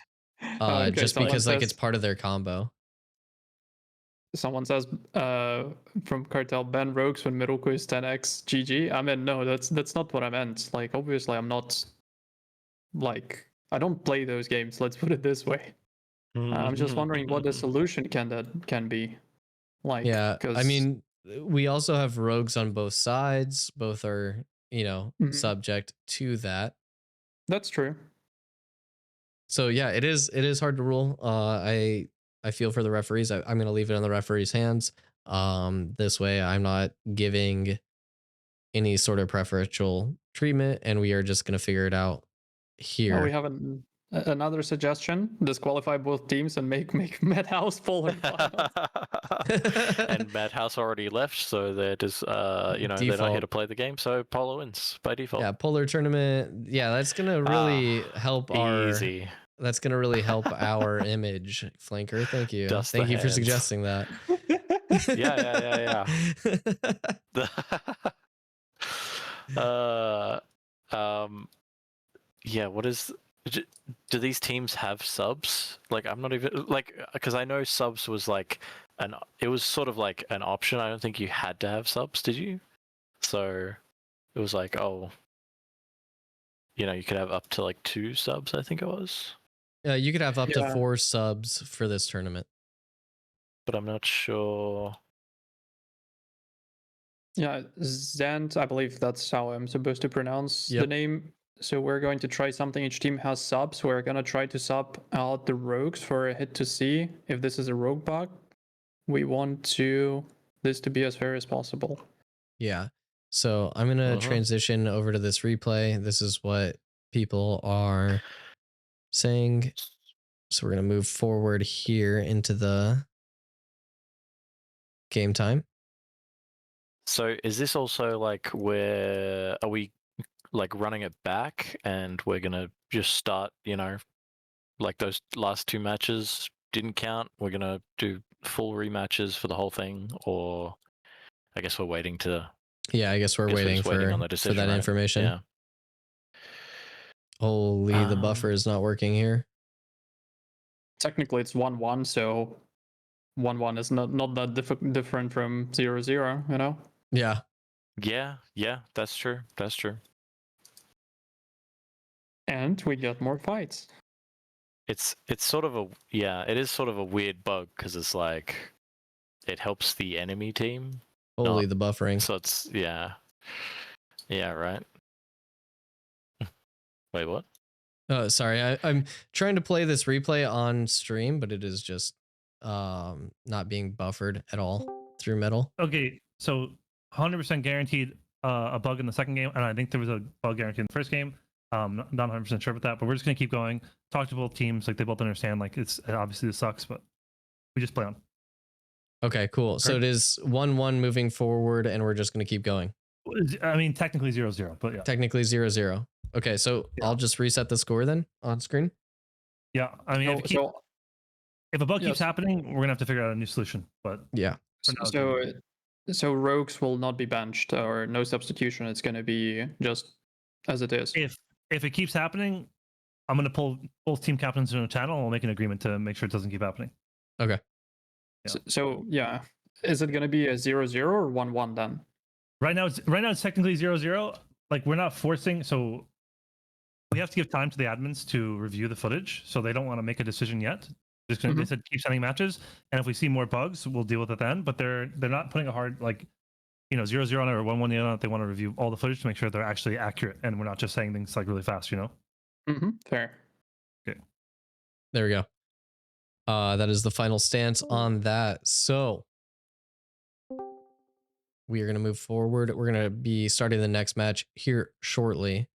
just because like it's part of their combo. Someone says from Cartel, ban rogues when middle quiz 10x GG. I mean, no, that's not what I meant. Like, obviously, I'm not like, I don't play those games. Let's put it this way. I'm just wondering what the solution can be. Like, yeah, I mean, we also have rogues on both sides. Both are, you know, subject to that. That's true. So yeah, it is hard to rule. I feel for the referees. I'm going to leave it in the referees' hands. This way, I'm not giving any sort of preferential treatment, and we are just going to figure it out here. Oh, we have another suggestion: disqualify both teams and make Madhouse Polar. And Madhouse already left, so they're just you know, they're not here to play the game, so Polar wins by default. Yeah, Polar tournament. Yeah, that's going to really help easy. That's going to really help our image, Flanker. Thank you. Thank you for suggesting that. Yeah. Yeah, what is... Do these teams have subs? Like, I'm not even... Like, because I know subs was like... It was sort of like an option. I don't think you had to have subs, did you? So, it was like, oh... You know, you could have up to like 2 subs, I think it was. Yeah, you could have up to 4 subs for this tournament. But I'm not sure. Yeah, Zant, I believe that's how I'm supposed to pronounce the name. So we're going to try something. Each team has subs. We're going to try to sub out the rogues for a hit to see if this is a rogue bug. We want this to be as fair as possible. Yeah. So I'm going to transition over to this replay. This is what people are saying. So we're going to move forward here into the game time. So is this also like are we like running it back and we're going to just start, you know, like those last 2 matches didn't count? We're going to do full rematches for the whole thing, or I guess we're waiting to... Yeah, I guess we're waiting for that information. Yeah. Holy, the buffer is not working here. Technically, it's 1-1, so 1-1 is not that different from 0-0, you know? Yeah. Yeah, that's true. That's true. And we get more fights. It's sort of it is sort of a weird bug because it's like it helps the enemy team. Holy, the buffering. So it's yeah, right. Wait, what? Oh, sorry. I'm trying to play this replay on stream, but it is just not being buffered at all through Metal. Okay, so 100% guaranteed a bug in the second game, and I think there was a bug guaranteed in the first game. Not 100% sure about that, but we're just gonna keep going. Talk to both teams, like they both understand. Like it's obviously this sucks, but we just play on. Okay, cool. So it is 1-1 moving forward, and we're just gonna keep going. I mean, technically 0-0, but yeah. Technically 0-0. Okay, so I'll just reset the score then on screen. Yeah, I mean, if a bug keeps happening, we're gonna have to figure out a new solution. But yeah. So rogues will not be benched or no substitution. It's gonna be just as it is. If it keeps happening, I'm gonna pull both team captains into a channel, and we'll make an agreement to make sure it doesn't keep happening. Okay. Yeah. So yeah, is it gonna be a 0-0 or 1-1 then? Right now it's technically 0-0. Like we're not forcing, so we have to give time to the admins to review the footage, so they don't want to make a decision yet. Just gonna they said keep sending matches, and if we see more bugs, we'll deal with it then. But they're not putting a hard 0-0 on it or 1-1 on it. They want to review all the footage to make sure they're actually accurate, and we're not just saying things like really fast. Fair. Okay. There we go. That is the final stance on that. So we are going to move forward. We're going to be starting the next match here shortly.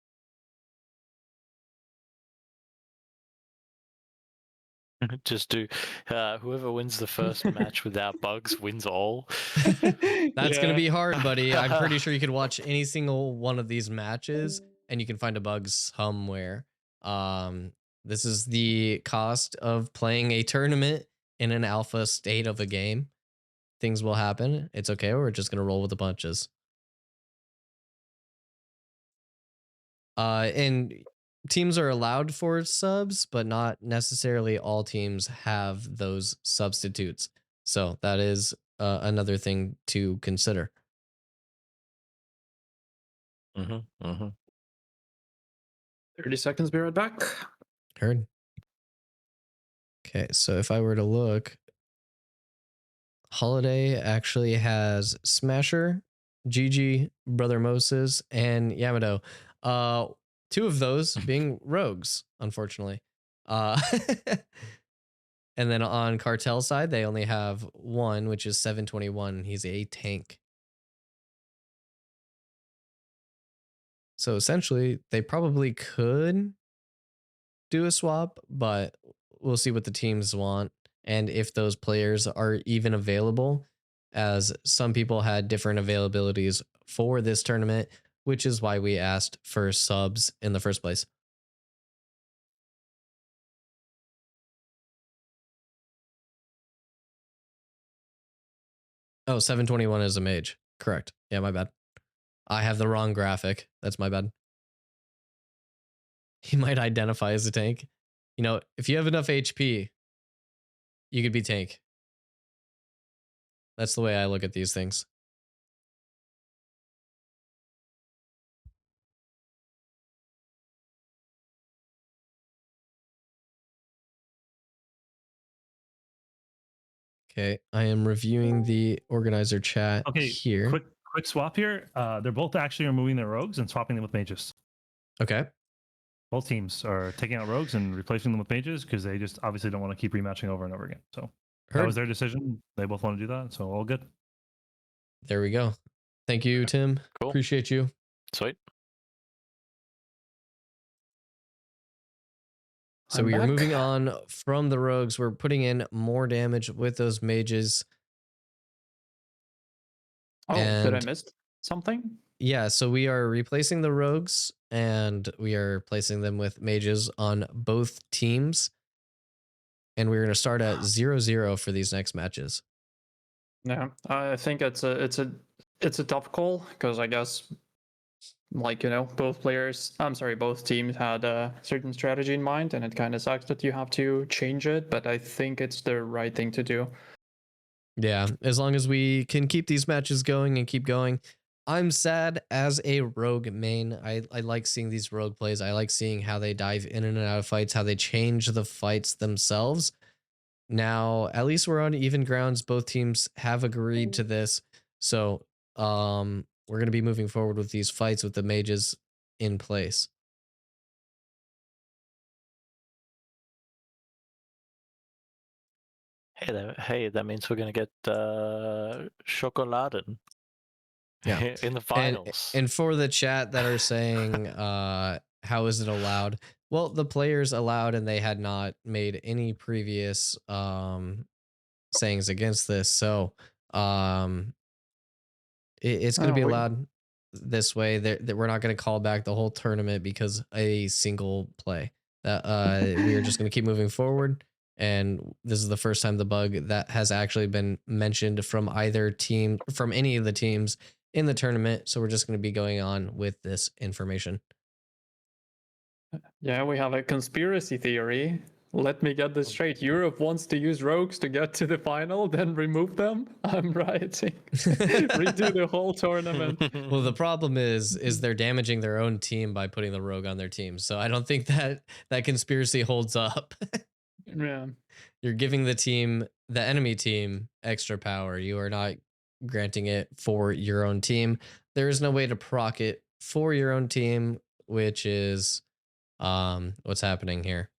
Just do whoever wins the first match without bugs wins all. That's going to be hard, buddy. I'm pretty sure you could watch any single one of these matches and you can find a bug somewhere. This is the cost of playing a tournament in an alpha state of a game. Things will happen. It's okay. We're just going to roll with the punches. And teams are allowed for subs, but not necessarily all teams have those substitutes. So that is another thing to consider. 30 seconds, be right back. Heard. Okay, so if I were to look, Holiday actually has Smasher, Gigi, Brother Moses, and Yamato. Two of those being rogues, unfortunately. And then on Cartel side, they only have one, which is 721. He's a tank. So essentially, they probably could do a swap, but we'll see what the teams want and if those players are even available, as some people had different availabilities for this tournament, which is why we asked for subs in the first place. Oh, 721 is a mage. Correct. Yeah, my bad. I have the wrong graphic. That's my bad. He might identify as a tank. You know, if you have enough HP, you could be tank. That's the way I look at these things. Okay, I am reviewing the organizer chat here. Quick swap here. They're both actually removing their rogues and swapping them with mages. Okay. Both teams are taking out rogues and replacing them with mages because they just obviously don't want to keep rematching over and over again. So that was their decision. They both want to do that. So all good. There we go. Thank you, Tim. Cool. Appreciate you. Sweet. So we are moving on from the rogues. We're putting in more damage with those mages. Oh, did I miss something? Yeah, so we are replacing the rogues and we are placing them with mages on both teams. And we're going to start at 0-0 for these next matches. Yeah, I think it's a tough call because I guess, both teams had a certain strategy in mind, and it kind of sucks that you have to change it, but I think it's the right thing to do. Yeah, as long as we can keep these matches going and keep going. I'm sad as a rogue main. I like seeing these rogue plays. I like seeing how they dive in and out of fights, how they change the fights themselves. Now, at least we're on even grounds. Both teams have agreed to this. So we're going to be moving forward with these fights with the mages in place. Hey, that means we're gonna get Sjokoladen. Yeah. In the finals. And for the chat that are saying, how is it allowed? Well, the players allowed, and they had not made any previous sayings against this. So it's going to be allowed this way. That we're not going to call back the whole tournament because a single play. That we are just going to keep moving forward. And this is the first time the bug that has actually been mentioned from either team, from any of the teams in the tournament. So we're just going to be going on with this information. Yeah, we have a conspiracy theory. Let me get this straight. Europe wants to use rogues to get to the final, then remove them? I'm rioting. Redo the whole tournament. Well, the problem is they're damaging their own team by putting the rogue on their team. So I don't think that conspiracy holds up. Yeah. You're giving the enemy team extra power. You are not granting it for your own team. There is no way to proc it for your own team, which is what's happening here.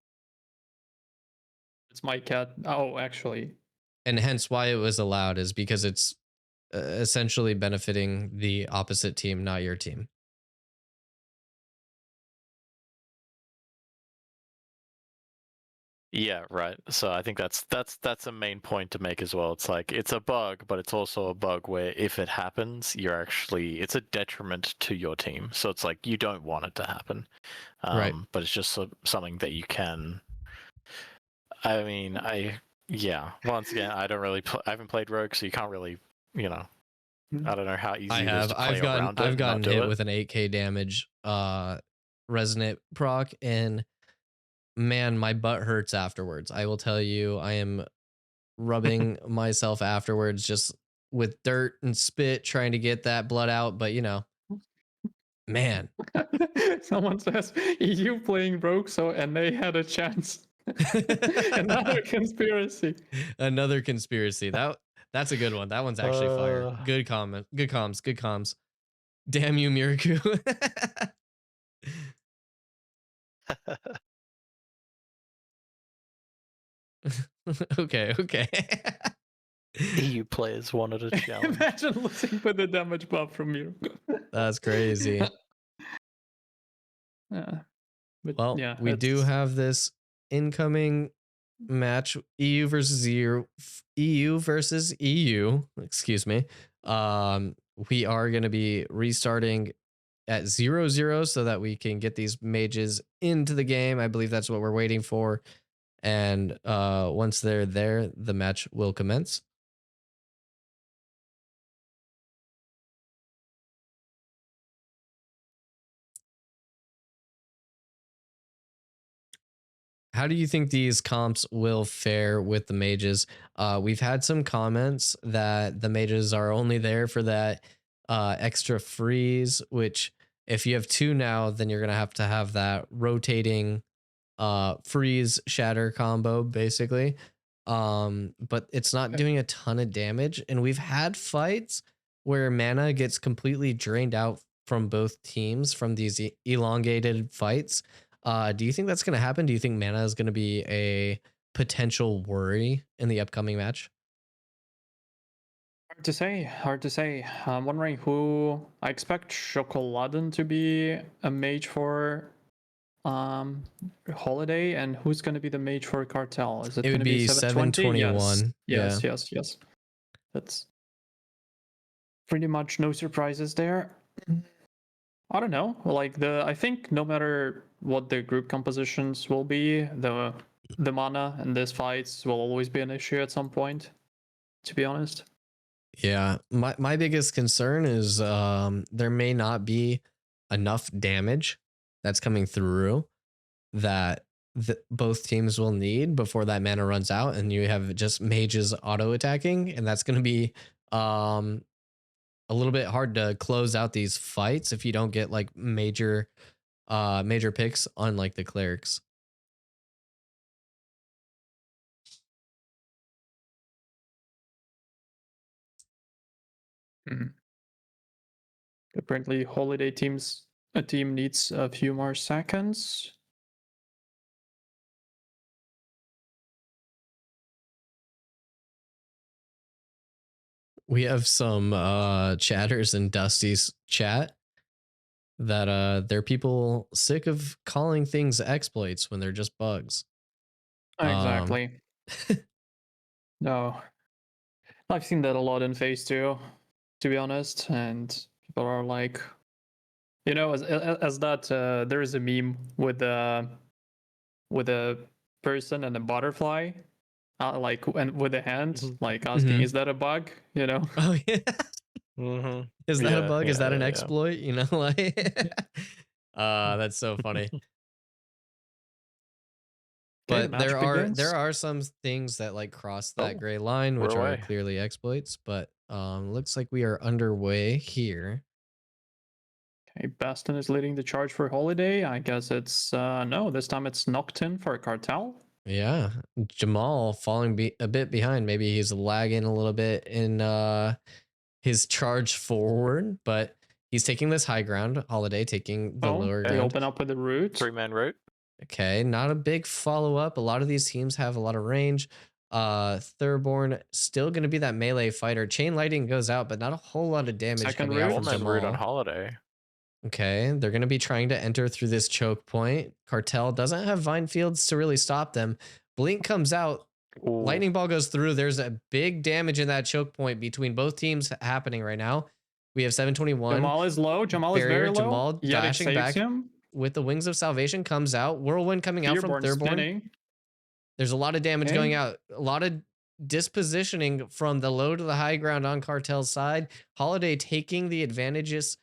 It's my cat. Oh, actually. And hence why it was allowed is because it's essentially benefiting the opposite team, not your team. Yeah, right. So I think that's a main point to make as well. It's like it's a bug, but it's also a bug where if it happens, it's a detriment to your team. So it's like you don't want it to happen, right? But it's just something that you can. I mean, once again, I don't really. I haven't played Rogue, so you can't really, I don't know how easy it is to play around it. I've gotten hit with an 8k damage resonant proc, and man, my butt hurts afterwards. I will tell you, I am rubbing myself afterwards just with dirt and spit trying to get that blood out, but man. Someone says EU playing Rogue, so and they had a chance. Another conspiracy. Another conspiracy. That's a good one. That one's actually fire. Good comment. Good comms. Damn you, Miraku. Okay. EU players wanted a challenge. Imagine losing with the damage buff from Miraku. That's crazy. Yeah. We do have this incoming match, EU versus EU. Excuse me. We are going to be restarting at 0-0 so that we can get these mages into the game. I believe that's what we're waiting for. And once they're there, the match will commence. How do you think these comps will fare with the mages? We've had some comments that the mages are only there for that extra freeze, which if you have 2 now, then you're going to have that rotating freeze shatter combo, basically. But it's not doing a ton of damage. And we've had fights where mana gets completely drained out from both teams from these elongated fights. Do you think that's going to happen? Do you think mana is going to be a potential worry in the upcoming match? Hard to say. I'm wondering who. I expect Sjokoladen to be a mage for Holiday, and who's going to be the mage for Cartel? Is it going to be 721? Yes. That's pretty much no surprises there. I don't know. I think no matter what the group compositions will be, the mana in these fights will always be an issue at some point, to be honest. Yeah, my biggest concern is there may not be enough damage that's coming through that both teams will need before that mana runs out, and you have just mages auto attacking, and that's going to be a little bit hard to close out these fights if you don't get like major picks on like the clerics. Apparently Holiday team needs a few more seconds. We have some chatters in Dusty's chat that they're people sick of calling things exploits when they're just bugs. Exactly. No. I've seen that a lot in Phase 2, to be honest, and people are like, you know, as that there is a meme with a person and a butterfly, like, and with a hand, like asking, "Is that a bug?" You know? Oh yeah. Is that a bug? Is that an exploit? You know, like, that's so funny. But there are some things that like cross that gray line, which are clearly exploits. But looks like we are underway here. Okay, Bezten is leading the charge for Holiday. I guess it's no, this time it's Noctin for Cartel. Yeah, Jamal falling a bit behind. Maybe he's lagging a little bit in his charge forward, but he's taking this high ground. Holiday taking the lower ground. They open up with the root. 3-man root. Okay, not a big follow-up. A lot of these teams have a lot of range. Thurborn still going to be that melee fighter. Chain Lightning goes out, but not a whole lot of damage coming out from Jamal. Root on Holiday. Okay, they're going to be trying to enter through this choke point. Cartel doesn't have Vine Fields to really stop them. Blink comes out. Ooh. Lightning Ball goes through. There's a big damage in that choke point between both teams happening right now. We have 721. Jamal is low. Jamal is very low. Jamal dashing back with the Wings of Salvation comes out. Whirlwind coming out from Thurborn. There's a lot of damage going out. A lot of dispositioning from the low to the high ground on Cartel's side. Holiday taking the advantages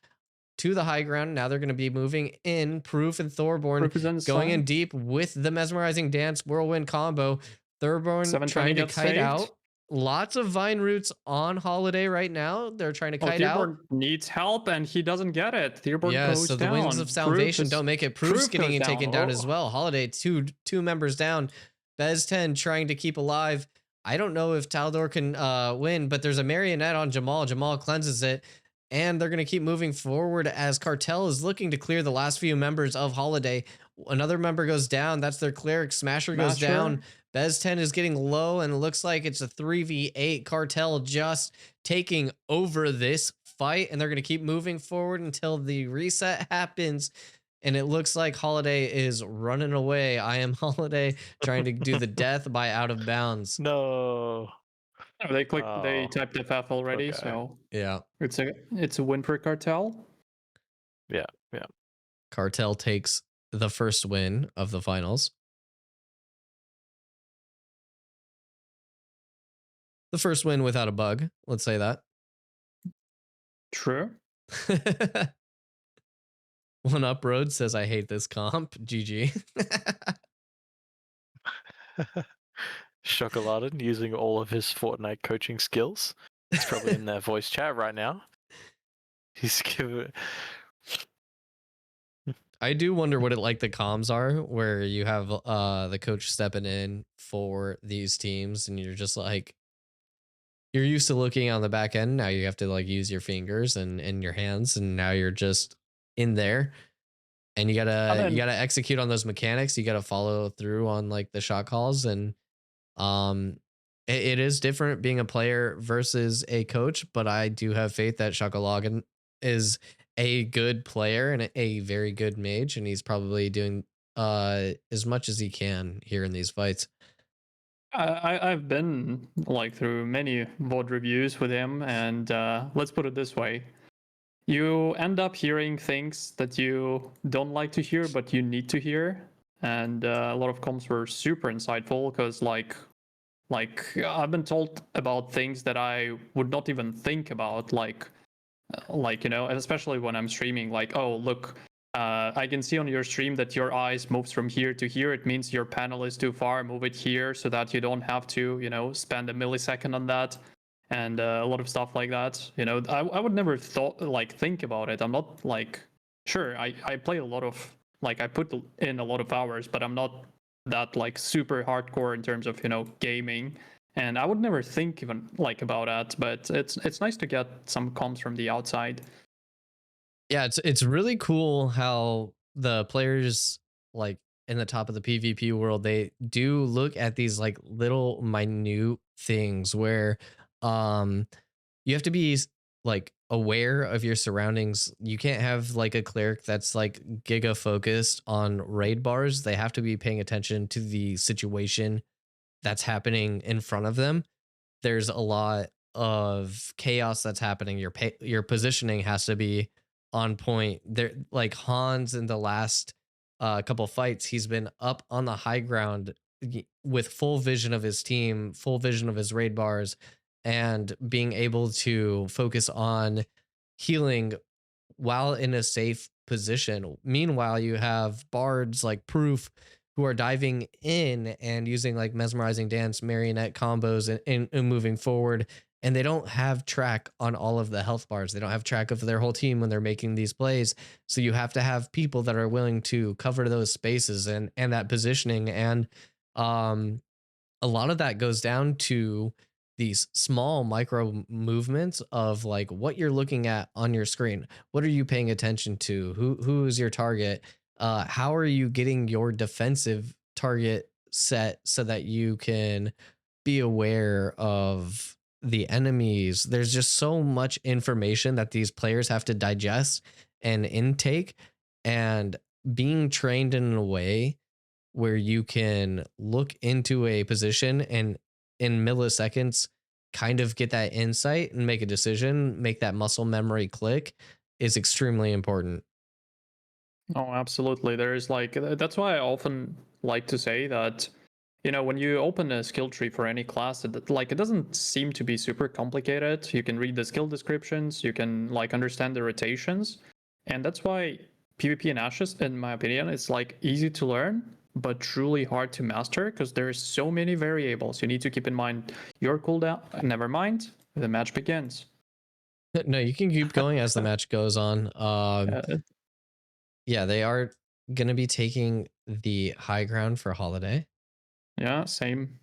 to the high ground. Now they're going to be moving in. Proof and Thorborn going in deep with the mesmerizing dance whirlwind combo. Thurborn trying to kite out. Lots of vine roots on Holiday right now. They're trying to kite out. Thurborn needs help and he doesn't get it. Thurborn goes so the down. Wings of Salvation don't make it. Proof's getting taken down as well. Holiday two members down. Bezten trying to keep alive. I don't know if Taldor can win, but there's a marionette on Jamal. Jamal cleanses it. And they're going to keep moving forward as Cartel is looking to clear the last few members of Holiday. Another member goes down. That's their cleric. Smasher goes down. Bezten is getting low, and it looks like it's a 3v8. Cartel just taking over this fight, and they're going to keep moving forward until the reset happens. And it looks like Holiday is running away. I am Holiday trying to do the death by out of bounds. No. Oh, they typed FF already, so yeah, it's a win for Cartel. Yeah. Cartel takes the first win of the finals. The first win without a bug, let's say that. True. Oneuproads says, I hate this comp. GG. Sjokoladen using all of his Fortnite coaching skills. He's probably in their voice chat right now. He's giving. I do wonder what the comms are, where you have the coach stepping in for these teams, and you're just like, you're used to looking on the back end. Now you have to like use your fingers and your hands, and now you're just in there, and you gotta execute on those mechanics. You gotta follow through on like the shot calls, and it is different being a player versus a coach, but I do have faith that Sjokoladen is a good player and a very good mage, and he's probably doing as much as he can here in these fights. I've been like through many VOD reviews with him, and let's put it this way. You end up hearing things that you don't like to hear, but you need to hear. And a lot of comms were super insightful because like I've been told about things that I would not even think about, like you know, especially when I'm streaming, like, oh look, I can see on your stream that your eyes moves from here to here. It means your panel is too far. Move it here so that you don't have to, you know, spend a millisecond on that, and a lot of stuff like that. You know, I would never think about it. I'm not like, sure, I play a lot of, like, I put in a lot of hours, but I'm not that like super hardcore in terms of, you know, gaming. And I would never think even like about that, but it's nice to get some comms from the outside. Yeah, it's really cool how the players like in the top of the PvP world, they do look at these like little minute things where you have to be like aware of your surroundings. You can't have like a cleric that's like giga focused on raid bars. They have to be paying attention to the situation that's happening in front of them. There's a lot of chaos that's happening. Your positioning has to be on point. There, like Hans in the last couple fights, he's been up on the high ground with full vision of his team, full vision of his raid bars, and being able to focus on healing while in a safe position. Meanwhile, you have bards like Proof who are diving in and using like mesmerizing dance, marionette combos and moving forward. And they don't have track on all of the health bars. They don't have track of their whole team when they're making these plays. So you have to have people that are willing to cover those spaces and that positioning. And a lot of that goes down to these small micro movements of like what you're looking at on your screen. What are you paying attention to? Who is your target? How are you getting your defensive target set so that you can be aware of the enemies? There's just so much information that these players have to digest and intake, and being trained in a way where you can look into a position and in milliseconds kind of get that insight and make a decision, make that muscle memory click is extremely important. Oh, absolutely. There is like, that's why I often like to say that, you know, when you open a skill tree for any class, it doesn't seem to be super complicated. You can read the skill descriptions, you can like understand the rotations. And that's why PvP and Ashes, in my opinion, is like easy to learn, but truly hard to master because there's so many variables. You need to keep in mind your cooldown. Never mind, the match begins. No, you can keep going as the match goes on. Yeah, they are going to be taking the high ground for Holiday. Yeah, same.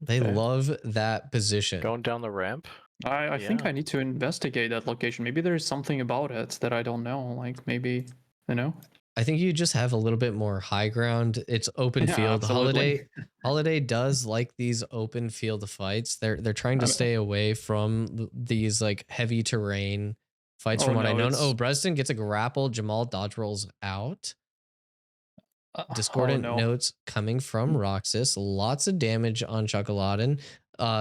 They love that position. Going down the ramp. I think I need to investigate that location. Maybe there's something about it that I don't know. Like maybe, you know? I think you just have a little bit more high ground. It's open field. Absolutely. Holiday does like these open field fights. They're trying to stay away from these like heavy terrain fights from what I know. Oh, Bezten gets a grapple. Jamal dodge rolls out. Discordant notes coming from Roxas. Lots of damage on Sjokoladen.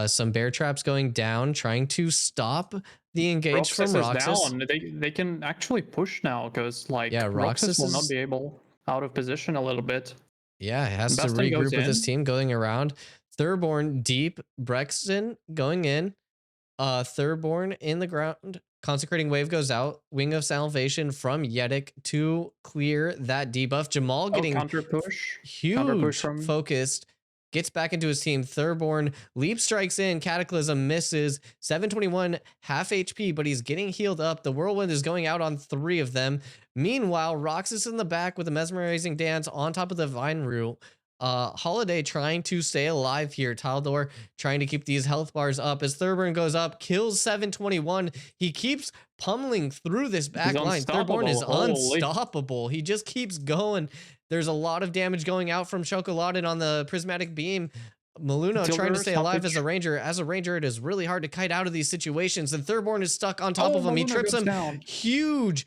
Some bear traps going down, trying to stop the engage from Roxas. Down. They can actually push now because like Roxas will not be able out of position a little bit. Yeah, it has to regroup with his team going around. Thurborn deep, Brexton going in. Thurborn in the ground. Consecrating Wave goes out. Wing of Salvation from Llewd to clear that debuff. Jamal getting counter push. Huge focused. Gets back into his team. Thurborn leap strikes in. Cataclysm misses. 721 half HP, but he's getting healed up. The Whirlwind is going out on 3 of them. Meanwhile, Roxas in the back with a mesmerizing dance on top of the Vine Root. Holiday trying to stay alive here. Taldor trying to keep these health bars up as Thurborn goes up, kills 721. He keeps pummeling through this back line. Thurborn is unstoppable. He just keeps going. There's a lot of damage going out from Sjokoladen on the prismatic beam. Maluno trying to stay alive as a ranger. As a ranger, it is really hard to kite out of these situations. And Thurborn is stuck on top of him. He trips him. Down. Huge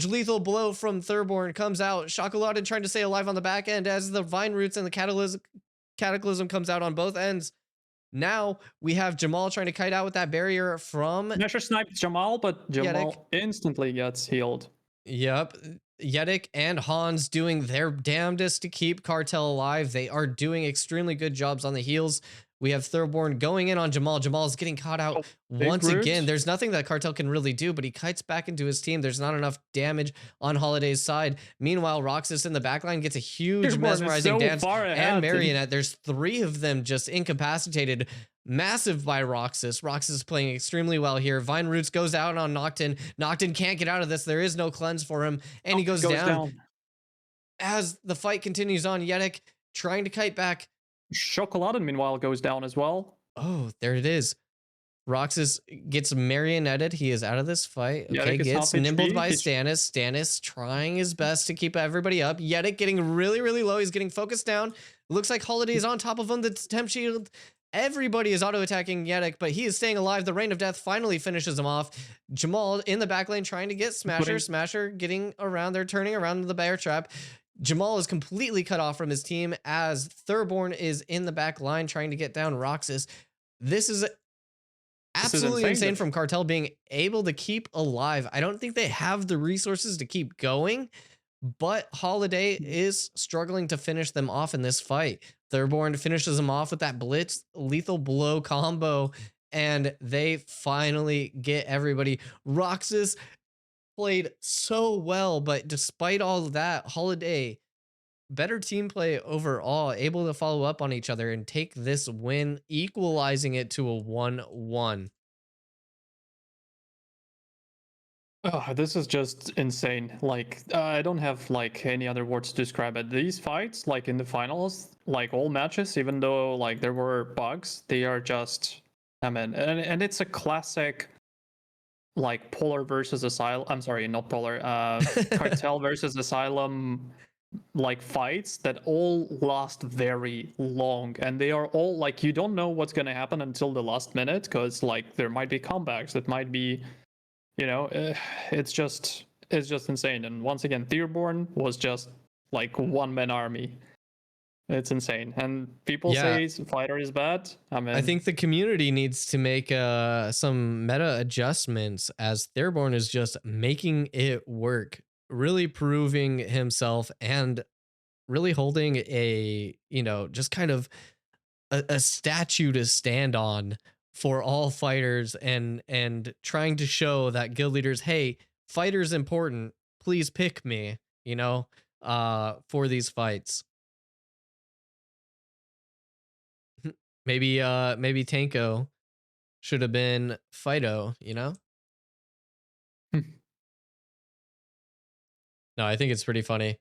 lethal blow from Thurborn comes out. Sjokoladen trying to stay alive on the back end as the Vine Roots and the Cataclysm comes out on both ends. Now we have Jamal trying to kite out with that barrier from... Measure sniped Jamal, but Jamal instantly gets healed. Yep. Llewd and Hans doing their damnedest to keep Cartel alive. They are doing extremely good jobs on the heals. We have Thurborn going in on Jamal. Jamal is getting caught out once again. There's nothing that Cartel can really do, but he kites back into his team. There's not enough damage on Holiday's side. Meanwhile, Roxas in the backline gets a huge mesmerizing dance and Marionette. There's 3 of them just incapacitated. Massive by Roxas. Roxas playing extremely well here. Vine Roots goes out on Noctin. Noctin can't get out of this. There is no cleanse for him, and he goes down. As the fight continues on, Llewd trying to kite back. Sjokoladen, meanwhile, goes down as well. Oh, there it is. Roxas gets marionetted. He is out of this fight. Okay, gets nimbled by Stannis. Stannis trying his best to keep everybody up. Llewd getting really, really low. He's getting focused down. Looks like Holiday is on top of him. The temp shield Everybody is auto-attacking Llewd, but he is staying alive. The Rain of Death finally finishes him off. Jamal in the back lane trying to get Smasher. Smasher getting around. They're turning around the bear trap. Jamal is completely cut off from his team as Thurborn is in the back line trying to get down Roxas. This is absolutely insane from Cartel being able to keep alive. I don't think they have the resources to keep going, but Holiday is struggling to finish them off in this fight. Thurborn finishes them off with that blitz lethal blow combo, and they finally get everybody. Roxas played so well, but despite all of that, Holiday, better team play overall, able to follow up on each other and take this win, equalizing it to a 1-1. Oh, this is just insane. Like, I don't have like any other words to describe it. These fights, like in the finals, like all matches, even though like there were bugs, they are just, I mean, and it's a classic like Polar versus Asylum. I'm sorry, not Polar. Cartel versus Asylum like fights that all last very long, and they are all like, you don't know what's gonna happen until the last minute, because like there might be comebacks, that might be, you know, it's just insane. And once again, Thurborn was just like one-man army. It's insane. And people say fighter is bad. I mean, I think the community needs to make some meta adjustments, as Thurborn is just making it work, really proving himself and really holding a, you know, just kind of a statue to stand on for all fighters, and trying to show that guild leaders, hey, fighter's important, please pick me, you know, for these fights. Maybe Tanko should have been Fido, you know? No, I think it's pretty funny.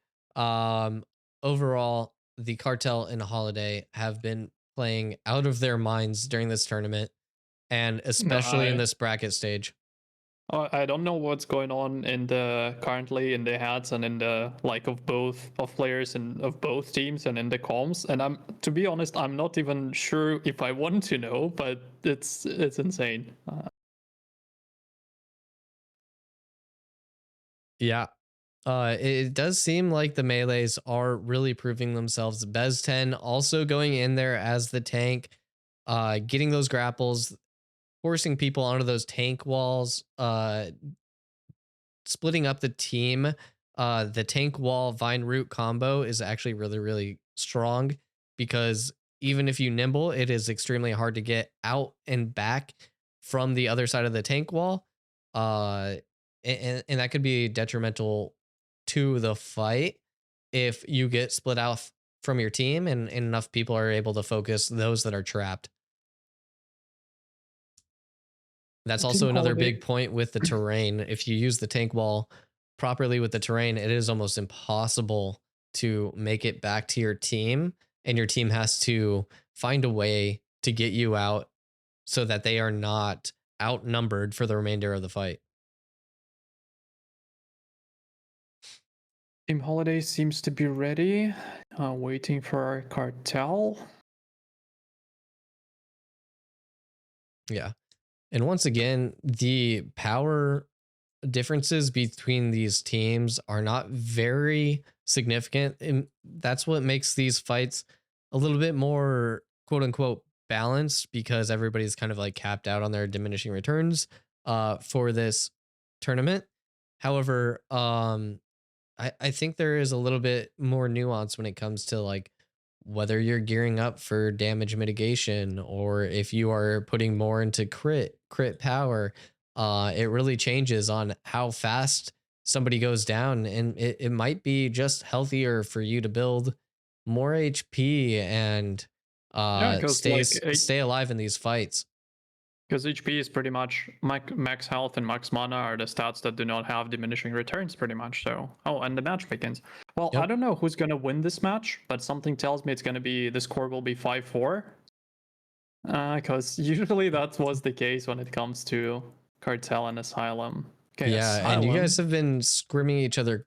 Overall, the Cartel and Holiday have been playing out of their minds during this tournament, and especially in this bracket stage. I don't know what's going on in the currently in the heads and in the like of players and of both teams and in the comms. And I'm, to be honest, I'm not even sure if I want to know, but it's insane. Yeah. It does seem like the melees are really proving themselves. Bezten also going in there as the tank, getting those grapples, forcing people onto those tank walls, splitting up the team. The tank wall vine root combo is actually really, really strong, because even if you nimble, it is extremely hard to get out and back from the other side of the tank wall. And that could be detrimental to the fight if you get split out from your team and enough people are able to focus those that are trapped. That's also another big point with the terrain. If you use the tank wall properly with the terrain, it is almost impossible to make it back to your team, and your team has to find a way to get you out so that they are not outnumbered for the remainder of the fight. Team Holiday seems to be ready, waiting for our Cartel. Yeah. And once again, the power differences between these teams are not very significant. And that's what makes these fights a little bit more quote unquote balanced, because everybody's kind of like capped out on their diminishing returns for this tournament. However, I think there is a little bit more nuance when it comes to like whether you're gearing up for damage mitigation or if you are putting more into crit power. It really changes on how fast somebody goes down, and it might be just healthier for you to build more HP and stay alive in these fights. Because HP is pretty much max health and max mana are the stats that do not have diminishing returns, pretty much. So, and the match begins. Well, I don't know who's going to win this match, but something tells me it's going to be, the score will be 5-4. Because usually that was the case when it comes to Cartel and Asylum. Okay, yeah, Asylum. and you guys have been scrimming each other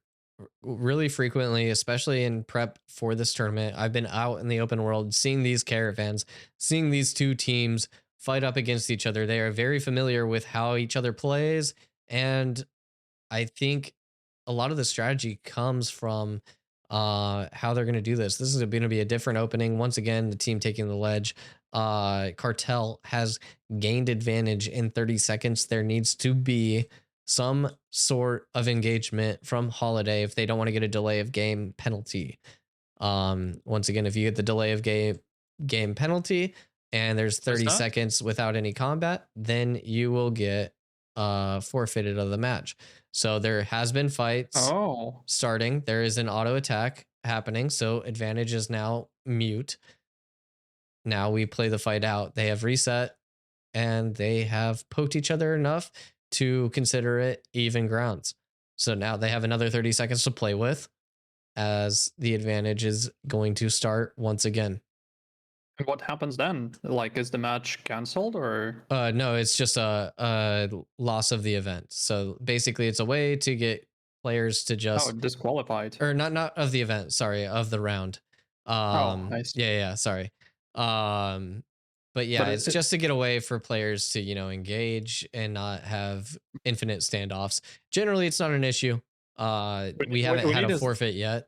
really frequently, especially in prep for this tournament. I've been out in the open world, seeing these caravans, seeing these two teams fight up against each other. They are very familiar with how each other plays, and I think a lot of the strategy comes from how they're going to do this. This is going to be a different opening. Once again, the team taking the ledge. Cartel has gained advantage in 30 seconds. There needs to be some sort of engagement from Holiday if they don't want to get a delay of game penalty. Once again, if you get the delay of game penalty and there's 30 seconds without any combat, then you will get forfeited of the match. So there has been fights starting. There is an auto attack happening. So advantage is now mute. Now we play the fight out. They have reset and they have poked each other enough to consider it even grounds. So now they have another 30 seconds to play with as the advantage is going to start once again. And what happens then? Like, is the match canceled or? No, it's just a loss of the event. So basically it's a way to get players to just disqualified. Or not of the event, sorry, of the round. Nice. Yeah, sorry. But yeah, it's just to get away for players to, engage and not have infinite standoffs. Generally, it's not an issue. We haven't had a forfeit yet.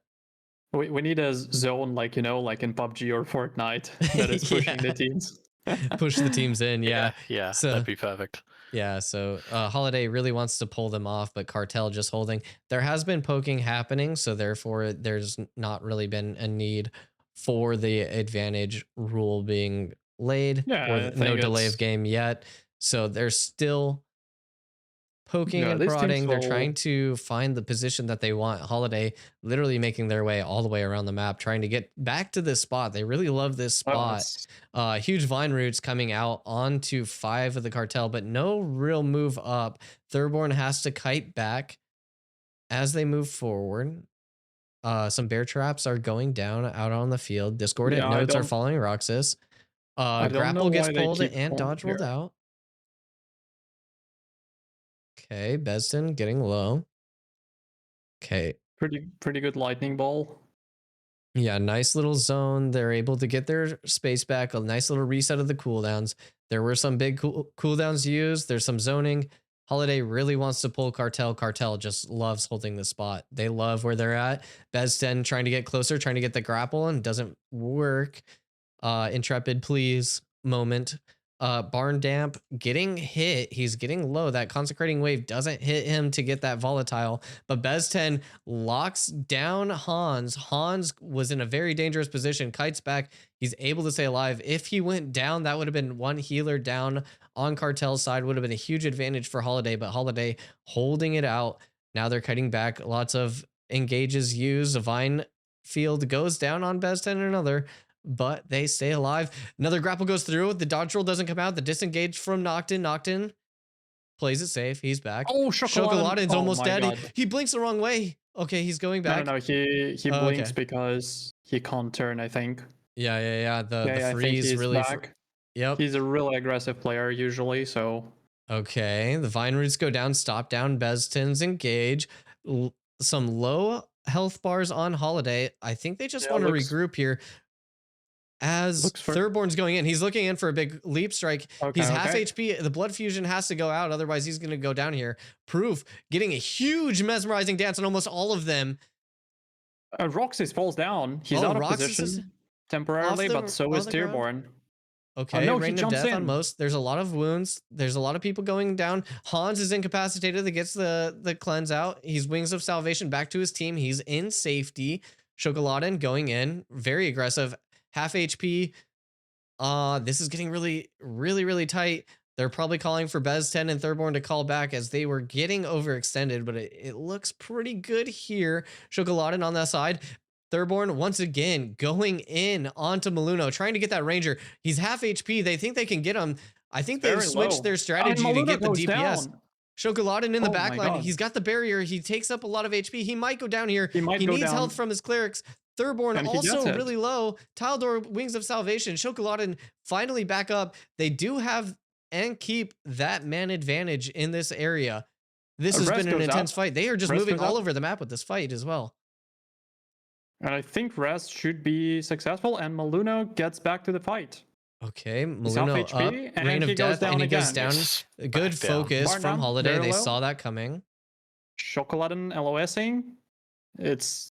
We need a zone like in PUBG or Fortnite that is pushing the teams. Push the teams in, yeah. So, that'd be perfect. Yeah, so Holiday really wants to pull them off, but Cartel just holding. There has been poking happening, so therefore there's not really been a need for the advantage rule being laid, or no delay of game yet. So there's still poking and prodding. They're trying to find the position that they want. Holiday literally making their way all the way around the map, trying to get back to this spot. They really love this spot. Huge vine roots coming out onto 5 of the Cartel, but no real move up. Thurborn has to kite back as they move forward. Some bear traps are going down out on the field. Discordant notes are following Roxas. Grapple gets pulled and dodge rolled out. Okay, Bezten getting low. Okay. Pretty good lightning ball. Yeah, nice little zone. They're able to get their space back. A nice little reset of the cooldowns. There were some big cooldowns used. There's some zoning. Holiday really wants to pull Cartel. Cartel just loves holding the spot. They love where they're at. Bezten trying to get closer, trying to get the grapple, and doesn't work. Intrepid, please. Moment. Barn Damp getting hit. He's getting low. That consecrating wave doesn't hit him to get that volatile, but Bezten locks down Hans. Hans was in a very dangerous position. Kites back. He's able to stay alive. If he went down, that would have been one healer down on Cartel's side. Would have been a huge advantage for Holiday, but Holiday holding it out. Now they're cutting back. Lots of engages used. A vine field goes down on Bezten and another, but they stay alive. Another grapple goes through. The dodge roll doesn't come out. The disengage from Noctin. Noctin plays it safe. He's back. Oh, Sjokoladen's almost dead. God. He blinks the wrong way. Okay, he's going back. No, he blinks because he can't turn, I think. Yeah. The freeze really. Yep. He's a really aggressive player usually, so. Okay, the vine roots go down. Stop down. Bezten's engage. Some low health bars on Holiday. I think they just want to regroup here. As Thurborn's going in, he's looking in for a big leap strike. He's half HP. The blood fusion has to go out, otherwise he's going to go down here. Proof getting a huge mesmerizing dance on almost all of them. Roxas falls down. He's out of position temporarily, but so is Thurborn. Okay, Rain of Death on most. There's a lot of wounds. There's a lot of people going down. Hans is incapacitated. That gets the cleanse out. He's Wings of Salvation back to his team. He's in safety. Sjokoladen going in. Very aggressive. Half HP. This is getting really tight. They're probably calling for Bezten and Thurborn to call back as they were getting overextended, but it looks pretty good here. Sjokoladen on that side. Thurborn once again going in onto Maluno, trying to get that Ranger. He's half HP. They think they can get him. I think they've switched their strategy to get the DPS. Down. Sjokoladen in the backline. He's got the barrier. He takes up a lot of HP. He might go down here. He needs help from his clerics. Thurborn also really low. Tildor, Wings of Salvation. Sjokoladen finally back up. They do have and keep that man advantage in this area. This has been an intense fight. They are just moving all over the map with this fight as well. And I think Rest should be successful, and Maluno gets back to the fight. Okay, Maluno up, Rain of Death, and he goes down. Good focus from Holiday. They saw that coming. Sjokoladen LOSing. It's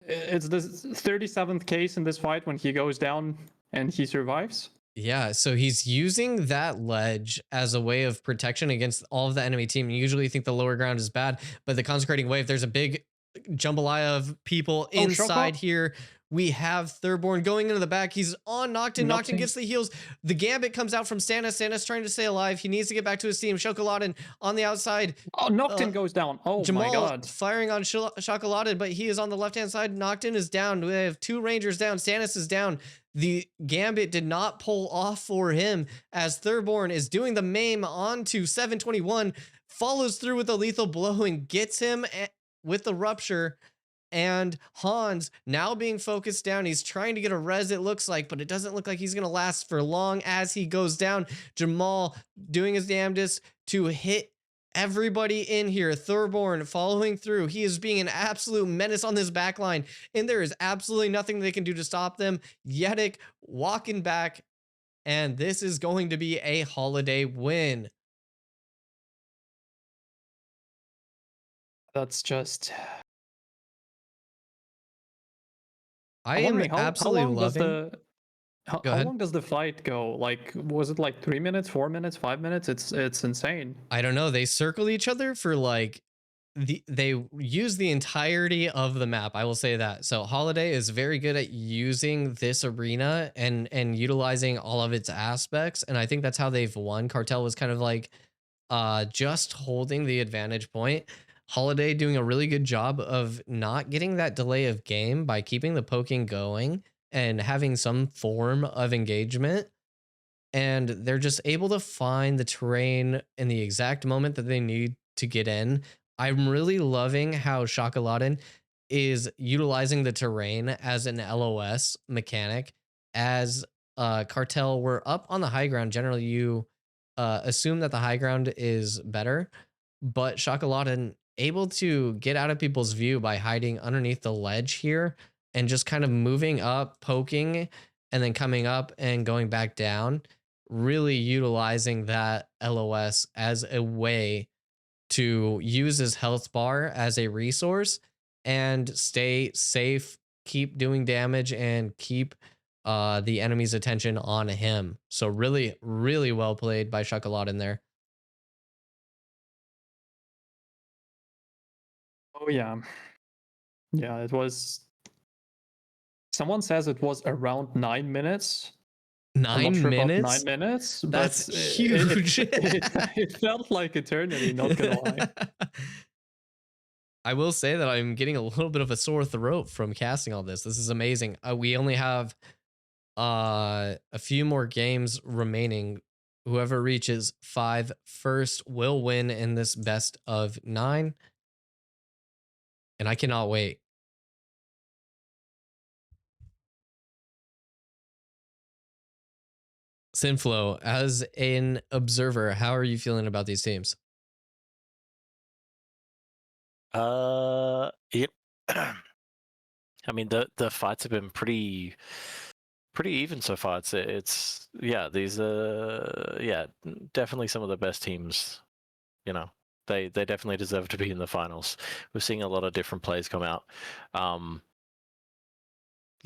the 37th case in this fight when he goes down and he survives. Yeah, so he's using that ledge as a way of protection against all of the enemy team. You usually think the lower ground is bad, but the Consecrating Wave, there's a big jambalaya of people inside here. We have Thurborn going into the back. He's on Noctin. Noctin gets the heals. The Gambit comes out from Stannis. Stannis trying to stay alive. He needs to get back to his team. Sjokoladen on the outside. Oh, Noctin goes down. Oh Jamal my god. Firing on Sjokoladen, but he is on the left-hand side. Noctin is down. We have 2 Rangers down. Stannis is down. The Gambit did not pull off for him as Thurborn is doing the maim onto 721. Follows through with a lethal blow and gets him with the rupture. And Hans now being focused down. He's trying to get a res, it looks like, but it doesn't look like he's going to last for long as he goes down. Jamal doing his damnedest to hit everybody in here. Thurborn following through. He is being an absolute menace on this back line, and there is absolutely nothing they can do to stop them. Llewd walking back, and this is going to be a Holiday win. That's just... I am absolutely loving. How long does the fight go? Like, was it like 3 minutes, 4 minutes, 5 minutes? It's insane. I don't know. They circle each other for like they use the entirety of the map. I will say that. So Holiday is very good at using this arena and utilizing all of its aspects, and I think that's how they've won. Cartel was kind of like just holding the advantage point. Holiday doing a really good job of not getting that delay of game by keeping the poking going and having some form of engagement. And they're just able to find the terrain in the exact moment that they need to get in. I'm really loving how Sjokoladen is utilizing the terrain as an LOS mechanic. As Cartel, we're up on the high ground. Generally, you assume that the high ground is better, but Sjokoladen able to get out of people's view by hiding underneath the ledge here and just kind of moving up, poking, and then coming up and going back down, really utilizing that LOS as a way to use his health bar as a resource and stay safe, keep doing damage, and keep the enemy's attention on him. So really, really well played by Sjokoladen there. Oh yeah. Yeah, it was... Someone says it was around 9 minutes. 9 minutes? 9 minutes. That's huge. It felt like eternity, not gonna lie. I will say that I'm getting a little bit of a sore throat from casting all this. This is amazing. We only have a few more games remaining. Whoever reaches 5 first will win in this best of 9. And I cannot wait. Sinflow, as an observer, how are you feeling about these teams? Yep. I mean, the fights have been pretty even so far. It's yeah, these yeah, definitely some of the best teams. You know, they definitely deserve to be in the finals. We're seeing a lot of different plays come out.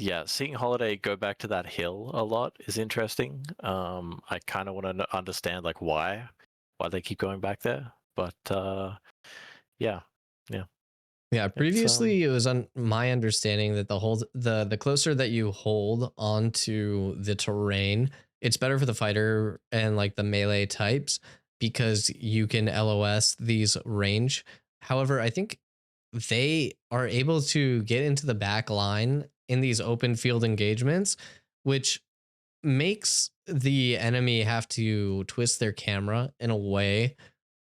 Yeah, seeing Holiday go back to that hill a lot is interesting. I kind of want to understand like why they keep going back there. But yeah. Previously, it was on my understanding that the closer that you hold onto the terrain, it's better for the fighter and like the melee types because you can LOS these range. However, I think they are able to get into the back line in these open field engagements, which makes the enemy have to twist their camera in a way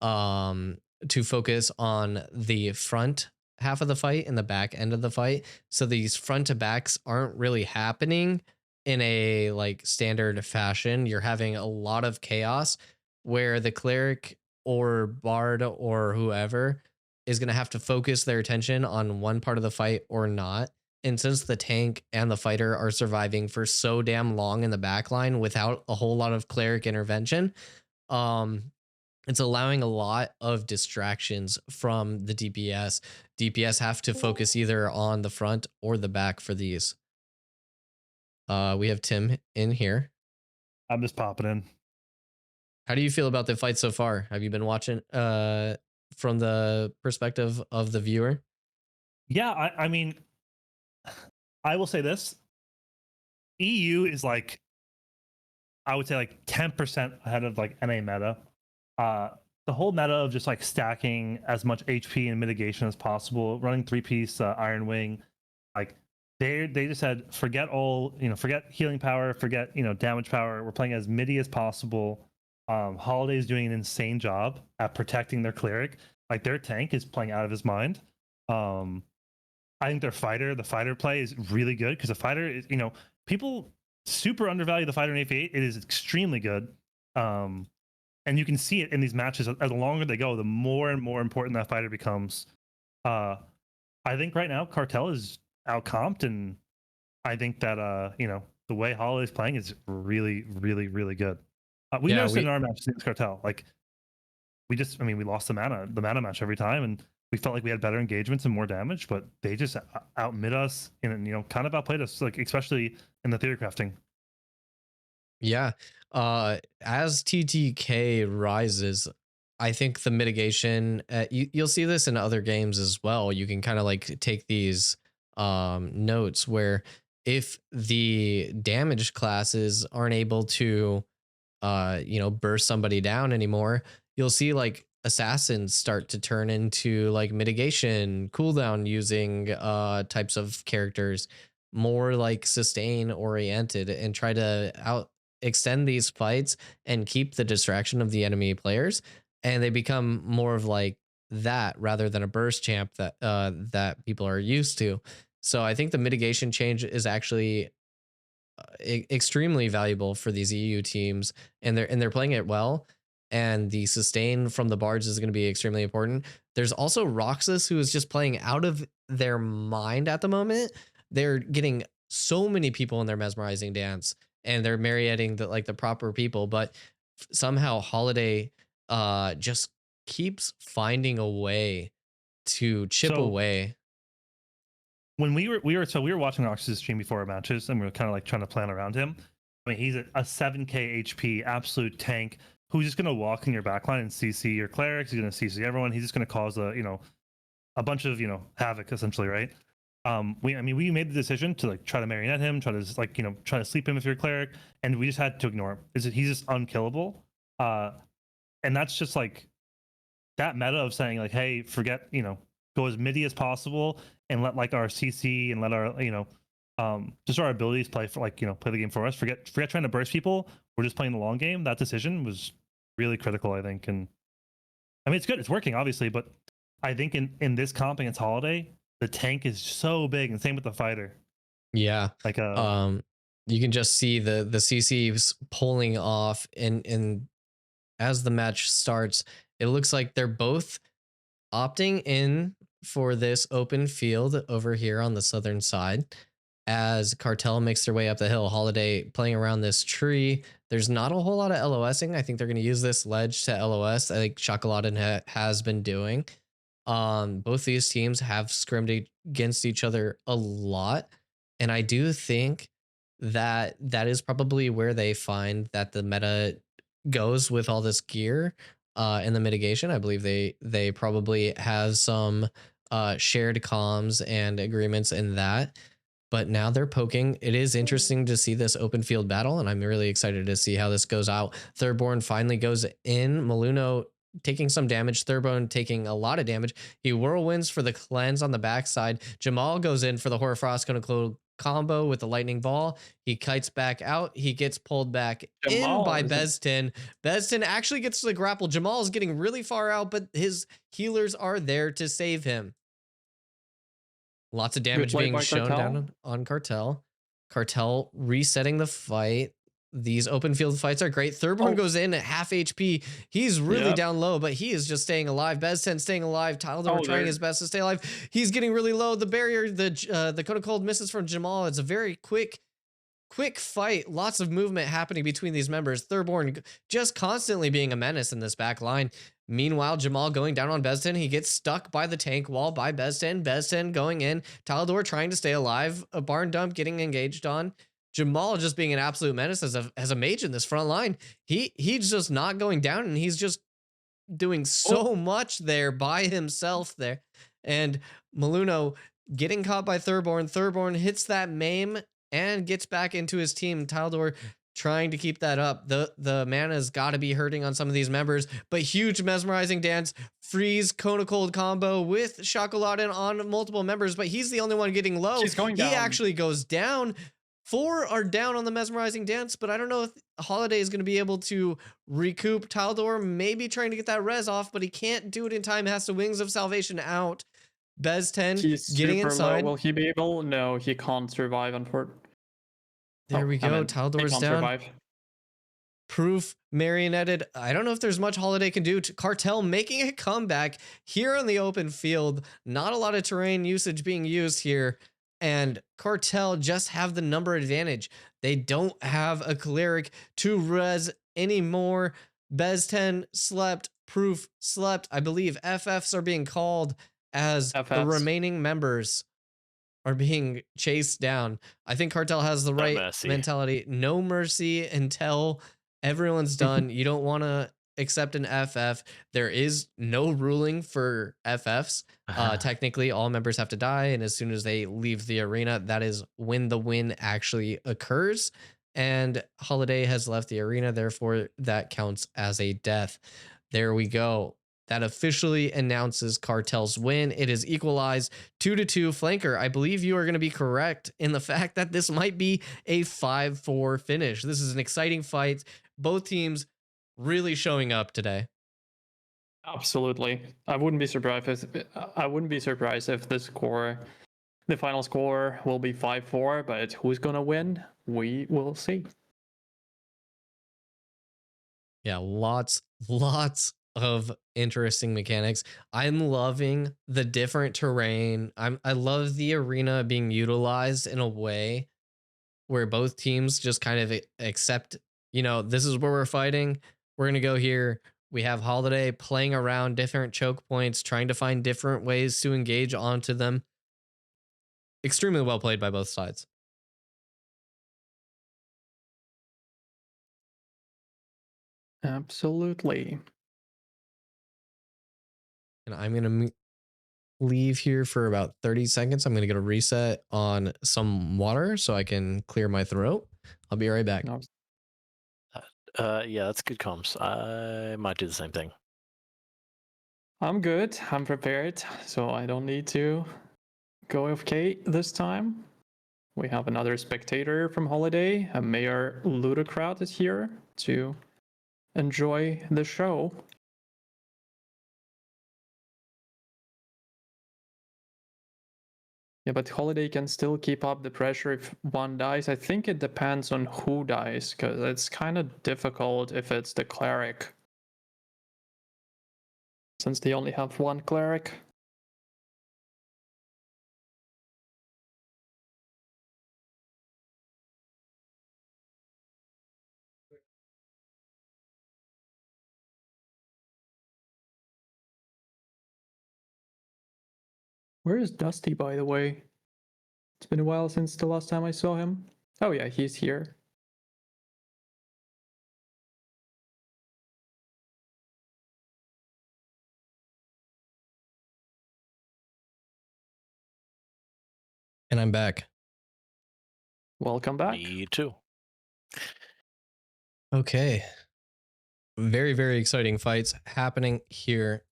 to focus on the front half of the fight and the back end of the fight. So these front to backs aren't really happening in a like standard fashion. You're having a lot of chaos where the cleric or Bard or whoever is going to have to focus their attention on one part of the fight or not. And since the tank and the fighter are surviving for so damn long in the backline without a whole lot of cleric intervention, it's allowing a lot of distractions from the DPS. DPS have to focus either on the front or the back for these. We have Tim in here. I'm just popping in. How do you feel about the fight so far? Have you been watching from the perspective of the viewer? Yeah, I mean, I will say this. EU is like, I would say like 10% ahead of like NA meta. The whole meta of just like stacking as much HP and mitigation as possible, running 3-piece Iron Wing, like they just said forget all, forget healing power, forget damage power. We're playing as midi as possible. Holiday's doing an insane job at protecting their cleric. Like their tank is playing out of his mind. I think the fighter play is really good because the fighter is, people super undervalue the fighter in AV8. It is extremely good. And you can see it in these matches. As the longer they go, the more and more important that fighter becomes. I think right now Cartel is outcomped, and I think that the way Holiday's playing is really, really, really good. We noticed it in our matches against Cartel. Like we lost the mana match every time, and we felt like we had better engagements and more damage, but they just outmid us and kind of outplayed us, like especially in the theater crafting. Yeah. As TTK rises, I think the mitigation, you'll see this in other games as well. You can kind of like take these notes where if the damage classes aren't able to burst somebody down anymore, you'll see like assassins start to turn into like mitigation cooldown using types of characters, more like sustain oriented, and try to extend these fights and keep the distraction of the enemy players, and they become more of like that rather than a burst champ that people are used to. So I think the mitigation change is actually extremely valuable for these EU teams, and they're playing it well. And the sustain from the bards is going to be extremely important. There's also Roxas, who is just playing out of their mind at the moment. They're getting so many people in their mesmerizing dance, and they're marrying the proper people, but somehow Holiday just keeps finding a way to chip away. When we were watching Roxas' stream before our matches, and we were kind of like trying to plan around him. I mean, he's a 7k HP absolute tank who's just gonna walk in your backline and CC your clerics. He's gonna CC everyone. He's just gonna cause a bunch of havoc essentially, right? We made the decision to like try to marionette him, try to sleep him if you're a cleric, and we just had to ignore him. He's just unkillable, and that's just like that meta of saying like, hey, forget go as midi as possible and let like our CC and let our just our abilities play for play the game for us. Forget trying to burst people. We're just playing the long game. That decision was really critical, I think, and I mean it's good. It's working obviously, but I think in this comp against Holiday, the tank is so big, and same with the fighter. Yeah, like you can just see the CCs pulling off, and as the match starts, it looks like they're both opting in for this open field over here on the southern side. As Cartel makes their way up the hill, Holiday playing around this tree. There's not a whole lot of LOSing. I think they're going to use this ledge to LOS. I think Sjokoladen has been doing. Both these teams have scrimmed against each other a lot, and I do think that is probably where they find that the meta goes with all this gear in the mitigation. I believe they probably have some shared comms and agreements in that, but now they're poking. It is interesting to see this open field battle, and I'm really excited to see how this goes out. Thirdborn finally goes in. Maluno taking some damage, Thirdborn taking a lot of damage. He whirlwinds for the cleanse on the backside. Jamal goes in for the Horrorfrost combo with the lightning ball. He kites back out. He gets pulled back in by Bezten. Bezten actually gets to the grapple. Jamal is getting really far out, but his healers are there to save him. Lots of damage being shown down on Cartel. Cartel resetting the fight. these open field fights are great. Thirdborn goes in at half HP. He's really down low, but he is just staying alive. Bezten staying alive. Tyledor trying his best to stay alive. He's getting really low. The barrier, the Code of Cold misses from Jamal. It's a very quick fight. Lots of movement happening between these members. Thirdborn just constantly being a menace in this back line. Meanwhile, Jamal going down on Bezten. He gets stuck by the tank wall by Bezten. Bezten going in. Tyledor trying to stay alive. A barn dump getting engaged on. Jamal just being an absolute menace as a mage in this front line. He's just not going down, and he's just doing so much there by himself there. And Maluno getting caught by Thirdborn. Thirdborn hits that maim and gets back into his team. Tyledor trying to keep that up. The mana's got to be hurting on some of these members, but huge mesmerizing dance, freeze, Cone of Cold combo with Sjokoladen on multiple members, but he's the only one getting low. He's going down. He actually goes down. 4 are down on the mesmerizing dance, but I don't know if Holiday is going to be able to recoup. Tyledor maybe trying to get that res off, but he can't do it in time. Has to Wings of Salvation out. Bezten getting inside. Low. Will he be able? No, he can't survive. Unfortunately. There we go. Tyledor's down. Survive. Proof marionetted. I don't know if there's much Holiday can do. Cartel making a comeback here on the open field. Not a lot of terrain usage being used here. And Cartel just have the number advantage. They don't have a cleric to res anymore. Bezten slept. Proof slept. I believe FFs are being called as the remaining members are being chased down. I think Cartel has the right mentality. No mercy until everyone's done. You don't want to accept an FF. There is no ruling for FFs. Technically, all members have to die, and as soon as they leave the arena, that is when the win actually occurs. And Holiday has left the arena, therefore that counts as a death. There we go. That officially announces Cartel's win. It is equalized 2-2. Flanker, I believe you are going to be correct in the fact that this might be a 5-4 finish. This is an exciting fight. Both teams really showing up today. Absolutely. I wouldn't be surprised if the final score will be 5-4, but who's going to win? We will see. Yeah, lots of interesting mechanics. I'm loving the different terrain. I love the arena being utilized in a way where both teams just kind of accept, this is where we're fighting. We're going to go here. We have Holiday playing around different choke points, trying to find different ways to engage onto them. Extremely well played by both sides. Absolutely. And I'm going to leave here for about 30 seconds. I'm going to get a reset on some water so I can clear my throat. I'll be right back. Yeah, that's good comms. I might do the same thing. I'm good. I'm prepared, so I don't need to go AFK this time. We have another spectator from Holiday. Mayor Ludocrat is here to enjoy the show. Yeah, but Holiday can still keep up the pressure if one dies. I think it depends on who dies, because it's kind of difficult if it's the cleric. Since they only have one cleric. Where is Dusty, by the way? It's been a while since the last time I saw him. Oh yeah, he's here. And I'm back. Welcome back. Me too. Okay. Very, very exciting fights happening here.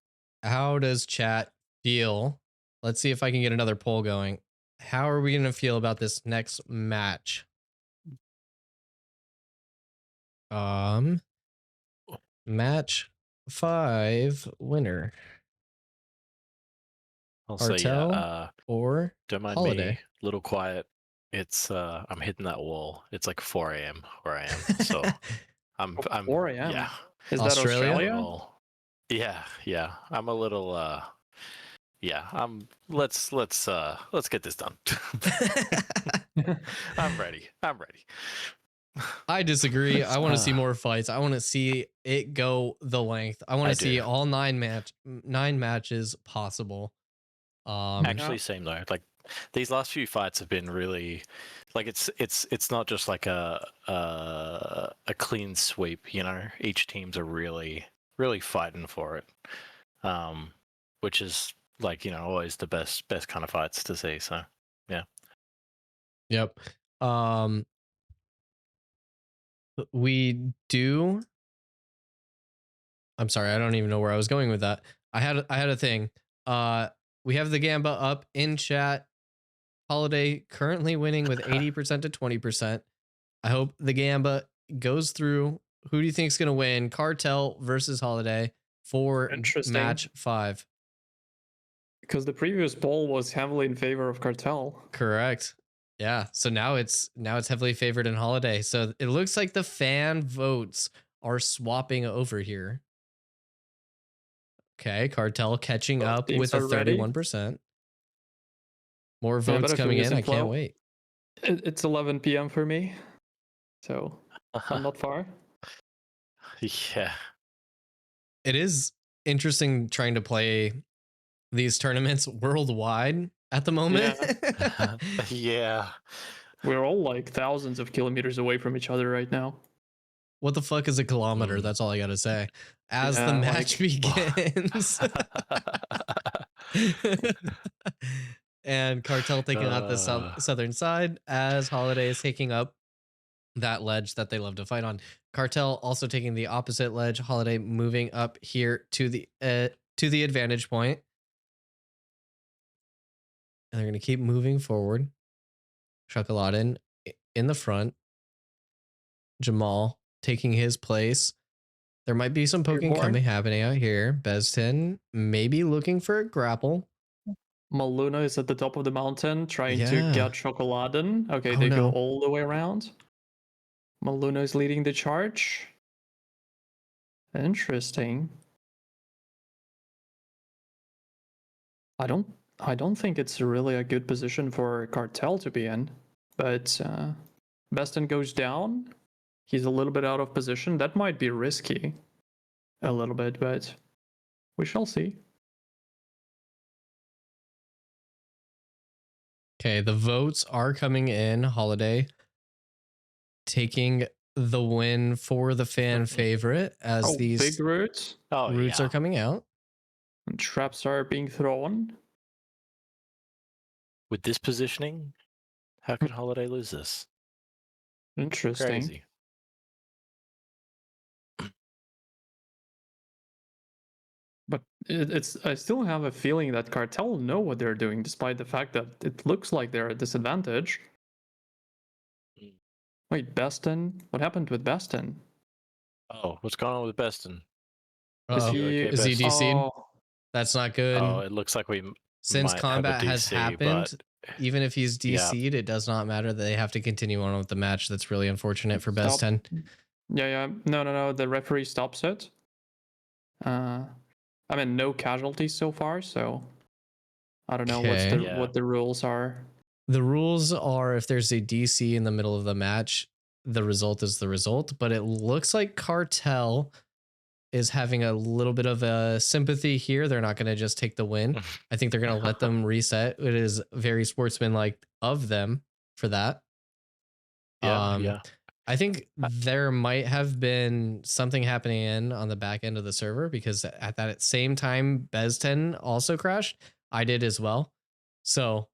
How does chat feel? Let's see if I can get another poll going. How are we going to feel about this next match? Match 5 winner. I'll Cartel say, or don't mind Holiday? me, a little quiet. It's I'm hitting that wall. It's like 4 a.m. where I am. So I'm 4 a.m. Yeah. Is that Australia? Yeah. I'm a little yeah. Let's get this done. I'm ready. I disagree. I want to see more fights. I want to see it go the length. I want to see all 9 matches possible. Actually, same though. Like these last few fights have been really, like it's not just like a clean sweep. You know, each teams are really fighting for it, which is like, you know, always the best kind of fights to see. So yeah. Yep. We do. I'm sorry, I don't even know where I was going with that. I had a thing. We have the Gamba up in chat. Holiday currently winning with 80% to 20%. I hope the Gamba goes through. Who do you think is going to win? Cartel versus Holiday for match 5. Because the previous poll was heavily in favor of Cartel. Correct. Yeah. So now it's heavily favored in Holiday. So it looks like the fan votes are swapping over here. Okay, Cartel catching up with a 31%. More votes coming in. I can't wait. It's 11 p.m. for me, so I'm not far. Yeah. It is interesting trying to play these tournaments worldwide at the moment. Yeah. We're all like thousands of kilometers away from each other right now. What the fuck is a kilometer? That's all I gotta say. As the match begins. And Cartel taking out the southern side as Holiday is taking up that ledge that they love to fight on. Cartel also taking the opposite ledge. Holiday moving up here to the advantage point. And they're going to keep moving forward. Sjokoladen in the front. Jamal taking his place. There might be some poking happening out here. Bezten maybe looking for a grapple. Maluna is at the top of the mountain trying to get Sjokoladen. Okay, they go all the way around. Maluna is leading the charge. Interesting. I don't think it's really a good position for Cartel to be in, but Bezten goes down. He's a little bit out of position. That might be risky a little bit, but we shall see. Okay, the votes are coming in. Holiday taking the win for the fan favorite as these big roots. Roots are coming out. And traps are being thrown. With this positioning, how can Holiday lose this? Interesting. Crazy. But I still have a feeling that Cartel know what they're doing, despite the fact that it looks like they're at disadvantage. Wait, Bezten? What happened with Bezten? Oh, what's going on with Bezten? Is he DC'd? That's not good. Oh, it looks like since combat has happened, but even if he's DC'd, it does not matter that they have to continue on with the match. That's really unfortunate for Bezten. Yeah. No. The referee stops it. I mean, no casualties so far, so I don't know what the rules are. The rules are if there's a DC in the middle of the match, the result is the result. But it looks like Cartel is having a little bit of a sympathy here. They're not going to just take the win. I think they're going to let them reset. It is very sportsmanlike of them for that. Yeah. I think there might have been something happening on the back end of the server because at that same time, Bezten also crashed. I did as well. So,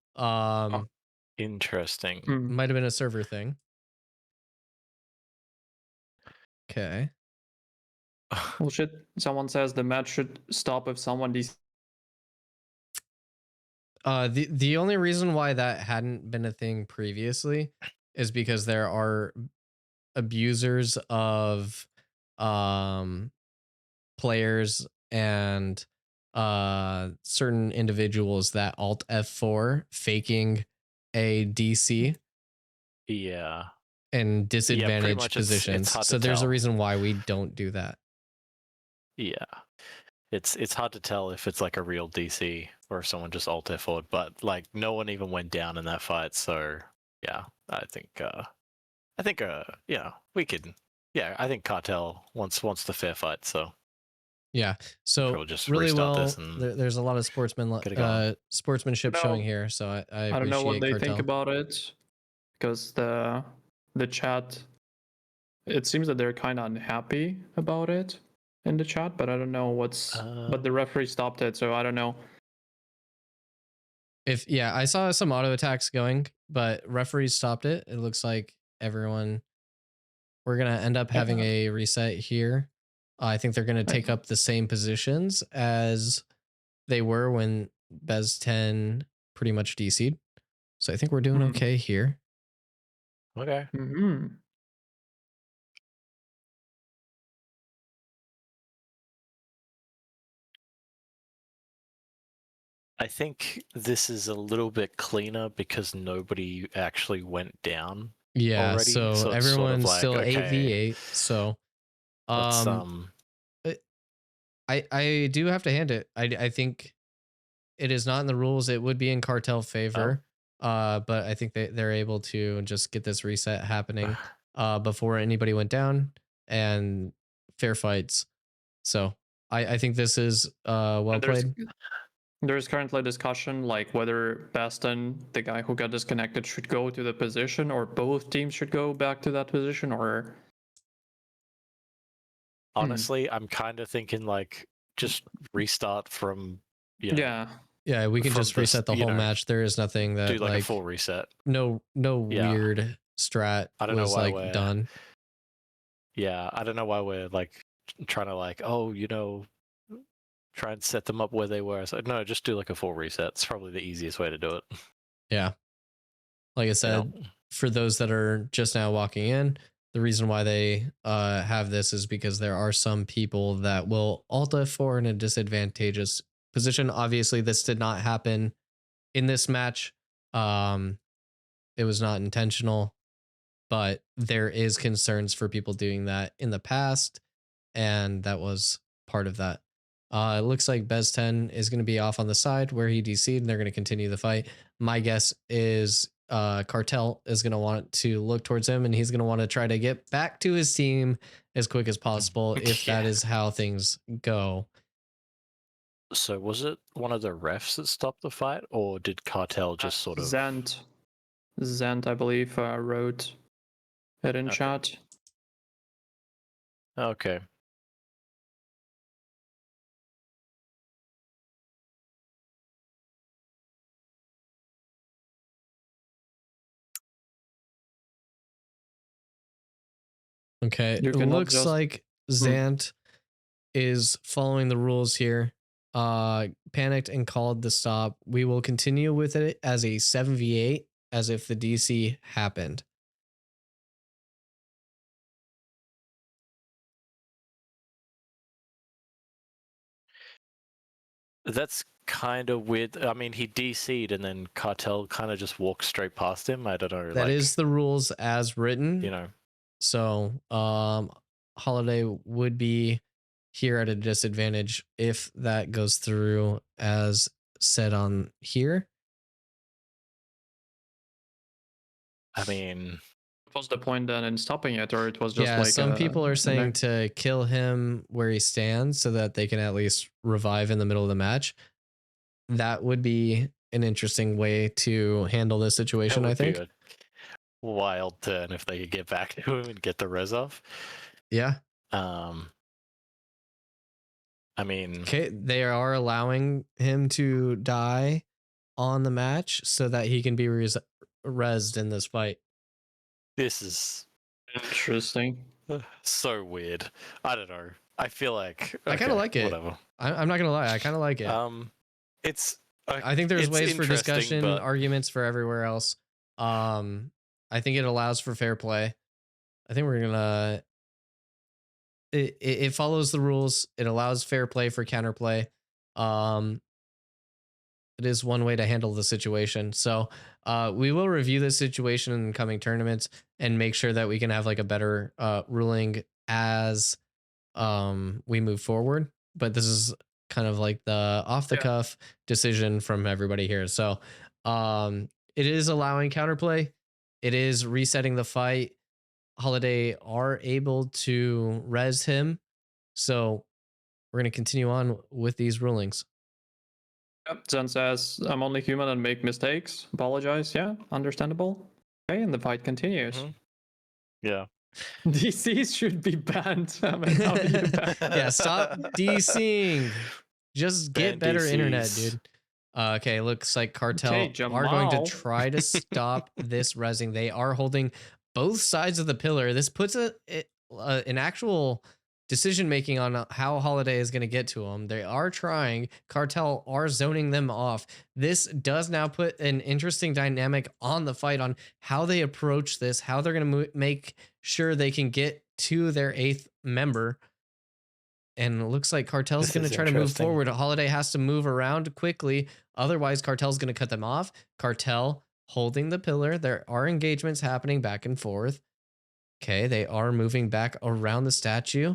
interesting. Might have been a server thing. Okay. Well, someone says the match should stop if someone the only reason why that hadn't been a thing previously is because there are abusers of players and certain individuals that alt F4 faking a DC Yeah. And disadvantaged positions. So there's a reason why we don't do that. Yeah. It's hard to tell if it's like a real DC or if someone just alt forward, but like no one even went down in that fight, so yeah, I think we could. Yeah, I think Cartel wants the fair fight, so yeah. So we'll just really restart well, this and there's a lot of sportsmanship showing here. So I appreciate don't know what they Cartel. think about it, because the chat, it seems that they're kind of unhappy about it in the chat, but I don't know what's. But the referee stopped it, so I don't know. I saw some auto attacks going, but referees stopped it. It looks like everyone. We're gonna end up having a reset here. I think they're gonna take up the same positions as they were when Bezten pretty much DC'd. So I think we're doing okay here. Okay. Mm-hmm. I think this is a little bit cleaner because nobody actually went down. Yeah, already, so everyone's sort of like, still okay, 8v8. So let's, I do have to hand it. I think it is not in the rules. It would be in Cartel favor. But I think they're able to just get this reset happening before anybody went down and fair fights. So I think this is well played. There's currently discussion like whether Bezten, the guy who got disconnected, should go to the position, or both teams should go back to that position, or honestly, I'm kind of thinking like just restart from yeah. We can just reset the whole match. There is nothing that do like a full reset. No weird strat I don't know why we're done. Yeah, I don't know why we're like trying to like, try and set them up where they were. So no, just do like a full reset. It's probably the easiest way to do it. Yeah. Like I said, for those that are just now walking in, the reason why they have this is because there are some people that will alt F4 in a disadvantageous position. Obviously, this did not happen in this match. It was not intentional, but there is concerns for people doing that in the past, and that was part of that. It looks like Bezten is going to be off on the side where he DC'd, and they're going to continue the fight. My guess is Cartel is going to want to look towards him, and he's going to want to try to get back to his team as quick as possible if that is how things go. So was it one of the refs that stopped the fight, or did Cartel just sort of... Zant, I believe, wrote it in chat. Okay. Okay, it looks like Zant is following the rules here. Panicked and called the stop. We will continue with it as a 7v8 as if the DC happened. That's kind of weird. I mean, he DC'd and then Cartel kind of just walked straight past him. I don't know. That is the rules as written. You know. So, Holiday would be here at a disadvantage if that goes through as said on here. I mean, what was the point then in stopping it, or it was just like some people are saying to kill him where he stands so that they can at least revive in the middle of the match. That would be an interesting way to handle this situation, I think. Wild turn if they could get back to him and get the res off. Yeah. I mean, okay, they are allowing him to die on the match so that he can be rezzed in this fight. This is interesting. So weird. I don't know. I feel like I kind of like it. Whatever. I'm not gonna lie. I kind of like it. It's. I think there's ways for discussion, but... arguments for everywhere else. I think it allows for fair play. I think we're gonna. It follows the rules. It allows fair play for counterplay. it is one way to handle the situation. So we will review this situation in coming tournaments and make sure that we can have like a better ruling as we move forward. But this is kind of like the off the cuff decision from everybody here. So it is allowing counterplay. It is resetting the fight. Holiday are able to res him. So we're going to continue on with these rulings. Yep, Zen says, I'm only human and make mistakes. Apologize. Yeah, understandable. Okay, and the fight continues. Yeah. DCs should be banned. I mean, how do you ban? Yeah, stop DCing. Just get Ban better internet, DCs. dude. Okay, looks like Cartel Okay, are going to Jamal. try to stop this resing. They are holding both sides of the pillar. This puts an actual decision making on how Holiday is going to get to them. They are trying. Cartel are zoning them off. This does now put an interesting dynamic on the fight on how they approach this, how they're going to make sure they can get to their 8th member. And it looks like Cartel's going to try to move forward. Holiday has to move around quickly. Otherwise, Cartel's going to cut them off. Cartel holding the pillar. There are engagements happening back and forth. Okay, they are moving back around the statue.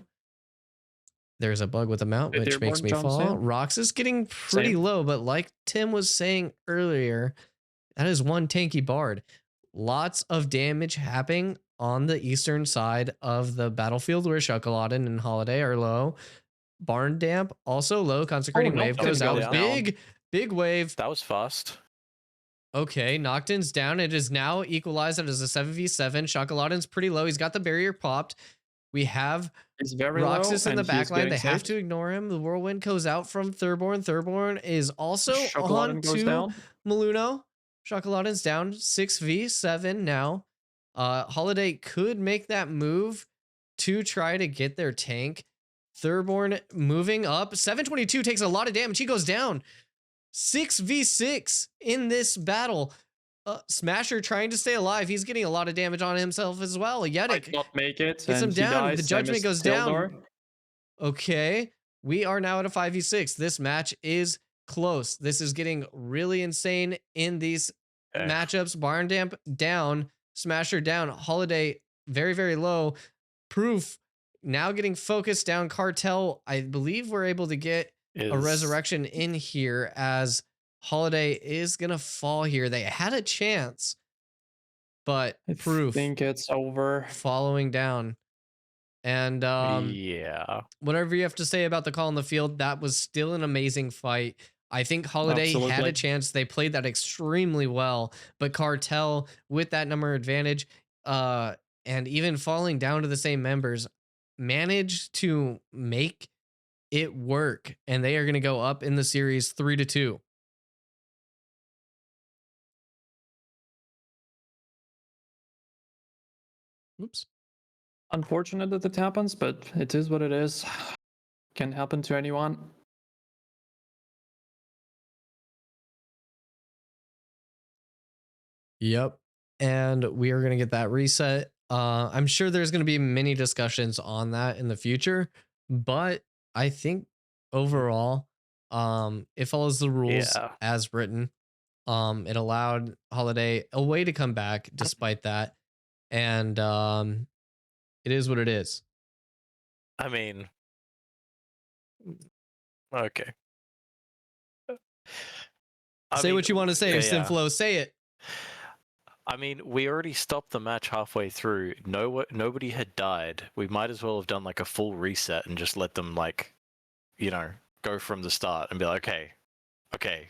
There's a bug with the mount, which makes me fall. Rox is getting pretty low, but like Tim was saying earlier, that is one tanky bard. Lots of damage happening on the eastern side of the battlefield where Sjokoladen and Holiday are low. Barn Damp also low. Consecrating Wave goes out. Big wave. That was fast. Okay, Noctin's down. It is now equalized. It is a 7v7. Sjokoladen's pretty low. He's got the barrier popped. We have Roxas in the backline. They have to ignore him. The Whirlwind goes out from Thurborn. Thurborn is also on to Maluno. Sjokoladen's down 6v7 now. Holiday could make that move to try to get their tank. Thurborn moving up. 722 takes a lot of damage. He goes down. 6v6 in this battle. Smasher trying to stay alive. He's getting a lot of damage on himself as well. Yedic not make it. gets him down. The judgment goes down. Okay, we are now at a 5v6. This match is close. This is getting really insane in these matchups. Barn Damp down. Smasher down. Holiday very, very low. Proof now getting focused down. Cartel, I believe we're able to get a resurrection in here as Holiday is going to fall here. They had a chance, but Proof. I think it's over. Following down. And yeah, whatever you have to say about the call in the field, that was still an amazing fight. I think Holiday had a chance. They played that extremely well, but Cartel with that number advantage and even falling down to the same members managed to make it work, and they are going to go up in the series 3-2. Oops. Unfortunate that it happens, but it is what it is. Can happen to anyone. Yep. And we are going to get that reset. I'm sure there's going to be many discussions on that in the future, but I think overall, it follows the rules as written. It allowed Holiday a way to come back despite that. And it is what it is. I mean, okay. Say what you want to say, Synflow. Say it. I mean, we already stopped the match halfway through. Nobody had died. We might as well have done like a full reset and just let them like, go from the start and be like, okay,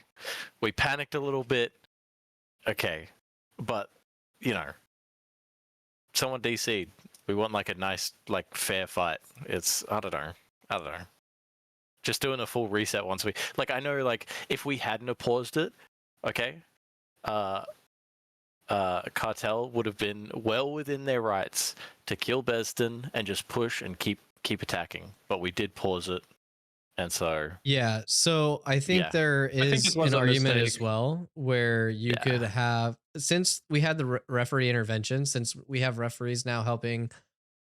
we panicked a little bit. Okay, but someone DC'd. We want like a nice, like fair fight. It's I don't know. Just doing a full reset once we I know if we hadn't have paused it, okay, Cartel would have been well within their rights to kill Bezten and just push and keep attacking. But we did pause it, and so So I think there is an argument as well where you could have, since we had the referee intervention, since we have referees now helping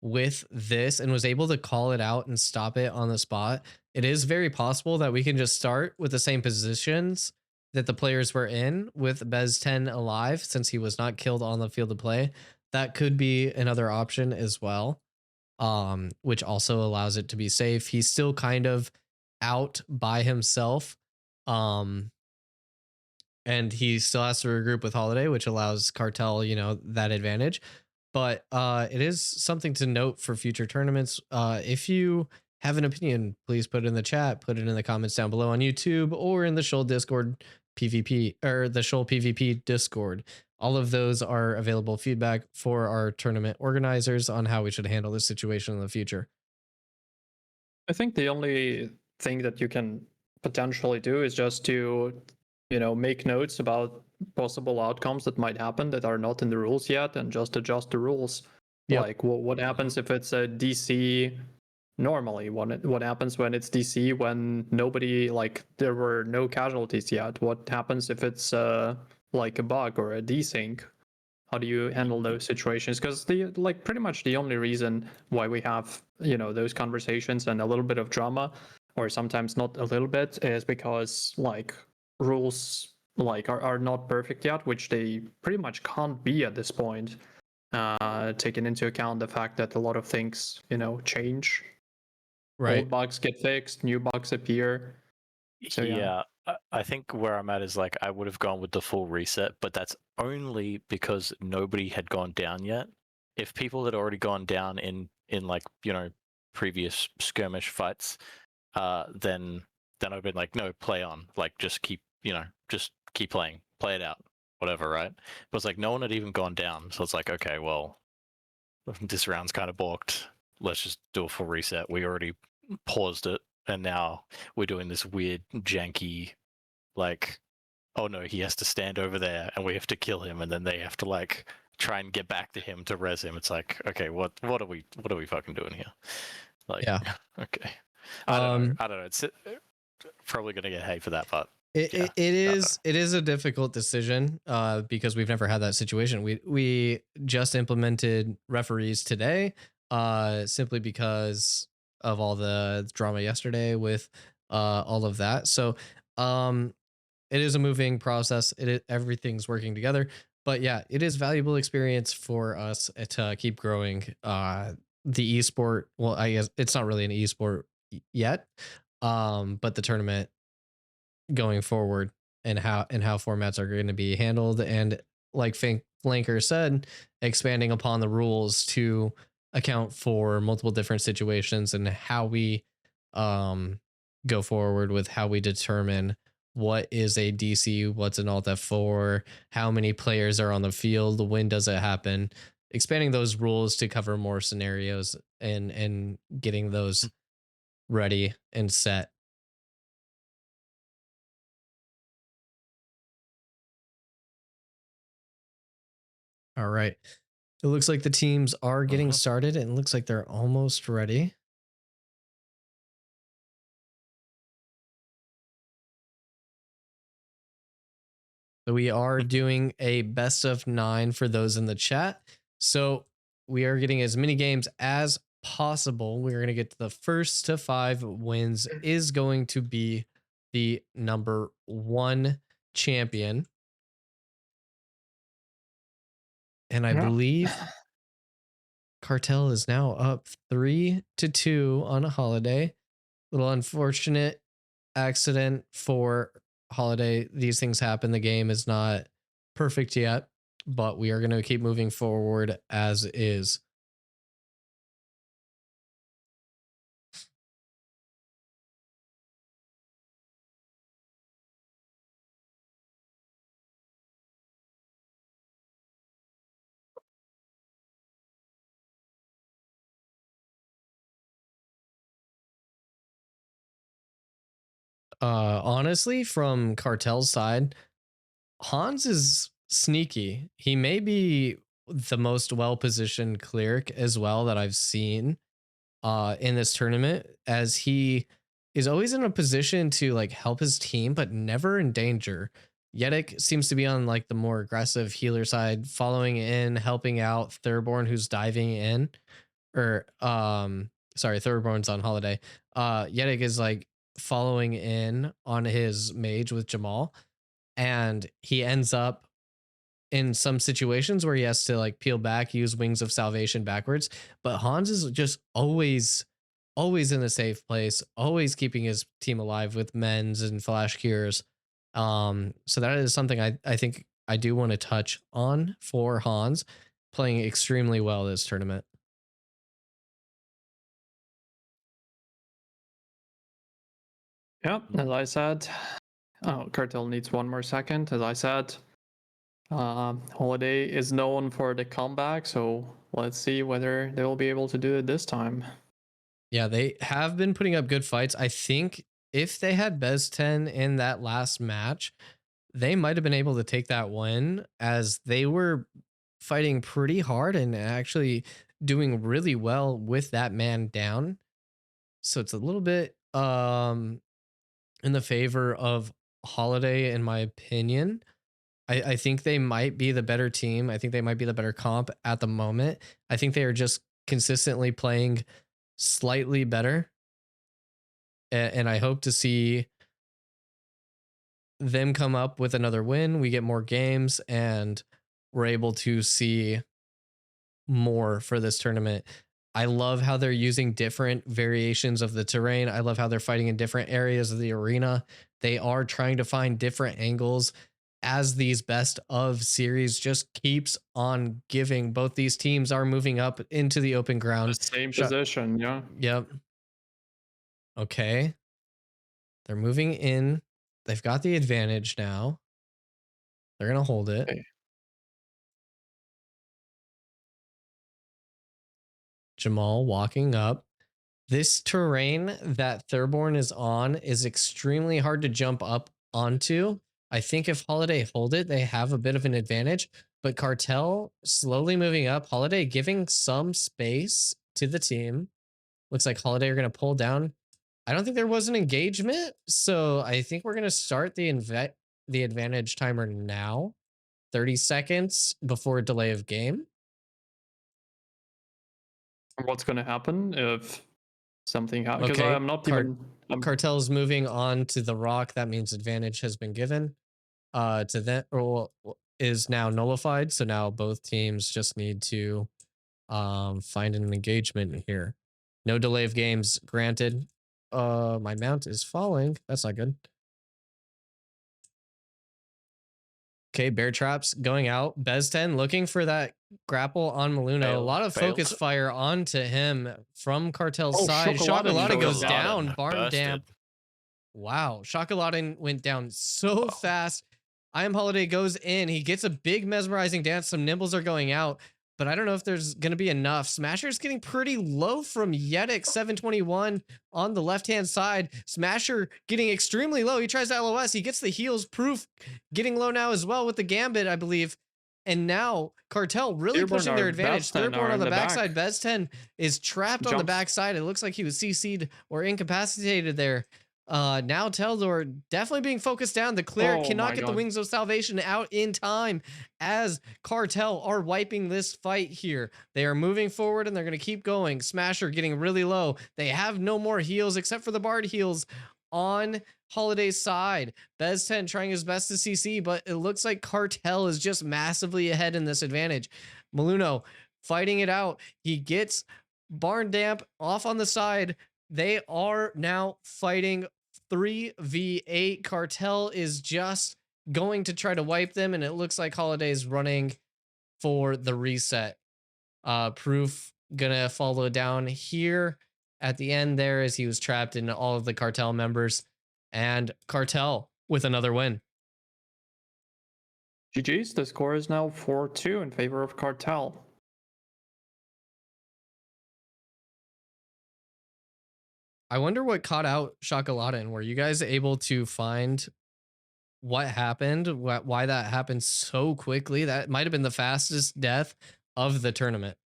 with this and was able to call it out and stop it on the spot. It is very possible that we can just start with the same positions that the players were in with Bezten alive, since he was not killed on the field of play, that could be another option as well, which also allows it to be safe. He's still kind of out by himself, and he still has to regroup with Holiday, which allows Cartel, that advantage. But it is something to note for future tournaments. If you have an opinion, please put it in the chat, put it in the comments down below on YouTube or in the Shoal Discord PvP, or the Shoal PvP Discord. All of those are available feedback for our tournament organizers on how we should handle this situation in the future. I think the only thing that you can potentially do is just to, make notes about possible outcomes that might happen that are not in the rules yet, and just adjust the rules. Yep. Like what happens if it's a DC normally? What happens when it's DC when nobody, like, there were no casualties yet? What happens if it's like a bug or a desync? How do you handle those situations? Because pretty much the only reason why we have those conversations and a little bit of drama, or sometimes not a little bit, is because rules are not perfect yet, which they pretty much can't be at this point, taking into account the fact that a lot of things change. Right. Old bugs get fixed, new bugs appear. So yeah, I think where I'm at is I would have gone with the full reset, but that's only because nobody had gone down yet. If people had already gone down in previous skirmish fights, then I've been like, no, play on, just keep playing, play it out, whatever, right? But it's like no one had even gone down, so it's like, okay, well, this round's kind of balked. Let's just do a full reset. We already paused it, and now we're doing this weird janky, oh no, he has to stand over there and we have to kill him, and then they have to try and get back to him to res him. It's like, okay, what are we fucking doing here? Yeah. Okay. I don't know. It's probably gonna get hate for that, but it is a difficult decision because we've never had that situation. We just implemented referees today, simply because of all the drama yesterday with all of that. So it is a moving process. Everything's working together, but yeah, it is valuable experience for us to keep growing the esport. Well, I guess it's not really an esport yet, but the tournament going forward, and how formats are going to be handled, and like Flanker said, expanding upon the rules to account for multiple different situations, and how we go forward with how we determine what is a DC, what's an Alt F4, how many players are on the field, when does it happen, expanding those rules to cover more scenarios, and getting those ready and set. All right. It looks like the teams are getting started, and it looks like they're almost ready. So we are doing a best of 9 for those in the chat. So we are getting as many games as possible. We're going to get to the first to 5 wins is going to be the number 1 champion. And I believe Cartel is now up 3-2 on a Holiday. Little unfortunate accident for Holiday. These things happen. The game is not perfect yet, but we are going to keep moving forward as is. Honestly, from Cartel's side, Hans is sneaky. He may be the most well-positioned cleric as well that I've seen in this tournament, as he is always in a position to help his team, but never in danger. Llewd seems to be on the more aggressive healer side, following in, helping out Thurborn, who's diving in, or sorry, Thurborn's on Holiday. Llewd is following in on his mage with Jamal. and he ends up in some situations where he has to like peel back, use Wings of Salvation backwards. But Hans is just always in a safe place, always keeping his team alive with Men's and Flash Cures. So that is something I think I do want to touch on for Hans, playing extremely well this tournament. Yeah, as I said, Cartel needs one more second. As I said, Holiday is known for the comeback, so let's see whether they will be able to do it this time. Yeah, they have been putting up good fights. I think if they had Bezten in that last match, they might have been able to take that win, as they were fighting pretty hard and actually doing really well with that man down. So it's a little bit in the favor of Holiday, in my opinion. I think they might be the better team. I think they might be the better comp at the moment. I think they are just consistently playing slightly better. And I hope to see them come up with another win. We get more games and we're able to see more for this tournament. I love how they're using different variations of the terrain. I love how they're fighting in different areas of the arena. They are trying to find different angles as these best of series just keeps on giving. Both these teams are moving up into the open ground. The same position, yeah. Yep. Okay. They're moving in. They've got the advantage now. They're going to hold it. Okay. Jamal walking up. This terrain that Thurborn is on is extremely hard to jump up onto. I think if Holiday hold it, they have a bit of an advantage, but Cartel slowly moving up, Holiday giving some space to the team. Looks like Holiday are going to pull down. I don't think there was an engagement, so I think we're going to start the advantage timer now. 30 seconds before delay of game. What's going to happen if something happens? Because I'm not even... Cartel's moving on to the rock. That means advantage has been given to them, or is now nullified. So now both teams just need to find an engagement here. No delay of games granted. My mount is falling. That's not good. Okay, bear traps going out. Bezten looking for that grapple on Maluno. A lot of focus fire onto him from Cartel's side. Sjokoladen goes down. Barn damp. Wow, Sjokoladen went down so fast. I Am Holiday goes in. He gets a big mesmerizing dance. Some nimbles are going out, but I don't know if there's going to be enough. Smasher's getting pretty low from Yedic 721 on the left-hand side. Smasher getting extremely low. He tries to LOS. He gets the heals. Proof getting low now as well with the Gambit, I believe. And now Cartel really pushing their advantage. Thurborn on the backside. Bezten is trapped on the backside. It looks like he was CC'd or incapacitated there. Now Teldor definitely being focused down. The cleric cannot get the Wings of Salvation out in time as Cartel are wiping this fight here. They are moving forward and they're going to keep going. Smasher getting really low. They have no more heals except for the Bard heals on Holiday's side. Bezten trying his best to CC, but it looks like Cartel is just massively ahead in this advantage. Maluno fighting it out. He gets Barn Damp off on the side. They are now fighting 3v8. Cartel is just going to try to wipe them, and it looks like Holiday's running for the reset. Proof gonna follow down here at the end there as he was trapped in all of the Cartel members, and Cartel with another win. GG's, the score is now 4-2 in favor of Cartel. I wonder what caught out Sjokoladen. Were you guys able to find what happened? Why that happened so quickly? That might have been the fastest death of the tournament.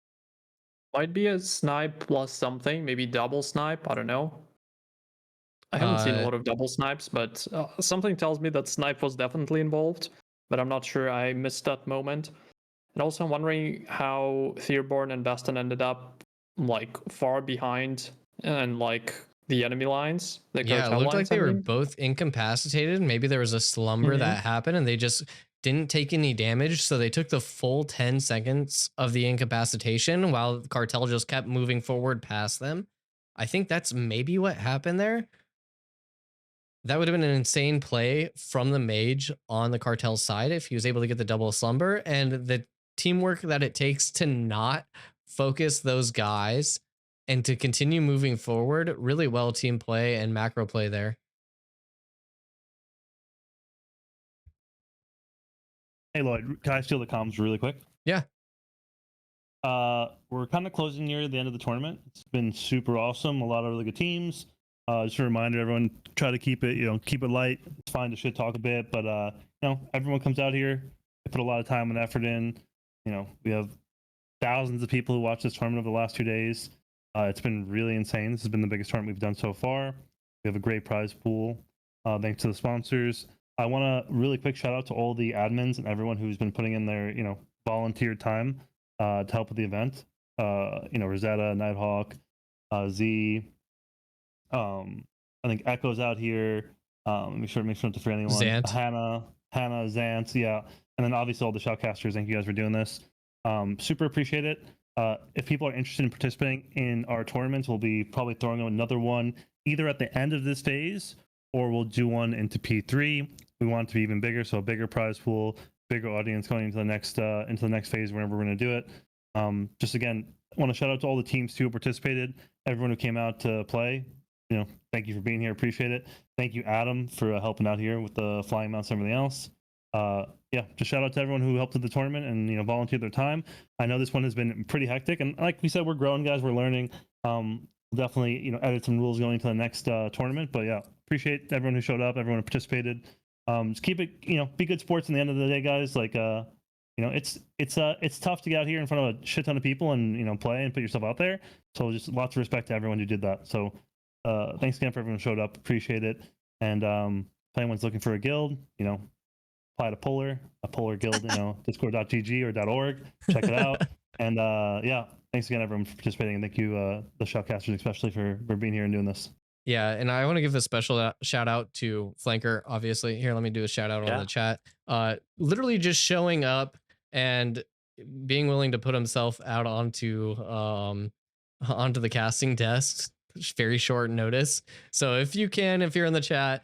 Might be a snipe plus something, maybe double snipe. I don't know. I haven't seen a lot of double snipes, but something tells me that snipe was definitely involved, but I'm not sure. I missed that moment. And also I'm wondering how Thurborn and Bezten ended up like far behind and like the enemy lines. Yeah, it looked like they were both incapacitated. Maybe there was a slumber that happened and they just didn't take any damage. So they took the full 10 seconds of the incapacitation while Cartel just kept moving forward past them. I think that's maybe what happened there. That would have been an insane play from the mage on the Cartel side if he was able to get the double slumber, and the teamwork that it takes to not focus those guys and to continue moving forward. Really well team play and macro play there. Hey Llewd, can I steal the comms really quick? Yeah. We're kind of closing near the end of the tournament. It's been super awesome. A lot of really good teams. Just a reminder, everyone, try to keep it, keep it light. It's fine to shit talk a bit, but everyone comes out here. They put a lot of time and effort in. We have thousands of people who watch this tournament over the last 2 days. It's been really insane. This has been the biggest tournament we've done so far. We have a great prize pool. Thanks to the sponsors. I want to really quick shout out to all the admins and everyone who's been putting in their, volunteer time to help with the event. Rosetta, Nighthawk, Z. I think Echo's out here. Make sure not to forget anyone. Zant. Hannah, Zant, yeah. And then obviously all the shoutcasters. Thank you guys for doing this. Super appreciate it. If people are interested in participating in our tournaments, we'll be probably throwing them another one either at the end of this phase or we'll do one into P3. We want it to be even bigger, so a bigger prize pool, bigger audience going into the next phase whenever we're going to do it. Just again, I want to shout out to all the teams too who participated, everyone who came out to play. Thank you for being here. Appreciate it. Thank you, Adam, for helping out here with the flying mounts and everything else. Just shout out to everyone who helped with the tournament and volunteered their time. I know this one has been pretty hectic, and like we said, we're growing, guys. We're learning. We'll definitely edit some rules going into the next tournament. But yeah, appreciate everyone who showed up, everyone who participated. Just keep it, be good sports. In the end of the day, guys. Like it's tough to get out here in front of a shit ton of people and play and put yourself out there. So just lots of respect to everyone who did that. So thanks again for everyone who showed up. Appreciate it. And if anyone's looking for a guild, apply to a Polar guild, discord.gg or .org. Check it out. And thanks again everyone for participating, and thank you the shoutcasters especially for being here and doing this. Yeah, and I want to give a special shout out to Flanker, obviously. Here, let me do a shout out on the chat. Literally just showing up and being willing to put himself out onto the casting desk. Very short notice. So if you're in the chat,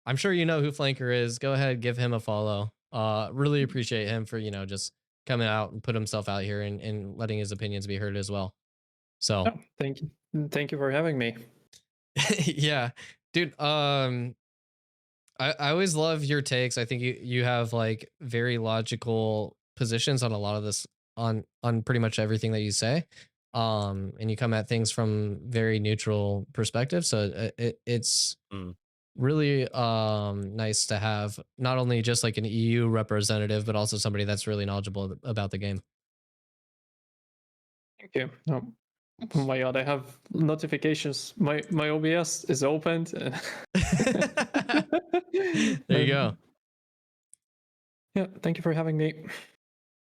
I'm sure you know who Flanker is. Go ahead, give him a follow. Really appreciate him for just coming out and put himself out here and letting his opinions be heard as well. So thank you for having me. Yeah, dude. I always love your takes. I think you have like very logical positions on a lot of this, on pretty much everything that you say. And you come at things from very neutral perspective. So it's really nice to have not only just like an EU representative, but also somebody that's really knowledgeable about the game. Thank you. Oh my god, I have notifications. My OBS is opened. There you go. Yeah, thank you for having me.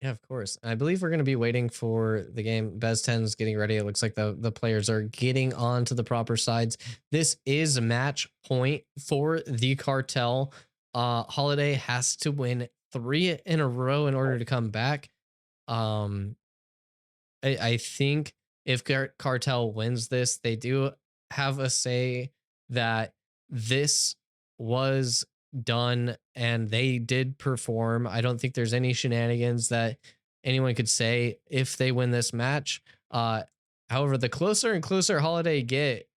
Yeah, of course. I believe we're going to be waiting for the game. Bezten's getting ready. It looks like the players are getting onto the proper sides. This is match point for the Cartel. Holiday has to win 3 in a row in order to come back. I think if Cartel wins this, they do have a say that this was done and they did perform. I don't think there's any shenanigans that anyone could say if they win this match. However, the closer and closer Holiday get,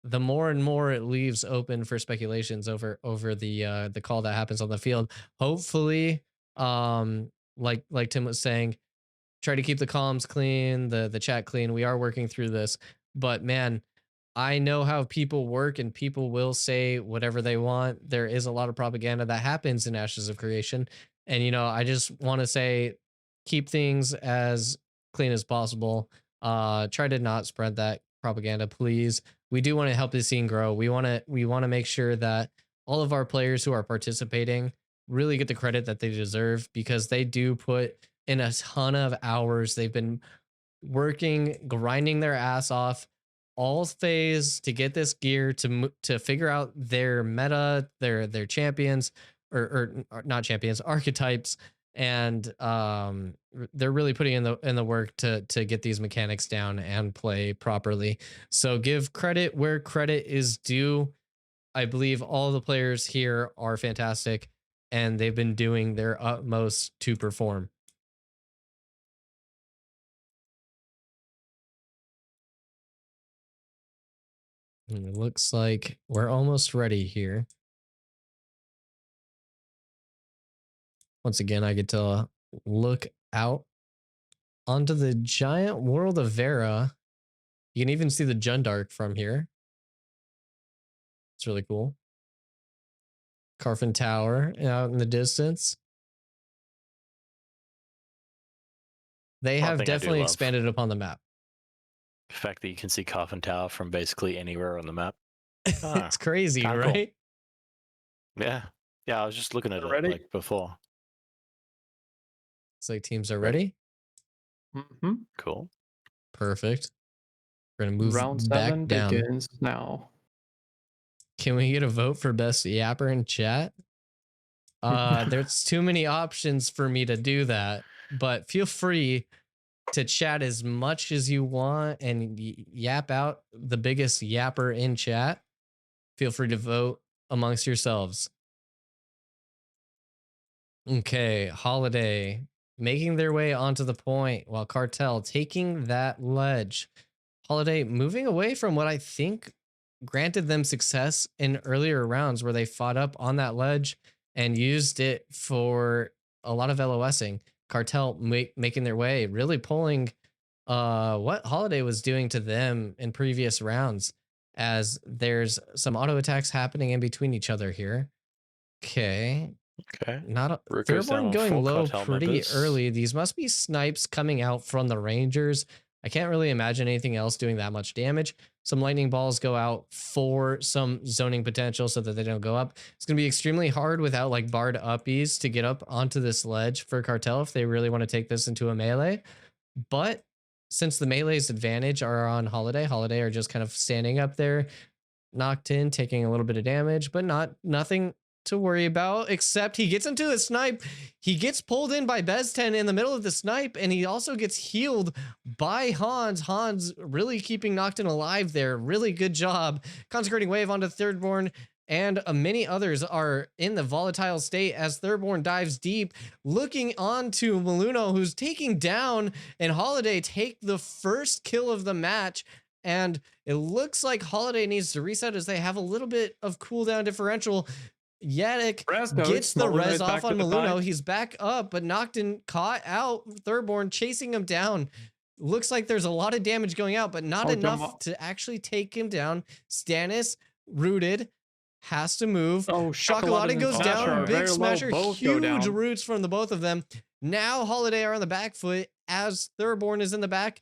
the more and more it leaves open for speculations over the call that happens on the field. Hopefully, like Tim was saying, try to keep the comms clean, the chat clean. We are working through this, but man, I know how people work and people will say whatever they want. There is a lot of propaganda that happens in Ashes of Creation. And, I just want to say, keep things as clean as possible. Try to not spread that propaganda, please. We do want to help the scene grow. We want to make sure that all of our players who are participating really get the credit that they deserve, because they do put in a ton of hours. They've been working, grinding their ass off all phase to get this gear to figure out their meta, their champions or not champions, archetypes, and they're really putting in the work to get these mechanics down and play properly. So give credit where credit is due. I believe all the players here are fantastic, and they've been doing their utmost to perform. And it looks like we're almost ready here. Once again, I get to look out onto the giant world of Vera. You can even see the Jundark from here. It's really cool. Carfin Tower out in the distance. They have definitely expanded upon the map. The fact that you can see Coffin Tower from basically anywhere on the map. It's crazy, right? Cool. Yeah. Yeah, I was just looking at it like before. It's like teams are ready. Mm-hmm. Cool. Perfect. We're gonna move Round back 7 down. begins now. Can we get a vote for best yapper in chat? There's too many options for me to do that, but feel free to chat as much as you want and yap out the biggest yapper in chat. Feel free to vote amongst yourselves. Okay, Holiday making their way onto the point while Cartel taking that ledge. Holiday moving away from what I think granted them success in earlier rounds where they fought up on that ledge and used it for a lot of LOSing. Cartel making their way, really pulling what Holiday was doing to them in previous rounds, as there's some auto attacks happening in between each other here. Okay. Not a Thirdborn going low pretty early. These must be snipes coming out from the Rangers. I can't really imagine anything else doing that much damage. Some lightning balls go out for some zoning potential so that they don't go up. It's going to be extremely hard without like barred uppies to get up onto this ledge for Cartel if they really want to take this into a melee. But since the melee's advantage are on Holiday are just kind of standing up there, knocked in, taking a little bit of damage, but nothing to worry about, except he gets into a snipe. He gets pulled in by Bezten in the middle of the snipe, and he also gets healed by Hans. Hans really keeping Noctin alive there. Really good job. Consecrating Wave onto Thirdborn, and many others are in the volatile state as Thirdborn dives deep, looking onto Maluno, who's taking down, and Holiday take the first kill of the match. And it looks like Holiday needs to reset as they have a little bit of cooldown differential. Yadic gets the res off on Maluno. He's back up, but Noctin caught out. Thirdborn chasing him down. Looks like there's a lot of damage going out, but not enough to actually take him down. Stannis rooted, has to move. Sjokoladen goes down. Big smasher, huge roots from the both of them. Now Holiday are on the back foot as Thirdborn is in the back.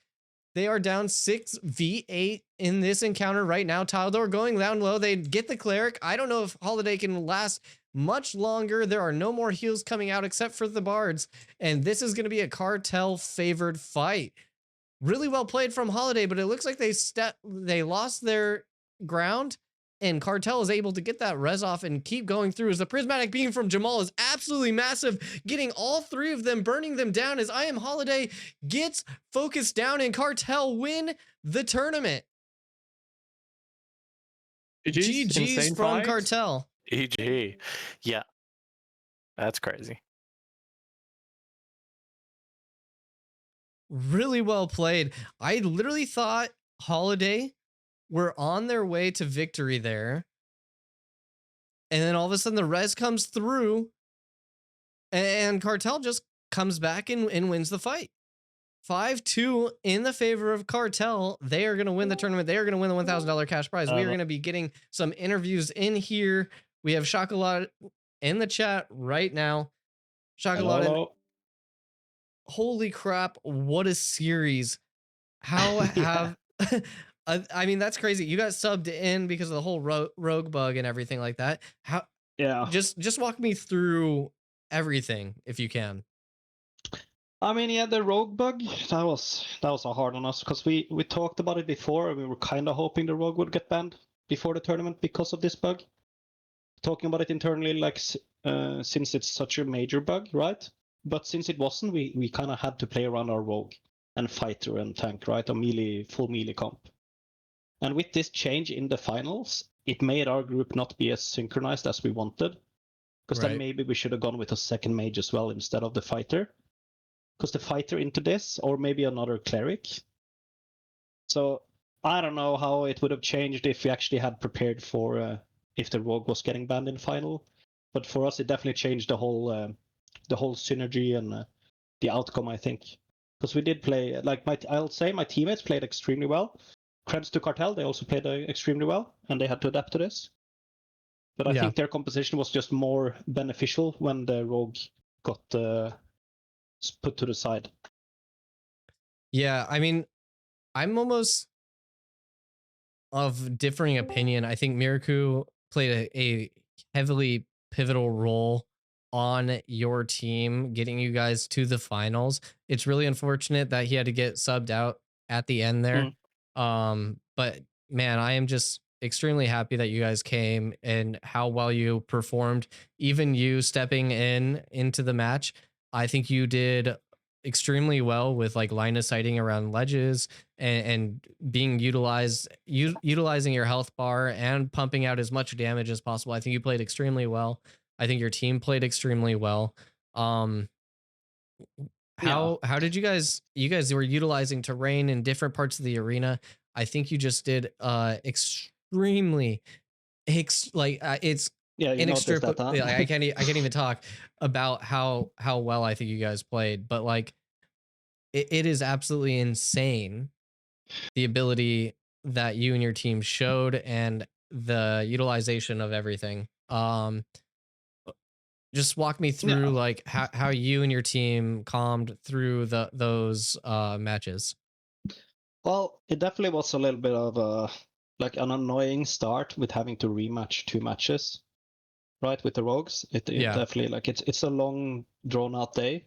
They are down 6v8 in this encounter right now. Tildor going down low. They get the cleric. I don't know if Holiday can last much longer. There are no more heals coming out except for the bards. And this is going to be a Cartel favored fight. Really well played from Holiday, but it looks like they lost their ground. And Cartel is able to get that res off and keep going through as the prismatic beam from Jamal is absolutely massive, getting all three of them, burning them down as I Am Holiday gets focused down and Cartel win the tournament. GG's from Cartel. GG. Yeah. That's crazy. Really well played. I literally thought Holiday were on their way to victory there. And then all of a sudden the res comes through and Cartel just comes back and wins the fight. 5-2 in the favor of Cartel. They are going to win the tournament. They are going to win the $1,000 cash prize. We are going to be getting some interviews in here. We have Sjokoladen in the chat right now. Sjokoladen. Holy crap. What a series. How have... I mean, that's crazy. You got subbed in because of the whole rogue bug and everything like that. How? Yeah. Just walk me through everything if you can. I mean, yeah, the rogue bug, that was a hard on us because we talked about it before and we were kind of hoping the rogue would get banned before the tournament because of this bug. Talking about it internally, like since it's such a major bug, right? But since it wasn't, we kind of had to play around our rogue and fighter and tank, right? A melee, full melee comp. And with this change in the finals, it made our group not be as synchronized as we wanted. Because then maybe we should have gone with a second mage as well instead of the fighter. Because the fighter into this, or maybe another cleric. So I don't know how it would have changed if we actually had prepared for if the rogue was getting banned in final. But for us, it definitely changed the whole synergy and the outcome, I think. Because we did play, like I'll say my teammates played extremely well. Creds to Cartel, they also played extremely well, and they had to adapt to this. But I think their composition was just more beneficial when the rogue got put to the side. Yeah, I mean, I'm almost of differing opinion. I think Miraku played a heavily pivotal role on your team, getting you guys to the finals. It's really unfortunate that he had to get subbed out at the end there. But man, I am just extremely happy that you guys came and how well you performed. Even you stepping into the match, I think you did extremely well with like line of sighting around ledges and being utilizing your health bar and pumping out as much damage as possible. I think you played extremely well. I think your team played extremely well. How did you guys were utilizing terrain in different parts of the arena. I think you just did extremely it's inextricably, I can't even talk about how well I think you guys played, but like it is absolutely insane the ability that you and your team showed and the utilization of everything. Just walk me through like how you and your team calmed through those matches. Well, it definitely was a little bit of like an annoying start with having to rematch 2 matches, right? With the rogues, it definitely like it's a long drawn out day.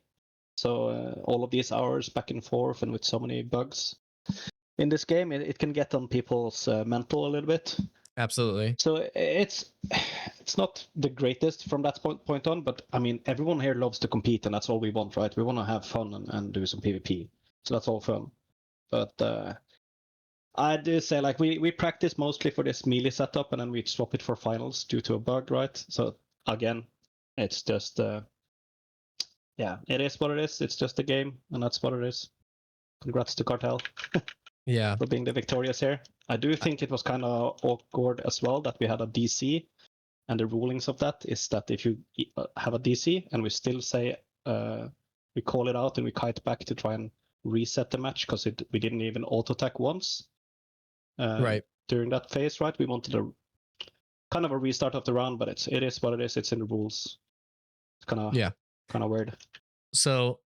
So all of these hours back and forth and with so many bugs in this game, it can get on people's mental a little bit. Absolutely. So it's not the greatest from that point on, but I mean, everyone here loves to compete, and that's all we want, right? We want to have fun and do some PvP. So that's all fun. But I do say, like, we practice mostly for this melee setup, and then we swap it for finals due to a bug, right? So again, it's just yeah, it is what it is. It's just a game, and that's what it is. Congrats to Cartel. Yeah. For being the victorious here. I do think it was kind of awkward as well that we had a DC, and the rulings of that is that if you have a DC and we still say we call it out and we kite back to try and reset the match because we didn't even auto attack once. Right. During that phase, right? We wanted a kind of a restart of the round, but it is what it is. It's in the rules. It's kind of weird. So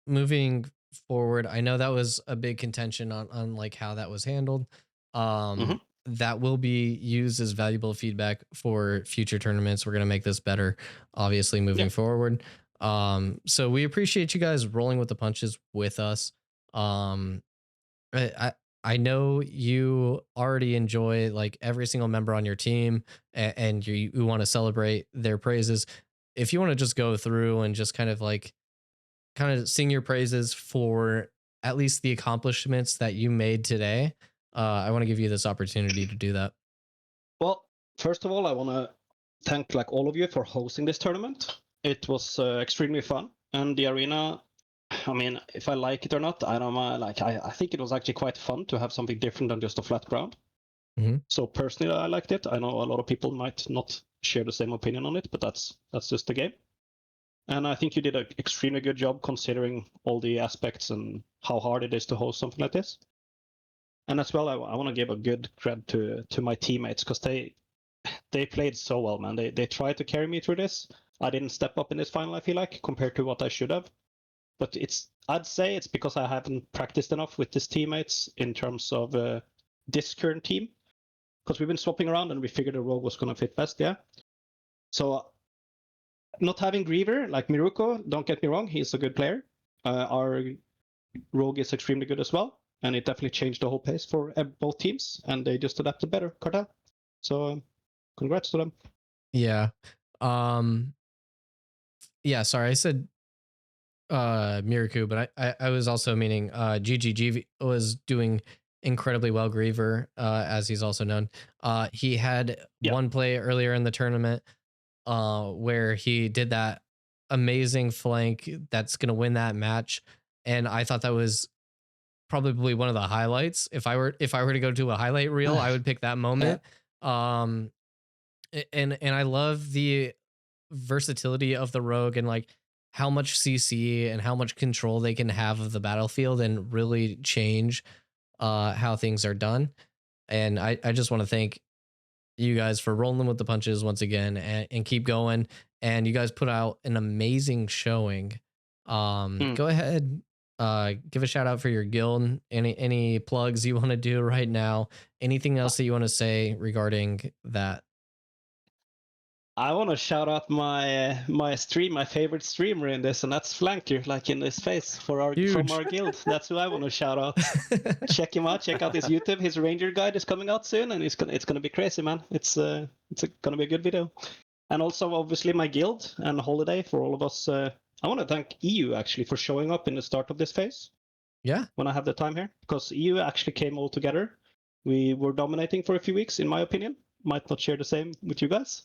moving forward, I know that was a big contention on like how that was handled. That will be used as valuable feedback for future tournaments. We're going to make this better, obviously, moving forward. So we appreciate you guys rolling with the punches with us. I know you already enjoy like every single member on your team and you want to celebrate their praises. If you want to just go through and just kind of sing your praises for at least the accomplishments that you made today, I want to give you this opportunity to do that. Well, first of all, I want to thank like all of you for hosting this tournament. It was extremely fun, and the arena, I mean, if I like it or not, I don't know. Like, I think it was actually quite fun to have something different than just a flat ground. So personally, I liked it. I know a lot of people might not share the same opinion on it, but that's just the game. And I think you did an extremely good job considering all the aspects and how hard it is to host something like this. And as well, I want to give a good cred to my teammates because they played so well, man. They tried to carry me through this. I didn't step up in this final, I feel like, compared to what I should have. But I'd say it's because I haven't practiced enough with these teammates in terms of this current team. Because we've been swapping around and we figured the rogue was going to fit best, yeah. So not having Griever like Miruko, don't get me wrong, he's a good player. Our Rogue is extremely good as well, and it definitely changed the whole pace for both teams, and they just adapted better, Cartel. So congrats to them. Yeah. Yeah, sorry, I said Miraku, but I was also meaning GGG was doing incredibly well. Griever, as he's also known. He had one play earlier in the tournament where he did that amazing flank that's gonna win that match, and I thought that was probably one of the highlights. If I were to go to a highlight reel, I would pick that moment. And I love the versatility of the Rogue and like how much CC and how much control they can have of the battlefield and really change how things are done. And I just want to thank you guys for rolling with the punches once again and keep going. And you guys put out an amazing showing. Go ahead, give a shout out for your guild. Any plugs you want to do right now? Anything else that you want to say regarding that? I want to shout out my favorite streamer in this, and that's Flanker, like in his face from our guild. That's who I want to shout out. Check him out. Check out his YouTube. His Ranger guide is coming out soon, and it's gonna be crazy, man. It's gonna be a good video. And also, obviously, my guild and Holiday for all of us. I want to thank EU actually for showing up in the start of this phase. Yeah. When I have the time here, because EU actually came all together. We were dominating for a few weeks, in my opinion. Might not share the same with you guys.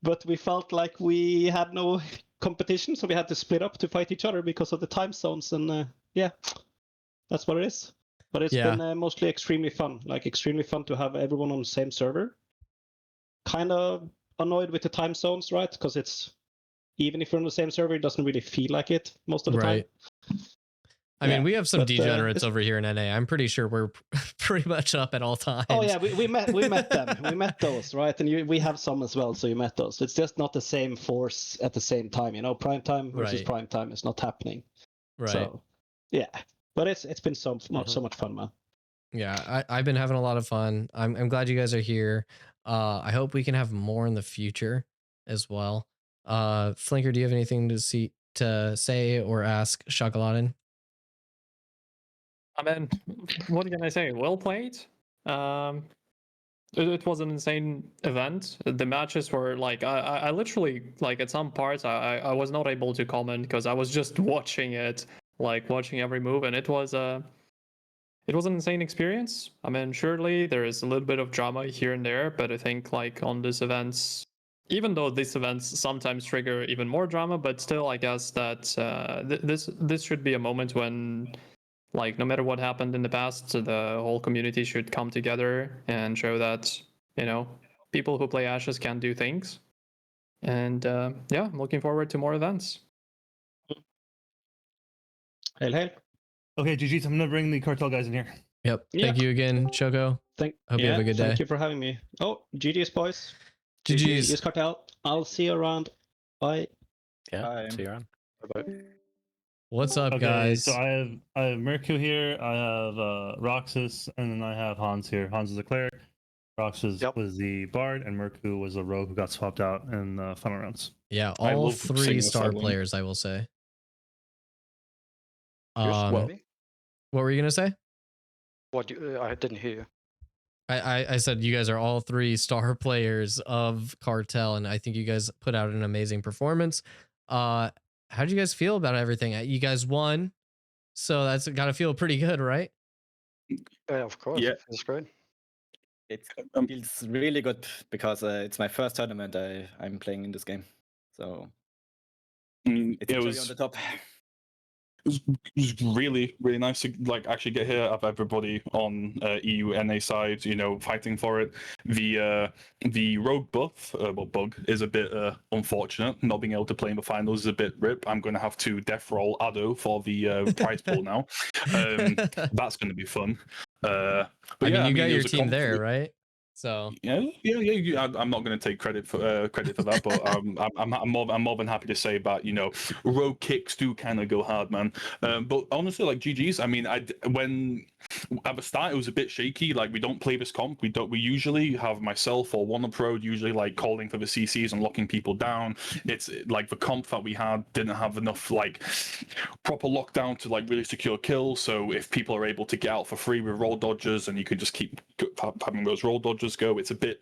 But we felt like we had no competition, so we had to split up to fight each other because of the time zones. And yeah, that's what it is. But it's been mostly extremely fun, like extremely fun to have everyone on the same server. Kind of annoyed with the time zones, right? Because it's, even if you're on the same server, it doesn't really feel like it most of the time. I mean, we have some degenerates over here in NA. I'm pretty sure we're pretty much up at all times. Oh yeah, we met them. We met those, right? And we have some as well, so you met those. It's just not the same force at the same time, you know. Prime time versus prime time is not happening. Right. So yeah, but it's been so much fun, man. Yeah, I've been having a lot of fun. I'm glad you guys are here. I hope we can have more in the future as well. Flinker, do you have anything to say or ask Sjokoladen? I mean, what can I say? Well played. It was an insane event. The matches were like, I literally, like at some parts, I was not able to comment because I was just watching it, like watching every move, and it was an insane experience. I mean, surely there is a little bit of drama here and there, but I think like on these events, even though these events sometimes trigger even more drama, but still, I guess that this should be a moment when, like, no matter what happened in the past, the whole community should come together and show that, you know, people who play Ashes can do things. And yeah, I'm looking forward to more events. Hail. Okay, GG, I'm gonna bring the Cartel guys in here. Yep. Thank you again, Choco. Hope you have a good day. Thank you for having me. Oh, GG's boys. GG's. Cartel. I'll see you around. Bye. Yeah. Bye. See you around. Bye. What's up, guys? So I have Merku here, I have Roxas, and then I have Hans here. Hans is a cleric, Roxas was the bard, and Merku was a rogue who got swapped out in the final rounds. Yeah, all 3-star players, I will say. What were you gonna say? I didn't hear you. I said you guys are all 3-star players of Cartel, and I think you guys put out an amazing performance. How did you guys feel about everything? You guys won, so that's got to feel pretty good, right? Yeah, of course. Yeah, it's great. It feels really good because it's my first tournament I'm playing in this game, so it was on the top. It was really, really nice to like actually get here, have everybody on EU NA side, you know, fighting for it. The rogue buff, bug is a bit unfortunate. Not being able to play in the finals is a bit rip. I'm going to have to death roll Ado for the prize pool now. That's going to be fun. But I mean, you got your team there, right? So yeah. I'm not going to take credit for that, but I'm more than happy to say that, you know, rogue kicks do kind of go hard, man. But honestly, like GG's. I mean, when at the start it was a bit shaky. Like, we don't play this comp. We usually have myself or Oneuproads usually like calling for the CCs and locking people down. It's like the comp that we had didn't have enough like proper lockdown to like really secure kills. So if people are able to get out for free with roll dodgers, and you could just keep having those roll dodgers go, it's a bit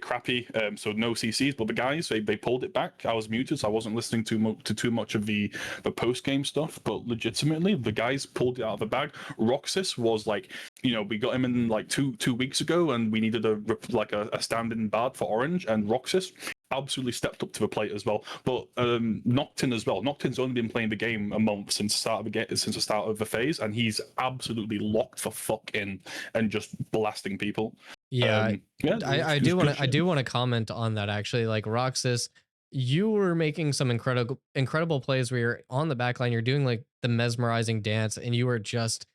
crappy. So no CCs, but the guys they pulled it back. I was muted, so I wasn't listening to too much of the post game stuff. But legitimately, the guys pulled it out of the bag. Roxas was like, you know, we got him in like two weeks ago, and we needed a stand-in bard for orange, and Roxas absolutely stepped up to the plate as well. But Noctin as well. Noctin's only been playing the game a month since the start of the phase, and he's absolutely locked for fuck in and just blasting people. Yeah, I do want to comment on that actually. Like, Roxas, you were making some incredible plays where you're on the back line, you're doing like the mesmerizing dance, and you were just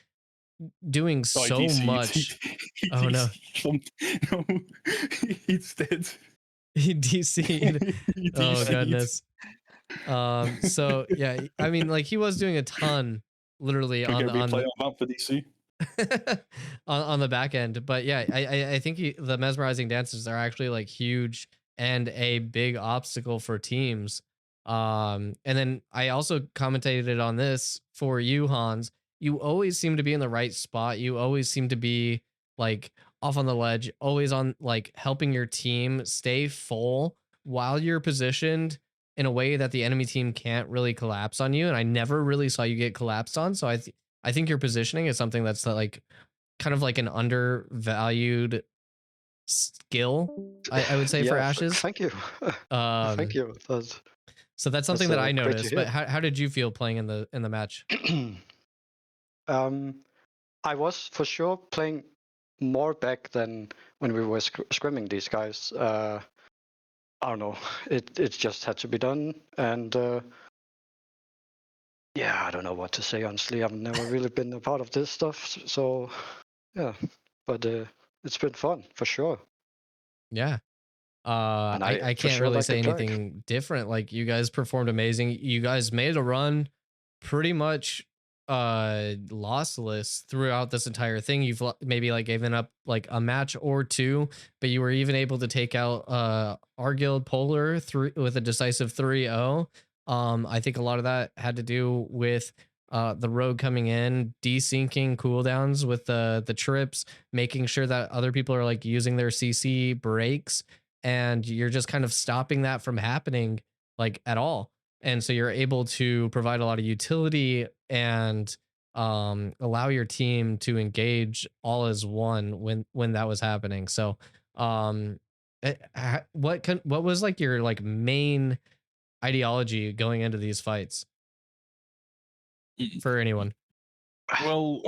doing so much. Oh no, no, he's dead. He DC'd. Oh goodness. So yeah, I mean, like, he was doing a ton, literally on for DC. on the back end. But yeah, I think the mesmerizing dances are actually like huge and a big obstacle for teams. And then I also commentated on this for you, Hans. You always seem to be in the right spot. You always seem to be like off on the ledge, always on like helping your team stay full while you're positioned in a way that the enemy team can't really collapse on you. And I never really saw you get collapsed on. So I think your positioning is something that's like kind of like an undervalued skill, I would say, for Ashes. Thank you. Thank you. So that's something that I noticed. But how did you feel playing in the match? I was for sure playing more back than when we were scrimming these guys. I don't know. It just had to be done, and yeah, I don't know what to say, honestly. I've never really been a part of this stuff, so yeah. But it's been fun for sure. Yeah. I can't sure really like say anything different. Like, you guys performed amazing. You guys made a run pretty much lossless throughout this entire thing. You've maybe like given up like a match or two, but you were even able to take out our guild Polar with a decisive 3-0. I think a lot of that had to do with the rogue coming in, desyncing cooldowns with the trips, making sure that other people are like using their CC breaks, and you're just kind of stopping that from happening like at all. And so you're able to provide a lot of utility and allow your team to engage all as one when that was happening. So what was like your like main ideology going into these fights for anyone? Well,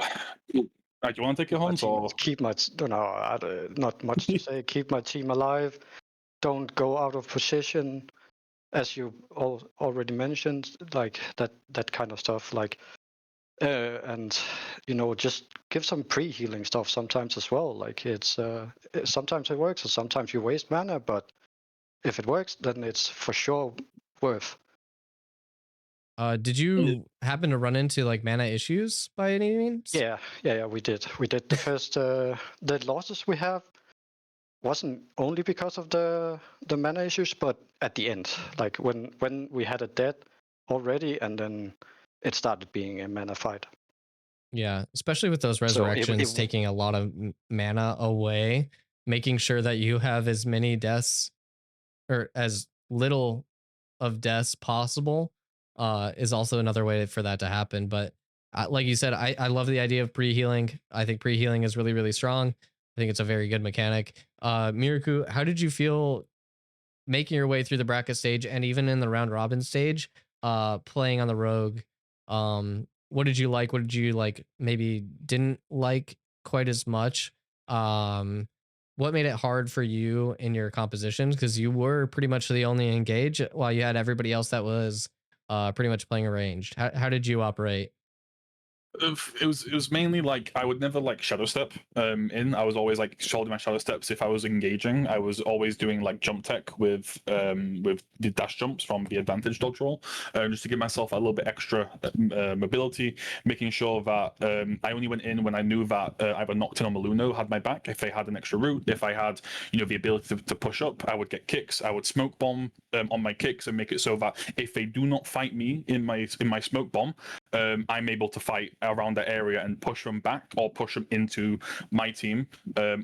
do you want to take your Hans, or keep my not much to say. Keep my team alive. Don't go out of position, as you already mentioned, like that kind of stuff. Like, and you know, just give some pre-healing stuff sometimes as well. Like, it's sometimes it works, and sometimes you waste mana, but if it works, then it's for sure worth. Did you happen to run into like mana issues by any means? Yeah, we did. The first the losses we have wasn't only because of the mana issues, but at the end, like when we had it dead already, and then it started being a mana fight. Yeah, especially with those resurrections taking a lot of mana away, making sure that you have as many deaths or as little of deaths possible is also another way for that to happen. But like you said, I love the idea of pre-healing. I think pre-healing is really, really strong. I think it's a very good mechanic. Miraku, how did you feel making your way through the bracket stage and even in the round robin stage, playing on the rogue? What did you like? What did you like maybe didn't like quite as much? What made it hard for you in your compositions? Because you were pretty much the only engage while you had everybody else that was pretty much playing a ranged. How did you operate? It was mainly like I would never like shadow step in. I was always like holding my shadow steps if I was engaging. I was always doing like jump tech with the dash jumps from the advantage dodge roll, just to give myself a little bit extra mobility, making sure that I only went in when I knew that either Nocturne or Maluno had my back. If they had an extra route, if I had the ability to push up, I would get kicks. I would smoke bomb on my kicks and make it so that if they do not fight me in my smoke bomb, I'm able to fight around that area and push them back or push them into my team.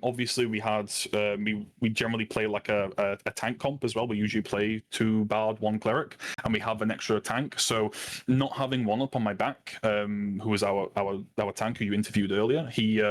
Obviously, we had we generally play like a tank comp as well. We usually play 2 Bard, 1 Cleric, and we have an extra tank. So not having one up on my back, who was our tank who you interviewed earlier, he.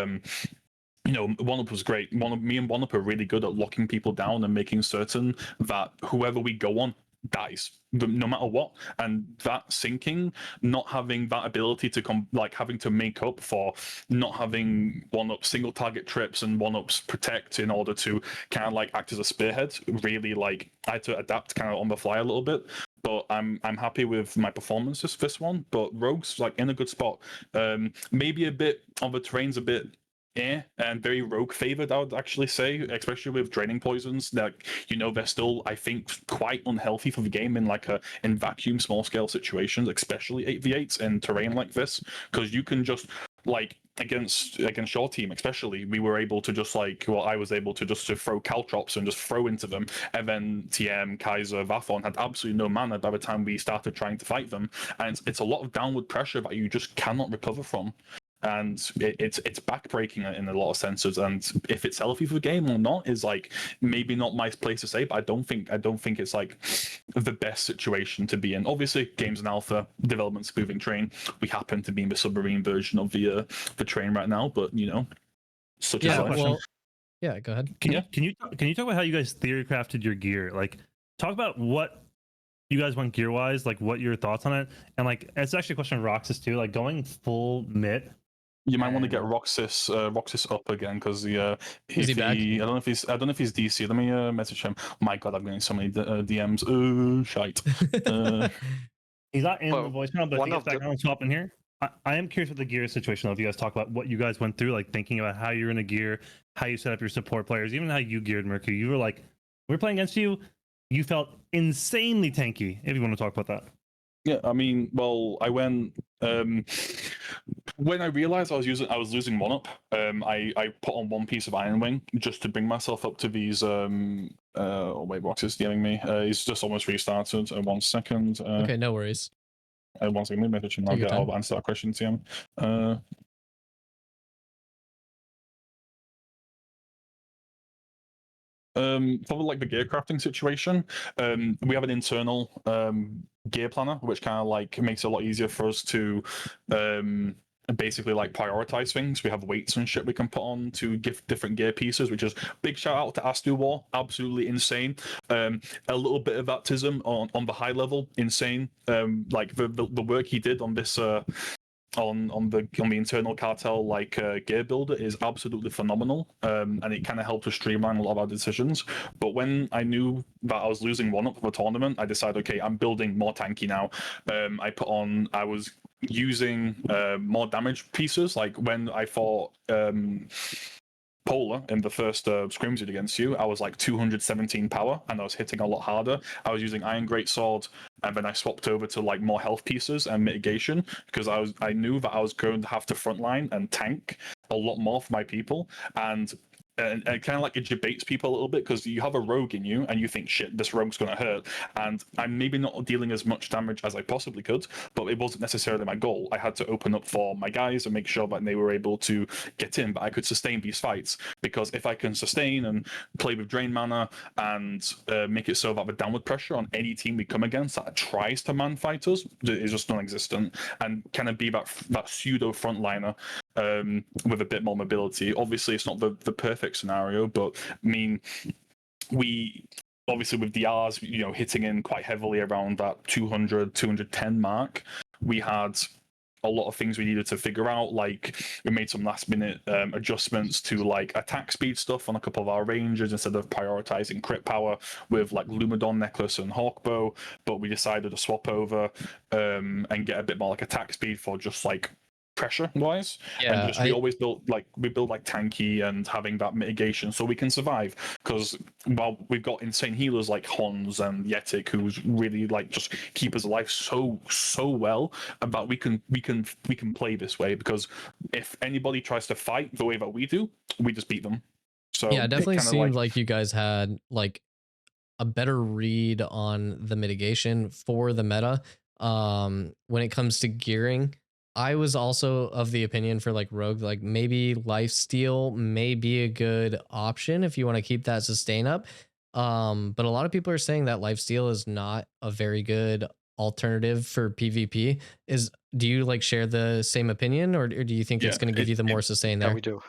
One Up was great. Me and One Up are really good at locking people down and making certain that whoever we go on dies no matter what, and that sinking, not having that ability to having to make up for not having One Up single target trips and One Ups protect in order to kind of like act as a spearhead, really like I had to adapt kind of on the fly a little bit. But I'm happy with my performance this one. But Rogue's like in a good spot. Maybe a bit of the terrain's a bit and very rogue favored, I would actually say, especially with draining poisons that they're still, I think, quite unhealthy for the game in vacuum small scale situations, especially 8v8s in terrain like this, because you can just like against your team especially, we were able to just I was able to just to throw caltrops and just throw into them, and then TM, Kaiser, Vathon had absolutely no mana by the time we started trying to fight them, and it's a lot of downward pressure that you just cannot recover from. And it's backbreaking in a lot of senses, and if it's healthy for the game or not is like maybe not my place to say, but I don't think it's like the best situation to be in. Obviously, game's an alpha, development's moving train. We happen to be in the submarine version of the train right now, but such as life. Well, yeah, go ahead. Can you talk about how you guys theory crafted your gear? Like, talk about what you guys want gear wise, like what your thoughts on it, and like it's actually a question of Roxas too, like going full mitt. You might want to get Roxas up again because is he back? I don't know if he's DC. Let me message him. My God, I'm getting so many DMs. Oh shite. He's not in the voicemail, but if he gets back on, let's hop in here. I am curious with the gear situation. If you guys talk about what you guys went through, like thinking about how you're in a gear, how you set up your support players, even how you geared Mercury. You were like, we're playing against you. You felt insanely tanky. If you want to talk about that. Yeah, I mean, well, I went when I realized I was losing One Up. I put on one piece of Iron Wing just to bring myself up to these. Oh wait, Roxas DMing me. He's just almost restarted. 1 second. Okay, no worries. 1 second. Let me message him. I'll answer that question to him. For like the gear crafting situation, we have an internal gear planner, which kind of like makes it a lot easier for us to basically like prioritize things. We have weights and shit we can put on to give different gear pieces, which is big shout out to Astu War, absolutely insane. A little bit of baptism on the high level, insane. Like the work he did on this on the internal cartel gear builder is absolutely phenomenal, and it kind of helped to streamline a lot of our decisions. But when I knew that I was losing One Up for the tournament, I decided, okay, I'm building more tanky now. I was using more damage pieces, like when I fought Polar in the first scrims against you, I was like 217 power and I was hitting a lot harder. I was using Iron Greatsword, and then I swapped over to like more health pieces and mitigation because I knew that I was going to have to frontline and tank a lot more for my people, and kind of like it debates people a little bit because you have a rogue in you and you think, shit, this rogue's going to hurt, and I'm maybe not dealing as much damage as I possibly could, but it wasn't necessarily my goal. I had to open up for my guys and make sure that they were able to get in, but I could sustain these fights, because if I can sustain and play with drain mana and make it so that the downward pressure on any team we come against that tries to man fight us is just non-existent, and kind of be that pseudo frontliner with a bit more mobility. Obviously, it's not the perfect scenario, but I mean, we obviously with DRs, hitting in quite heavily around that 200, 210 mark, we had a lot of things we needed to figure out. Like we made some last minute adjustments to like attack speed stuff on a couple of our rangers instead of prioritizing crit power with like Lumadon Necklace and Hawkbow, but we decided to swap over and get a bit more like attack speed for just like pressure wise. Yeah, and just we always build like tanky and having that mitigation so we can survive, because while we've got insane healers like Hounds and Yetik who's really like just keep us alive so well, but we can play this way, because if anybody tries to fight the way that we do, we just beat them. So yeah, it definitely seemed like you guys had like a better read on the mitigation for the meta. When it comes to gearing, I was also of the opinion for like Rogue, like maybe lifesteal may be a good option if you want to keep that sustain up. But a lot of people are saying that lifesteal is not a very good alternative for PvP. Do you like share the same opinion, or do you think it's going to give you the more sustain there? Yeah, we do.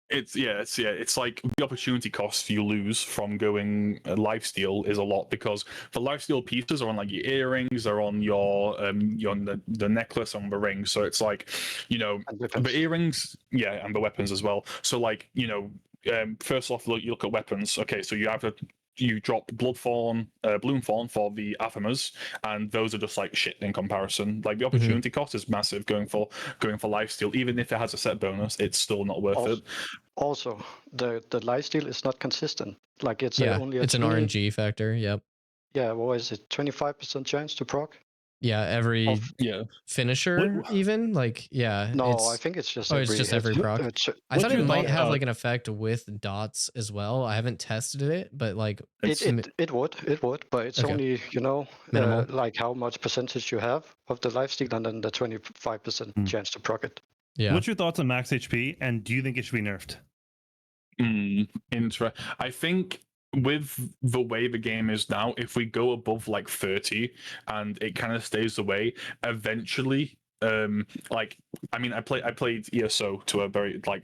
It's like the opportunity cost you lose from going lifesteal is a lot, because the lifesteal pieces are on like your earrings, they're on your on the necklace, on the ring. So it's like, you know, the earrings, yeah, and the weapons as well. So like, you know, first off, you look at weapons. Okay, so you drop Bloodthorn, Bloomthorn for the Athamas, and those are just like shit in comparison. Like the opportunity cost is massive going for lifesteal. Even if it has a set bonus, it's still not worth it. Also, the lifesteal is not consistent. Like it's only it's an RNG factor. Yep. Yeah, what is it? 25% chance to proc? Yeah, every finisher, even like No, I think it's just every proc. I thought it might have like an effect with dots as well. I haven't tested it, but like it would, but it's only, you know, like how much percentage you have of the lifesteal, and then the 25% chance to proc it. Yeah. What's your thoughts on max HP, and do you think it should be nerfed? I think with the way the game is now, if we go above like 30 and it kind of stays the way, eventually, like, I mean, I played ESO to a very like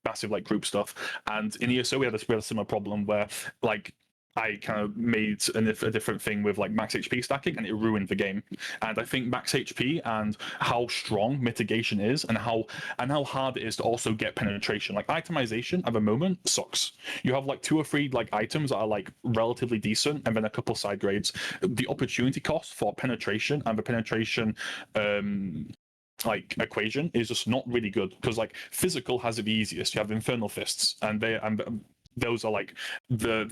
massive like group stuff, and in ESO we had a similar problem where like I kind of made a different thing with like max HP stacking, and it ruined the game. And I think max HP and how strong mitigation is, and how hard it is to also get penetration. Like itemization at the moment sucks. You have like 2 or 3 like items that are like relatively decent, and then a couple side grades. The opportunity cost for penetration and the penetration like equation is just not really good, because like physical has it the easiest. You have Infernal Fists, and those are like the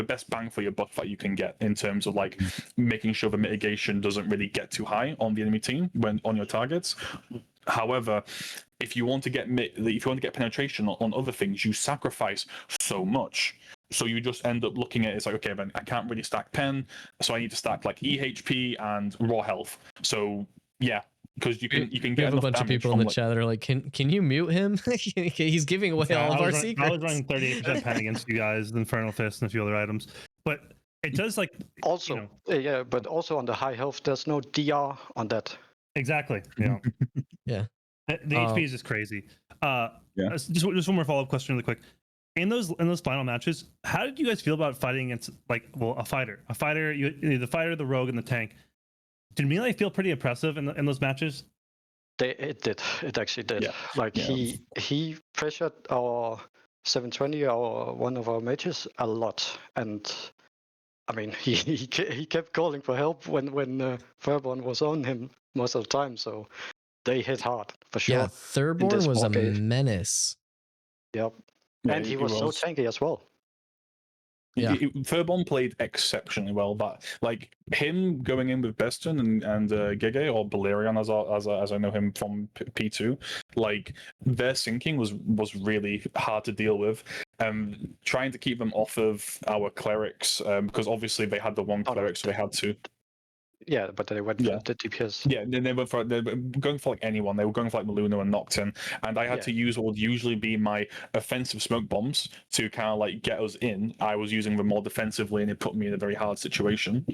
best bang for your buck that you can get in terms of like making sure the mitigation doesn't really get too high on the enemy team when on your targets. However, if you want to get penetration on other things, you sacrifice so much. So you just end up looking at it, it's like, okay, then I can't really stack pen, so I need to stack like EHP and raw health. So yeah, because you can get. We have a bunch of people in the chat that are like, can you mute him? He's giving away all of our secrets. I was running 38% pen against you guys, the Infernal Fist, and a few other items, but it does like also, but also on the high health, there's no DR on that. Exactly. Yeah. Yeah. The HP is just crazy. Just one more follow up question, really quick. In those final matches, how did you guys feel about fighting against a fighter? The fighter, the rogue, and the tank. Did Melee feel pretty oppressive in those matches? It did. It actually did. Yeah. He pressured our 720, one of our mages, a lot, and I mean he kept calling for help when Thurborn was on him most of the time. So they hit hard for sure. Yeah, Thurborn was a menace. Yep, and he was so tanky as well. Yeah, Thurborn played exceptionally well. But like him going in with Bezten and Gege, or Balerion as I know him from P2, like their syncing was really hard to deal with. Trying to keep them off of our clerics, because obviously they had the one cleric, so they had to. Yeah, but they went for the DPS. Yeah, they were going for like anyone. They were going for like Maluna and Nocturne, and I had to use what would usually be my offensive smoke bombs to kind of like get us in. I was using them more defensively, and it put me in a very hard situation.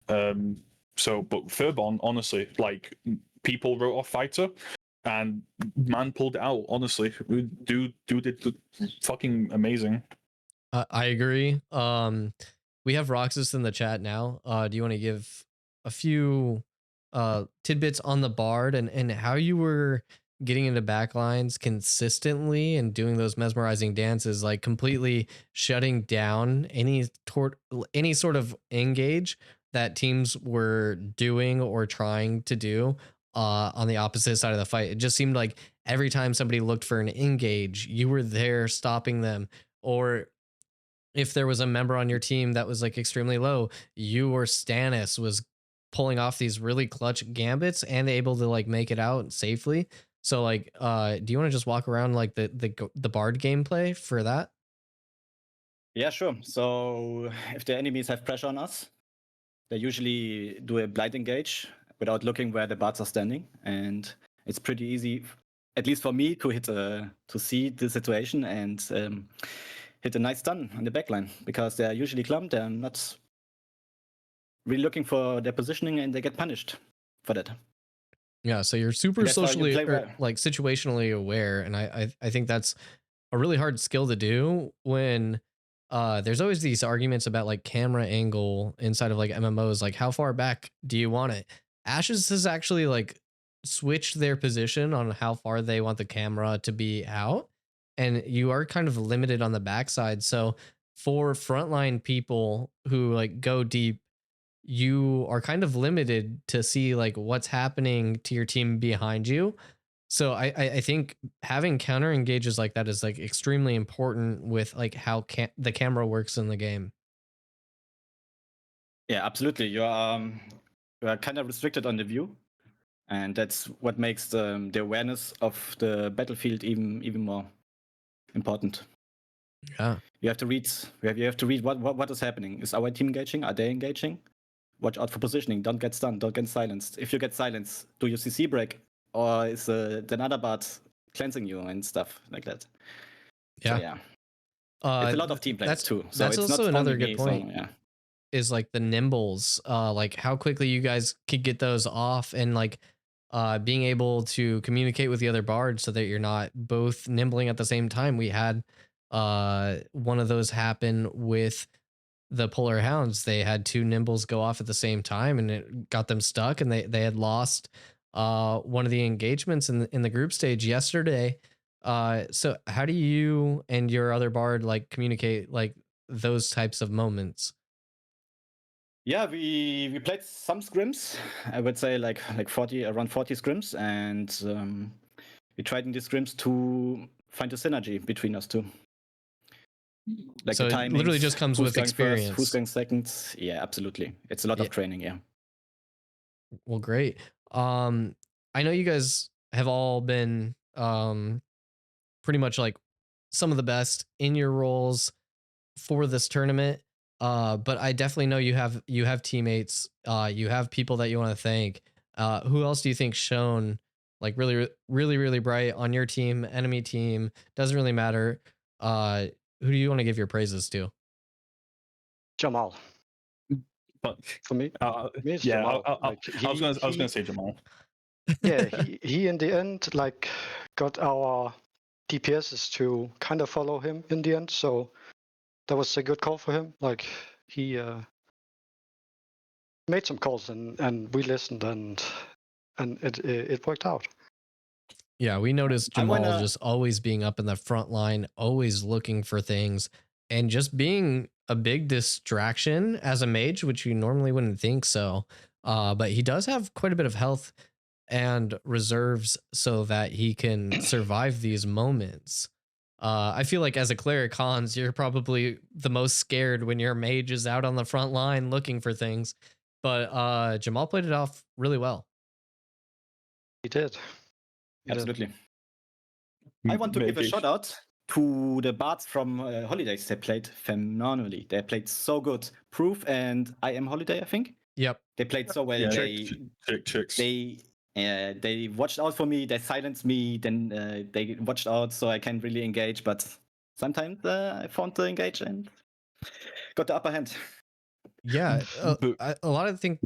But Thurborn, honestly, like people wrote off fighter, and man pulled it out. Honestly, dude did fucking amazing. I agree. We have Roxas in the chat now. Do you want to give a few tidbits on the Bard and how you were getting into backlines consistently and doing those mesmerizing dances, like completely shutting down any sort of engage that teams were doing or trying to do on the opposite side of the fight? It just seemed like every time somebody looked for an engage, you were there stopping them. Or if there was a member on your team that was like extremely low, you or Stannis was pulling off these really clutch gambits and able to like make it out safely. So like, do you want to just walk around like the Bard gameplay for that? Yeah, sure. So if the enemies have pressure on us, they usually do a blind engage without looking where the bards are standing, and it's pretty easy, at least for me, to hit to see the situation and hit a nice stun on the backline, because they're usually clumped. They're not really looking for their positioning, and they get punished for that. Yeah, so you're super socially like situationally aware, and I think that's a really hard skill to do when there's always these arguments about like camera angle inside of like MMOs, like how far back do you want it? Ashes has actually like switched their position on how far they want the camera to be out, and you are kind of limited on the backside. So for frontline people who like go deep, you are kind of limited to see like what's happening to your team behind you. So I think having counter engages like that is like extremely important with like how the camera works in the game. Yeah, absolutely. You are kind of restricted on the view, and that's what makes the awareness of the battlefield even more important. Yeah, you have to read. You have to read what is happening. Is our team engaging? Are they engaging? Watch out for positioning. Don't get stunned. Don't get silenced. If you get silenced, do you CC break, or is the another bard cleansing you and stuff like that? Yeah, so, yeah. It's a lot of team players too. So that's it's also not another only good me, point. So, yeah. Is like the nimbles, like how quickly you guys could get those off, and like being able to communicate with the other bards so that you're not both nimbling at the same time. We had one of those happen with the Polar Hounds. They had two nimbles go off at the same time, and it got them stuck, and they had lost one of the engagements in the group stage yesterday. So how do you and your other bard like communicate like those types of moments? Yeah, we played some scrims. I would say like around 40 scrims, and we tried in these scrims to find a synergy between us two. Like so the timings, it literally just comes with experience. Who's going second? Yeah, absolutely. It's a lot of training. Yeah. Well, great. I know you guys have all been pretty much like some of the best in your roles for this tournament. But I definitely know you have teammates, you have people that you want to thank. Who else do you think shone like really bright on your team, enemy team? Doesn't really matter. Who do you want to give your praises to? Jamal. But for me, it's yeah, Jamal. I was going to say Jamal. Yeah, he in the end like got our DPSs to kind of follow him in the end, so that was a good call for him. Like he made some calls and we listened and it worked out. Yeah, we noticed Jamal just always being up in the front line, always looking for things, and just being a big distraction as a mage, which you normally wouldn't think so. But he does have quite a bit of health and reserves so that he can survive these moments. I feel like as a cleric, Hans, you're probably the most scared when your mage is out on the front line looking for things. But Jamal played it off really well. He did. Absolutely. I want to give a shout out to the bards from Holidays. They played phenomenally. They played so good. Proof and I Am Holiday, I think. Yep. They played so well. Yeah, they watched out for me. They silenced me. Then they watched out so I can't really engage. But sometimes I found to engage and got the upper hand. Yeah, a lot of think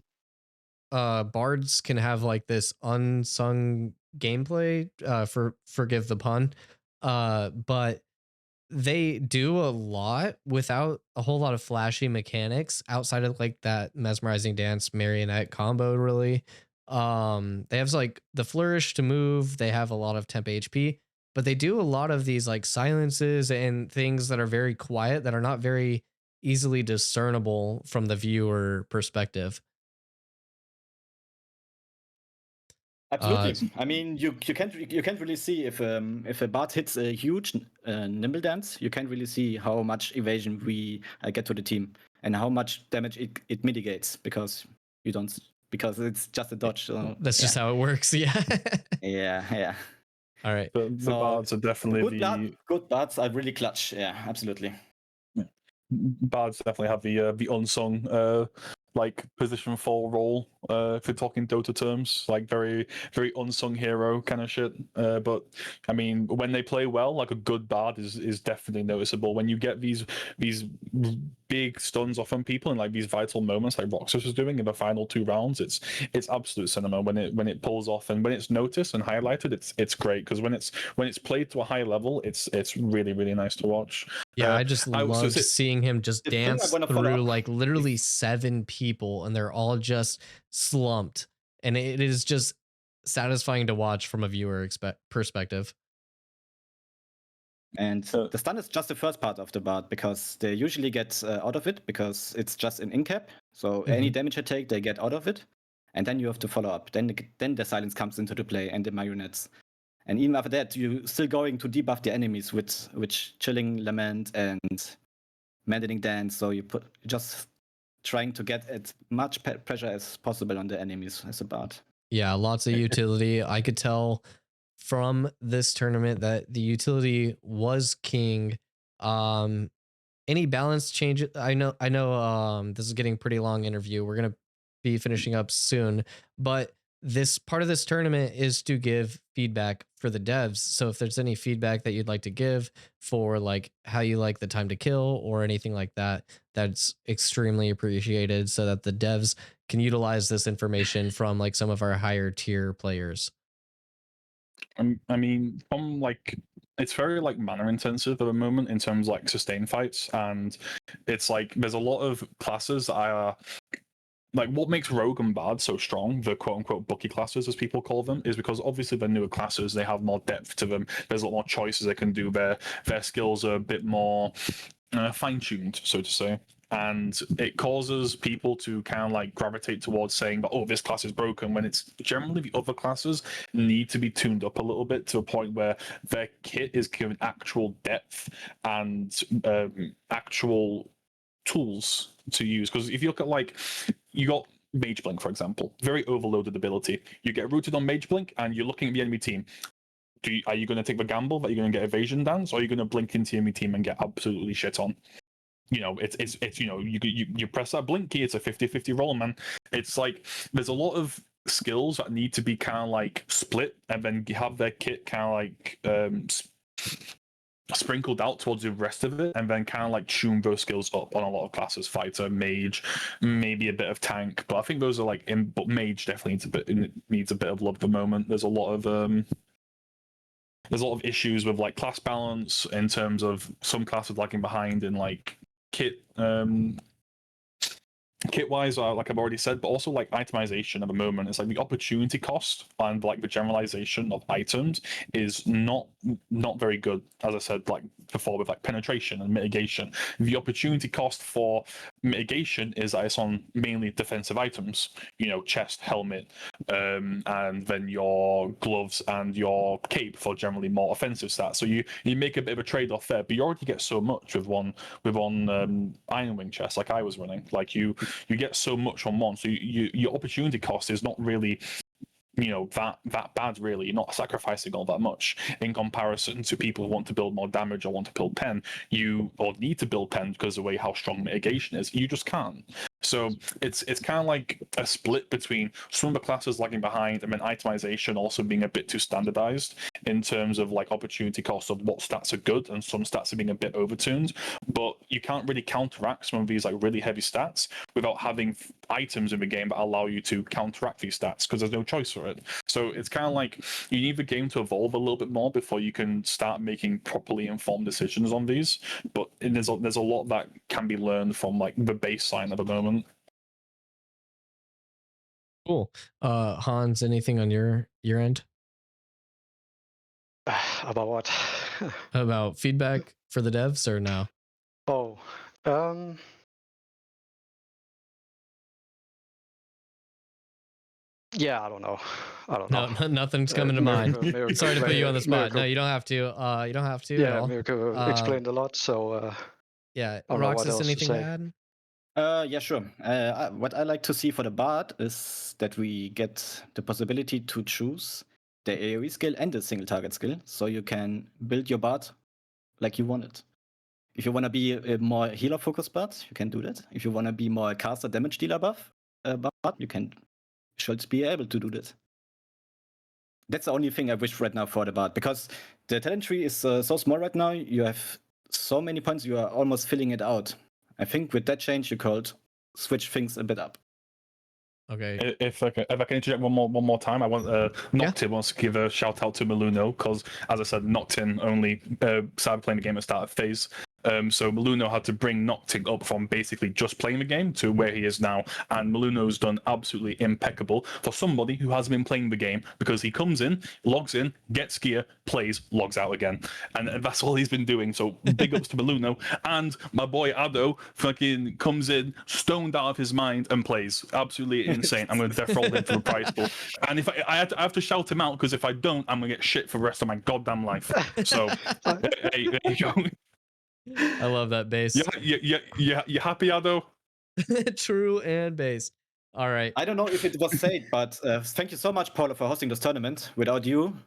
bards can have like this unsung gameplay, forgive the pun, but they do a lot without a whole lot of flashy mechanics outside of like that mesmerizing dance marionette combo. Really, they have like the flourish to move, they have a lot of temp HP, but they do a lot of these like silences and things that are very quiet, that are not very easily discernible from the viewer perspective. Absolutely. I mean, you can't really see if a bard hits a huge nimble dance. You can't really see how much evasion we get to the team and how much damage it mitigates because it's just a dodge. So, that's just how it works. Yeah. yeah. All right. The bards are definitely good bards are really clutch. Yeah, absolutely. Yeah. Bards definitely have the unsung like position 4 role if you're talking Dota terms, like very very unsung hero kind of shit. But I mean, when they play well, like a good bard is definitely noticeable. When you get these big stuns off on people in like these vital moments, like Roxas was doing in the final 2 rounds, it's absolute cinema when it pulls off, and when it's noticed and highlighted, it's great because when it's played to a high level, it's really really nice to watch. Yeah, I just loved seeing him just dance through like literally 7 people, and they're all just slumped, and it is just satisfying to watch from a viewer perspective. And the stun is just the first part of the bard because they usually get out of it because it's just an in-cap. So any damage they take, they get out of it, and then you have to follow up. Then the silence comes into the play and the marionettes. And even after that, you're still going to debuff the enemies with Chilling Lament and Maddening Dance. So you just trying to get as much pressure as possible on the enemies as a bard. Yeah, lots of utility. I could tell from this tournament that the utility was king. Any balance change? I know. This is getting pretty long interview. We're gonna be finishing up soon, but this part of this tournament is to give feedback for the devs. So if there's any feedback that you'd like to give for like how you like the time to kill or anything like that, that's extremely appreciated so that the devs can utilize this information from like some of our higher tier players. I mean, from like it's very like mana intensive at the moment in terms of like sustain fights, and it's like there's a lot of classes that are like what makes Rogue and Bard so strong, the quote-unquote bookie classes as people call them, is because obviously they're newer classes, they have more depth to them, there's a lot more choices they can do, their skills are a bit more fine-tuned, so to say, and it causes people to kind of like gravitate towards saying, oh, this class is broken, when it's generally the other classes need to be tuned up a little bit to a point where their kit is given actual depth and actual tools to use. Because if you look at like you got Mage Blink, for example, very overloaded ability. You get rooted on Mage Blink and you're looking at the enemy team. Are you going to take the gamble that you're going to get Evasion Dance, or are you going to blink into the enemy team and get absolutely shit on? You know, it's you know, you press that blink key, it's a 50-50 roll, man. It's like there's a lot of skills that need to be kind of like split and then have their kit kind of like sprinkled out towards the rest of it, and then kind of like tune those skills up on a lot of classes: fighter, mage, maybe a bit of tank. But I think those are like but mage definitely needs a bit of love at the moment. There's a lot of issues with like class balance in terms of some classes lagging behind in like kit wise, like I've already said, but also like itemization at the moment. It's like the opportunity cost and like the generalization of items is not very good, as I said like before, with like penetration and mitigation. The opportunity cost for mitigation is that it's on mainly defensive items, you know, chest, helmet, and then your gloves and your cape for generally more offensive stats. So you make a bit of a trade-off there, but you already get so much with one Iron Wing chest like I was running. Like you get so much on one, so your opportunity cost is not really, you know, that bad really. You're not sacrificing all that much in comparison to people who want to build more damage or want to build pen. Or need to build pen because of the way how strong mitigation is. You just can't. So it's kind of like a split between some of the classes lagging behind and then itemization also being a bit too standardized in terms of like opportunity cost of what stats are good, and some stats are being a bit overtuned. But you can't really counteract some of these like really heavy stats without having items in the game that allow you to counteract these stats, because there's no choice for it. So it's kind of like you need the game to evolve a little bit more before you can start making properly informed decisions on these. But there's a lot that can be learned from like the baseline at the moment. Cool. Hans, anything on your end? About what? About feedback for the devs or no? Oh, Yeah, I don't know. No, nothing's coming to mind. Sorry to put you on the spot. No, you don't have to. You don't have to. Yeah, at all. Mirko explained a lot, so. Yeah, I don't know what Roxas, else to anything to say. add? Yeah, sure. What I like to see for the Bard is that we get the possibility to choose the AoE skill and the single target skill, so you can build your Bard like you want it. If you want to be a more healer focused Bard, you can do that. If you want to be more caster damage dealer Bard, you should be able to do that. That's the only thing I wish right now for the Bard, because the talent tree is so small right now. You have so many points, you are almost filling it out. I think with that change, you could switch things a bit up. Okay. If I can interject one more time, I want Noctin wants to give a shout out to Meluno, because as I said, Noctin only started playing the game at start of phase. So Meluno had to bring Noctin up from basically just playing the game to where he is now, and Meluno's done absolutely impeccable for somebody who hasn't been playing the game, because he comes in, logs in, gets gear, plays, logs out again, and that's all he's been doing. So big ups to Meluno, and my boy Ado fucking comes in stoned out of his mind and plays absolutely insane. I'm going to death roll him for the prize pool, and if I have to shout him out, because if I don't, I'm going to get shit for the rest of my goddamn life. So hey, there you go. I love that base. You happy, Ado? True and base. All right. I don't know if it was said, but thank you so much, Paula, for hosting this tournament. Without you,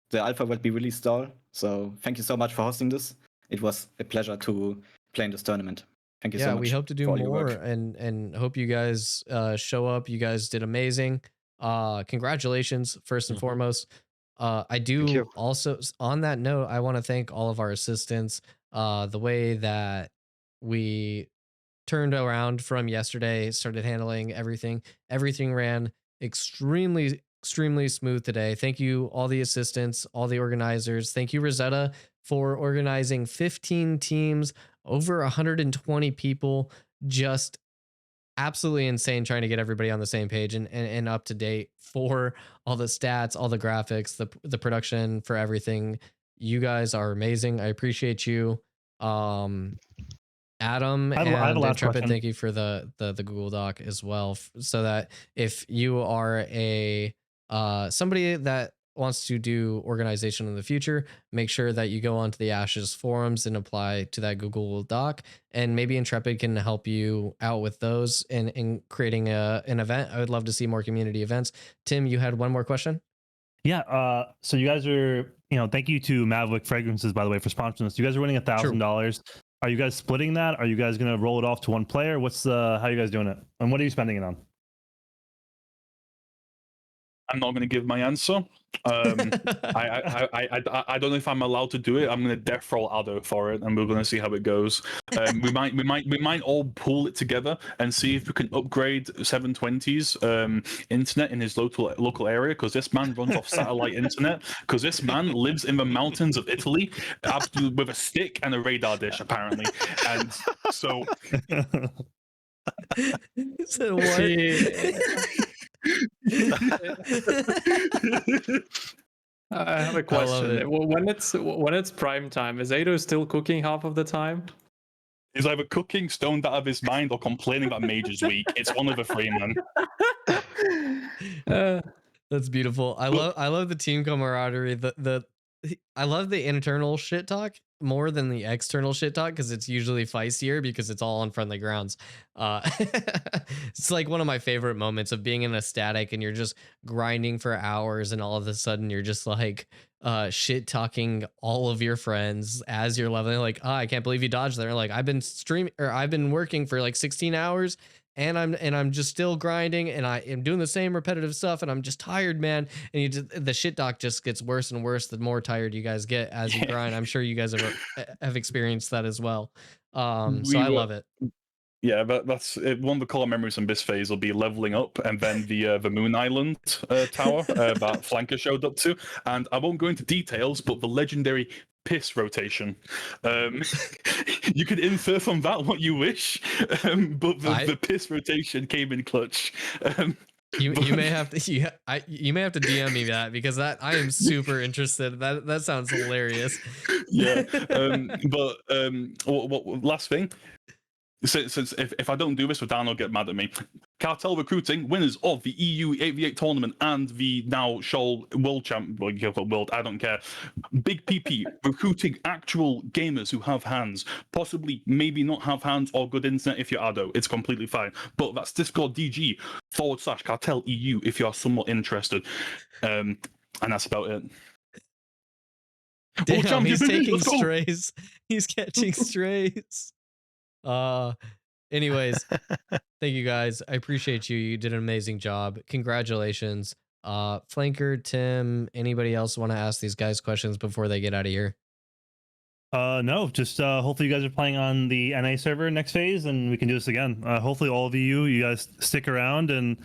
the alpha would be really stalled. So thank you so much for hosting this. It was a pleasure to play in this tournament. Thank you so much. Yeah, we hope to do more, and hope you guys show up. You guys did amazing. Congratulations, first and foremost. I do also, on that note, I want to thank all of our assistants. The way that we turned around from yesterday, started handling everything ran extremely smooth today. Thank you, all the assistants, all the organizers. Thank you, Rosetta, for organizing 15 teams, over 120 people. Just absolutely insane, trying to get everybody on the same page and up to date for all the stats, all the graphics, the production, for everything. You guys are amazing. I appreciate you. Adam and Intrepid, thank you for the Google Doc as well, so that if you are a somebody that wants to do organization in the future, make sure that you go onto the Ashes forums and apply to that Google Doc, and maybe Intrepid can help you out with those in creating an event. I would love to see more community events. Tim, you had one more question? Yeah, so you guys are, thank you to Mavwicks Fragrances, by the way, for sponsoring this. You guys are winning $1,000. Are you guys splitting that? Are you guys going to roll it off to one player? How are you guys doing it? And what are you spending it on? I'm not going to give my answer. I don't know if I'm allowed to do it. I'm going to death roll Ado for it, and we're going to see how it goes. We might all pool it together and see if we can upgrade 720's internet in his local area, because this man runs off satellite internet. Because this man lives in the mountains of Italy, with a stick and a radar dish, apparently. And so, so what? I have a question. When it's prime time, is Ado still cooking half of the time? He's either cooking, stoned out of his mind, or complaining about Mage's Week. It's one of the three, man. That's beautiful. I love the team camaraderie. I love the internal shit talk more than the external shit talk, because it's usually feistier because it's all on friendly grounds. It's like one of my favorite moments of being in a static and you're just grinding for hours, and all of a sudden you're just like shit talking all of your friends as you're leveling. Like, I can't believe you dodged there. Like, I've been working for like 16 hours. And I'm just still grinding, and I am doing the same repetitive stuff, and I'm just tired, man. And the shit talk just gets worse and worse the more tired you guys get as you grind. I'm sure you guys have experienced that as well. So I love it. Yeah, that's one of the core memories in this phase will be leveling up, and then the Moon Island tower that Flanker showed up to. And I won't go into details, but the legendary piss rotation. You could infer from that what you wish, but the piss rotation came in clutch. You may have to you may have to DM me that, because I am super interested. That sounds hilarious. Yeah, but what last thing. Since if I don't do this, Dan will get mad at me. Cartel Recruiting, winners of the EU 8v8 tournament and the now Shoal World Champ, well, you call it World, I don't care. Big PP, recruiting actual gamers who have hands. Possibly, maybe not have hands or good internet if you're Ado. It's completely fine. But that's Discord DG / Cartel EU if you are somewhat interested. And that's about it. Damn, he's taking strays. He's catching strays. Anyways, thank you guys. I appreciate you. You did an amazing job. Congratulations. Flanker, Tim, anybody else want to ask these guys questions before they get out of here? No, just hopefully you guys are playing on the NA server next phase and we can do this again. Hopefully all of you guys stick around, and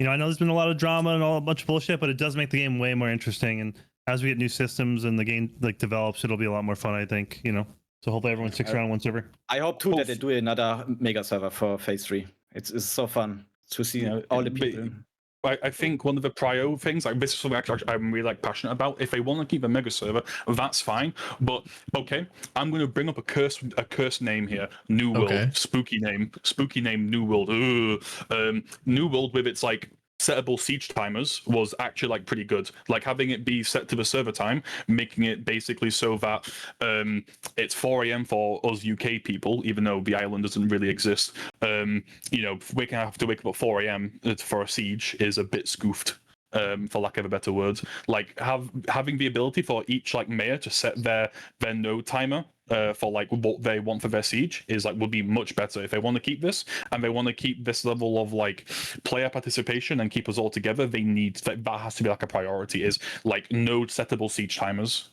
I know there's been a lot of drama and a bunch of bullshit, but it does make the game way more interesting, and as we get new systems and the game develops, it'll be a lot more fun, I think, So hopefully everyone sticks around one server. I hope too that they do another mega server for phase 3. It's so fun to see all the people. I think one of the prio things, like this is something actually I'm really passionate about. If they want to keep a mega server, that's fine. But okay, I'm going to bring up a cursed name here. New World, spooky name, New World. New World with its settable siege timers was actually pretty good. Having it be set to the server time, making it basically so that it's 4 a.m. for us UK people, even though the island doesn't really exist. We can have to wake up at 4 a.m. for a siege is a bit scoofed. For lack of a better word, having the ability for each mayor to set their node timer for what they want for their siege is would be much better. If they want to keep this and they want to keep this level of player participation and keep us all together, they need that has to be a priority, is node settable siege timers.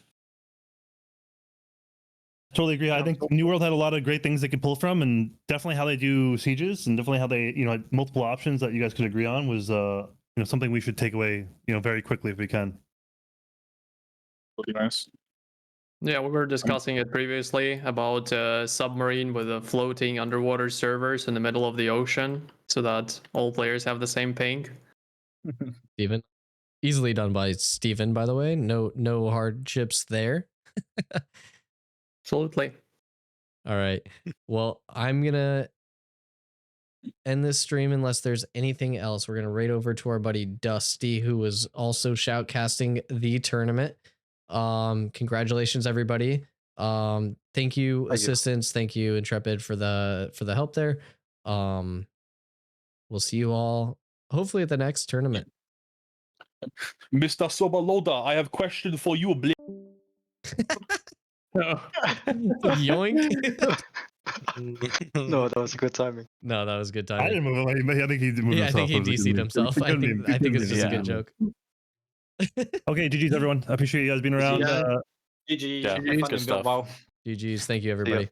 Totally agree. I think New World had a lot of great things they could pull from, and definitely how they do sieges, and definitely how they had multiple options that you guys could agree on was something we should take away very quickly if we can. Really nice. Yeah, we were discussing it previously about a submarine with a floating underwater servers in the middle of the ocean so that all players have the same ping. Steven? Easily done by Steven, by the way. No hardships there. Absolutely. All right. Well, I'm going to end this stream unless there's anything else. We're going to right over to our buddy Dusty, who was also shoutcasting the tournament. Congratulations, everybody. Thank you, assistants. Thank you, Intrepid, for the help there. We'll see you all hopefully at the next tournament. Mr. Sobaloda, I have a question for you. Yoink. No, that was good timing. No, that was good timing. I didn't move him. I think he moved himself. I think he DC'd himself. I think it's just a good joke. Okay, GG's everyone. I appreciate you guys being around. GG. Yeah, good stuff. GG's. Thank you, everybody.